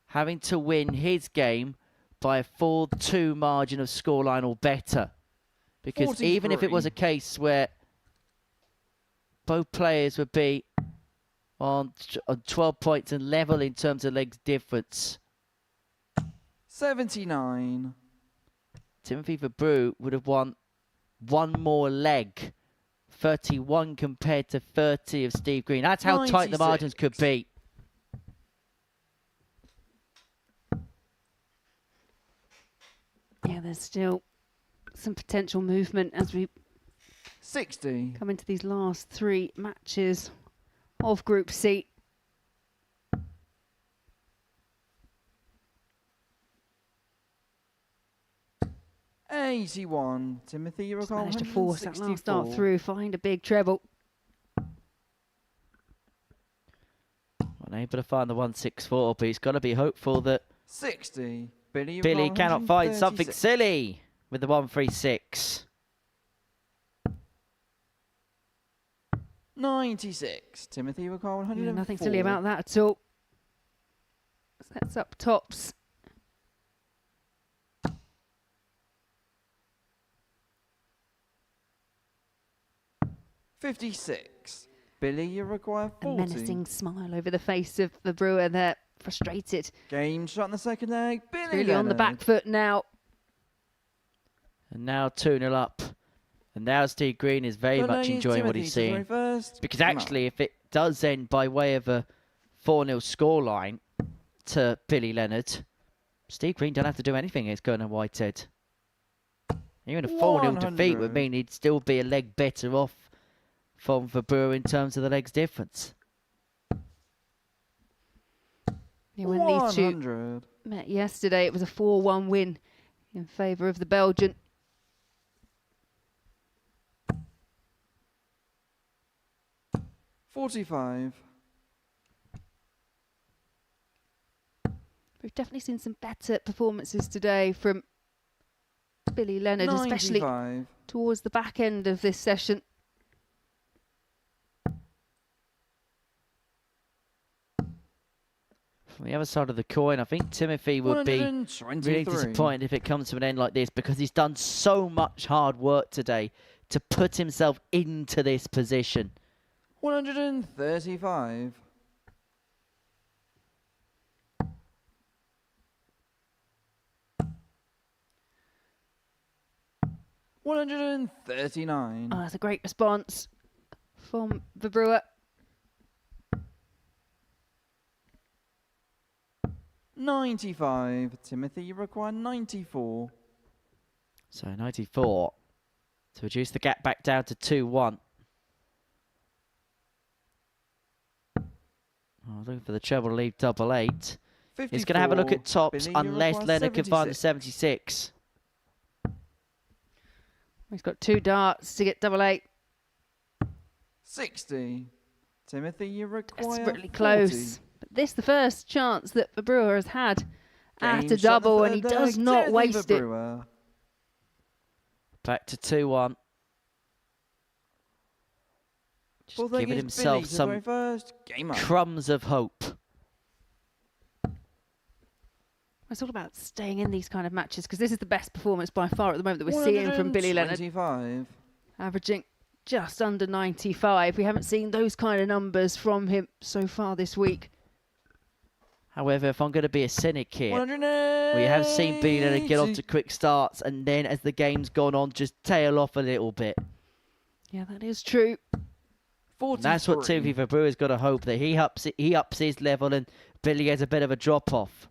having to win his game by a 4-2 margin of scoreline or better. Because 43. even if it was a case where both players would be on 12 points and level in terms of legs difference, 79. Timothy Verbrugghe would have won one more leg. 31 compared to 30 of Steve Green. That's how tight the 96. margins could be. Yeah, there's still some potential movement as we 60. come into these last 3 matches of Group C. $81. Timothy, you recall Managed to force that last start through, find a big treble. Unable to find the 164, but he's got to be hopeful that 60. Billy, Billy cannot find something 136. silly with the 136. 96. Timothy, you recall 104. Nothing silly about that at all. Sets up tops. $56. Billy, you require A 40. menacing smile over the face of the brewer there, frustrated. Game shot in the second leg. Billy Really on the back foot now. And now 2-0 up. And now Steve Green is very much enjoying what he's seeing. Because actually, if it does end by way of a 4-0 scoreline to Billy Leonard, Steve Green don't have to do anything against Conan Whitehead. Even a 4-0 defeat would mean he'd still be a leg better off from Verbrugghe in terms of the legs difference. Yeah, when these two met yesterday, it was a 4-1 win in favour of the Belgian. $45. We've definitely seen some better performances today from Billy Leonard, 95. especially towards the back end of this session. From the other side of the coin, I think Timothy would be really disappointed if it comes to an end like this, because he's done so much hard work today to put himself into this position. 135. $139. Oh, that's a great response from the brewer. 95. Timothy, you require 94. So 94 to reduce the gap back down to 2-1. Oh, looking for the treble to leave 88. He's going to have a look at tops Billy, you unless require Leonard can find the 76. 76. He's got 2 darts to get 88. 60. Timothy, you require Desperately 40. close. But this the first chance that the brewer has had at Game a shot double, the and he third does leg. not Timothy waste it. Verbrugghe. Back to 2-1. Just Fourth leg giving is himself Billy to some throw first. Game up. crumbs of hope. It's all about staying in these kind of matches, because this is the best performance by far at the moment that we're seeing from Billy Leonard. 125. Averaging just under 95. We haven't seen those kind of numbers from him so far this week. However, if I'm going to be a cynic here, 180. we have seen Billy Leonard get off to quick starts and then as the game's gone on just tail off a little bit. Yeah, that is true. 43. That's what Timothy Verbrugghe's got to hope, that he ups his level and Billy has a bit of a drop off.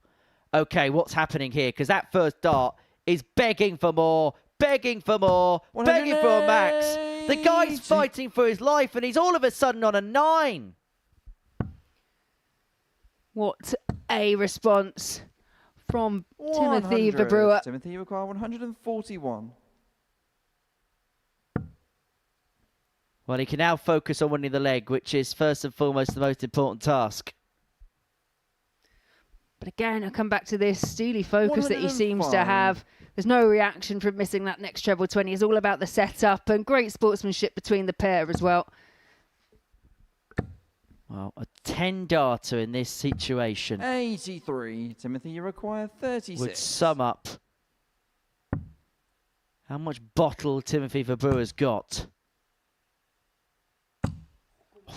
Okay, what's happening here? Because that first dart is begging for more, begging for more, begging for a max. The guy's fighting for his life and he's all of a sudden on a 9. What a response from Timothy 100. Verbrugghe. Timothy, you require 141. Well, he can now focus on winning the leg, which is first and foremost the most important task. But again, I come back to this steely focus that he seems to 105. have. There's no reaction from missing that next treble 20. It's all about the setup and great sportsmanship between the pair as well. Well, a 10-darter in this situation 83. Timothy, you require 36. would sum up how much bottle Timothy Verbrugghe's got.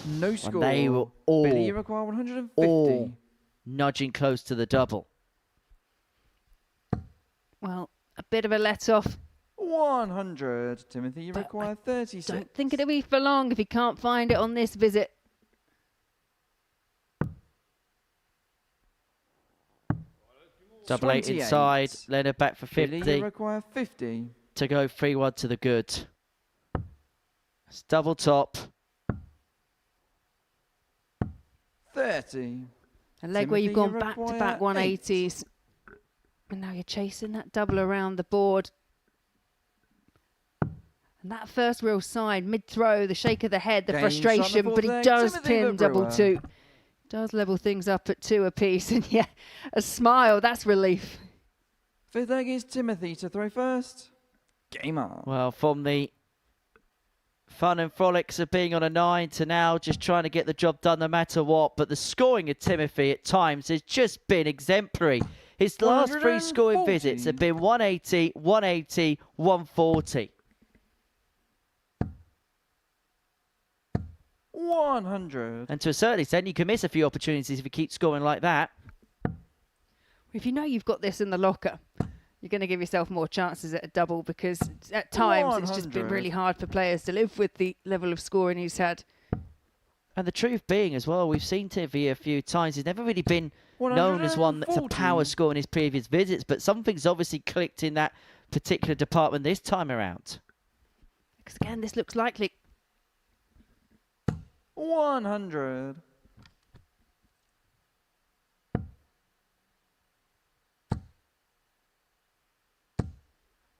No score. they were Billy, you require 150. Nudging close to the double. Well, a bit of a let-off. 100. Timothy, you But require 36. Don't think it'll be for long if he can't find it on this visit. Double 8 28. inside. Leonard back for 50. Billy, you require 50. To go 3-1 to the good. It's double top. 30. A leg where you've Timothy, gone you back-to-back require 180s. And now you're chasing that double around the board. And that first real sign, mid-throw, the shake of the head, the Game frustration, shot, the but he fourth leg, does Timothy pin double Verbrugghe. 2. Does level things up at 2 apiece. And yeah, a smile, that's relief. Fifth leg is Timothy to throw first. Game on. Well, from the fun and frolics of being on a 9 to now just trying to get the job done no matter what. But the scoring of Timothy at times has just been exemplary. His last 3 scoring 140. visits have been 180, 180, 140. 100. And to a certain extent, you can miss a few opportunities if you keep scoring like that. If you know you've got this in the locker, you're going to give yourself more chances at a double because at times it's just been 100. really hard for players to live with the level of scoring he's had. And the truth being as well, we've seen Timothy a few times. He's never really been known as one that's a 140. power scorer in his previous visits, but something's obviously clicked in that particular department this time around. Because again, this looks likely. 100.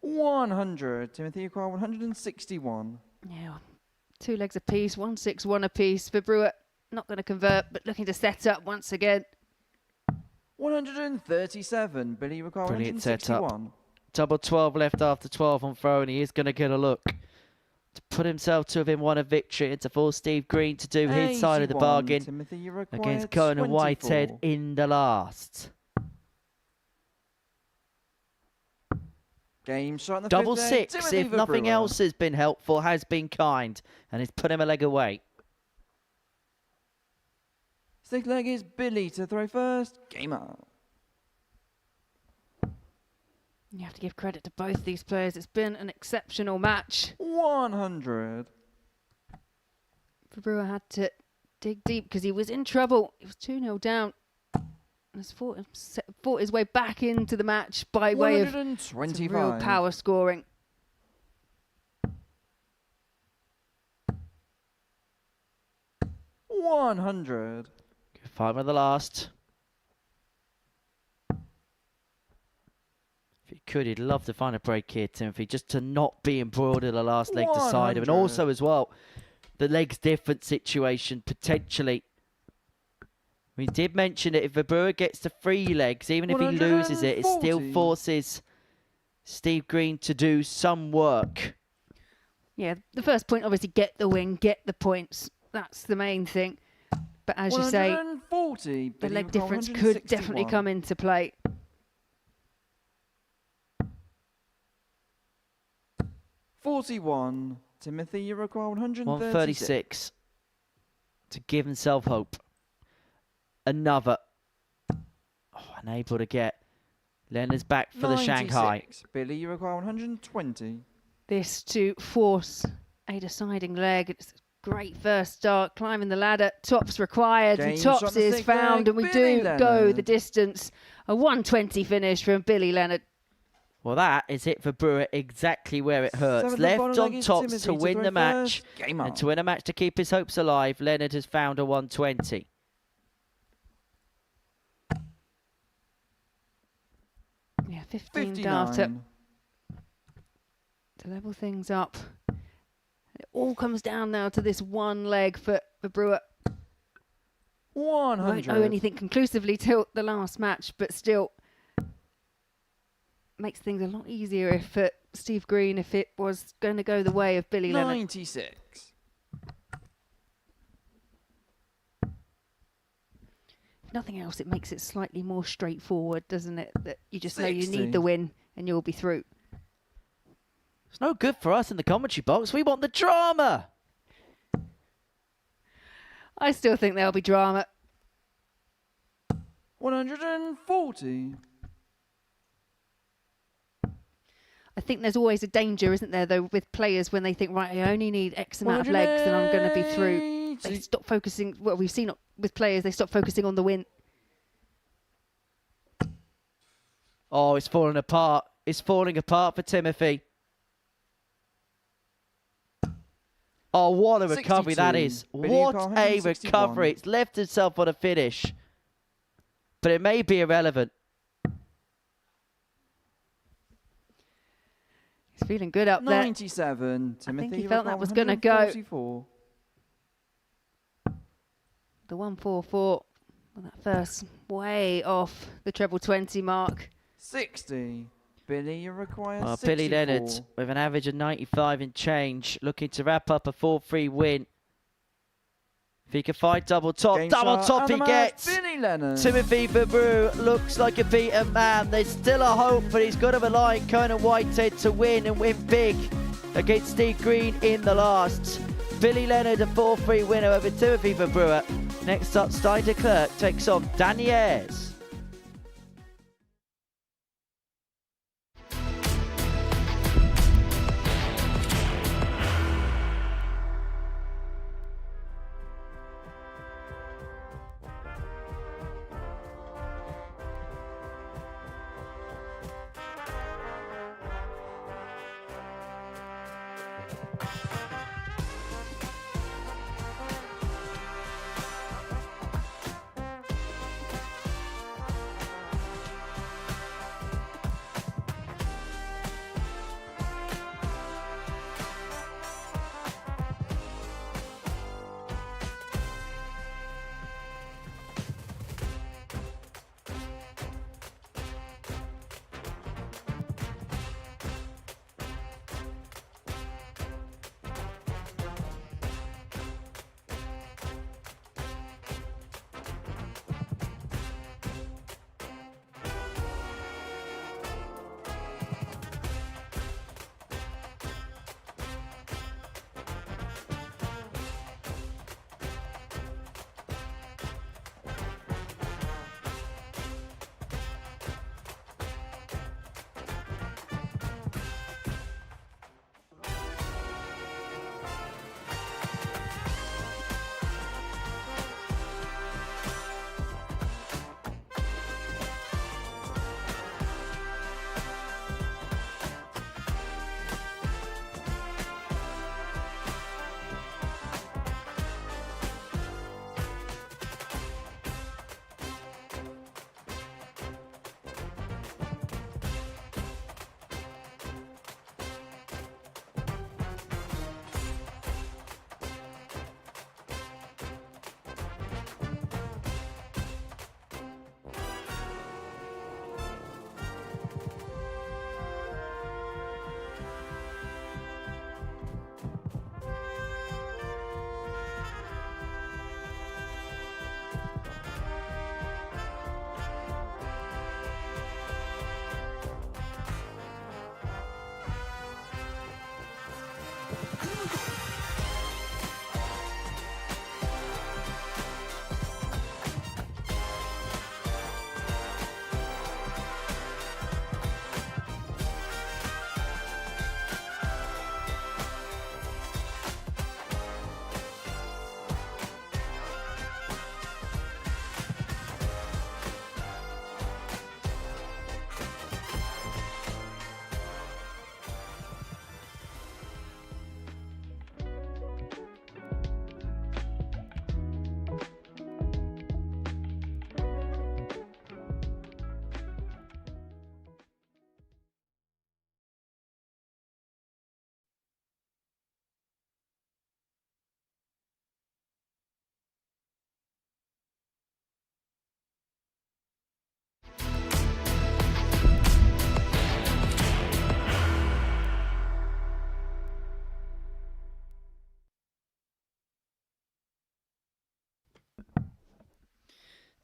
100. Timothy, you require 161. Yeah, 2 legs apiece, 161 apiece. Verbrugghe not going to convert, but looking to set up once again. 137. Billy, you require Brilliant setup. 161. Double 12 left after 12 on throw, and he is going to get a look to put himself to within 1 of victory and to force Steve Green to do his side of the 81. bargain Timothy, you require against Conan 24. Whitehead in the last. Game shot in the Double fifth leg, 6, Timothy if nothing Verbrugghe. else has been helpful, has been kind, and it's put him a leg away. Sixth leg is Billy to throw first. Game on. You have to give credit to both these players. It's been an exceptional match. 100. Verbrugghe had to dig deep because he was in trouble. He was 2-0 down. And has fought his way back into the match by way of some 125. real power scoring. $100. Good fight with the last. If he could, he'd love to find a break here, Timothy, just to not be embroiled in the last leg to side him. And 100. also as well, the legs different situation, potentially. We did mention that if Verbrugghe gets to 3 legs, even if he loses it, it still 140. forces Steve Green to do some work. Yeah, the first point, obviously, get the win, get the points. That's the main thing. But as you say, 140. the Billy leg require difference could definitely 161. come into play. 41. Timothy, you require 136. 136 to give himself hope. Another. Oh, unable to get. Leonard's back for the 96. Shanghai. Billy, you require 120. This to force a deciding leg. It's a great first start, climbing the ladder. Tops required, and Game shot tops the is sixth found, leg, and we Billy do go Leonard. the distance. A 120 finish from Billy Leonard. Well, that is it for Brewer, exactly where it hurts. Seventh Left bottom on leg is tops Timothy to win throw the match. first. Game on. And to win a match to keep his hopes alive, Leonard has found a 120. Yeah, 15 data 59. to level things up. It all comes down now to this one leg for Brewer. Won't 100. owe anything conclusively till the last match, but still makes things a lot easier if Steve Green, if it was going to go the way of Billy Leonard. 96. nothing else, it makes it slightly more straightforward, doesn't it? That you just know you 60. need the win and you'll be through. It's no good for us in the commentary box. We want the drama. I still think there'll be drama. 140. I think there's always a danger, isn't there, though, with players when they think, right, I only need X amount of legs and I'm going to be through. They stop focusing. Well, we've seen it with players, they stop focusing on the win. Oh, it's falling apart. It's falling apart for Timothy. Oh, what a recovery 62. that is. Billy What Carr, a 161. recovery. It's left himself on a finish. But it may be irrelevant. He's feeling good up there. 97. Timothy, I think he felt that was going to go. 144. The 144. Well, that first way off the treble 20 mark. 60. Billy, you require 64. Billy Leonard with an average of 95 and change, looking to wrap up a 4-3 win. If he can find double top, Game double shot top and he the match, gets. Billy Leonard. Timothy Verbrugghe looks like a beaten man. There's still a hope, but he's got to rely on Conan Whitehead to win and win big against Steve Green in the last. Billy Leonard, a 4-3 winner over Timothy Verbrugghe. Next up, Deklerck takes on Danz.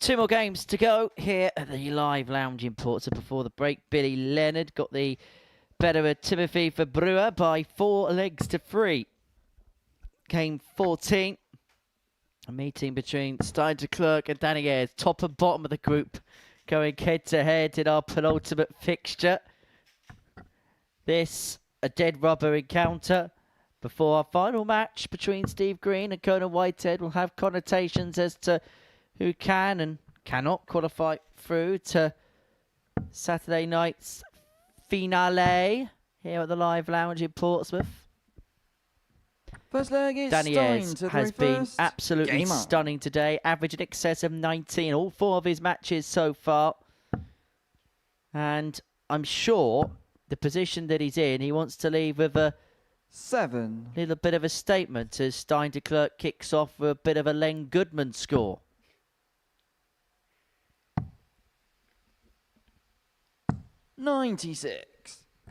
2 more games to go here at the live lounge in Portsmouth before the break. Billy Leonard got the better of Timothy Verbrugghe by 4-3. Game 14. A meeting between Deklerck and Danz, top and bottom of the group, going head-to-head in our penultimate fixture. This, a dead rubber encounter before our final match between Steve Green and Conan Whitehead will have connotations as to who can and cannot qualify through to Saturday night's finale here at the live lounge in Portsmouth. First leg is Danz has been absolutely stunning today, averaging in excess of 19 all 4 of his matches so far. And I'm sure the position that he's in, he wants to leave with a 7. Little bit of a statement as Deklerck kicks off with a bit of a Len Goodman score. $96.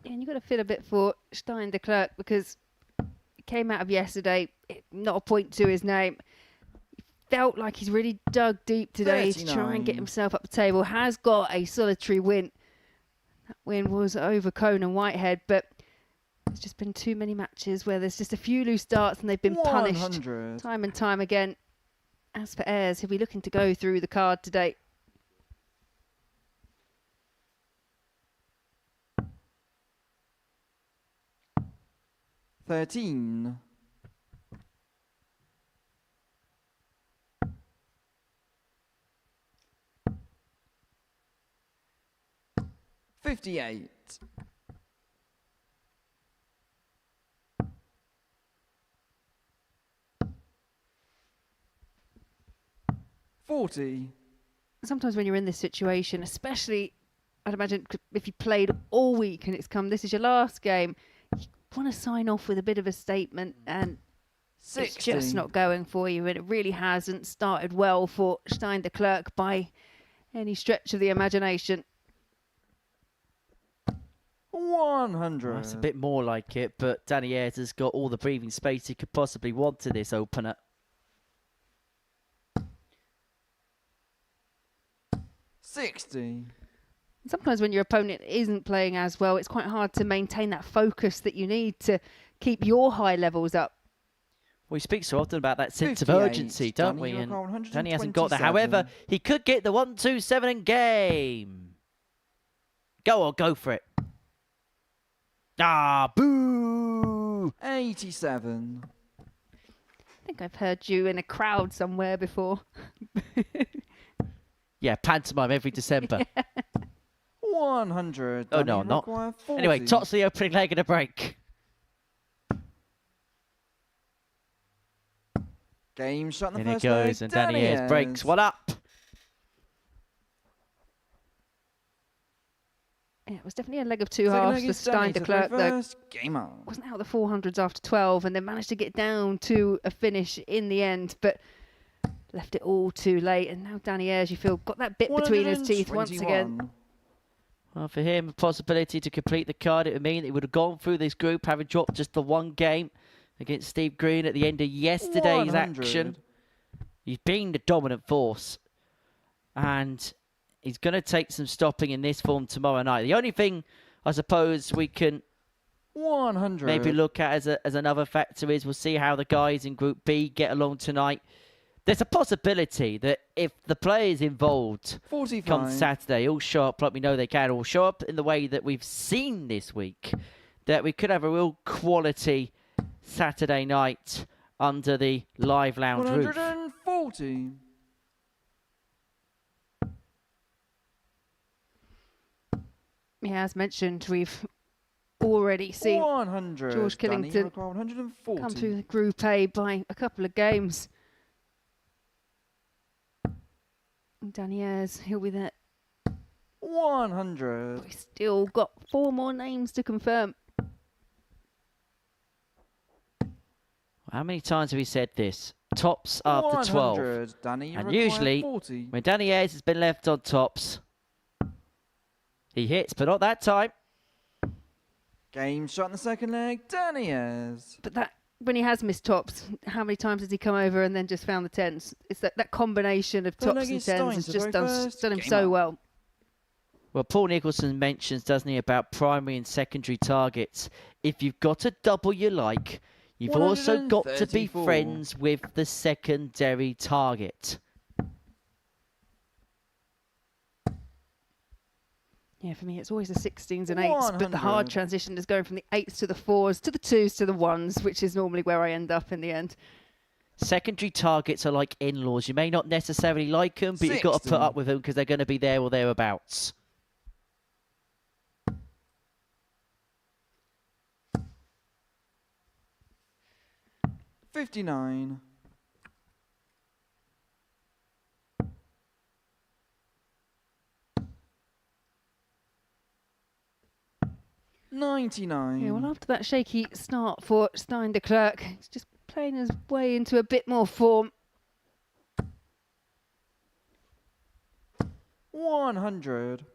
Yeah, and you've got to feel a bit for Deklerck because he came out of yesterday, not a point to his name. He felt like he's really dug deep today 39. to try and get himself up the table. Has got a solitary win. That win was over Conan Whitehead, but there's just been too many matches where there's just a few loose starts and they've been 100. punished time and time again. As for Ayres, he'll be looking to go through the card today. $13. $58. $40. Sometimes when you're in this situation, especially, I'd imagine if you played all week and it's come, this is your last game, you want to sign off with a bit of a statement, and 60. it's just not going for you, and it really hasn't started well for Deklerck by any stretch of the imagination. 100. Well, that's a bit more like it, but Danz has got all the breathing space he could possibly want to this opener. $60. Sometimes when your opponent isn't playing as well, it's quite hard to maintain that focus that you need to keep your high levels up. We speak so often about that sense of 58, urgency, don't we? Danny, And Danny hasn't got that. However, he could get the 1-2-7 in game. Go on, go for it. Ah, boo! 87. I think I've heard you in a crowd somewhere before. Yeah, pantomime every December. 100. Oh, no, Danny I'm not. require 40. Anyway, tots the opening leg of the break. Game shot in the In it first goes, leg. and Danny breaks one up. Yeah, it was definitely a leg of two Second halves leg for is Danny to Deklerck, throw though. first. Game on. Wasn't out of the 400s after 12, and then managed to get down to a finish in the end, but left it all too late. And now Ayres, you feel, got that bit between his teeth once again. Well, for him, a possibility to complete the card, it would mean that he would have gone through this group, having dropped just the one game against Steve Green at the end of yesterday's 100. action. He's been the dominant force, and he's going to take some stopping in this form tomorrow night. The only thing I suppose we can 100. maybe look at as another factor is we'll see how the guys in Group B get along tonight. There's a possibility that if the players involved 45. come Saturday all show up like we know they can, or show up in the way that we've seen this week, that we could have a real quality Saturday night under the live lounge roof. 140. Yeah, as mentioned, we've already seen 100. George Danny Killington require 140. come through the Group A by a couple of games. Ayres, he'll be there. 100. We've still got 4 more names to confirm. How many times have we said this? Tops after 12. 100. Danny And require usually, 40. when Ayres has been left on tops, he hits, but not that time. Game shot in the second leg. Ayres. But that when he has missed tops, how many times has he come over and then just found the tens? It's that combination of tops and tens has just done him so well. Well, Paul Nicholson mentions, doesn't he, about primary and secondary targets. If you've got a double you like, you've also got to be friends with the secondary target. Yeah, for me, it's always the 16s and 8s, but the hard transition is going from the 8s to the 4s to the 2s to the 1s, which is normally where I end up in the end. Secondary targets are like in-laws. You may not necessarily like them, but you've got to put up with them because they're going to be there or thereabouts. $59. $99. Yeah, well, after that shaky start for Stein Deklerck, he's just playing his way into a bit more form. 100.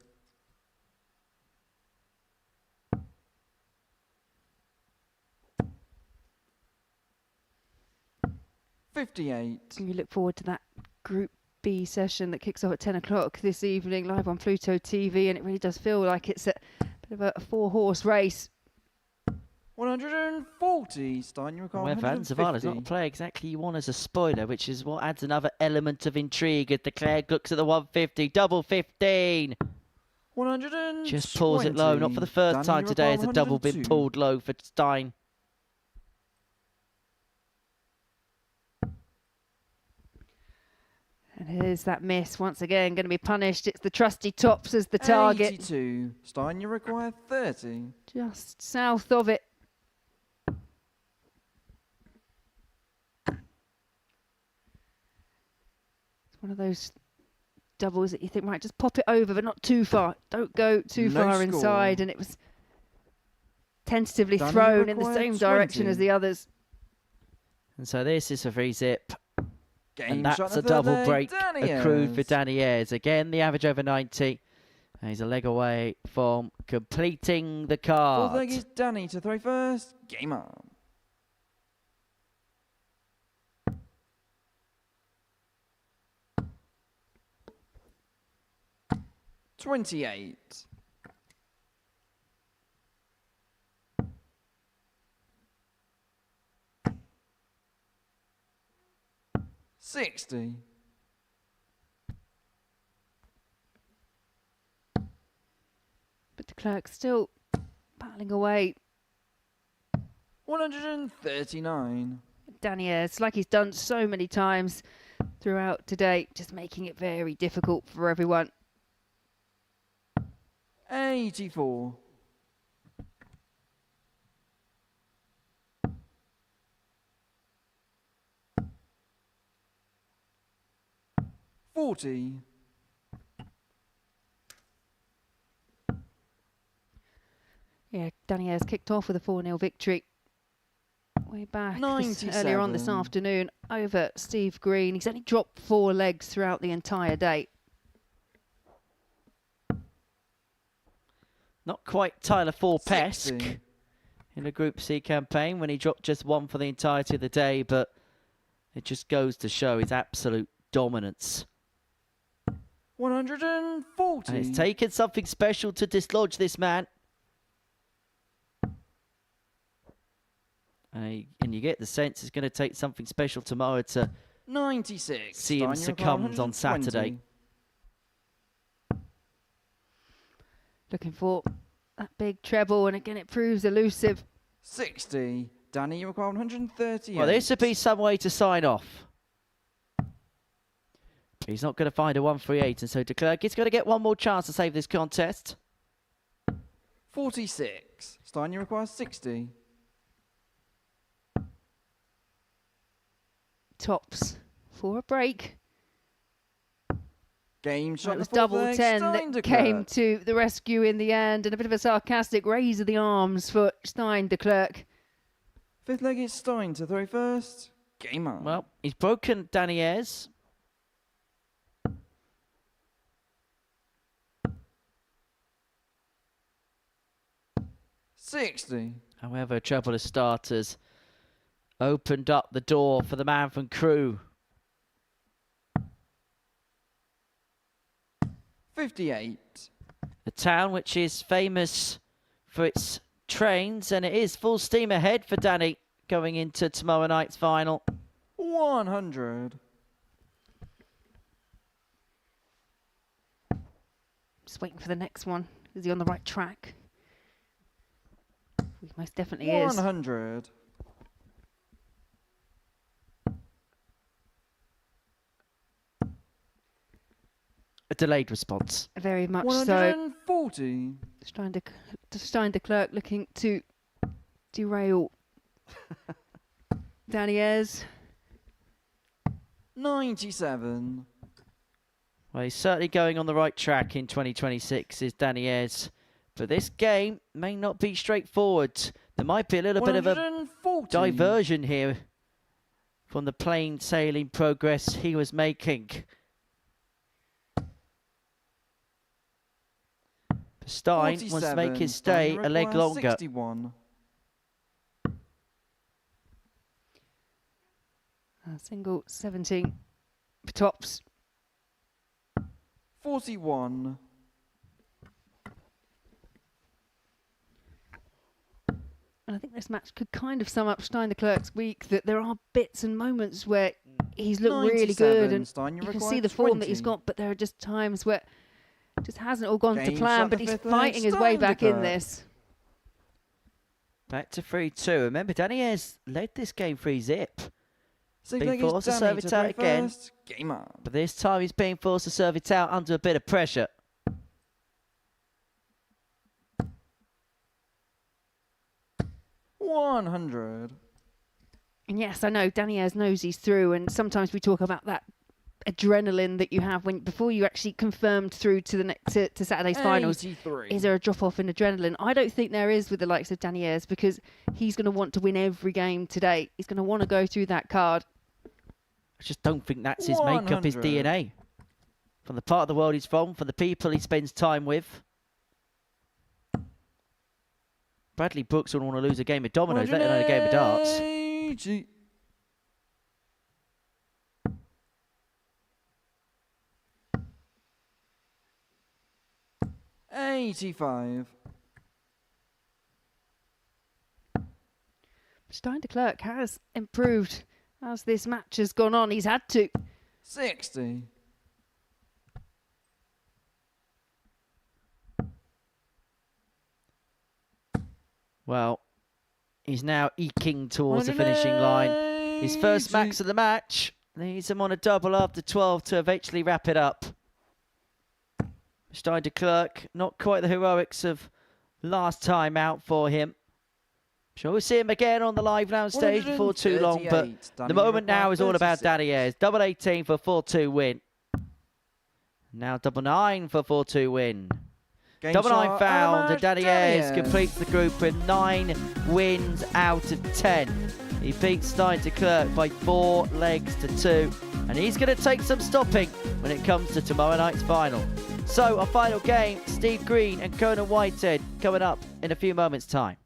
$58. We look forward to that Group B session that kicks off at 10 o'clock this evening, live on Pluto TV, and it really does feel like it's a bit of a four-horse race. 140. Stein, you recall Well, Van Zavala's not a player exactly you want as a spoiler, which is what adds another element of intrigue as Deklerck looks at the 150, double 15. 120. Just pulls it low. Not for the first time today has a double been pulled low for Stein. And here's that miss once again, going to be punished. It's the trusty tops as the target. 82. Stein, you require 30. Just south of it. It's one of those doubles that you think, right, just pop it over, but not too far. Don't go too far inside. And it was tentatively thrown in the same direction as the others. And so this is a free zip. Game And that's a double break accrued for Danny Ayres. Again, the average over 90. And he's a leg away from completing the card. Fourth leg is Danny to throw first. Game on. $28. $60. But Deklerck still battling away. 139. Danny Ayres, like he's done so many times throughout today, just making it very difficult for everyone. 84. $40. Yeah, Danny Ayres kicked off with a 4-0 victory way back earlier on this afternoon over Steve Green. He's only dropped 4 legs throughout the entire day. Not quite Tyler Thorpe-esque in a Group C campaign when he dropped just 1 for the entirety of the day, but it just goes to show his absolute dominance. 140. And it's taken something special to dislodge this man. And you get the sense it's going to take something special tomorrow to 96. see him succumb on Saturday. Looking for that big treble, and again it proves elusive. 60. Danny, you require 130. Well, this would be some way to sign off. He's not going to find a 138, and so Deklerck is going to get one more chance to save this contest. 46. Stein, you require 60. Tops for a break. Game shot. It was double 10 that came to the rescue in the end, and a bit of a sarcastic raise of the arms for Stein Deklerck. Fifth leg is Stein to throw first. Game on. Well, he's broken Danny Ayres. $60. However, a treble of starters opened up the door for the man from Crewe. 58. A town which is famous for its trains, and it is full steam ahead for Danny going into tomorrow night's final. 100. Just waiting for the next one. Is he on the right track? He most definitely is. 100. A delayed response. Very much 140. so. Deklerck looking to derail Danny Ayres. 97. Well, he's certainly going on the right track in 2026, is Danny Ayres. But this game may not be straightforward. There might be a little bit of a diversion here from the plain sailing progress he was making. Stein wants to make his stay a leg longer. 61. Single 17 for tops. 41. And I think this match could kind of sum up Deklerck's week, that there are bits and moments where he's looked really good and Stein, you can require see the form that 20. he's got, but there are just times where it just hasn't all gone to Game plan, shot but the he's fifth leg, fighting his way back in Deklerck. this. Back to 3-2. Remember, Danny Ayres led this game 3-zip. Six Being leg is forced to Danny serve it to out play again. first. Game on. But this time he's being forced to serve it out under a bit of pressure. $100. And yes, I know Danny Ayres knows he's through, and sometimes we talk about that adrenaline that you have when before you actually confirmed through to the next to Saturday's finals. 83. Is there a drop off in adrenaline? I don't think there is with the likes of Danny Ayres, because he's going to want to win every game today. He's going to want to go through that card. I just don't think that's his makeup, his 100. DNA. From the part of the world he's from, the people he spends time with. Bradley Brooks wouldn't want to lose a game of dominoes, let alone a game of darts. 180. $85. Deklerck has improved as this match has gone on. He's had to. 60. Well, he's now eking towards the finishing line. His first max of the match. Leads him on a double after 12 to eventually wrap it up. Deklerck, not quite the heroics of last time out for him. Sure, we'll see him again on the live round stage before too long, but the moment now is all about Danny Ayres. Double 18 for 4-2 win. Now double 9 for 4-2 win. Double 9 found, and Danny Ayres completes the group with 9 wins out of 10. He beats Deklerck by 4 legs to 2, and he's going to take some stopping when it comes to tomorrow night's final. So, our final game, Steve Green and Conan Whitehead, coming up in a few moments' time.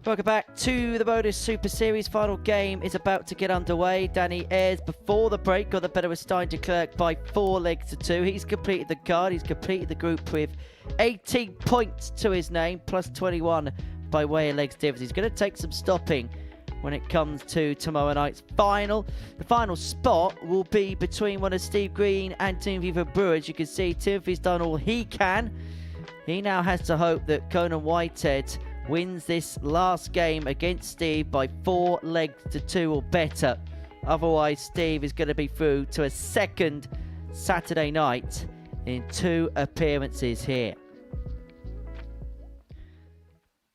Welcome back to the Modus Super Series. Final game is about to get underway. Danny Ayres, before the break, got the better of Deklerck by 4 legs to 2. He's completed the card. He's completed the group with 18 points to his name, plus 21 by way of legs difference. He's going to take some stopping when it comes to tomorrow night's final. The final spot will be between one of Steve Green and Timothy Verbrugghe. As you can see, Timothy's done all he can. He now has to hope that Conan Whitehead wins this last game against Steve by 4 legs to 2 or better. Otherwise, Steve is going to be through to a second Saturday night in 2 appearances here.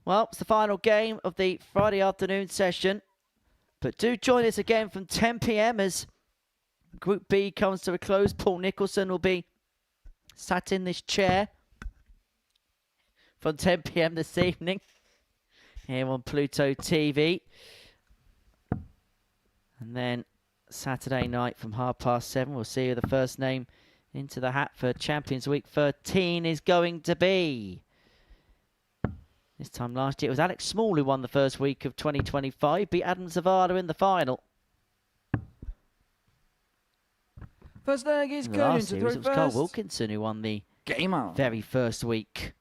Well, it's the final game of the Friday afternoon session. But do join us again from 10 p.m. as Group B comes to a close. Paul Nicholson will be sat in this chair from 10 p.m. this evening here on Pluto TV. And then Saturday night from 7:30, we'll see who the first name into the hat for Champions Week 13 is going to be. This time last year, it was Alex Small who won the first week of 2025, beat Adam Zavada in the final. First leg is Conan Last to year, throw it was first. Carl Wilkinson who won the Game out. very first week.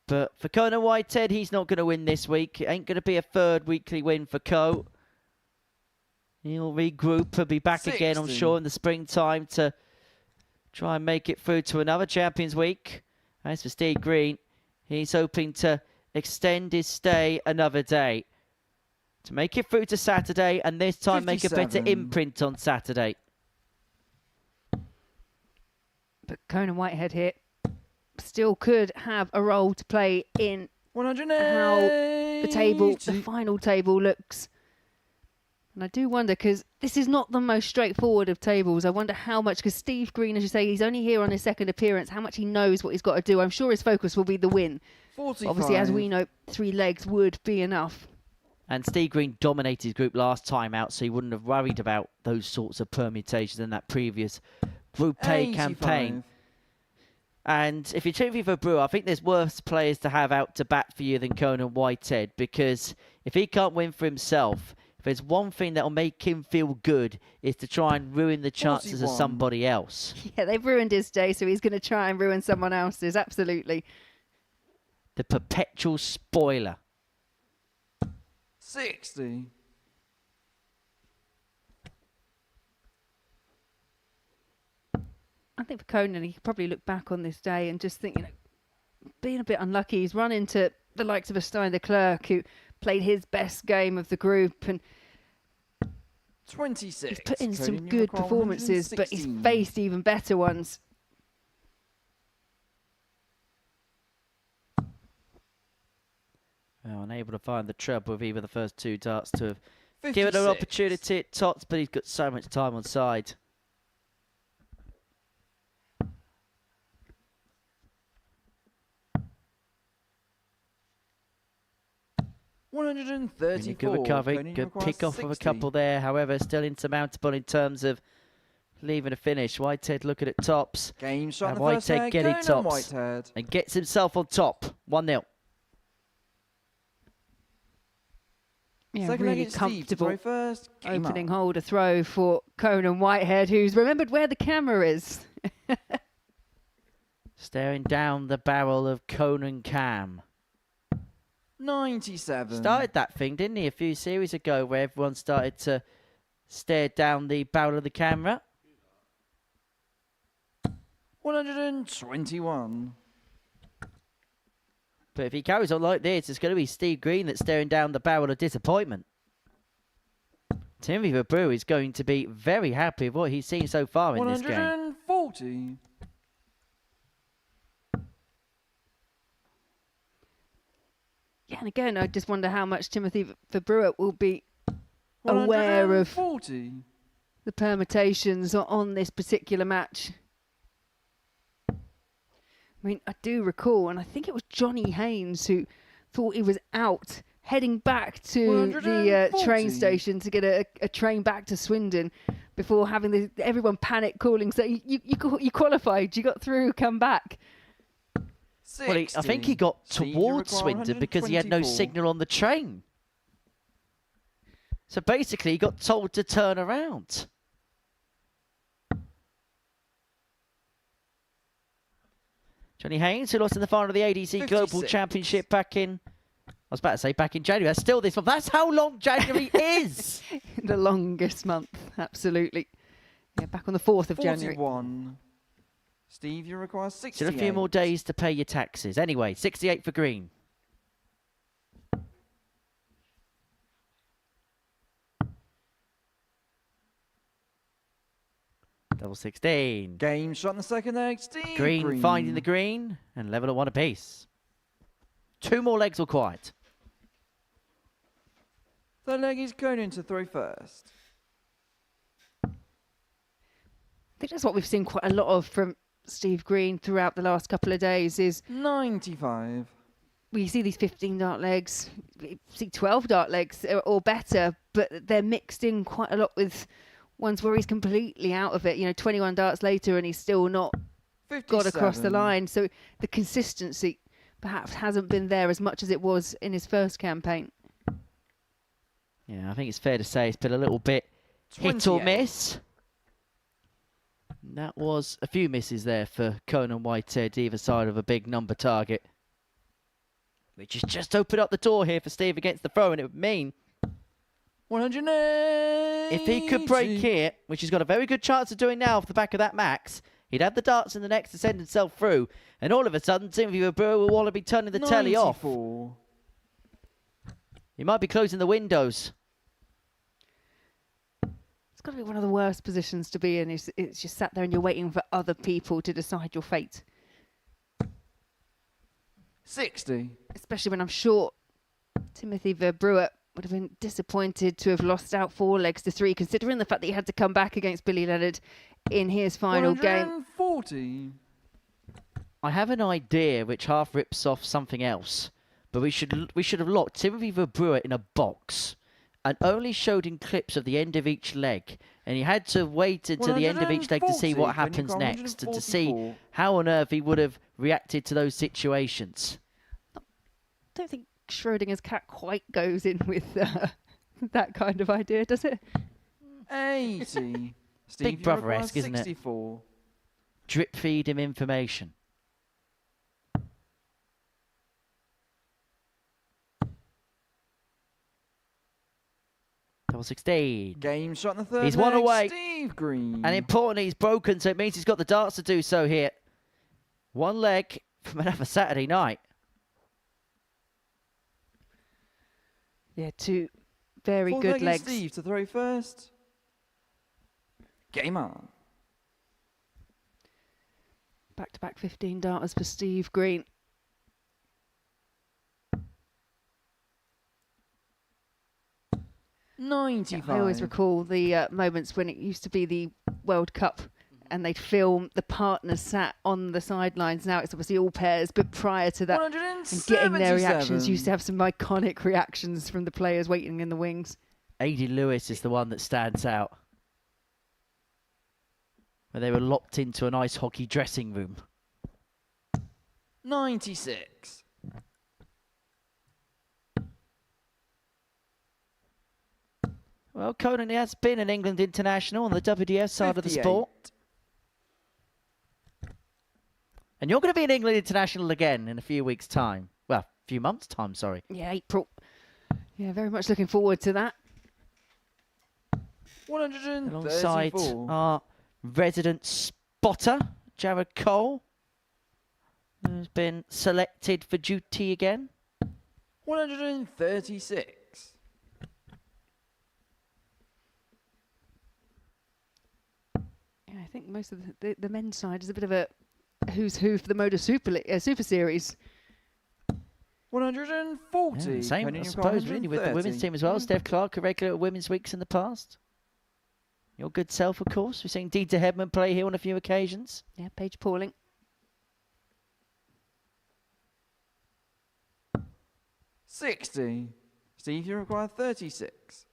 But for Conan Whitehead, he's not going to win this week. It ain't going to be a third weekly win for Co. He'll regroup. He'll be back again, I'm sure, in the springtime to try and make it through to another Champions Week. As for Steve Green, he's hoping to extend his stay another day to make it through to Saturday, and this time 57. make a better imprint on Saturday. But Conan Whitehead here still could have a role to play in 180. how the table, the final table looks. And I do wonder, because this is not the most straightforward of tables. I wonder how much, because Steve Green, as you say, he's only here on his second appearance, how much he knows what he's got to do. I'm sure his focus will be the win. 45. Obviously, as we know, 3 legs would be enough. And Steve Green dominated his group last time out, so he wouldn't have worried about those sorts of permutations in that previous Group A campaign. And if you're Timothy Verbrugghe, I think there's worse players to have out to bat for you than Conan Whitehead, because if he can't win for himself, if there's one thing that'll make him feel good is to try and ruin the chances 41. of somebody else. Yeah, they've ruined his day, so he's going to try and ruin someone else's, absolutely. The perpetual spoiler. 60. I think for Conan, he could probably look back on this day and just think, being a bit unlucky, he's run into the likes of a Deklerck who played his best game of the group, and 26. he's put in some Conan, you good recall performances, but he's 116. faced even better ones. Well, unable to find the treble with either the first 2 darts to have given 56. an opportunity at Tots, but he's got so much time on side. 134. Good recovery, Conan, you good require pick off of a 60. couple there. However, still insurmountable in terms of leaving a finish. Whitehead looking at tops. Game shot And in the first Whitehead leg. getting Conan tops. Whitehead. And gets himself on top. 1-0. Yeah, Second leg really is Steve to comfortable throw first. Game opening up. holder throw for Conan Whitehead, who's remembered where the camera is. Staring down the barrel of Conan Cam. 97. Started that thing, didn't he, a few series ago, where everyone started to stare down the barrel of the camera. 121. But if he carries on like this, it's going to be Steve Green that's staring down the barrel of disappointment. Timothy Verbrugghe is going to be very happy with what he's seen so far in this game. 140. Yeah, and again, I just wonder how much Timothy Verbrugghe will be aware of 140. the permutations on this particular match. I mean, I do recall, and I think it was Johnny Haynes who thought he was out heading back to the train 140. station to get a train back to Swindon before having everyone panic calling, saying, you qualified, you got through, come back. Well, I think he got Steve, you towards require Swindon because he had no 124. signal on the train. So basically, he got told to turn around. Johnny Haynes, who lost in the final of the ADC Global 56. Championship back in January. That's still this month. That's how long January is. The longest month, absolutely. Yeah, back on the 4th of January. 41. Steve, you require 68. Still a few more days to pay your taxes. Anyway, 68 for green. Double 16. Game shot in the second leg. Steve Green finding the green and level at 1 apiece. 2 more legs required. Third leg is Conan to throw first. I think that's what we've seen quite a lot of from Steve Green throughout the last couple of days is 95. we see these 15 dart legs, we see 12 dart legs or better, but they're mixed in quite a lot with ones where he's completely out of it. 21 darts later and he's still not 57. got across the line. So the consistency perhaps hasn't been there as much as it was in his first campaign. Yeah, I think it's fair to say it's been a little bit hit or 28. miss. And that was a few misses there for Conan Whitehead, either side of a big number target. Which has just opened up the door here for Steve against the throw, and it would mean 180. if he could break here, which he's got a very good chance of doing now off the back of that max, he'd have the darts in the next to send himself through, and all of a sudden, Timothy Verbrugghe will want to be turning the telly off. 94. He might be closing the windows. It's got to be one of the worst positions to be in. It's just sat there and you're waiting for other people to decide your fate. 60. Especially when I'm sure Timothy Verbrugghe would have been disappointed to have lost out 4 legs to 3, considering the fact that he had to come back against Billy Leonard in his final game. 140. I have an idea which half rips off something else, but we should have locked Timothy Verbrugghe in a box and only showed him clips of the end of each leg, and he had to wait until the end of each leg to see what happens next and to see how on earth he would have reacted to those situations. I don't think Schrodinger's cat quite goes in with that kind of idea, does it? 80. Steve, Big Brother-esque, isn't it? 64. Drip feed him information. Double 16. Game shot in the third He's leg. 1 away. Steve Green. And importantly, he's broken, so it means he's got the darts to do so here. 1 leg from another Saturday night. Yeah, 2 very Fourth good leg is legs. Steve to throw first. Game on. Back-to-back 15 darters for Steve Green. Yeah, 95. I always recall the moments when it used to be the World Cup and they'd film the partners sat on the sidelines. Now it's obviously all pairs, but prior to that, and getting their reactions, used to have some iconic reactions from the players waiting in the wings. Aidy Lewis is the one that stands out. Where they were locked into an ice hockey dressing room. 96. Well, Conan has been an England international on the WDF side of the 58. sport. And you're going to be an England international again in a few weeks' time. Well, a few months' time, sorry. Yeah, April. Yeah, very much looking forward to that. 134. Alongside our resident spotter, Jared Cole, who's been selected for duty again. 136. Yeah, I think most of the men's side is a bit of a who's who for the Modus Super Series. 140. Yeah, same, I suppose, really, with the women's team as well. Steph Clark, a regular at Women's Weeks in the past. Your good self, of course. We've seen Dieter Hedman play here on a few occasions. Yeah, Paige Pauling. 60. Steve, you require 36.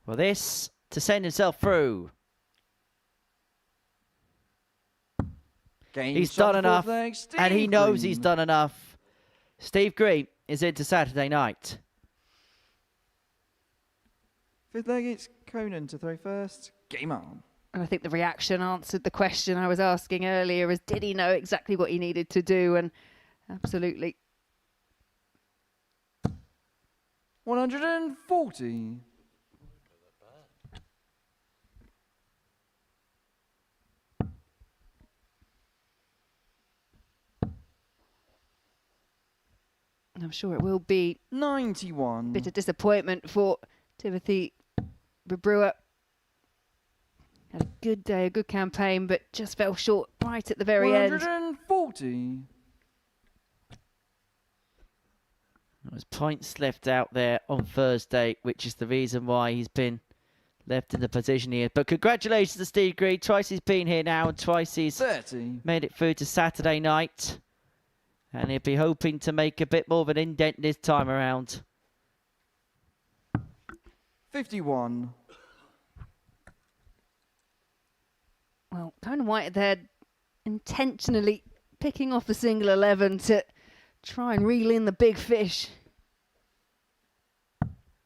Well, this to send himself through. He's done enough, and he knows he's done enough. Steve Green is into Saturday night. Fifth leg, it's Conan to throw first. Game on. And I think the reaction answered the question I was asking earlier, is did he know exactly what he needed to do? And absolutely. 140. And I'm sure it will be 91. a bit of disappointment for Timothy Verbrugghe. Had a good day, a good campaign, but just fell short right at the very end. 140. There's points left out there on Thursday, which is the reason why he's been left in the position he is. But congratulations to Steve Green. Twice he's been here now, and twice he's 30. made it through to Saturday night. And he'll be hoping to make a bit more of an indent this time around. 51. Well, Conan Whitehead intentionally picking off the single 11 to try and reel in the big fish.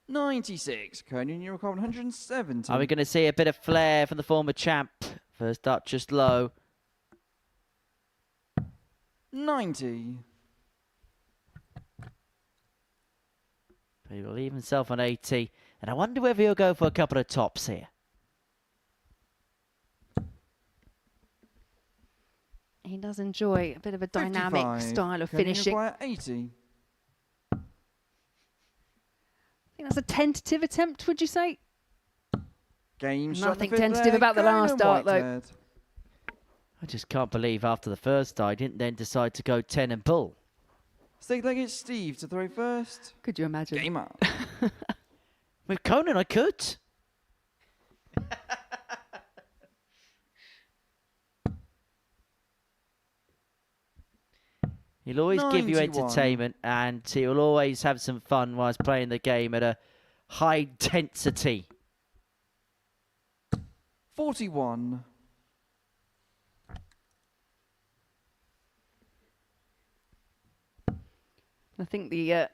96. Conan, you record 170. Are we going to see a bit of flair from the former champ? First up, just low. 90. But he will leave himself on 80. And I wonder whether he'll go for a couple of tops here. He does enjoy a bit of a dynamic 55. style of Conan, you finishing. require 80. I think that's a tentative attempt, would you say? Game shot. Nothing tentative about the last start, though. I just can't believe after the first start, he didn't then decide to go 10 and bull. Stick leg, it's Steve to throw first. Could you imagine? Game up. With Conan, I could. He'll always give you 91. entertainment, and he will always have some fun whilst playing the game at a high intensity. 41. I think the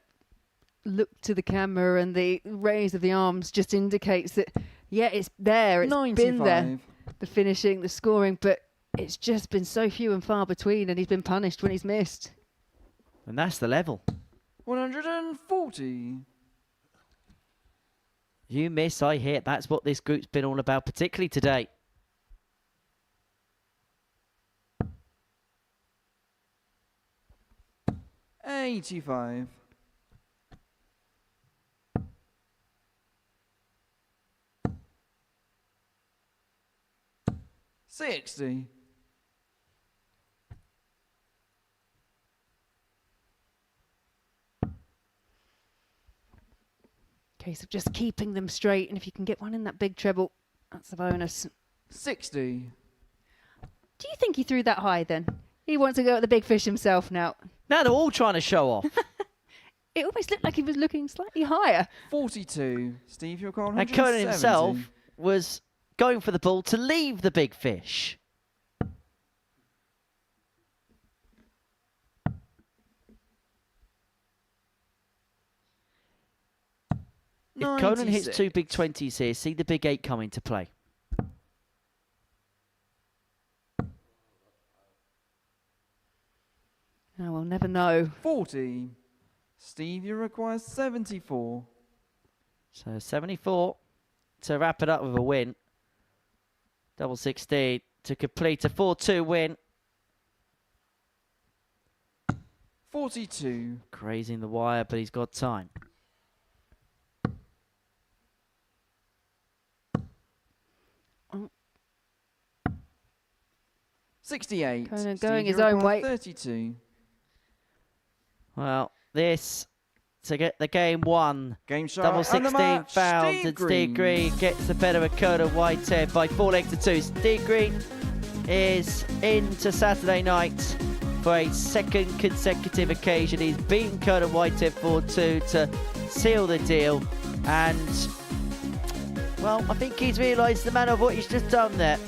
look to the camera and the raise of the arms just indicates that, yeah, it's there. It's 95. been there. The finishing, the scoring, but it's just been so few and far between, and he's been punished when he's missed. And that's the level. 140. You miss, I hit. That's what this group's been all about, particularly today. $85. 60. Case of just keeping them straight, and if you can get one in that big treble, that's a bonus. 60. Do you think he threw that high then? He wants to go at the big fish himself now. Now they're all trying to show off. It almost looked like he was looking slightly higher. 42. Steve, you're calling And Conan himself was going for the bull to leave the big fish. If Conan hits 2 big 20s here, see the big 8 come into play. Oh, we'll never know. 40. Steve, you require 74. So 74 to wrap it up with a win. Double 16 to complete a 4-2 win. 42. Grazing the wire, but he's got time. Oh. 68. Conan Steve, going you his own require way. 32. Well, this to get the game won. Game shot. Double and the 16 match, fouled, Steve and Green. Steve Green gets the better of Conan Whitehead by 4 legs to 2. Steve Green is into Saturday night for a second consecutive occasion. He's beaten Conan Whitehead 4-2 to seal the deal, and well, I think he's realised the manner of what he's just done there.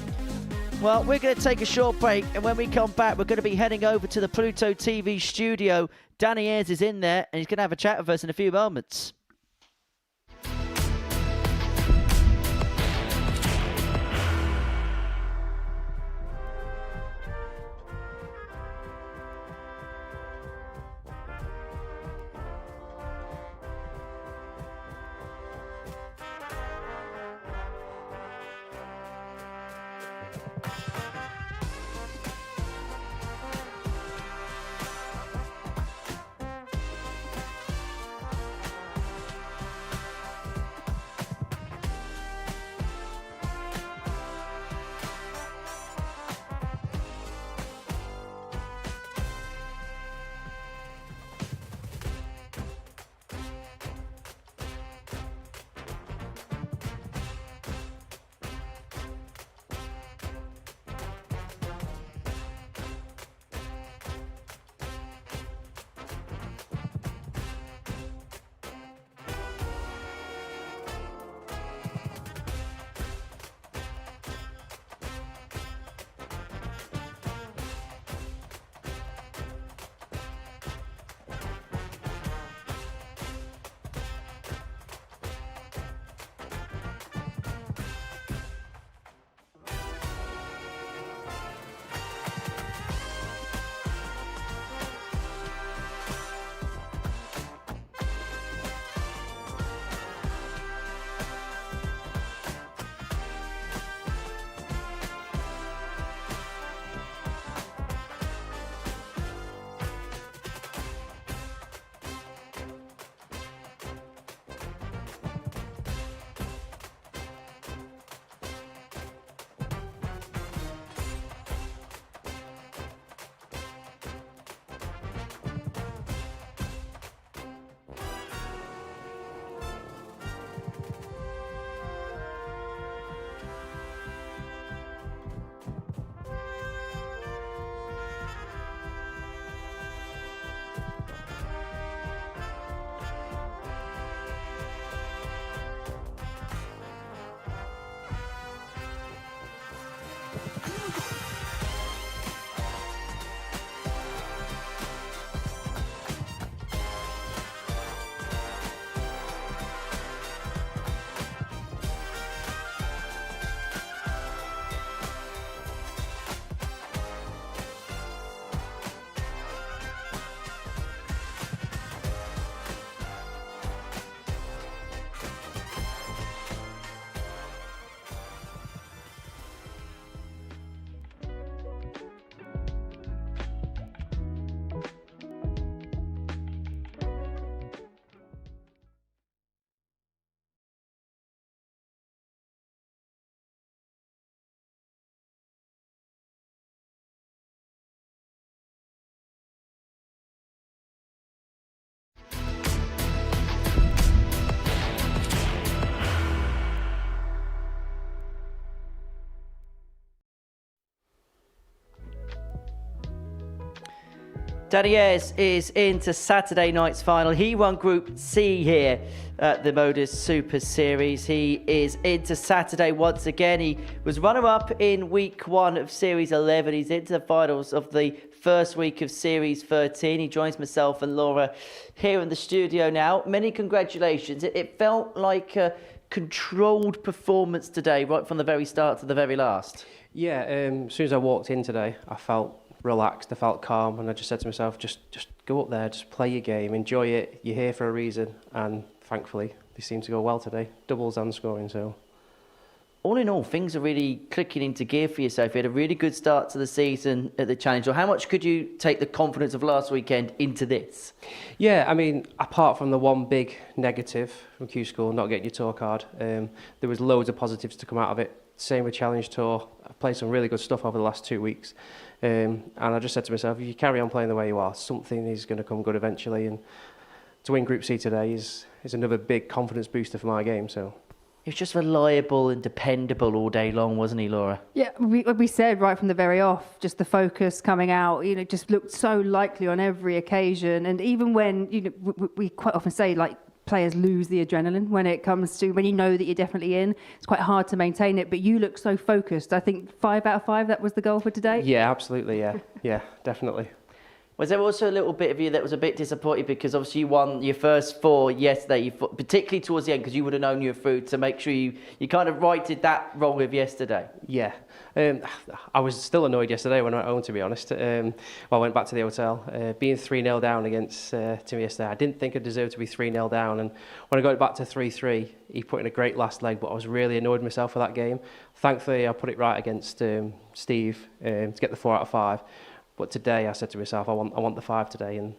Well, we're going to take a short break, and when we come back, we're going to be heading over to the Pluto TV studio. Danny Ayres is in there, and he's going to have a chat with us in a few moments. Danny Ayres is into Saturday night's final. He won Group C here at the Modus Super Series. He is into Saturday once again. He was runner-up in week 1 of Series 11. He's into the finals of the first week of Series 13. He joins myself and Laura here in the studio now. Many congratulations. It felt like a controlled performance today, right from the very start to the very last. Yeah, as soon as I walked in today, I felt relaxed, I felt calm, and I just said to myself, just go up there, just play your game, enjoy it, you're here for a reason, and thankfully they seem to go well today, doubles and scoring. So all in all, things are really clicking into gear for yourself. You had a really good start to the season at the Challenge. So how much could you take the confidence of last weekend into this? Yeah, I mean, apart from the one big negative from Q School, not getting your tour card, there was loads of positives to come out of it. Same with Challenge Tour. I've played some really good stuff over the last 2 weeks. And I just said to myself, if you carry on playing the way you are, something is going to come good eventually. And to win Group C today is another big confidence booster for my game. So he was just reliable and dependable all day long, wasn't he, Laura? Yeah, we said right from the very off, just the focus coming out, just looked so likely on every occasion. And even when, we quite often say, like, players lose the adrenaline when it comes to when you know that you're definitely in. It's quite hard to maintain it, but you look so focused. I think 5 out of 5, that was the goal for today. Yeah, absolutely. Yeah, definitely. Was there also a little bit of you that was a bit disappointed because obviously you won your first 4 yesterday, particularly towards the end, because you would have known you were through, to make sure you kind of righted that wrong of yesterday? Yeah. I was still annoyed yesterday when I went home, to be honest. I went back to the hotel. Being 3-0 down against Tim yesterday, I didn't think I deserved to be 3-0 down. And when I got back to 3-3, he put in a great last leg, but I was really annoyed myself for that game. Thankfully, I put it right against Steve to get the 4 out of 5. But today I said to myself, I want the 5 today, and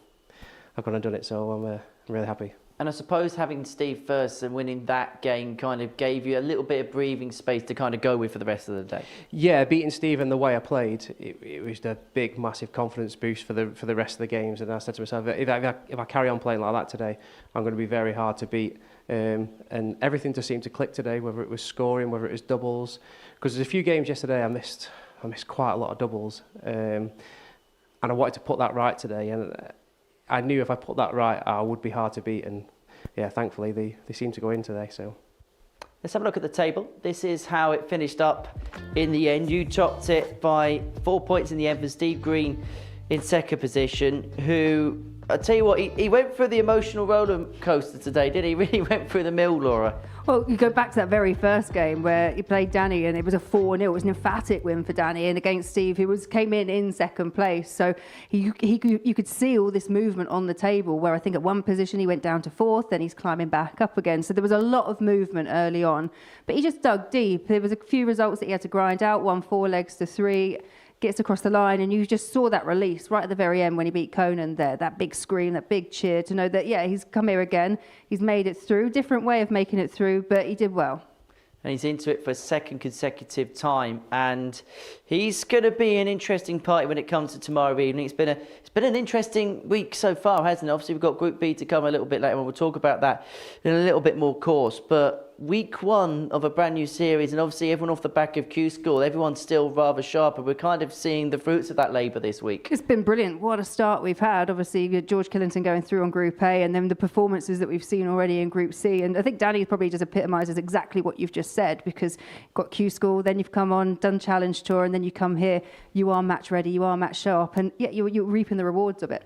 I've gone and done it, so I'm really happy. And I suppose having Steve first and winning that game kind of gave you a little bit of breathing space to kind of go with for the rest of the day. Yeah, beating Steve and the way I played, it was a big, massive confidence boost for the rest of the games. And I said to myself, if I carry on playing like that today, I'm going to be very hard to beat. And everything just seemed to click today, whether it was scoring, whether it was doubles. Because there's a few games yesterday I missed quite a lot of doubles. And I wanted to put that right today, and I knew if I put that right, I would be hard to beat, and yeah, thankfully they seem to go in today. So let's have a look at the table. This is how it finished up in the end. You topped it by 4 points in the end for Steve Green in second position, who, I tell you what, he went through the emotional roller coaster today, didn't he? He really went through the mill, Laura. Well, you go back to that very first game where he played Danny and it was a 4-0. It was an emphatic win for Danny, and against Steve, who came in second place. So you could see all this movement on the table, where I think at one position he went down to 4th, then he's climbing back up again. So there was a lot of movement early on, but he just dug deep. There was a few results that he had to grind out, won 4 legs to 3. Gets across the line, and you just saw that release right at the very end when he beat Conan there, that big scream, that big cheer to know that, yeah, he's come here again, he's made it through, different way of making it through, but he did well. And he's into it for a second consecutive time, and he's going to be an interesting party when it comes to tomorrow evening. It's been an interesting week so far, hasn't it? Obviously, we've got Group B to come a little bit later, and we'll talk about that in a little bit more course, but week 1 of a brand new series, and obviously everyone off the back of Q School, everyone's still rather sharp, and we're kind of seeing the fruits of that labour this week. It's been brilliant. What a start we've had. Obviously, George Killington going through on Group A, and then the performances that we've seen already in Group C. And I think Danny probably just epitomises exactly what you've just said, because you've got Q School, then you've come on, done Challenge Tour, and then you come here, you are match ready, you are match sharp, and yeah, you're reaping the rewards of it.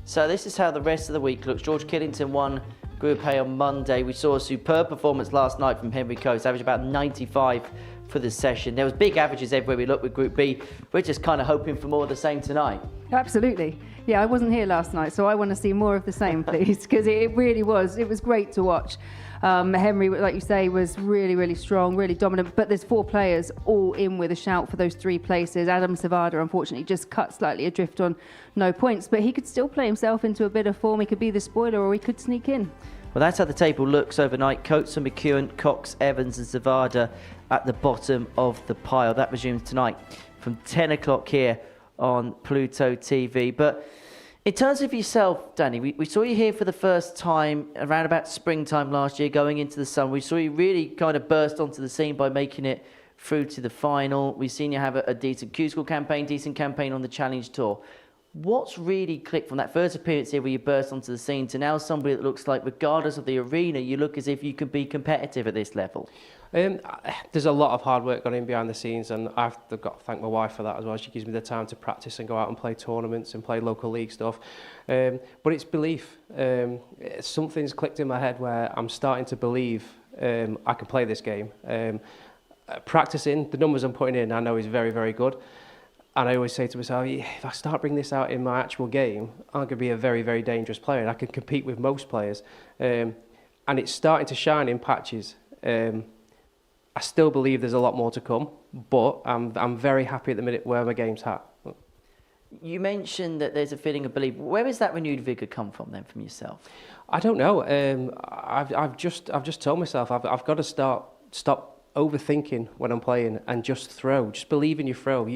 So this is how the rest of the week looks. George Killington won Group A on Monday. We saw a superb performance last night from Henry Coates, averaged about 95 for the session. There was big averages everywhere we looked with Group B. We're just kind of hoping for more of the same tonight. Absolutely. Yeah, I wasn't here last night, so I want to see more of the same, please, because it really was. It was great to watch. Henry, like you say, was really, really strong, really dominant, but there's 4 players all in with a shout for those 3 places. Adam Savada, unfortunately, just cut slightly adrift on no points, but he could still play himself into a bit of form. He could be the spoiler, or he could sneak in. Well, that's how the table looks overnight. Coates and McEwen, Cox, Evans and Zavada at the bottom of the pile. That resumes tonight from 10 o'clock here on Pluto TV. But in terms of yourself, Danny, we saw you here for the first time around about springtime last year, going into the summer. We saw you really kind of burst onto the scene by making it through to the final. We've seen you have a decent Q School campaign, decent campaign on the Challenge Tour. What's really clicked from that first appearance here where you burst onto the scene to now somebody that looks like, regardless of the arena, you look as if you can be competitive at this level? There's a lot of hard work gone in behind the scenes, and I've got to thank my wife for that as well. She gives me the time to practice and go out and play tournaments and play local league stuff. But it's belief. Something's clicked in my head where I'm starting to believe I can play this game. Practicing, the numbers I'm putting in, I know is very, very good. And I always say to myself, if I start bringing this out in my actual game, I'm going to be a very, very dangerous player, and I can compete with most players. And it's starting to shine in patches. I still believe there's a lot more to come, but I'm very happy at the minute where my game's at. You mentioned that there's a feeling of belief. Where has that renewed vigour come from then, from yourself? I don't know. I've just told myself I've got to stop overthinking when I'm playing and just throw. Just believe in your throw.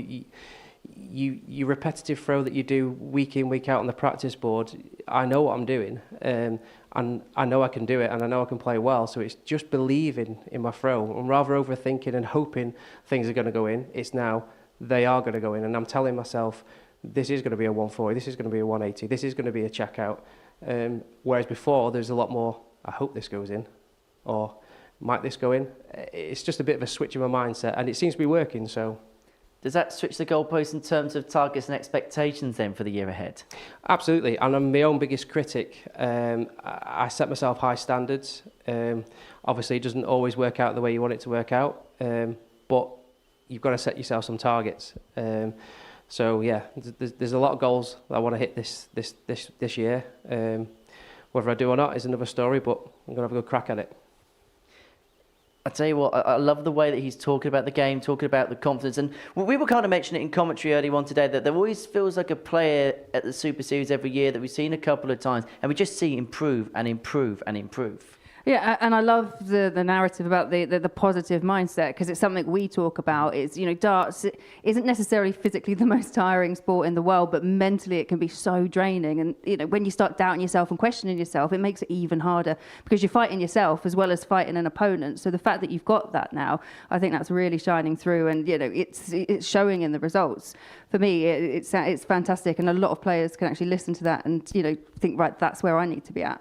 Your repetitive throw that you do week in, week out on the practice board, I know what I'm doing, and I know I can do it, and I know I can play well, so it's just believing in my throw. I'm rather overthinking and hoping things are going to go in. It's now they are going to go in, and I'm telling myself this is going to be a 140, this is going to be a 180, this is going to be a checkout, whereas before there's a lot more I hope this goes in, or might this go in? It's just a bit of a switch in my mindset, and it seems to be working, so. Does that switch the goalpost in terms of targets and expectations then for the year ahead? Absolutely, and I'm my own biggest critic. I set myself high standards. Obviously, it doesn't always work out the way you want it to work out, but you've got to set yourself some targets. So yeah, there's a lot of goals that I want to hit this year. Whether I do or not is another story, but I'm going to have a good crack at it. I tell you what, I love the way that he's talking about the game, talking about the confidence. And we were kind of mentioning it in commentary earlier on today, that there always feels like a player at the Super Series every year that we've seen a couple of times, and we just see improve and improve and improve. Yeah, and I love the narrative about the positive mindset, because it's something we talk about. It's, darts isn't necessarily physically the most tiring sport in the world, but mentally it can be so draining. And, when you start doubting yourself and questioning yourself, it makes it even harder, because you're fighting yourself as well as fighting an opponent. So the fact that you've got that now, I think that's really shining through, and, it's showing in the results. For me, it's fantastic, and a lot of players can actually listen to that and, think, right, that's where I need to be at.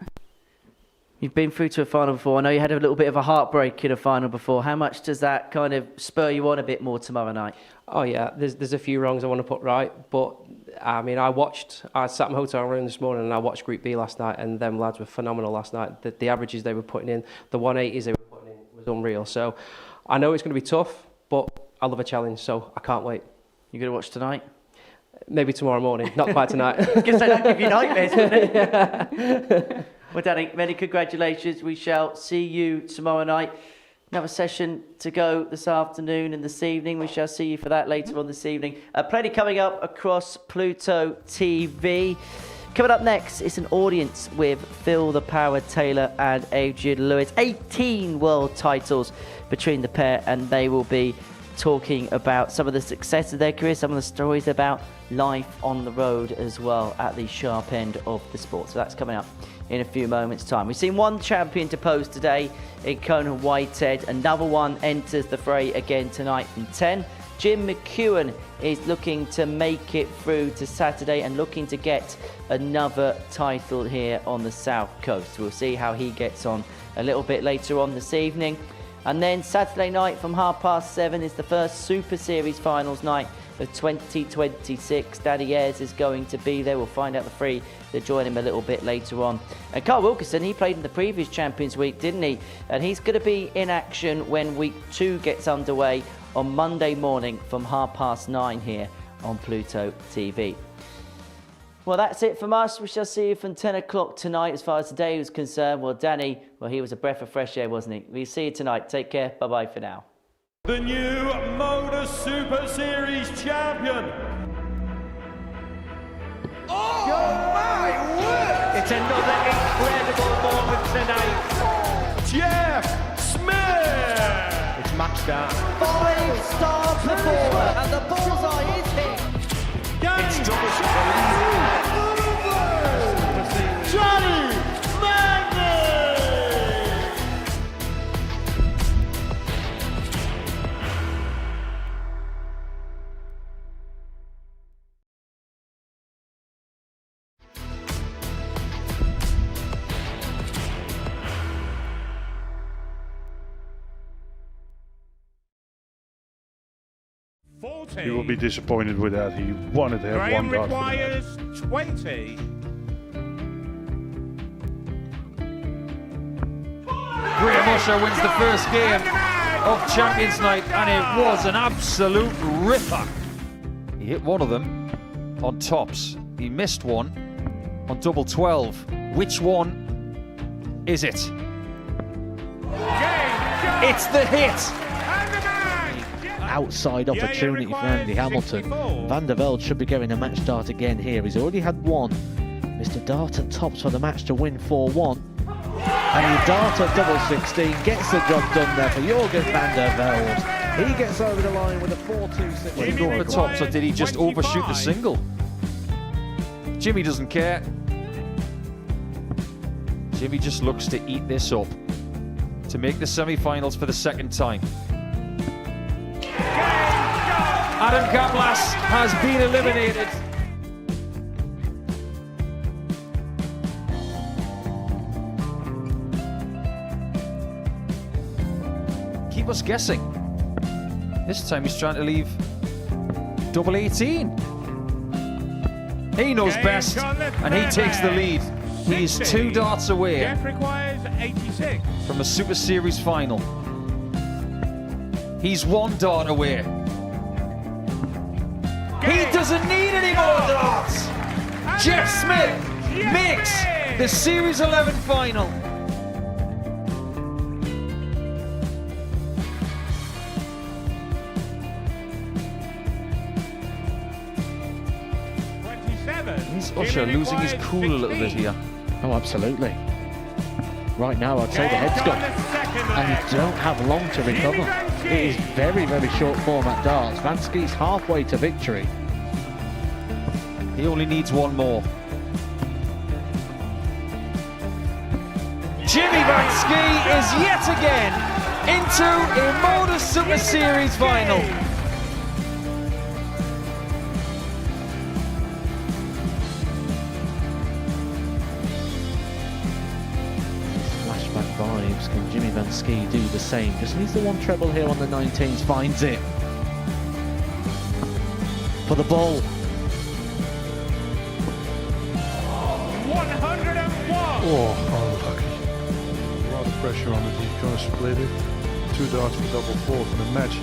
You've been through to a final before. I know you had a little bit of a heartbreak in a final before. How much does that kind of spur you on a bit more tomorrow night? Oh yeah, there's a few wrongs I want to put right, but I mean, I sat in my hotel room this morning and I watched Group B last night, and them lads were phenomenal last night. The averages they were putting in, the 180s they were putting in was unreal. So I know it's going to be tough, but I love a challenge, so I can't wait. You going to watch tonight? Maybe tomorrow morning, not quite tonight. I was going to say, that'd give you nightmares, wouldn't it? Well, Danny, many congratulations. We shall see you tomorrow night. Another session to go this afternoon and this evening. We shall see you for that later on this evening. Plenty coming up across Pluto TV. Coming up next, it's an audience with Phil the Power Taylor and Adrian Lewis. 18 world titles between the pair, and they will be talking about some of the success of their career, some of the stories about life on the road as well at the sharp end of the sport. So that's coming up in a few moments' time. We've seen one champion depose today in Conan Whitehead. Another one enters the fray again tonight from 10. Jim McEwen is looking to make it through to Saturday and looking to get another title here on the South Coast. We'll see how he gets on a little bit later on this evening. And then Saturday night from 7:30 is the first Super Series finals night of 2026. Danny Ayres is going to be there. We'll find out the three that join him a little bit later on. And Carl Wilkinson, he played in the previous Champions Week, didn't he? And he's going to be in action when Week 2 gets underway on Monday morning from 9:30 here on Pluto TV. Well, that's it from us. We shall see you from 10 o'clock tonight as far as today was concerned. Well, Danny, he was a breath of fresh air, wasn't he? We'll see you tonight. Take care. Bye-bye for now. The new Modus Super Series champion. Oh my word! It's another incredible moment tonight. Jeff Smith. It's match start. 5-star performer, and the bullseye is hit. It's Johnny Magny. He will be disappointed with that. He wanted to have one dart. requires 20. Graham Usher wins the first game of Champions Night, and it was an absolute ripper. He hit one of them on tops. He missed one on double 12. Which one is it? It's the hit! Outside opportunity for Andy Hamilton. Van der Velde should be getting a match start again here. He's already had one. Mr. Dart at tops for the match to win 4-1. And he Dart at double 16 gets the job done there for Jürgen van der Velde. He gets over the line with a 4-2-6. Did he go for tops, or did he just overshoot the single? Jimmy doesn't care. Jimmy just looks to eat this up to make the semi-finals for the second time. Adam Kaplas has been eliminated. keep us guessing. This time he's trying to leave double 18. He knows best, and he takes the lead. He is 2 darts away Jeff requires 86. from a Super Series final. He's 1 dart away. He doesn't need any more darts. Jeff Smith makes the Series 11 final. Is Usher losing his cool a little bit here? Oh, absolutely. Right now, I'd say the head's gone, and you don't have long to recover. It is very, very short form at darts. Vansky's halfway to victory. He only needs 1 more. Jimmy Vansky is yet again into a Modus Super Series final. Flashback vibes. Can Jimmy Vansky do the same? Just needs the 1 treble here on the 19s. Finds it. For the ball. 101. Oh, unlucky. A lot of pressure on it. He's going to split it. 2 darts for double 4 for the match.